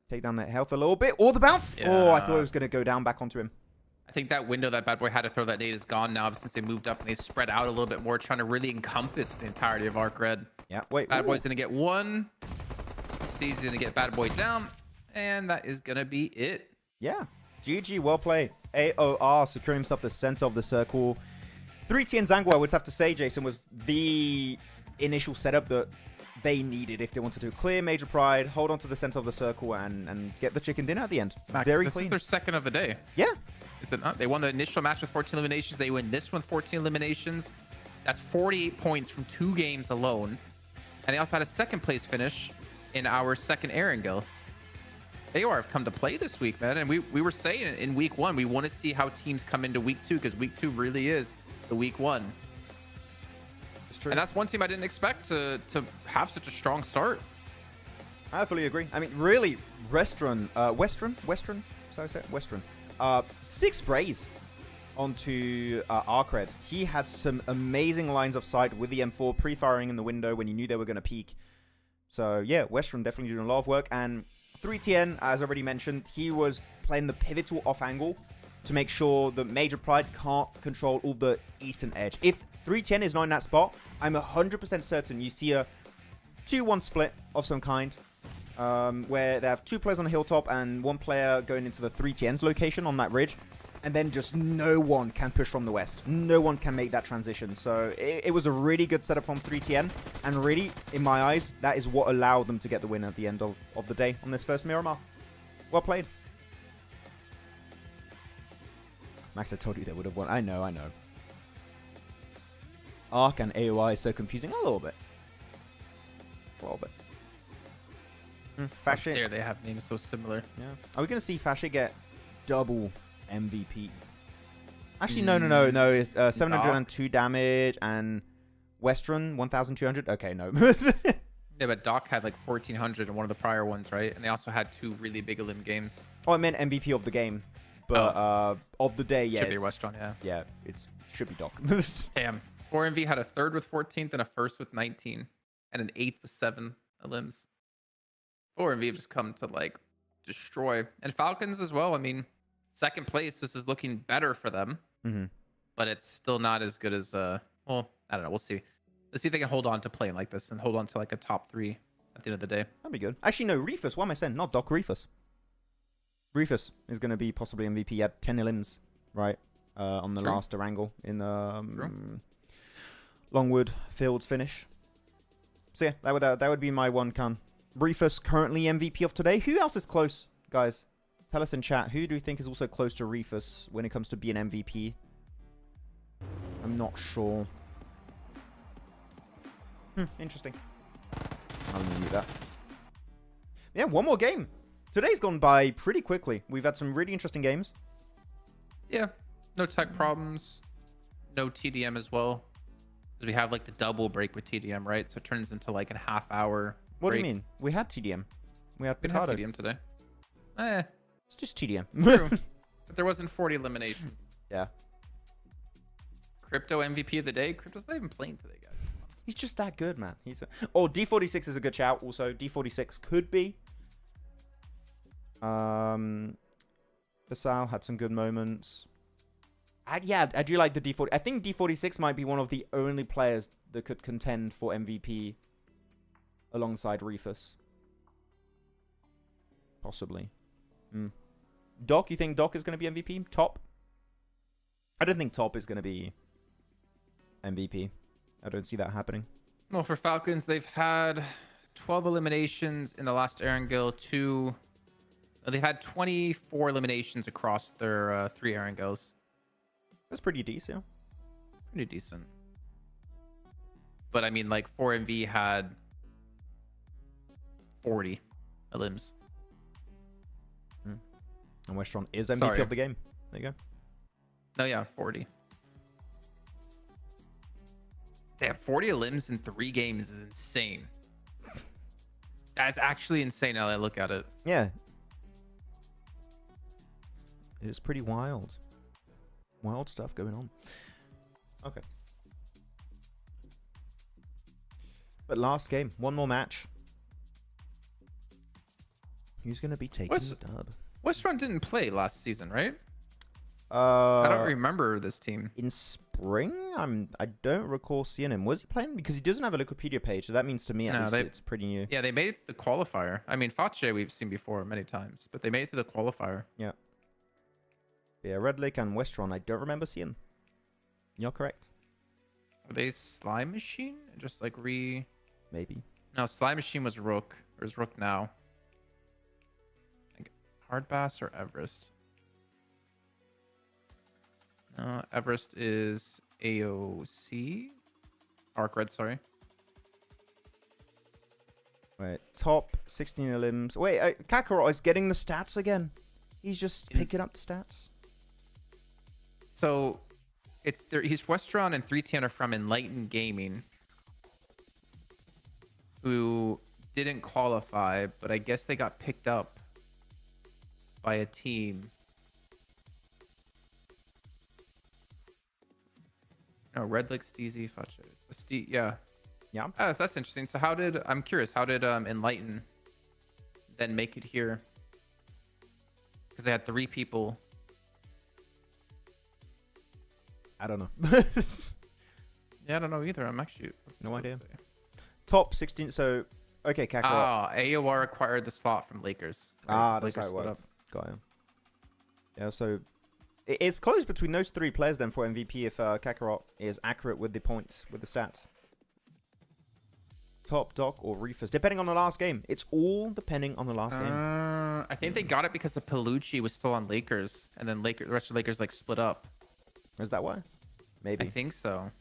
take down that health a little bit. Or the bounce. Oh, I thought it was going to go down back onto him. I think that window that bad boy had to throw that nade is gone now since they moved up and they spread out a little bit more, trying to really encompass the entirety of Arc Red. Yeah, wait. Bad ooh. boy's going to get one. C's going to get bad boy down. And that is going to be it. Yeah. GG, well played. AOR securing himself the center of the circle. 3T and Zangwa, I would have to say, Jason, was the initial setup that they needed if they wanted to clear Major Pride, hold on to the center of the circle, and get the chicken dinner at the end. Max, Very this clean. is their second of the day. Yeah. Is it not? They won the initial match with 14 eliminations. They win this one with 14 eliminations. That's 48 points from 2 games alone. And they also had a second place finish in our second Erangel. AOR have come to play this week, man. And we were saying in week 1, we want to see how teams come into week 2, because week 2 really is the week 1. It's true. And that's one team I didn't expect to have such a strong start. I fully agree. I mean, really, Western, sorry, I said Western. 6 sprays onto Arcred. He had some amazing lines of sight with the M4, pre-firing in the window when you knew they were going to peek. So, yeah, Western definitely doing a lot of work. And 3TN, as already mentioned, he was playing the pivotal off angle to make sure that Major Pride can't control all the eastern edge. If 3TN is not in that spot, I'm 100% certain you see a 2-1 split of some kind, where they have 2 players on the hilltop and 1 player going into the 3TN's location on that ridge, and then just no one can push from the west. No one can make that transition. So it was a really good setup from 3TN, and really, in my eyes, that is what allowed them to get the win at the end of the day on this first Miramar. Well played. Max, I told you they would have won. I know. Arc and AOI is so confusing. A little bit. Fashion. There, they have names so similar. Yeah. Are we going to see Fashion get double MVP? Actually, no. It's 702 damage and Western 1,200. Okay, no. Yeah, but Doc had like 1,400 in one of the prior ones, right? And they also had 2 really big elim games. Oh, I meant MVP of the game. But of the day, yeah. Should be Westron, yeah. Yeah, it should be Doc. Damn. 4MV had a 3rd with 14th and a 1st with 19. And an 8th with 7 elims. 4MV have just come to like destroy. And Falcons as well. I mean, 2nd place, this is looking better for them. Mm-hmm. But it's still not as good as, well, I don't know. We'll see. Let's see if they can hold on to playing like this and hold on to like a top 3 at the end of the day. That'd be good. Actually, no, Reefus. What am I saying? Not Doc, Reefus. Reefus is going to be possibly MVP. He had 10 elims, right? On the last Erangel in Longwood Fields finish. So yeah, that would be my one can. Reefus currently MVP of today. Who else is close, guys? Tell us in chat. Who do you think is also close to Reefus when it comes to being MVP? I'm not sure. Interesting. I'll mute that. Yeah, one more game. Today's gone by pretty quickly. We've had some really interesting games. Yeah, no tech problems, no TDM as well. Because we have like the double break with TDM, right? So it turns into like a half-hour. What do you mean? We had TDM. We had We didn't have Picardo. TDM today. It's just TDM. True. But there wasn't 40 eliminations. Yeah. Crypto MVP of the day. Crypto's not even playing today, guys. He's just that good, man. D46 is a good shout. Also, D46 could be. Basal had some good moments. I do like the D40. I think D46 might be one of the only players that could contend for MVP alongside Reefus. Possibly. Doc, you think Doc is going to be MVP? Top? I don't think Top is going to be MVP. I don't see that happening. Well, for Falcons, they've had 12 eliminations in the last Erangel. They've had 24 eliminations across their 3 Erangels. That's pretty decent. Yeah. Pretty decent. But I mean, like 4MV had 40 elims. And Westron is MVP Sorry. of the game. There you go. No, yeah, 40. They have 40 elims in 3 games is insane. That's actually insane now that I look at it. Yeah. It is pretty wild. Wild stuff going on. Okay. But last game, one more match. Who's going to be taking the dub? Westron didn't play last season, right? I I don't remember this team. In spring, I don't recall seeing him. Was he playing? Because he doesn't have a Wikipedia page, so that means to me at least it's pretty new. Yeah, they made it to the qualifier. I mean, Fache we've seen before many times, but they made it to the qualifier. Yeah. Yeah, Red Lake and Westron, I don't remember seeing. You're correct. Are they Slime Machine? Just like Maybe. No, Slime Machine was Rook. Or is Rook now? Like Hard Bass or Everest? Everest is AOC. Arc Red, sorry. Wait, top 16 elims. Wait, Kakarot is getting the stats again. He's just picking up the stats. So, he's Westron and 3TN are from Enlighten Gaming, who didn't qualify, but I guess they got picked up by a team. No, Red Lake, Steezy, Fudge. Yeah. Yeah. Oh, that's interesting. So I'm curious, how did Enlighten then make it here? Because they had 3 people. I don't know. Yeah, I don't know either. I'm actually... No idea. Top 16. So, okay, Kakarot. Ah, AOR acquired the slot from Lakers. Right? That's how it split works. Got it. Yeah, so it's close between those 3 players then for MVP if Kakarot is accurate with the points, with the stats. Top, Doc, or Reefers, depending on the last game. It's all depending on the last game. I think they got it because the Palucci was still on Lakers, and then the rest of Lakers like split up. Is that why? Maybe. I think so.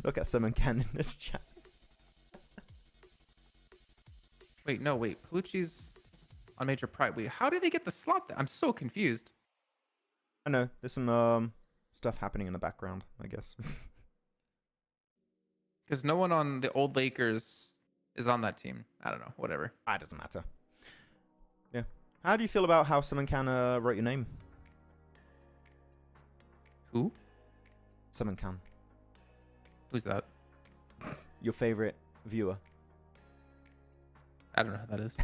Look at someone can in this chat. Wait, Palucci's on Major Pride. Wait, how did they get the slot there? I'm so confused. I know. There's some stuff happening in the background, I guess. Because no one on the old Lakers is on that team. I don't know. Whatever. It doesn't matter. Yeah. How do you feel about how someone can wrote your name? Who? Someone can. Who's that? Your favorite viewer. I don't know who that is.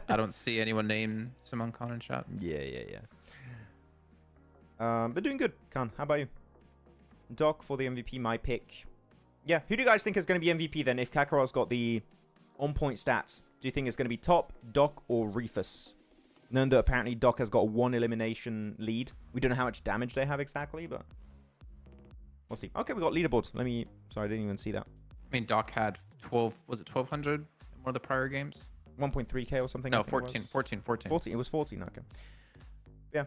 I don't see anyone named Simon Khan in chat. Yeah. But doing good, Khan. How about you? Doc for the MVP, my pick. Yeah, who do you guys think is going to be MVP then if Kakarot's got the on-point stats? Do you think it's going to be Top, Doc, or Reefus? Knowing that apparently Doc has got a 1 elimination lead. We don't know how much damage they have exactly, but we'll see. Okay, we got leaderboards. Sorry, I didn't even see that. I mean, Doc had 12, was it 1,200 in one of the prior games? 1.3k or something? No, 14. It was 14, okay. Yeah,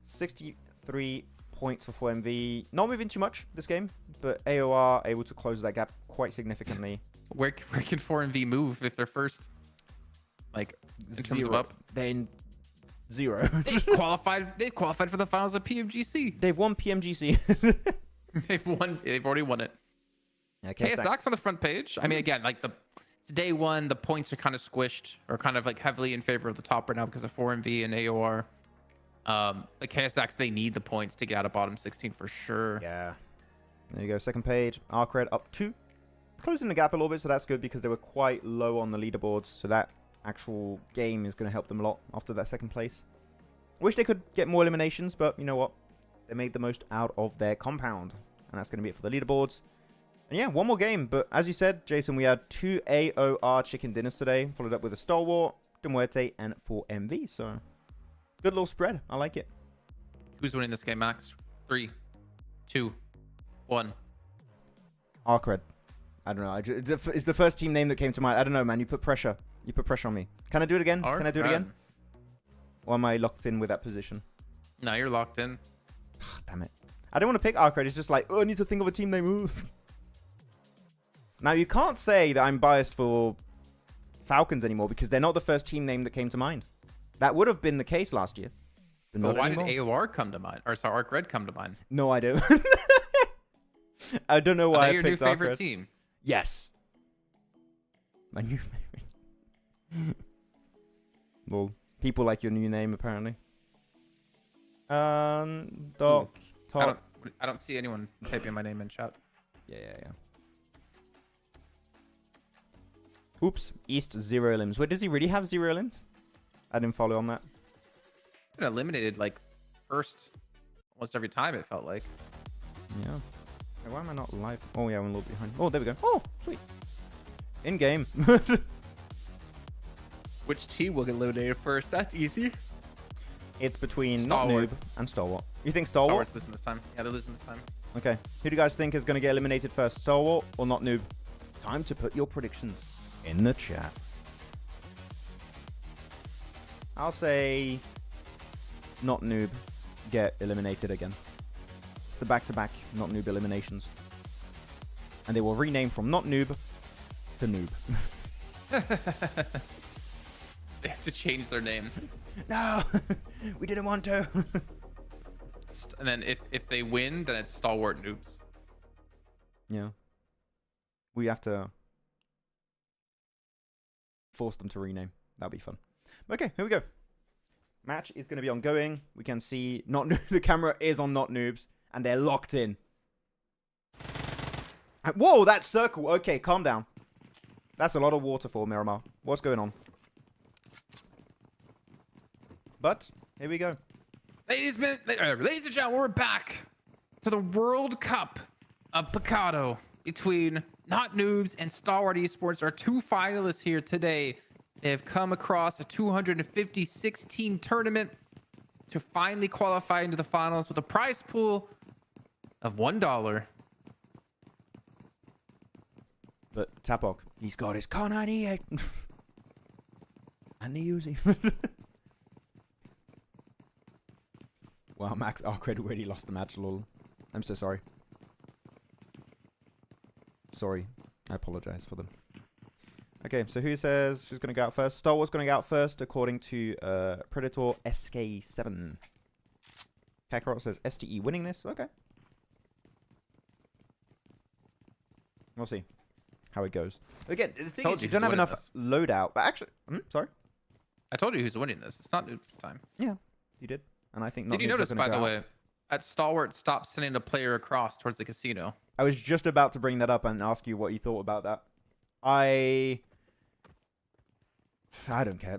63 points for 4MV. Not moving too much this game, but AOR able to close that gap quite significantly. Where can 4MV move if they're first? Like, in terms of up? Then 0. They qualified for the finals of PMGC. They've won PMGC. They've already won it. Yeah, KSX on the front page. I mean, again, like it's day one. The points are kind of squished or kind of like heavily in favor of the top right now because of 4MV and AOR. But KSX, they need the points to get out of bottom 16 for sure. Yeah. There you go. Second page. Arcred up 2. Closing the gap a little bit, so that's good because they were quite low on the leaderboards. So that actual game is going to help them a lot after that second place. Wish they could get more eliminations, but you know what? They made the most out of their compound. And that's going to be it for the leaderboards. And yeah, one more game. But as you said, Jason, we had 2 AOR chicken dinners today. Followed up with a Stalwart, Muerte, and 4MV. So good little spread. I like it. Who's winning this game, Max? 3, 2, 1. Arcred. I don't know. It's the first team name that came to mind. I don't know, man. You put pressure. You put pressure on me. Can I do it again? Can I do it again? Or am I locked in with that position? No, you're locked in. Damn it. I don't want to pick Arcred. It's just like, oh, I need to think of a team name. Now, you can't say that I'm biased for Falcons anymore because they're not the first team name that came to mind. That would have been the case last year. But Well, why anymore. did AOR come to mind? Or sorry, Arc Red come to mind? No, I don't. I don't know why I your new picked favorite Arcred. team. Yes. My new favorite. Well, people like your new name, apparently. Doc. I don't see anyone typing my name in chat. Yeah. Oops. East 0 limbs. Wait, does he really have 0 limbs? I didn't follow on that. Been eliminated like first almost every time, it felt like. Yeah. Hey, why am I not live? Oh, yeah, I'm a little behind. Oh, there we go. Oh, sweet. In game. Which team will get eliminated first? That's easy. It's between Stalwart. Noob and Stalwart. You think Stalwart? Stalwart's losing this time. Yeah, they're losing this time. Okay. Who do you guys think is going to get eliminated first? Stalwart or not Noob? Time to put your predictions in the chat. I'll say not Noob get eliminated again. It's the back-to-back not Noob eliminations. And they will rename from not Noob to Noob. They have to change their name. No! We didn't want to. And then if they win, then it's Stalwart Noobs. Yeah. We have to force them to rename. That'll be fun. Okay, here we go. Match is going to be ongoing. We can see not the camera is on not noobs, and they're locked in. Whoa, that circle. Okay, calm down. That's a lot of water for Miramar. What's going on? But here we go. Ladies and gentlemen, we're back to the World Cup of Picado between Not Noobs and Stalwart Esports. Our two finalists here today. They have come across a 256-team tournament to finally qualify into the finals with a prize pool of $1. But Tapok, he's got his Car 98. And the Uzi. Wow, Max Arcred already lost the match, lol. I'm so sorry. Sorry. I apologize for them. Okay, so who's going to go out first? Stalwart's going to go out first, according to Predator SK7. Kakarot says STE winning this. Okay. We'll see how it goes. Again, the thing is, you don't have enough loadout. But actually, sorry? I told you who's winning this. It's not Noobs this time. Yeah, you did. And I think Did you notice, by the way, at Stalwart stopped sending a player across towards the casino? I was just about to bring that up and ask you what you thought about that. I don't care.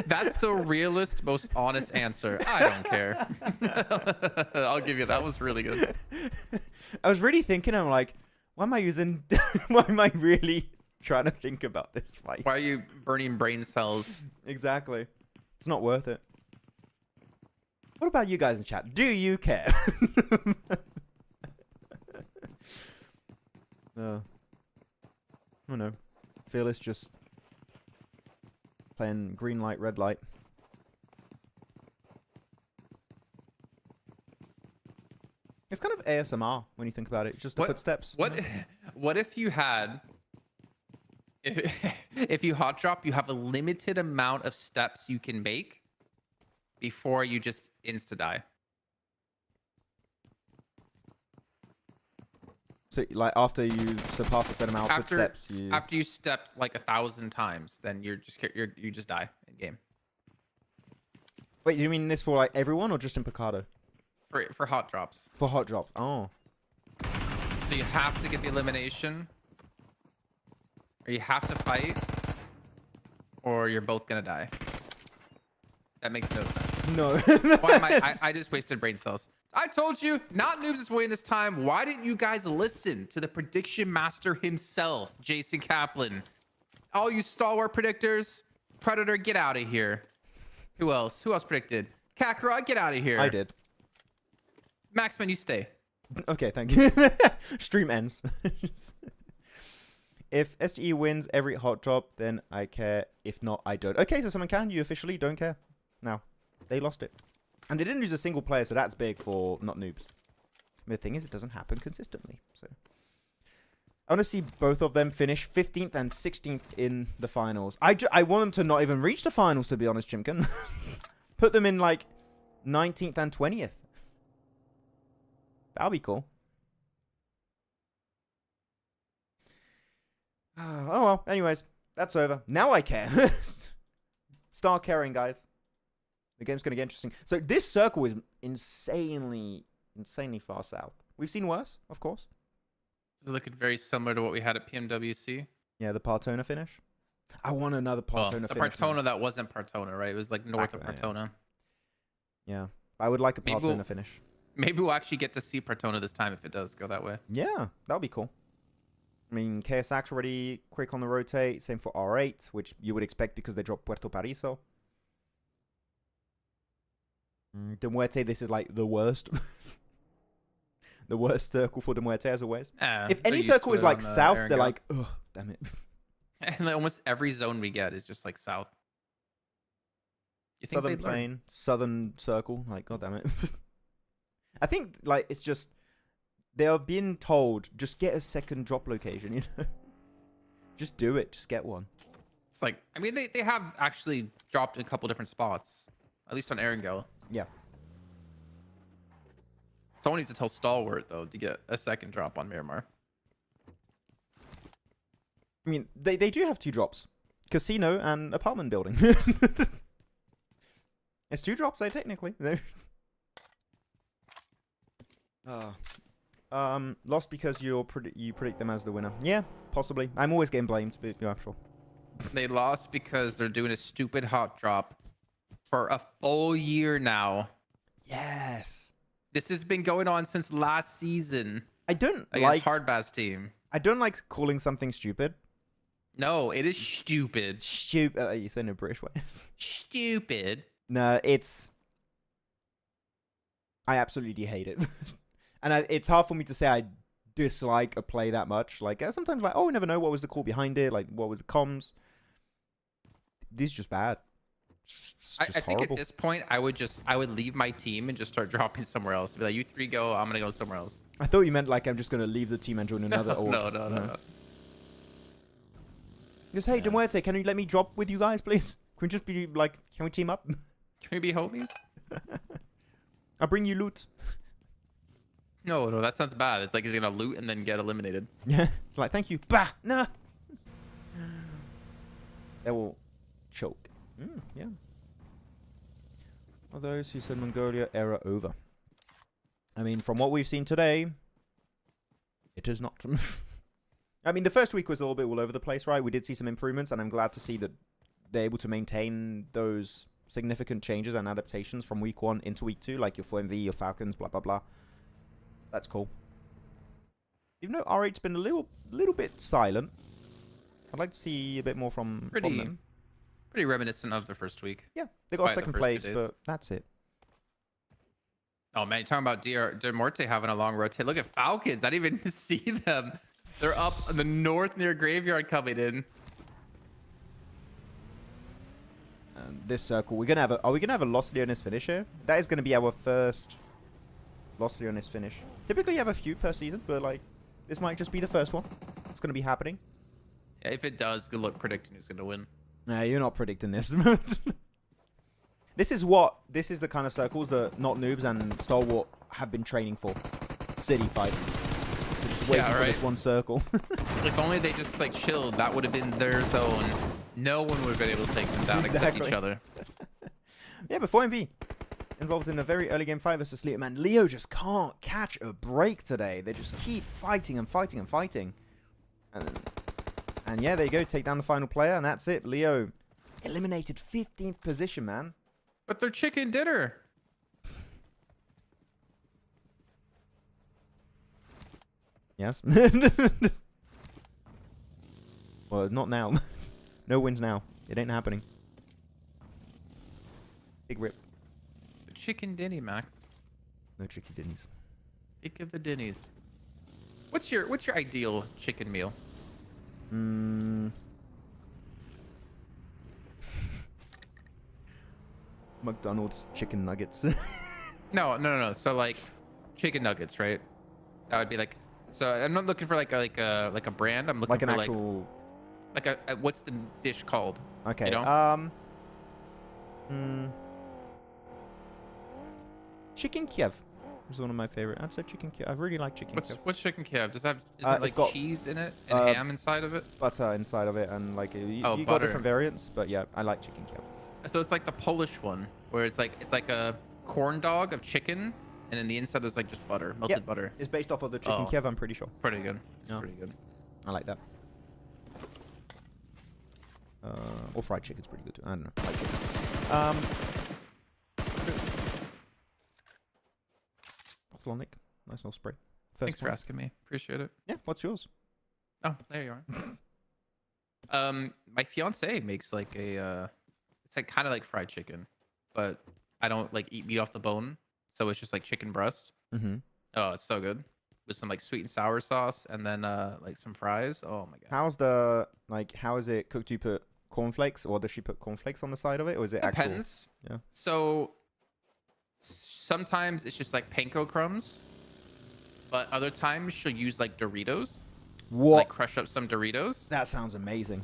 That's the realest, most honest answer. I don't care. I'll give you that. Was really good. I was really thinking, I'm like, why am I using... why am I really trying to think about this fight? Why are you burning brain cells? Exactly. It's not worth it. What about you guys in chat? Do you care? Oh no. Fearless just playing green light, red light. It's kind of ASMR when you think about it. Just the footsteps. What if you had... If you hot drop, you have a limited amount of steps you can make before you just insta-die. So, like, after you surpass a certain amount of footsteps, after you stepped like 1,000 times, then you just die in game. Wait, do you mean this for like everyone or just in Picado? For hot drops. For hot drops. Oh. So you have to get the elimination, or you have to fight, or you're both gonna die. That makes no sense. No. Why am I just wasted brain cells. I told you, Not Noobs is winning this time. Why didn't you guys listen to the prediction master himself, Jason Kaplan? All you Stalwart predictors, Predator, get out of here. Who else? Who else predicted? Kakarot, get out of here. I did. Maxman, you stay. Okay, thank you. Stream ends. If STE wins every hot drop, then I care. If not, I don't. Okay, so someone can. You officially don't care. Now, they lost it. And they didn't lose a single player, so that's big for Not Noobs. The thing is, it doesn't happen consistently. So I want to see both of them finish 15th and 16th in the finals. I want them to not even reach the finals, to be honest, Chimkin. Put them in, like, 19th and 20th. That'll be cool. Oh, well. Anyways, that's over. Now I care. Start caring, guys. The game's going to get interesting. So this circle is insanely far south. We've seen worse, of course. It's looking very similar to what we had at PMWC. Yeah, the Partona finish. I want another Well, Partona the finish. Partona that wasn't Partona, right? It was like north of Back there, Partona. Yeah. I would like a Maybe Partona we'll- finish. Maybe we'll actually get to see Partona this time if it does go that way. Yeah, that'll be cool. I mean, KSAC's already quick on the rotate. Same for R8, which you would expect because they dropped Puerto Pariso. De Muerte, this is like the worst. The worst circle for De Muerte, as always. If they're any used circle to is it like on, south, they're Erangel. like, ugh, damn it. And like almost every zone we get is just like south. You think Southern they'd learn? Plain, Southern Circle. Like, god damn it. I think, like, it's just, they are being told, just get a second drop location, you know? Just do it. Just get one. It's like, I mean, they have actually dropped in a couple different spots, at least on Erangel. Yeah. Someone needs to tell Stalwart, though, to get a second drop on Miramar. I mean, they do have 2 drops. Casino and apartment building. It's 2 drops, technically. Lost because you predict them as the winner. Yeah, possibly. I'm always getting blamed, but yeah, I'm sure. They lost because they're doing a stupid hot drop for a full year now. Yes. This has been going on since last season I don't against Hardbass team. I don't like calling something stupid. No, it is stupid. Stupid. You say in a British way. Stupid. No, it's. I absolutely hate it, and it's hard for me to say I dislike a play that much. Like sometimes, like, oh, we never know what was the call behind it. Like, what was the comms? This is just bad. It's just I think horrible. at this point, I would leave my team and just start dropping somewhere else. Be like, you 3 go, I'm gonna go somewhere else. I thought you meant like I'm just gonna leave the team and join another. No. Just hey, De Muerte, can you let me drop with you guys, please? Can we just be like, can we team up? Can we be homies? I'll bring you loot. No, that sounds bad. It's like he's gonna loot and then get eliminated. Yeah, like thank you. Bah, nah. They will choke. Yeah. Are those who said Mongolia era over? I mean, from what we've seen today, it is not. I mean, the first week was a little bit all over the place, right? We did see some improvements, and I'm glad to see that they're able to maintain those significant changes and adaptations from week 1 into week 2, like your 4MV, your Falcons, blah, blah, blah. That's cool. Even though R8's been a little bit silent, I'd like to see a bit more from them. Pretty reminiscent of the first week. Yeah, they got Despite the second first 2 place, days. but that's it. Oh man, you're talking about De Muerte having a long rotate. Look at Falcons. I didn't even see them. They're up in the north near Graveyard coming in. And this circle, are we gonna have a Los Leones finish here? That is gonna be our first Los Leones finish. Typically, you have a few per season, but like this might just be the first one. It's gonna be happening. Yeah, if it does, good luck predicting who's gonna win. Nah, you're not predicting this. This is the kind of circles that not noobs and Stalwart have been training for. City fights. They're just waiting for this one circle. If only they just like chilled, that would have been their zone. No one would have been able to take them down except each other. Yeah, but 4MV involved in a very early game 5 versus Leo. Man, Leo just can't catch a break today. They just keep fighting and fighting and fighting. And yeah, there you go. Take down the final player, and that's it. Leo eliminated 15th position, man. But they're chicken dinner. Yes. Well, not now. No wins now. It ain't happening. Big rip. The chicken dinny, Max. No tricky dinnies. Think of the dinnies. What's your ideal chicken meal? McDonald's chicken nuggets. No. So like, chicken nuggets, right? That would be like. So I'm not looking for like a brand. I'm looking like an for actual. like a what's the dish called? Okay. You know? Chicken Kiev. It's one of my favorite. I'd say chicken Kiev. I really like chicken Kiev. What's chicken Kiev? Does it have is It's it like got, cheese in it and ham inside of it? Butter inside of it, and like you got butter. different variants, but yeah, I like chicken Kiev. So it's like the Polish one, where it's like a corn dog of chicken, and in the inside there's like just butter, melted butter. It's based off of the chicken Kiev, I'm pretty sure. Pretty good. It's Yeah. pretty good. I like that. Or fried chicken's pretty good too. I don't know. I like chicken. That's Nick. Nice little spray. Thanks for asking me. Appreciate it. Yeah, what's yours? Oh, there you are. My fiance makes like a it's like kind of like fried chicken, but I don't like eat meat off the bone, so it's just like chicken breast. Mm-hmm. Oh, it's so good with some like sweet and sour sauce, and then like some fries. Oh my god. How is it cooked? Do you put cornflakes, or does she put cornflakes on the side of it, or is it Depends. Yeah. So sometimes it's just like panko crumbs, but other times she'll use like Doritos. What? Like crush up some Doritos. That sounds amazing.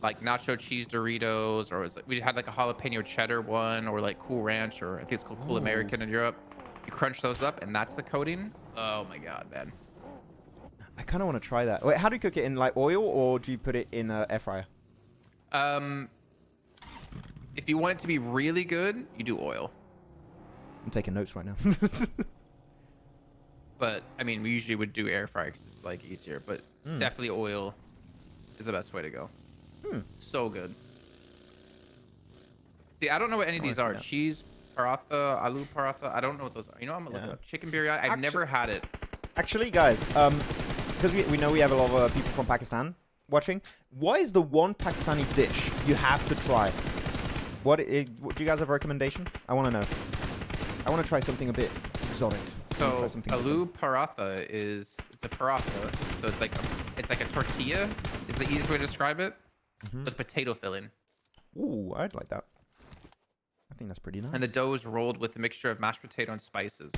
Like nacho cheese Doritos, or we had like a jalapeno cheddar one, or like Cool Ranch, or I think it's called Cool American in Europe. You crunch those up, and that's the coating. Oh my god, man! I kind of want to try that. Wait, how do you cook it, in like oil, or do you put it in an air fryer? If you want it to be really good, you do oil. I'm taking notes right now. But I mean, we usually would do air fryer because it's like easier. But definitely oil is the best way to go. So good. See, I don't know what any of these are. Cheese paratha, aloo paratha. I don't know what those are. You know, I'm gonna look it up. Chicken biryani. I've never had it. Actually, guys, because we know we have a lot of people from Pakistan watching. What is the one Pakistani dish you have to try? Do you guys have a recommendation? I want to know. I want to try something a bit exotic. So aloo paratha it's a paratha. So it's like a tortilla is the easiest way to describe it. With potato filling. Ooh, I'd like that. I think that's pretty nice. And the dough is rolled with a mixture of mashed potato and spices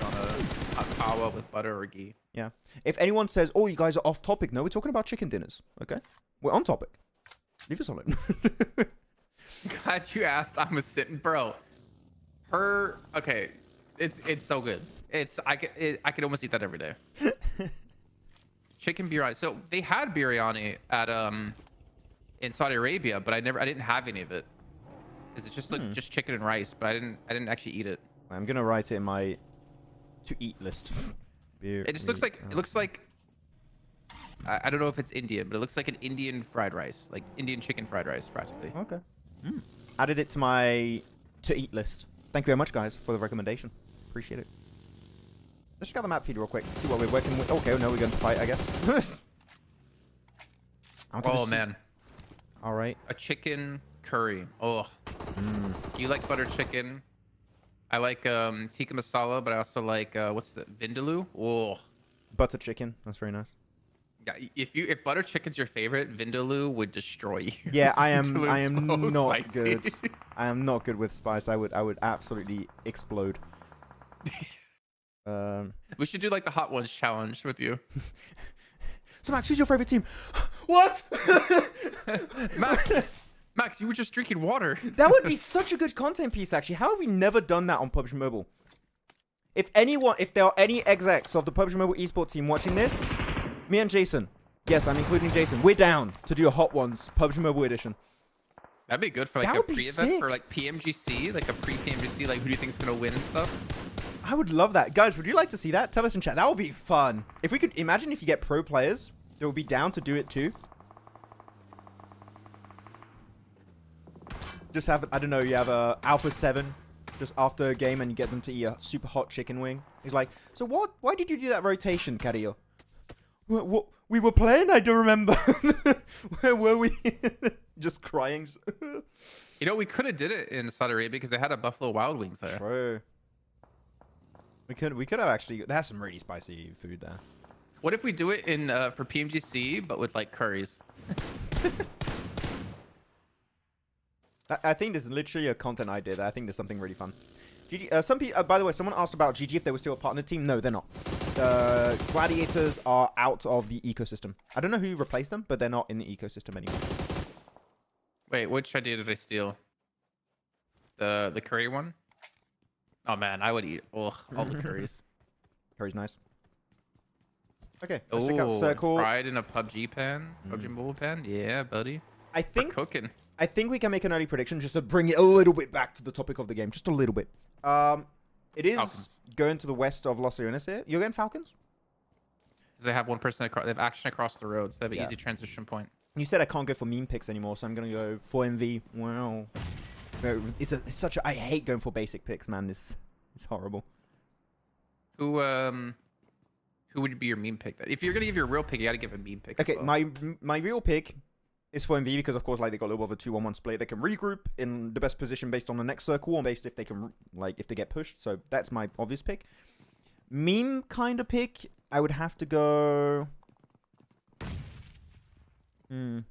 on a tawa with butter or ghee. Yeah. If anyone says, "Oh, you guys are off topic," no, we're talking about chicken dinners. Okay, we're on topic. Leave us alone. Glad you asked. I'm a sitting bro. Okay, it's so good. I could almost eat that every day. Chicken biryani. So they had biryani at in Saudi Arabia, but I didn't have any of it. It's just like just chicken and rice, but I didn't actually eat it. I'm gonna write it in my to eat list. It just looks like I don't know if it's Indian, but it looks like an Indian fried rice, like Indian chicken fried rice, practically. Okay. Added it to my to eat list. Thank you very much, guys, for the recommendation. Appreciate it. Let's check out the map feed real quick. See what we're working with. Okay, no, we're going to fight, I guess. Oh man. All right. A chicken curry. Oh. You like butter chicken? I like tikka masala, but I also like what's the vindaloo? Oh. Butter chicken. That's very nice. Yeah, if butter chicken's your favorite, vindaloo would destroy you. Yeah, I am So not spicy. good. I am not good with spice. I would absolutely explode. We should do like the hot ones challenge with you. So Max, who's your favorite team? What? Max, you were just drinking water. That would be such a good content piece, actually. How have we never done that on PUBG Mobile? If there are any execs of the PUBG Mobile esports team watching this, me and Jason, yes, I'm including Jason, we're down to do a Hot Ones PUBG Mobile edition. That'd be good for like That a would be pre-event sick. for like PMGC, like a pre-PMGC, like who do you think is gonna win and stuff. I would love that. Guys, would you like to see that? Tell us in chat. That would be fun. If we could, imagine if you get pro players, they would be down to do it too. Just have, I don't know, you have a Alpha 7 just after a game and you get them to eat a super hot chicken wing. He's like, so why did you do that rotation, Carillo? What, we were playing? I don't remember. Where were we? Just crying. You know, we could have did it in Saudi Arabia because they had a Buffalo Wild Wings there. True. We could have actually, there's some really spicy food there. What if we do it in for PMGC but with like curries? I think this is literally a content idea. I think there's something really fun. GG, some people, by the way, someone asked about GG if they were still a part of the team. No, they're not. The gladiators are out of the ecosystem. I don't know who replaced them, but they're not in the ecosystem anymore. Wait, which idea did I steal? The curry one? Oh man, I would eat all the curries. Curry's nice. Okay, let's check out Oh, Circle. fried in a PUBG pan, PUBG mobile pan. Yeah, buddy. I We're think cooking. we can make an early prediction just to bring it a little bit back to the topic of the game, just a little bit. It is Falcons. going to the west of Los Leones here. You're going Falcons? Because they have one person across. They have action across the road, so they have an Yeah. easy transition point. You said I can't go for meme picks anymore, so I'm gonna go for MV. Wow, it's such a. I hate going for basic picks, man. It's horrible. Who would be your meme pick? If you're gonna give your real pick, you gotta give a meme pick. as Okay, well. my real pick is for MV because of course like they got a little bit of a 2-1-1 split. They can regroup in the best position based on the next circle or based if they can if they get pushed. So that's my obvious pick. Meme kind of pick, I would have to go. I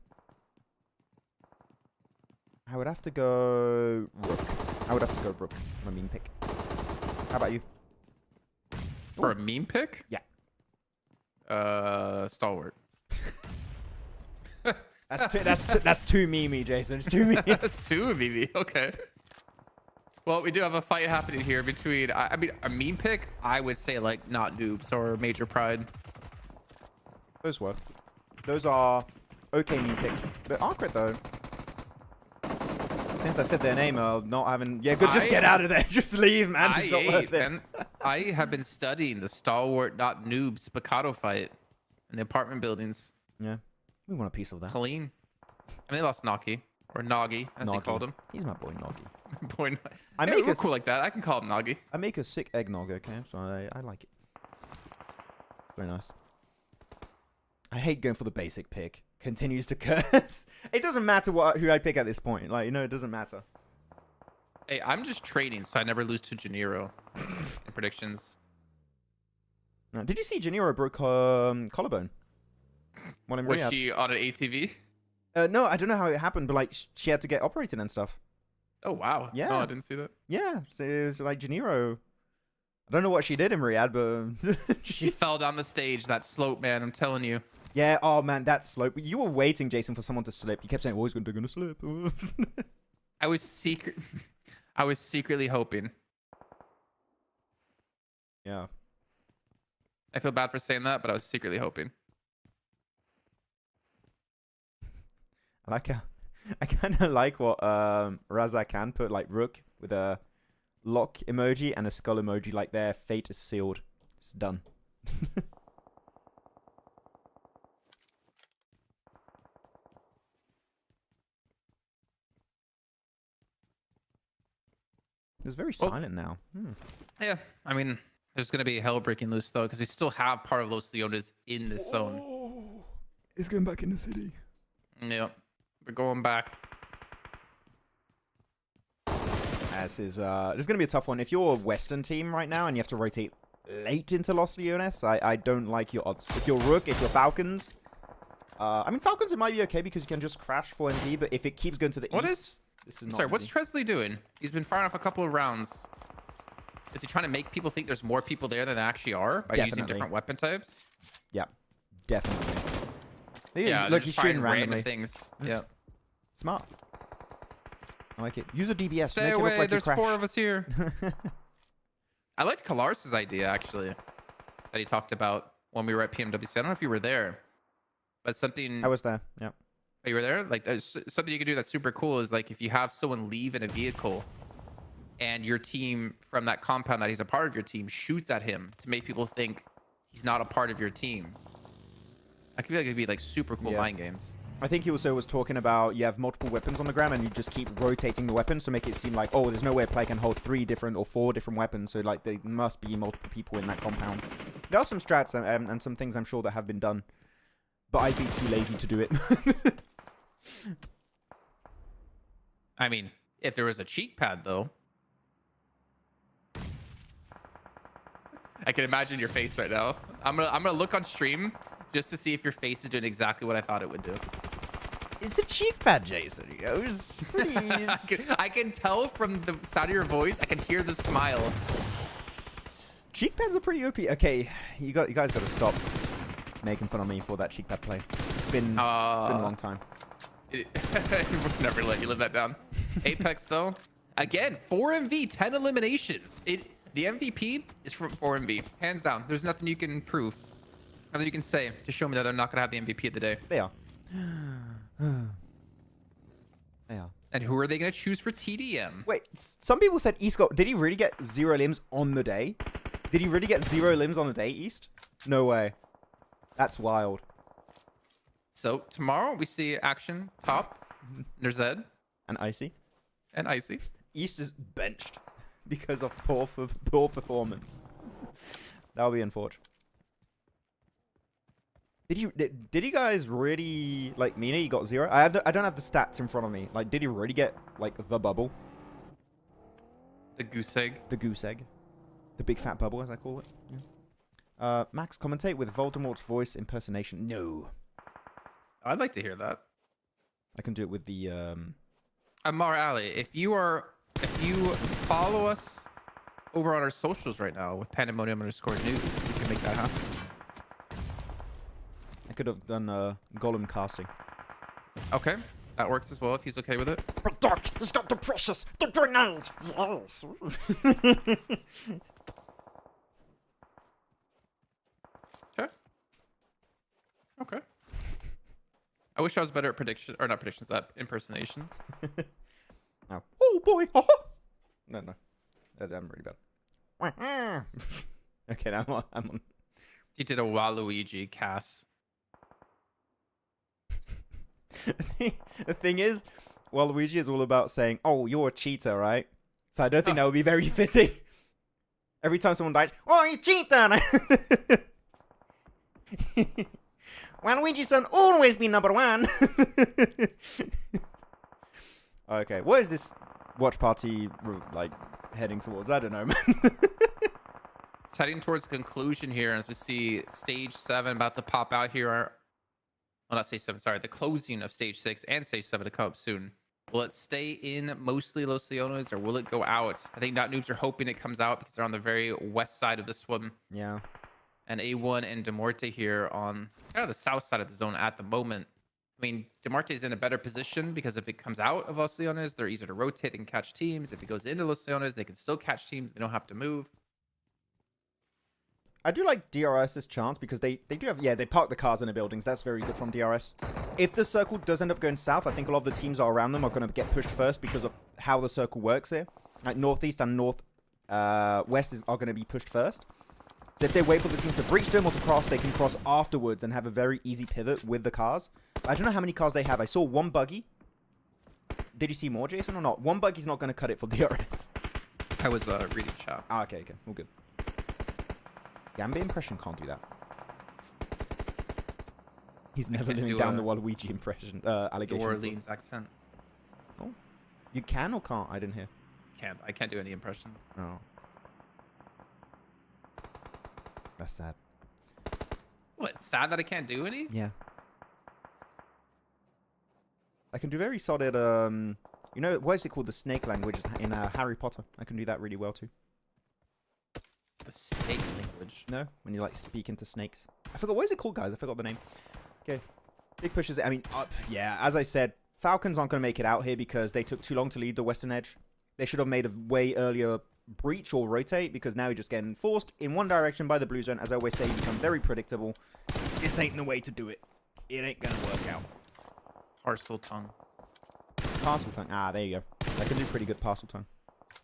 would have to go Rook. I would have to go Rook. My meme pick. How about you? For a meme pick? Yeah. Stalwart. That's too memey, Jason. It's too memey. That's two meme. Okay. Well, we do have a fight happening here between. I mean, a meme pick. I would say like not noobs or major pride. Those work. Those are okay meme picks. But Arcrit though. Since I said their name, not having. Yeah, good. Just get out of there. Just leave, man. It's not worth it. Man. I have been studying the stalwart not noobs Picado fight in the apartment buildings. Yeah, we want a piece of that. Clean. I mean, they lost Naki or Nagi, as he Noggy. called him. He's my boy, Noggy. Boy, I yeah, make we're a cool like that. I can call him Nagi. I make a sick eggnog. Okay, so I like it. Very nice. I hate going for the basic pick. Continues to curse. It doesn't matter who I pick at this point. Like, it doesn't matter. Hey, I'm just trading, so I never lose to Janiro in predictions. Now, did you see Janiro broke collarbone? One in Was rehab. she on an ATV? No, I don't know how it happened, but like she had to get operated and stuff. Oh wow. Yeah. No, I didn't see that. Yeah, so it was like Janiro. I don't know what she did in Riyadh, but She fell down the stage. That slope, man. I'm telling you. yeah. Oh man, that slope. You were waiting, Jason, for someone to slip. You kept saying, "Oh, he's gonna slip." I was secretly hoping. Yeah. I feel bad for saying that, but I was secretly hoping. I kind of like what Razak Khan put, like Rook with a lock emoji and a skull emoji, like their fate is sealed. It's done. It's very silent now. Yeah, I mean, there's gonna be hell breaking loose though, because we still have part of Los Leones in this zone. Oh, it's going back in the city. Yep, we're going back. As is, this is gonna be a tough one. If you're a Western team right now and you have to rotate late into Los Leones, I don't like your odds. If you're Rook, if you're Falcons, I mean Falcons it might be okay because you can just crash for MD, but if it keeps going to the east, this is not. Sorry, what's easy. Tresley doing? He's been firing off a couple of rounds. Is he trying to make people think there's more people there than there actually are by using Definitely. different weapon types? Yeah, definitely. Yeah, Look, they're he's just shooting firing random randomly. things. Yeah. Smart. I like it. Use a DBS. Stay Make it away. look like There's you crash. 4 of us here. I liked Kalars's idea actually that he talked about when we were at PMWC. I don't know if you were there, but something. I was there. Yeah. Oh, you were there? Like something you could do that's super cool is like if you have someone leave in a vehicle and your team from that compound that he's a part of your team shoots at him to make people think he's not a part of your team. I could feel like it'd be like super cool Yeah. mind games. I think he also was talking about you have multiple weapons on the ground and you just keep rotating the weapons to make it seem like, oh, there's no way a player can hold 3 different or 4 different weapons. So like there must be multiple people in that compound. There are some strats and some things I'm sure that have been done, but I'd be too lazy to do it. I mean, if there was a cheek pad though. I can imagine your face right now. I'm gonna look on stream just to see if your face is doing exactly what I thought it would do. It's a cheek pad, Jason. It's pretty. I can tell from the sound of your voice. I can hear the smile. Cheek pads are pretty OP. Okay, you guys got to stop making fun of me for that cheek pad play. It's been a long time. We'll never let you live that down. Apex though, again 4 MV, 10 eliminations. The MVP is from 4MV, hands down. There's nothing you can prove, nothing you can say to show me that they're not gonna have the MVP of the day. They are. They are. And who are they gonna choose for TDM? Wait, some people said East got... Did he really get 0 limbs on the day? Did he really get 0 limbs on the day, East? No way. That's wild. So tomorrow we see action top. There's Zed And Icy? and Icy. East is benched because of poor performance. That would be unfortunate. Did you guys really like Mina? You got 0. I don't have the stats in front of me. Like, did he really get like the bubble, The goose egg. the goose egg, the big fat bubble as I call it? Yeah. Max, commentate with Voldemort's voice impersonation. No, I'd like to hear that. I can do it with the Amar Ali, if you follow us over on our socials right now with pandemonium_news, we can make that happen. I could have done Golem casting. Okay, that works as well if he's okay with it. But Doc, he's got the precious, the grenade. Yes. Okay. Okay. I wish I was better at prediction or not predictions, at impersonations. Oh. Oh boy. No. I'm really bad. Okay, now I'm on. He did a Waluigi cast. The thing is, Waluigi is all about saying, "Oh, you're a cheater, right?" So I don't think that would be very fitting. Every time someone dies, "Oh, you cheater!" Waluigi's son always be number 1. Okay, what is this watch party like heading towards? I don't know, man. It's heading towards conclusion here as we see stage 7 about to pop out here. Well, not stage 7, sorry. The closing of stage 6 and stage 7 to come up soon. Will it stay in mostly Los Leones or will it go out? I think Not Noobs are hoping it comes out because they're on the very west side of this one. Yeah. And A1 and Muerte here on kind of the south side of the zone at the moment. I mean, Muerte is in a better position because if it comes out of Los Leones, they're easier to rotate and catch teams. If it goes into Los Leones, they can still catch teams. They don't have to move. I do like DRS's chance because they do have, they park the cars in the buildings. That's very good from DRS. If the circle does end up going south, I think a lot of the teams are around them are going to get pushed first because of how the circle works here. Like northeast and north west are going to be pushed first. So if they wait for the teams to breach them or to cross, they can cross afterwards and have a very easy pivot with the cars. I don't know how many cars they have. I saw one buggy. Did you see more, Jason, or not? One buggy's not going to cut it for DRS. I was reading chat. Ah, okay. All good. Gambit impression can't do that. He's never living down the Waluigi impression allegation. New Orleans accent. Oh. You can or can't? I didn't hear. I can't do any impressions. Oh. That's sad. What? Sad that I can't do any? Yeah. I can do very solid, you know, what is it called? The snake language in Harry Potter. I can do that really well too. The snake language. No? When you like speak into snakes. I forgot, what is it called, guys? I forgot the name. Okay. Big pushes. I mean, yeah, as I said, Falcons aren't going to make it out here because they took too long to lead the western edge. They should have made a way earlier breach or rotate because now you're just getting forced in one direction by the blue zone. As I always say, you become very predictable. This ain't the way to do it. It ain't going to work out. Parcel tongue. Parcel tongue. Ah, there you go. I can do pretty good parcel tongue.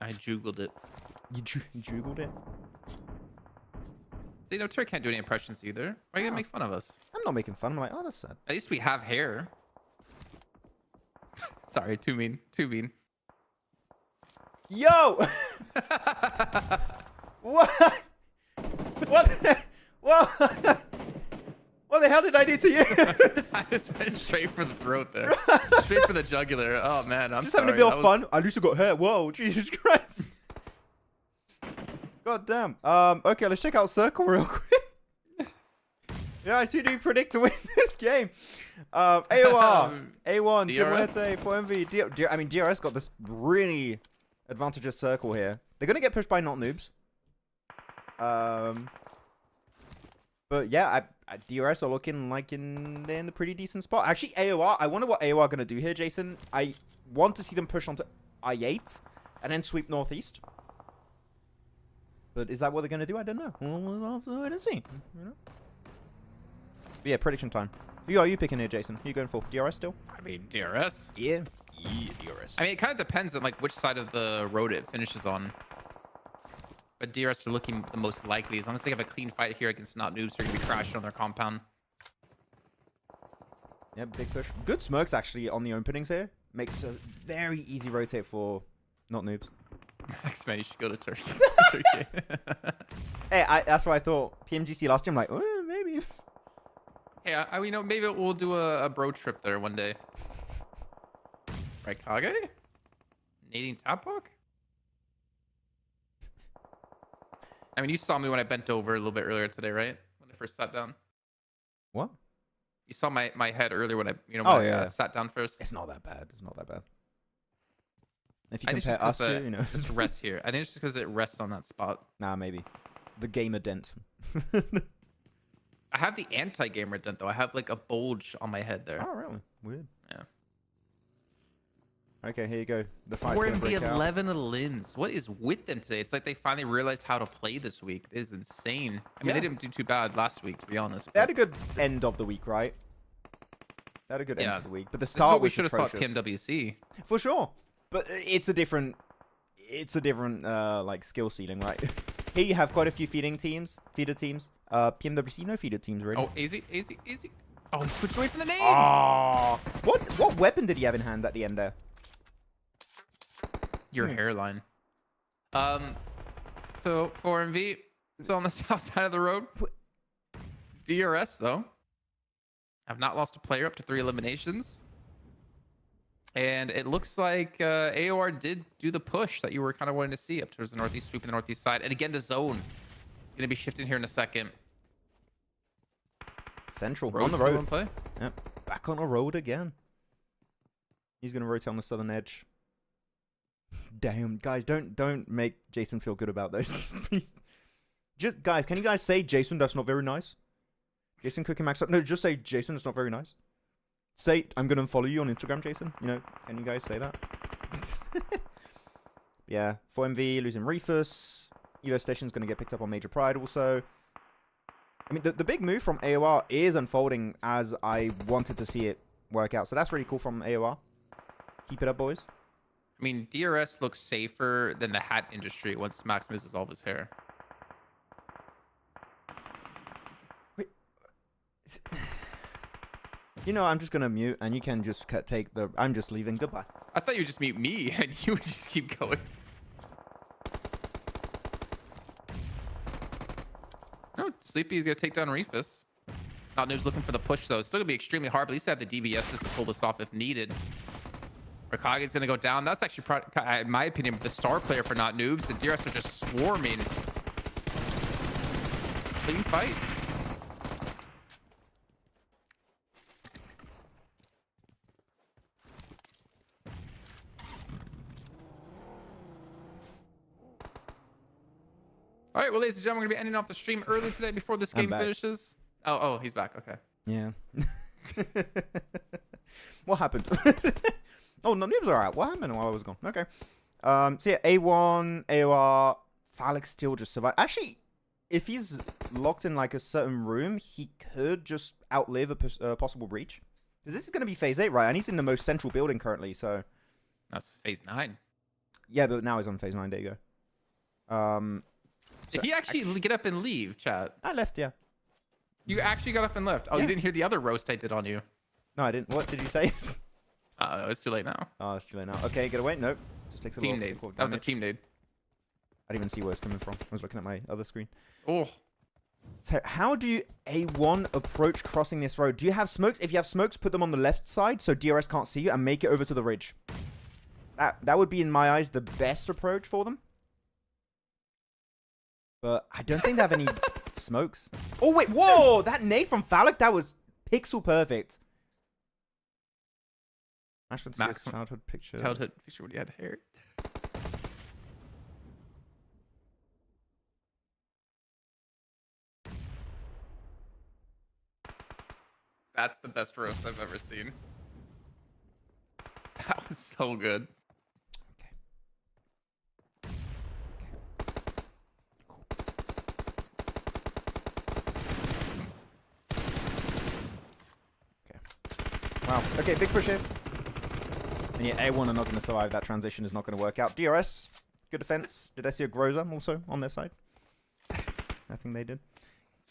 I jugled it. You jugled it? See, no, Terry can't do any impressions either. Why are you gonna make fun of us? I'm not making fun. I'm like, oh, that's sad. At least we have hair. Sorry, too mean. Too mean. Yo! What? What? What? What the hell did I do to you? I just went straight for the throat there. Straight for the jugular. Oh, man, I'm just sorry. having a bit of fun. At least I got hair. Whoa, Jesus Christ. God damn. Okay, let's check out Circle real quick. Yeah, I do predict to win this game. AOR, A1, Muerte, 4MV. I mean, DRS got this really advantageous Circle here. They're going to get pushed by Not Noobs. But yeah, DRS are looking like they're in a pretty decent spot. Actually, AOR, I wonder what AOR are going to do here, Jason. I want to see them push onto I-8 and then sweep northeast. But is that what they're going to do? I don't know. We'll have to wait and see. You know? But yeah, prediction time. Who are you picking here, Jason? Who are you going for? DRS still? I mean, DRS. Yeah. Yeah, DRS. I mean, it kind of depends on like which side of the road it finishes on. But DRS are looking the most likely. As long as they have a clean fight here against not noobs, they're going to be crashing on their compound. Yeah, big push. Good smokes actually on the openings here. Makes a very easy rotate for not noobs. Maxman, you should go to Turkey. Hey, that's what I thought. PMGC last year, I'm like, oh, maybe. Hey, you know, maybe we'll do a bro trip there one day. Right, Kage? Nadine Tapok? I mean, you saw me when I bent over a little bit earlier today, right? When I first sat down. What? You saw my head earlier when I, sat down first. It's not that bad. It's not that bad. If you I think compare us it's to, you know. just rest here. I think it's just because it rests on that spot. Nah, maybe. The gamer dent. I have the anti-gamer dent, though. I have, like, a bulge on my head there. Oh, really? Weird. Yeah. Okay, here you go. The fight's We're gonna in the break out. 11 Lins. What is with them today? It's like they finally realized how to play this week. It is insane. I mean, Yeah. they didn't do too bad last week, to be honest. They had a good end of the week, right? They had a good end Yeah. of the week. But the This is start what we was should have thought atrocious. PMWC. For sure. But it's a different like skill ceiling, right? Here you have quite a few feeder teams. PMWC, no feeder teams really. Oh, easy. Oh, he switched away from the name. Oh. What weapon did he have in hand at the end there? Your Nice. hairline. So 4MV, it's on the south side of the road. DRS though, I've not lost a player up to 3 eliminations. And it looks like AOR did do the push that you were kind of wanting to see up towards the northeast, sweeping the northeast side. And again, the zone gonna be shifting here in a second. Central Road's on the still road. in play. Yep. Back on the road again. He's gonna rotate on the southern edge. Damn, guys, don't make Jason feel good about those. Please. Just guys, can you guys say Jason? That's not very nice. Jason cooking max up. No, just say Jason. That's not very nice. Say I'm gonna follow you on Instagram, Jason. You know, can you guys say that? Yeah, 4MV losing Reefus. Evo Station's gonna get picked up on Major Pride also. I mean, the big move from AOR is unfolding as I wanted to see it work out. So that's really cool from AOR. Keep it up, boys. I mean, DRS looks safer than the hat industry once Max loses all of his hair. Wait. You know, I'm just gonna mute, and you can just take the. I'm just leaving. Goodbye. I thought you would just mute me and you would just keep going. No, Sleepy's gonna take down Reefus. Not Noob's looking for the push though. It's still gonna be extremely hard, but at least they have the DBSs to pull this off if needed. Rakage's gonna go down. That's actually, in my opinion, the star player for Not Noobs. The DRS are just swarming. Clean fight. All right, well, ladies and gentlemen, we're gonna be ending off the stream early today before this I'm game back. finishes. Oh, he's back. Okay. Yeah. What happened? Oh, no, Noobs are out. What happened while I was gone? Okay. So yeah, A1, AOR, Phallic still just survived. Actually, if he's locked in like a certain room, he could just outlive a possible breach. Because this is going to be phase 8, right? And he's in the most central building currently, so. That's phase 9. Yeah, but now he's on phase 9. There you go. Did he actually get up and leave, chat? I left, yeah. You actually got up and left. Oh, Yeah. you didn't hear the other roast I did on you. No, I didn't. What did you say? It's too late now. Oh, it's too late now. Okay, get away. Nope. Just takes a Team little nade. before That was a damage. team nade. I didn't even see where it's coming from. I was looking at my other screen. Oh, So how do you A1 approach crossing this road? Do you have smokes? If you have smokes, put them on the left side so DRS can't see you and make it over to the ridge. That would be, in my eyes, the best approach for them. But I don't think they have any smokes. Oh, wait. Whoa! That nade from Phallic, that was pixel perfect. Ashford Max- childhood picture. childhood picture when you had hair. That's the best roast I've ever seen. That was so good. Cool. Wow. Okay, big push here. And yeah, A1 are not going to survive. That transition is not going to work out. DRS, good defense. Did I see a Groza also on their side? I think they did.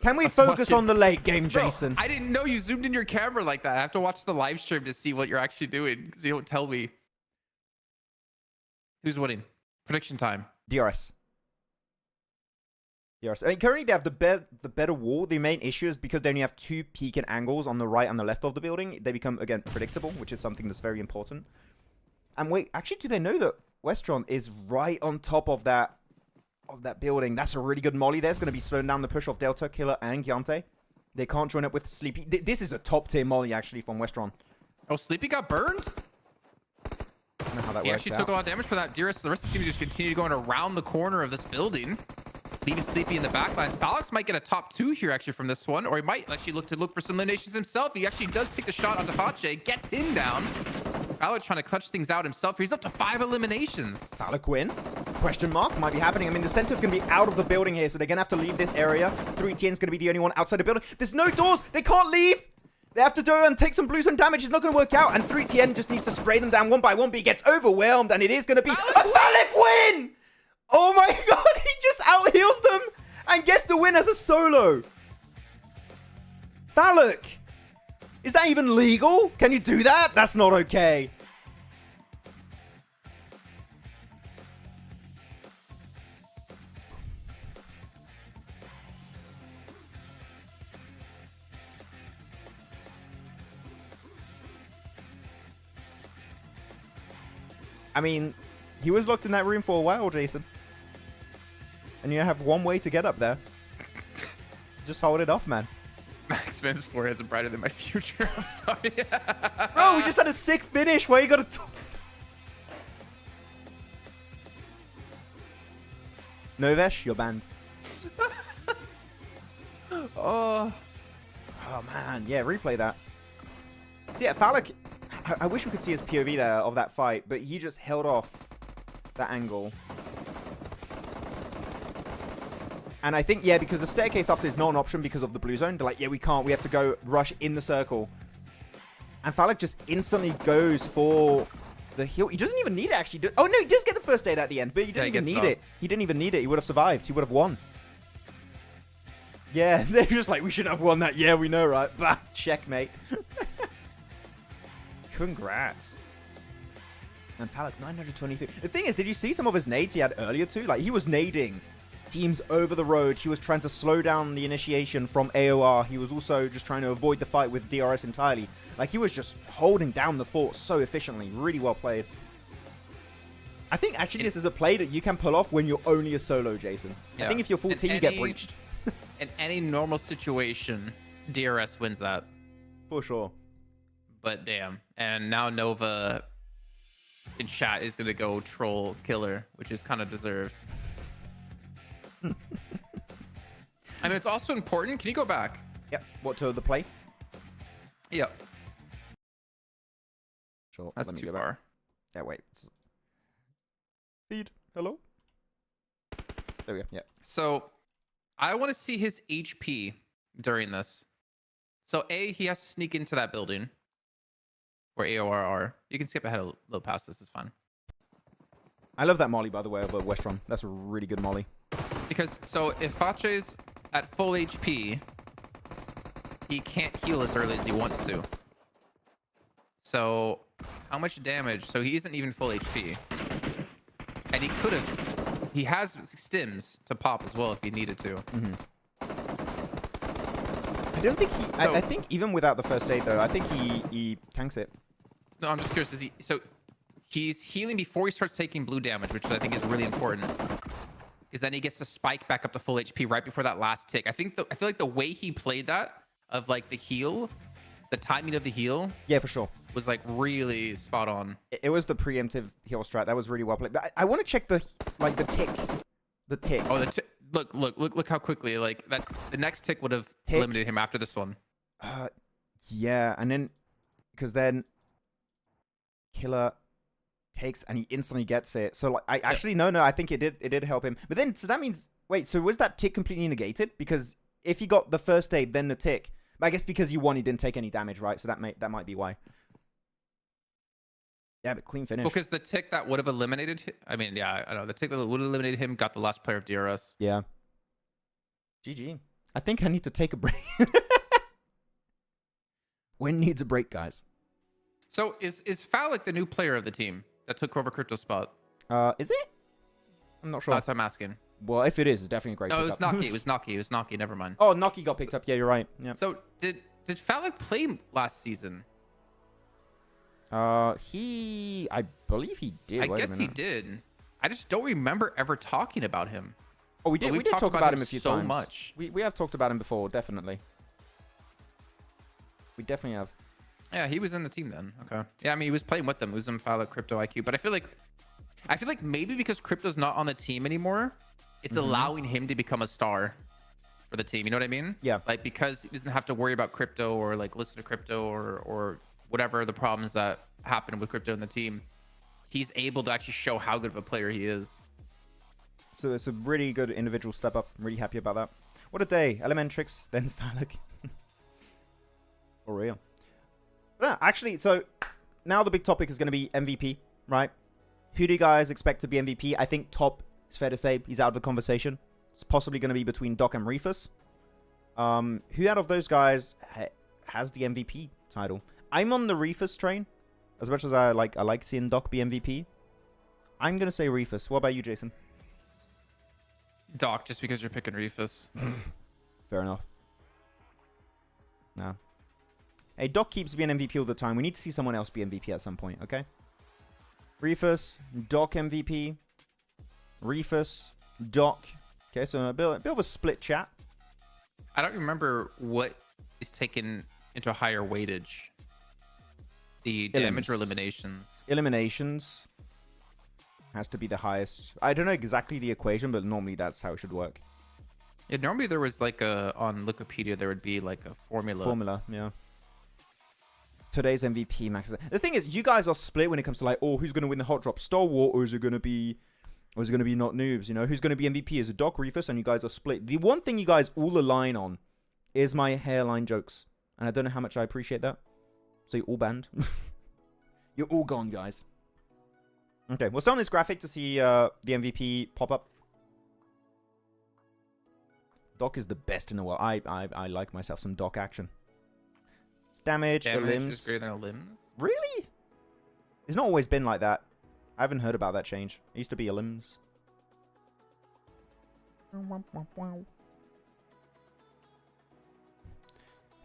Can we focus on the late game, Jason? Bro, I didn't know you zoomed in your camera like that. I have to watch the live stream to see what you're actually doing because you don't tell me. Who's winning? Prediction time. DRS. DRS. I mean, currently they have the better wall. The main issue is because they only have 2 peak and angles on the right and the left of the building. They become, again, predictable, which is something that's very important. And wait, actually, do they know that Westron is right on top of that building? That's a really good molly there. It's going to be slowing down the push of Delta, Killer, and Giante. They can't join up with Sleepy. This is a top-tier molly, actually, from Westron. Oh, Sleepy got burned? I don't know how that He worked actually out. took a lot of damage for that. DRS, the rest of the team just continued going around the corner of this building, leaving Sleepy in the backlines. Alex might get a top 2 here, actually, from this one, or he might actually look for some eliminations himself. He actually does take the shot onto Fache, gets him down. Alex trying to clutch things out himself. He's up to 5 eliminations. Phallic win? Question mark? Might be happening. I mean, the center's going to be out of the building here, so they're going to have to leave this area. 3TN's going to be the only one outside the building. There's no doors. They can't leave. They have to go and take some blue zone damage. It's not going to work out. And 3TN just needs to spray them down one by one, but he gets overwhelmed, and it is going to be a Phallic win! Oh my god, he just out-heals them and gets the win as a solo. Phallic! Is that even legal? Can you do that? That's not okay. I mean, he was locked in that room for a while, Jason. And you have one way to get up there. Just hold it off, man. Maxman's foreheads are brighter than my future. I'm sorry. Bro, we just had a sick finish. Why you gotta talk? Novesh, you're banned. Oh man, yeah, replay that. So yeah, Phallic, I wish we could see his POV there of that fight, but he just held off that angle. And I think, yeah, because the staircase after is not an option because of the blue zone. They're like, yeah, we can't. We have to go rush in the circle. And Phallic just instantly goes for the heal. He doesn't even need it, actually. Oh, no, he does get the first aid at the end, but he didn't even need it. He didn't even need it. He would have survived. He would have won. Yeah, they're just like, we shouldn't have won that. Yeah, we know, right? Bah, checkmate. Congrats. And Phallic, 923. The thing is, did you see some of his nades he had earlier too? Like, he was nading teams over the road. He was trying to slow down the initiation from AOR. He was also just trying to avoid the fight with DRS entirely. Like, he was just holding down the fort so efficiently. Really well played. I think, actually, this is a play that you can pull off when you're only a solo, Jason. Yeah. I think if you're full team, you get breached. In any normal situation, DRS wins that. For sure. But damn. And now Nova in chat is going to go troll Killer, which is kind of deserved. I mean, it's also important. Can you go back? Yep. What, to the play? Yep. Sure. That's too far. Yeah, wait. Feed. Hello? There we go. Yeah. So I want to see his HP during this. So A, he has to sneak into that building where AOR are. You can skip ahead a little past this. Is fine. I love that molly, by the way, of Westron. That's a really good molly. Because, so if Fache's at full HP, he can't heal as early as he wants to. So, how much damage? So he isn't even full HP. And he could have... He has stims to pop as well if he needed to. Mm-hmm. I don't think he... I think even without the first aid, though, I think he tanks it. No, I'm just curious. Is he... So, he's healing before he starts taking blue damage, which I think is really important. Because then he gets to spike back up to full HP right before that last tick. I feel like the way he played that, of like the heal, the timing of the heal, yeah, for sure, was like really spot on. It was the preemptive heal strat that was really well played. But I want to check the tick. Oh, look how quickly like that. The next tick would have eliminated him after this one. Yeah, and then because then Killer takes and he instantly gets it. So like, I actually no, I think it did help him. But then so that means wait, so was that tick completely negated? Because if he got the first aid then the tick, but I guess because you won, he didn't take any damage, right? So that might be why. Yeah, but clean finish. Because the tick that would have eliminated I mean, yeah, I know. The tick that would have eliminated him got the last player of DRS. Yeah. GG. I think I need to take a break. Win needs a break, guys. So is Falik the new player of the team that took over Crypto's spot? Is it? I'm not sure. That's what I'm asking. Well, if it is, it's definitely a great No, it was pickup. Naki. It was Naki. It was Naki. Never mind. Oh, Noki got picked up. Yeah, you're right. Yeah. So did Falik play last season? I believe he did. I Wait a guess he minute. did. I just don't remember ever talking about him. Oh, we did. But We we've did talked talk about about him him a few so times. much. We have talked about him before, definitely. We definitely have. Yeah, he was in the team then. Okay. Yeah, I mean, he was playing with them. He was in Falik Crypto IQ. But I feel like maybe because Crypto's not on the team anymore, it's allowing him to become a star for the team. You know what I mean? Yeah. Like, because he doesn't have to worry about Crypto or like listen to Crypto or whatever the problems that happen with Crypto in the team. He's able to actually show how good of a player he is. So it's a really good individual step up. I'm really happy about that. What a day. Elementrix, then Falik. For real. But yeah, actually, so now the big topic is going to be MVP, right? Who do you guys expect to be MVP? I think top, it's fair to say, he's out of the conversation. It's possibly going to be between Doc and Reefus. Who out of those guys has the MVP title? I'm on the Reefus train. As much as I like seeing Doc be MVP. I'm going to say Reefus. What about you, Jason? Doc, just because you're picking Reefus. Fair enough. No. Hey, Doc keeps being MVP all the time. We need to see someone else be MVP at some point, okay? Reefus, Doc MVP. Reefus, Doc. Okay, so a bit of a split chat. I don't remember what is taken into a higher weightage. The damage or eliminations. Eliminations has to be the highest. I don't know exactly the equation, but normally that's how it should work. Yeah, normally there was like on Wikipedia, there would be like a formula. Formula, yeah. Today's MVP, Max. The thing is, you guys are split when it comes to like, oh, who's going to win the hot drop? Star War, or is it going to be not noobs? You know, who's going to be MVP? Is it Doc, Reefus? And you guys are split. The one thing you guys all align on is my hairline jokes, and I don't know how much I appreciate that. So you're all banned. You're all gone, guys. Okay, we'll start on this graphic to see the MVP pop up. Doc is the best in the world. I like myself some Doc action. Damage, Damage limbs. is greater than a limbs. Really? It's not always been like that. I haven't heard about that change. It used to be a limbs.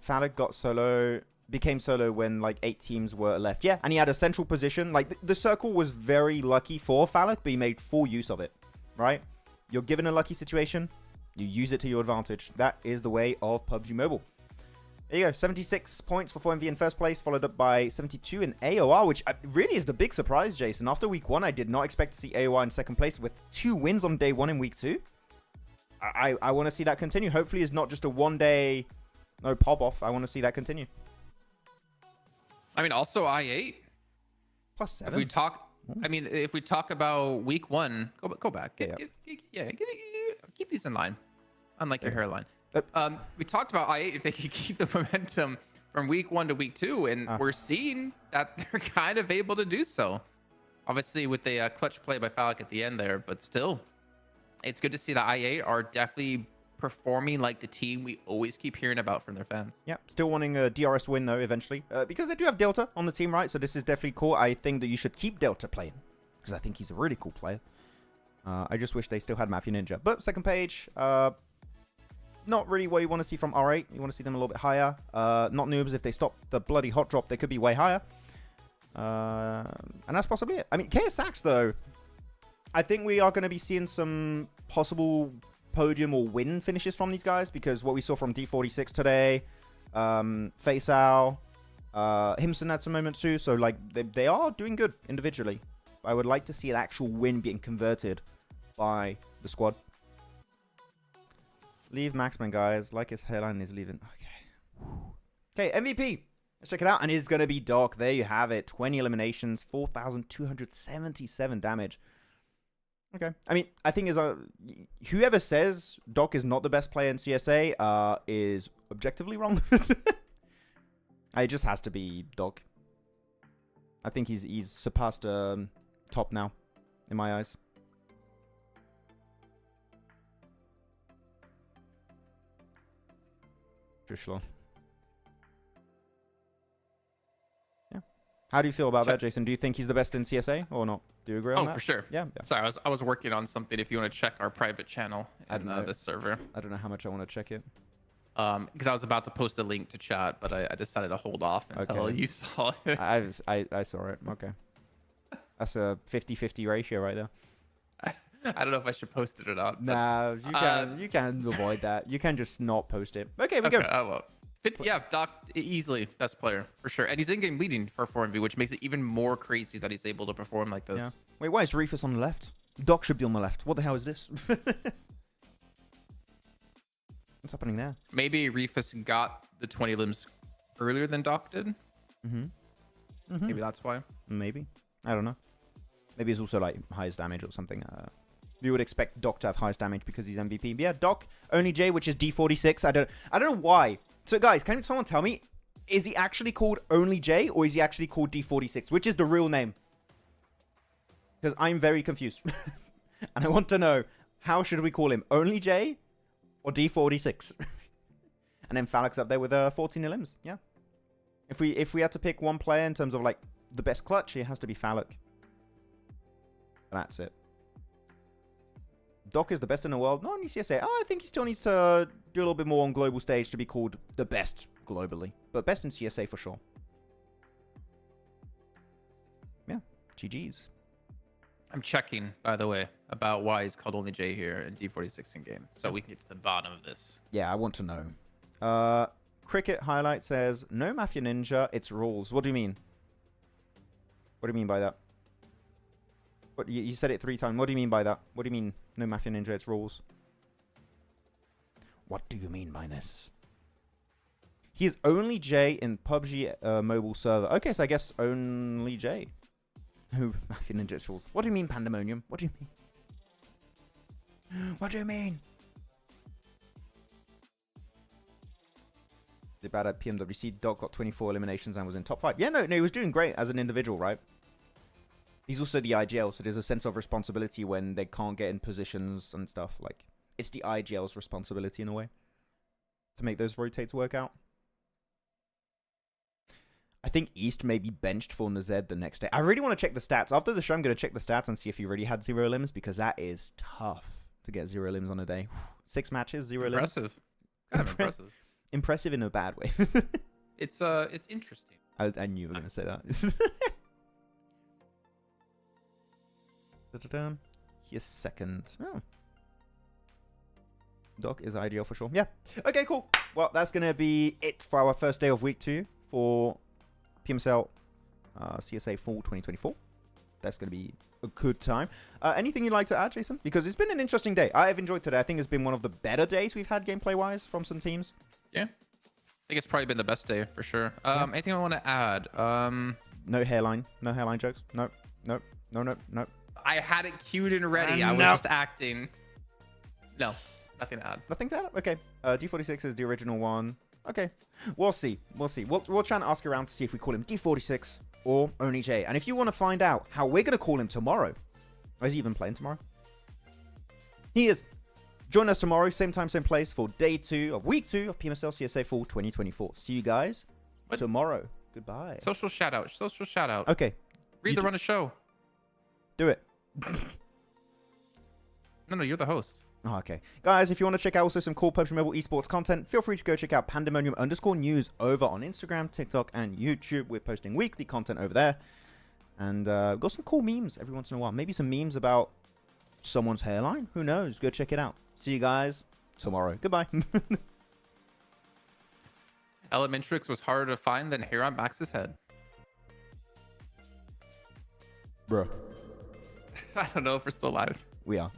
Falik got solo, became solo when like 8 teams were left. Yeah, and he had a central position. Like the circle was very lucky for Falik, but he made full use of it. Right? You're given a lucky situation, you use it to your advantage. That is the way of PUBG Mobile. There you go, 76 points for 4MV in first place, followed up by 72 in AOR, which really is the big surprise, Jason. After week 1, I did not expect to see AOR in second place with 2 wins on day 1 in week 2. I want to see that continue. Hopefully it's not just a one-day pop-off. I want to see that continue. I mean, also I8. Plus 7. If we talk, I mean, if we talk about week 1, go back. Keep these in line, unlike your hairline. We talked about I8 if they could keep the momentum from week 1 to week 2, and we're seeing that they're kind of able to do so. Obviously, with the clutch play by Falik at the end there, but still, it's good to see that I8 are definitely performing like the team we always keep hearing about from their fans. Yeah, still wanting a DRS win though eventually, because they do have Delta on the team, right? So this is definitely cool. I think that you should keep Delta playing because I think he's a really cool player. I just wish they still had Mafia Ninja. But second page, not really what you want to see from R8. You want to see them a little bit higher. Not noobs. If they stop the bloody hot drop, they could be way higher. And that's possibly it. I mean, KSX though, I think we are going to be seeing some possible podium or win finishes from these guys, because what we saw from D46 today, Faceow, Himson had some moments too. So like they are doing good individually. I would like to see an actual win being converted by the squad. Leave Maxman, guys. Like his hairline is leaving. Okay. Okay, MVP. Let's check it out. And it's going to be Doc. There you have it. 20 eliminations, 4,277 damage. Okay. I mean, I think whoever says Doc is not the best player in CSA is objectively wrong. It just has to be Doc. I think he's surpassed top now, in my eyes. Sure. Yeah. How do you feel about that, Jason? Do you think he's the best in CSA or not? Do you agree on that? Oh, for sure. Yeah. Sorry, I was working on something. If you want to check our private channel don't and know. this server, I don't know how much I want to check it. because I was about to post a link to chat, but I decided to hold off until Okay. you saw it. I saw it. Okay. That's a 50-50 ratio right there. I don't know if I should post it or not. but- Nah, you can avoid that. You can just not post it. Okay, we Okay, go. I won't. Yeah, Doc easily best player for sure, and he's in-game leading for 4MV, which makes it even more crazy that he's able to perform like this. Yeah. Wait, why is Reefus on the left? Doc should be on the left. What the hell is this? What's happening there? Maybe Reefus got the 20 limbs earlier than Doc did. Maybe that's why. Maybe. I don't know. Maybe it's also like highest damage or something. You would expect Doc to have highest damage because he's MVP. But yeah, Doc, only J, which is D46. I don't know why. So guys, can someone tell me, is he actually called only J or is he actually called D46? Which is the real name? Because I'm very confused. And I want to know, how should we call him? Only J or D46? And then Phallic's up there with 14 limbs. Yeah. If we had to pick one player in terms of like the best clutch, it has to be Phallic. That's it. Doc is the best in the world. Not only CSA. Oh, I think he still needs to do a little bit more on global stage to be called the best globally. But best in CSA for sure. Yeah. GG's. I'm checking, by the way, about why he's called only J here in D46 in game, so we can get to the bottom of this. Yeah, I want to know. Cricket highlight says, no Mafia Ninja, it's rules. What do you mean? What do you mean by that? What, you said it 3 times. What do you mean by that? What do you mean, no Mafia Ninja, it's rules? What do you mean by this? He is only J in PUBG mobile server. Okay, so I guess only J. Who Mafia Ninja, it's rules. What do you mean, Pandemonium? What do you mean? What do you mean? The bad at PMWC. Doc got 24 eliminations and was in top 5. Yeah, no, he was doing great as an individual, right? He's also the IGL, so there's a sense of responsibility when they can't get in positions and stuff. Like, it's the IGL's responsibility in a way to make those rotates work out. I think East may be benched for Nazed the next day. I really want to check the stats. After the show, I'm going to check the stats and see if he really had 0 limbs, because that is tough to get 0 limbs on a day. 6 matches, 0 limbs. Impressive. Kind of impressive. Impressive in a bad way. It's interesting. I knew you were going to say that. Here's second. Oh. Doc is ideal for sure. Yeah. Okay, cool. Well, that's going to be it for our first day of week 2 for PMSL CSA Fall 2024. That's going to be a good time. Anything you'd like to add, Jason? Because it's been an interesting day. I have enjoyed today. I think it's been one of the better days we've had gameplay-wise from some teams. Yeah. I think it's probably been the best day for sure. Anything I want to add? No hairline. No hairline jokes. No. I had it queued and ready. I was No. just acting. No, nothing to add. Nothing to add? Okay. D46 is the original one. Okay. We'll see. We'll try and ask around to see if we call him D46 or only J. And if you want to find out how we're going to call him tomorrow, or is he even playing tomorrow? He is. Join us tomorrow, same time, same place, for day 2 of week 2 of PMSL CSA Fall 2024. See you guys tomorrow. Goodbye. Social shout out. Social shout out. Okay. Read the run of show. Do it. No, you're the host. Oh, okay. Guys, if you want to check out also some cool PUBG Mobile esports content, feel free to go check out Pandemonium_news over on Instagram, TikTok, and YouTube. We're posting weekly content over there. And we've got some cool memes every once in a while. Maybe some memes about someone's hairline. Who knows? Go check it out. See you guys tomorrow. Goodbye. Elementrix was harder to find than hair on Max's head. Bro, I don't know if we're still live. we are.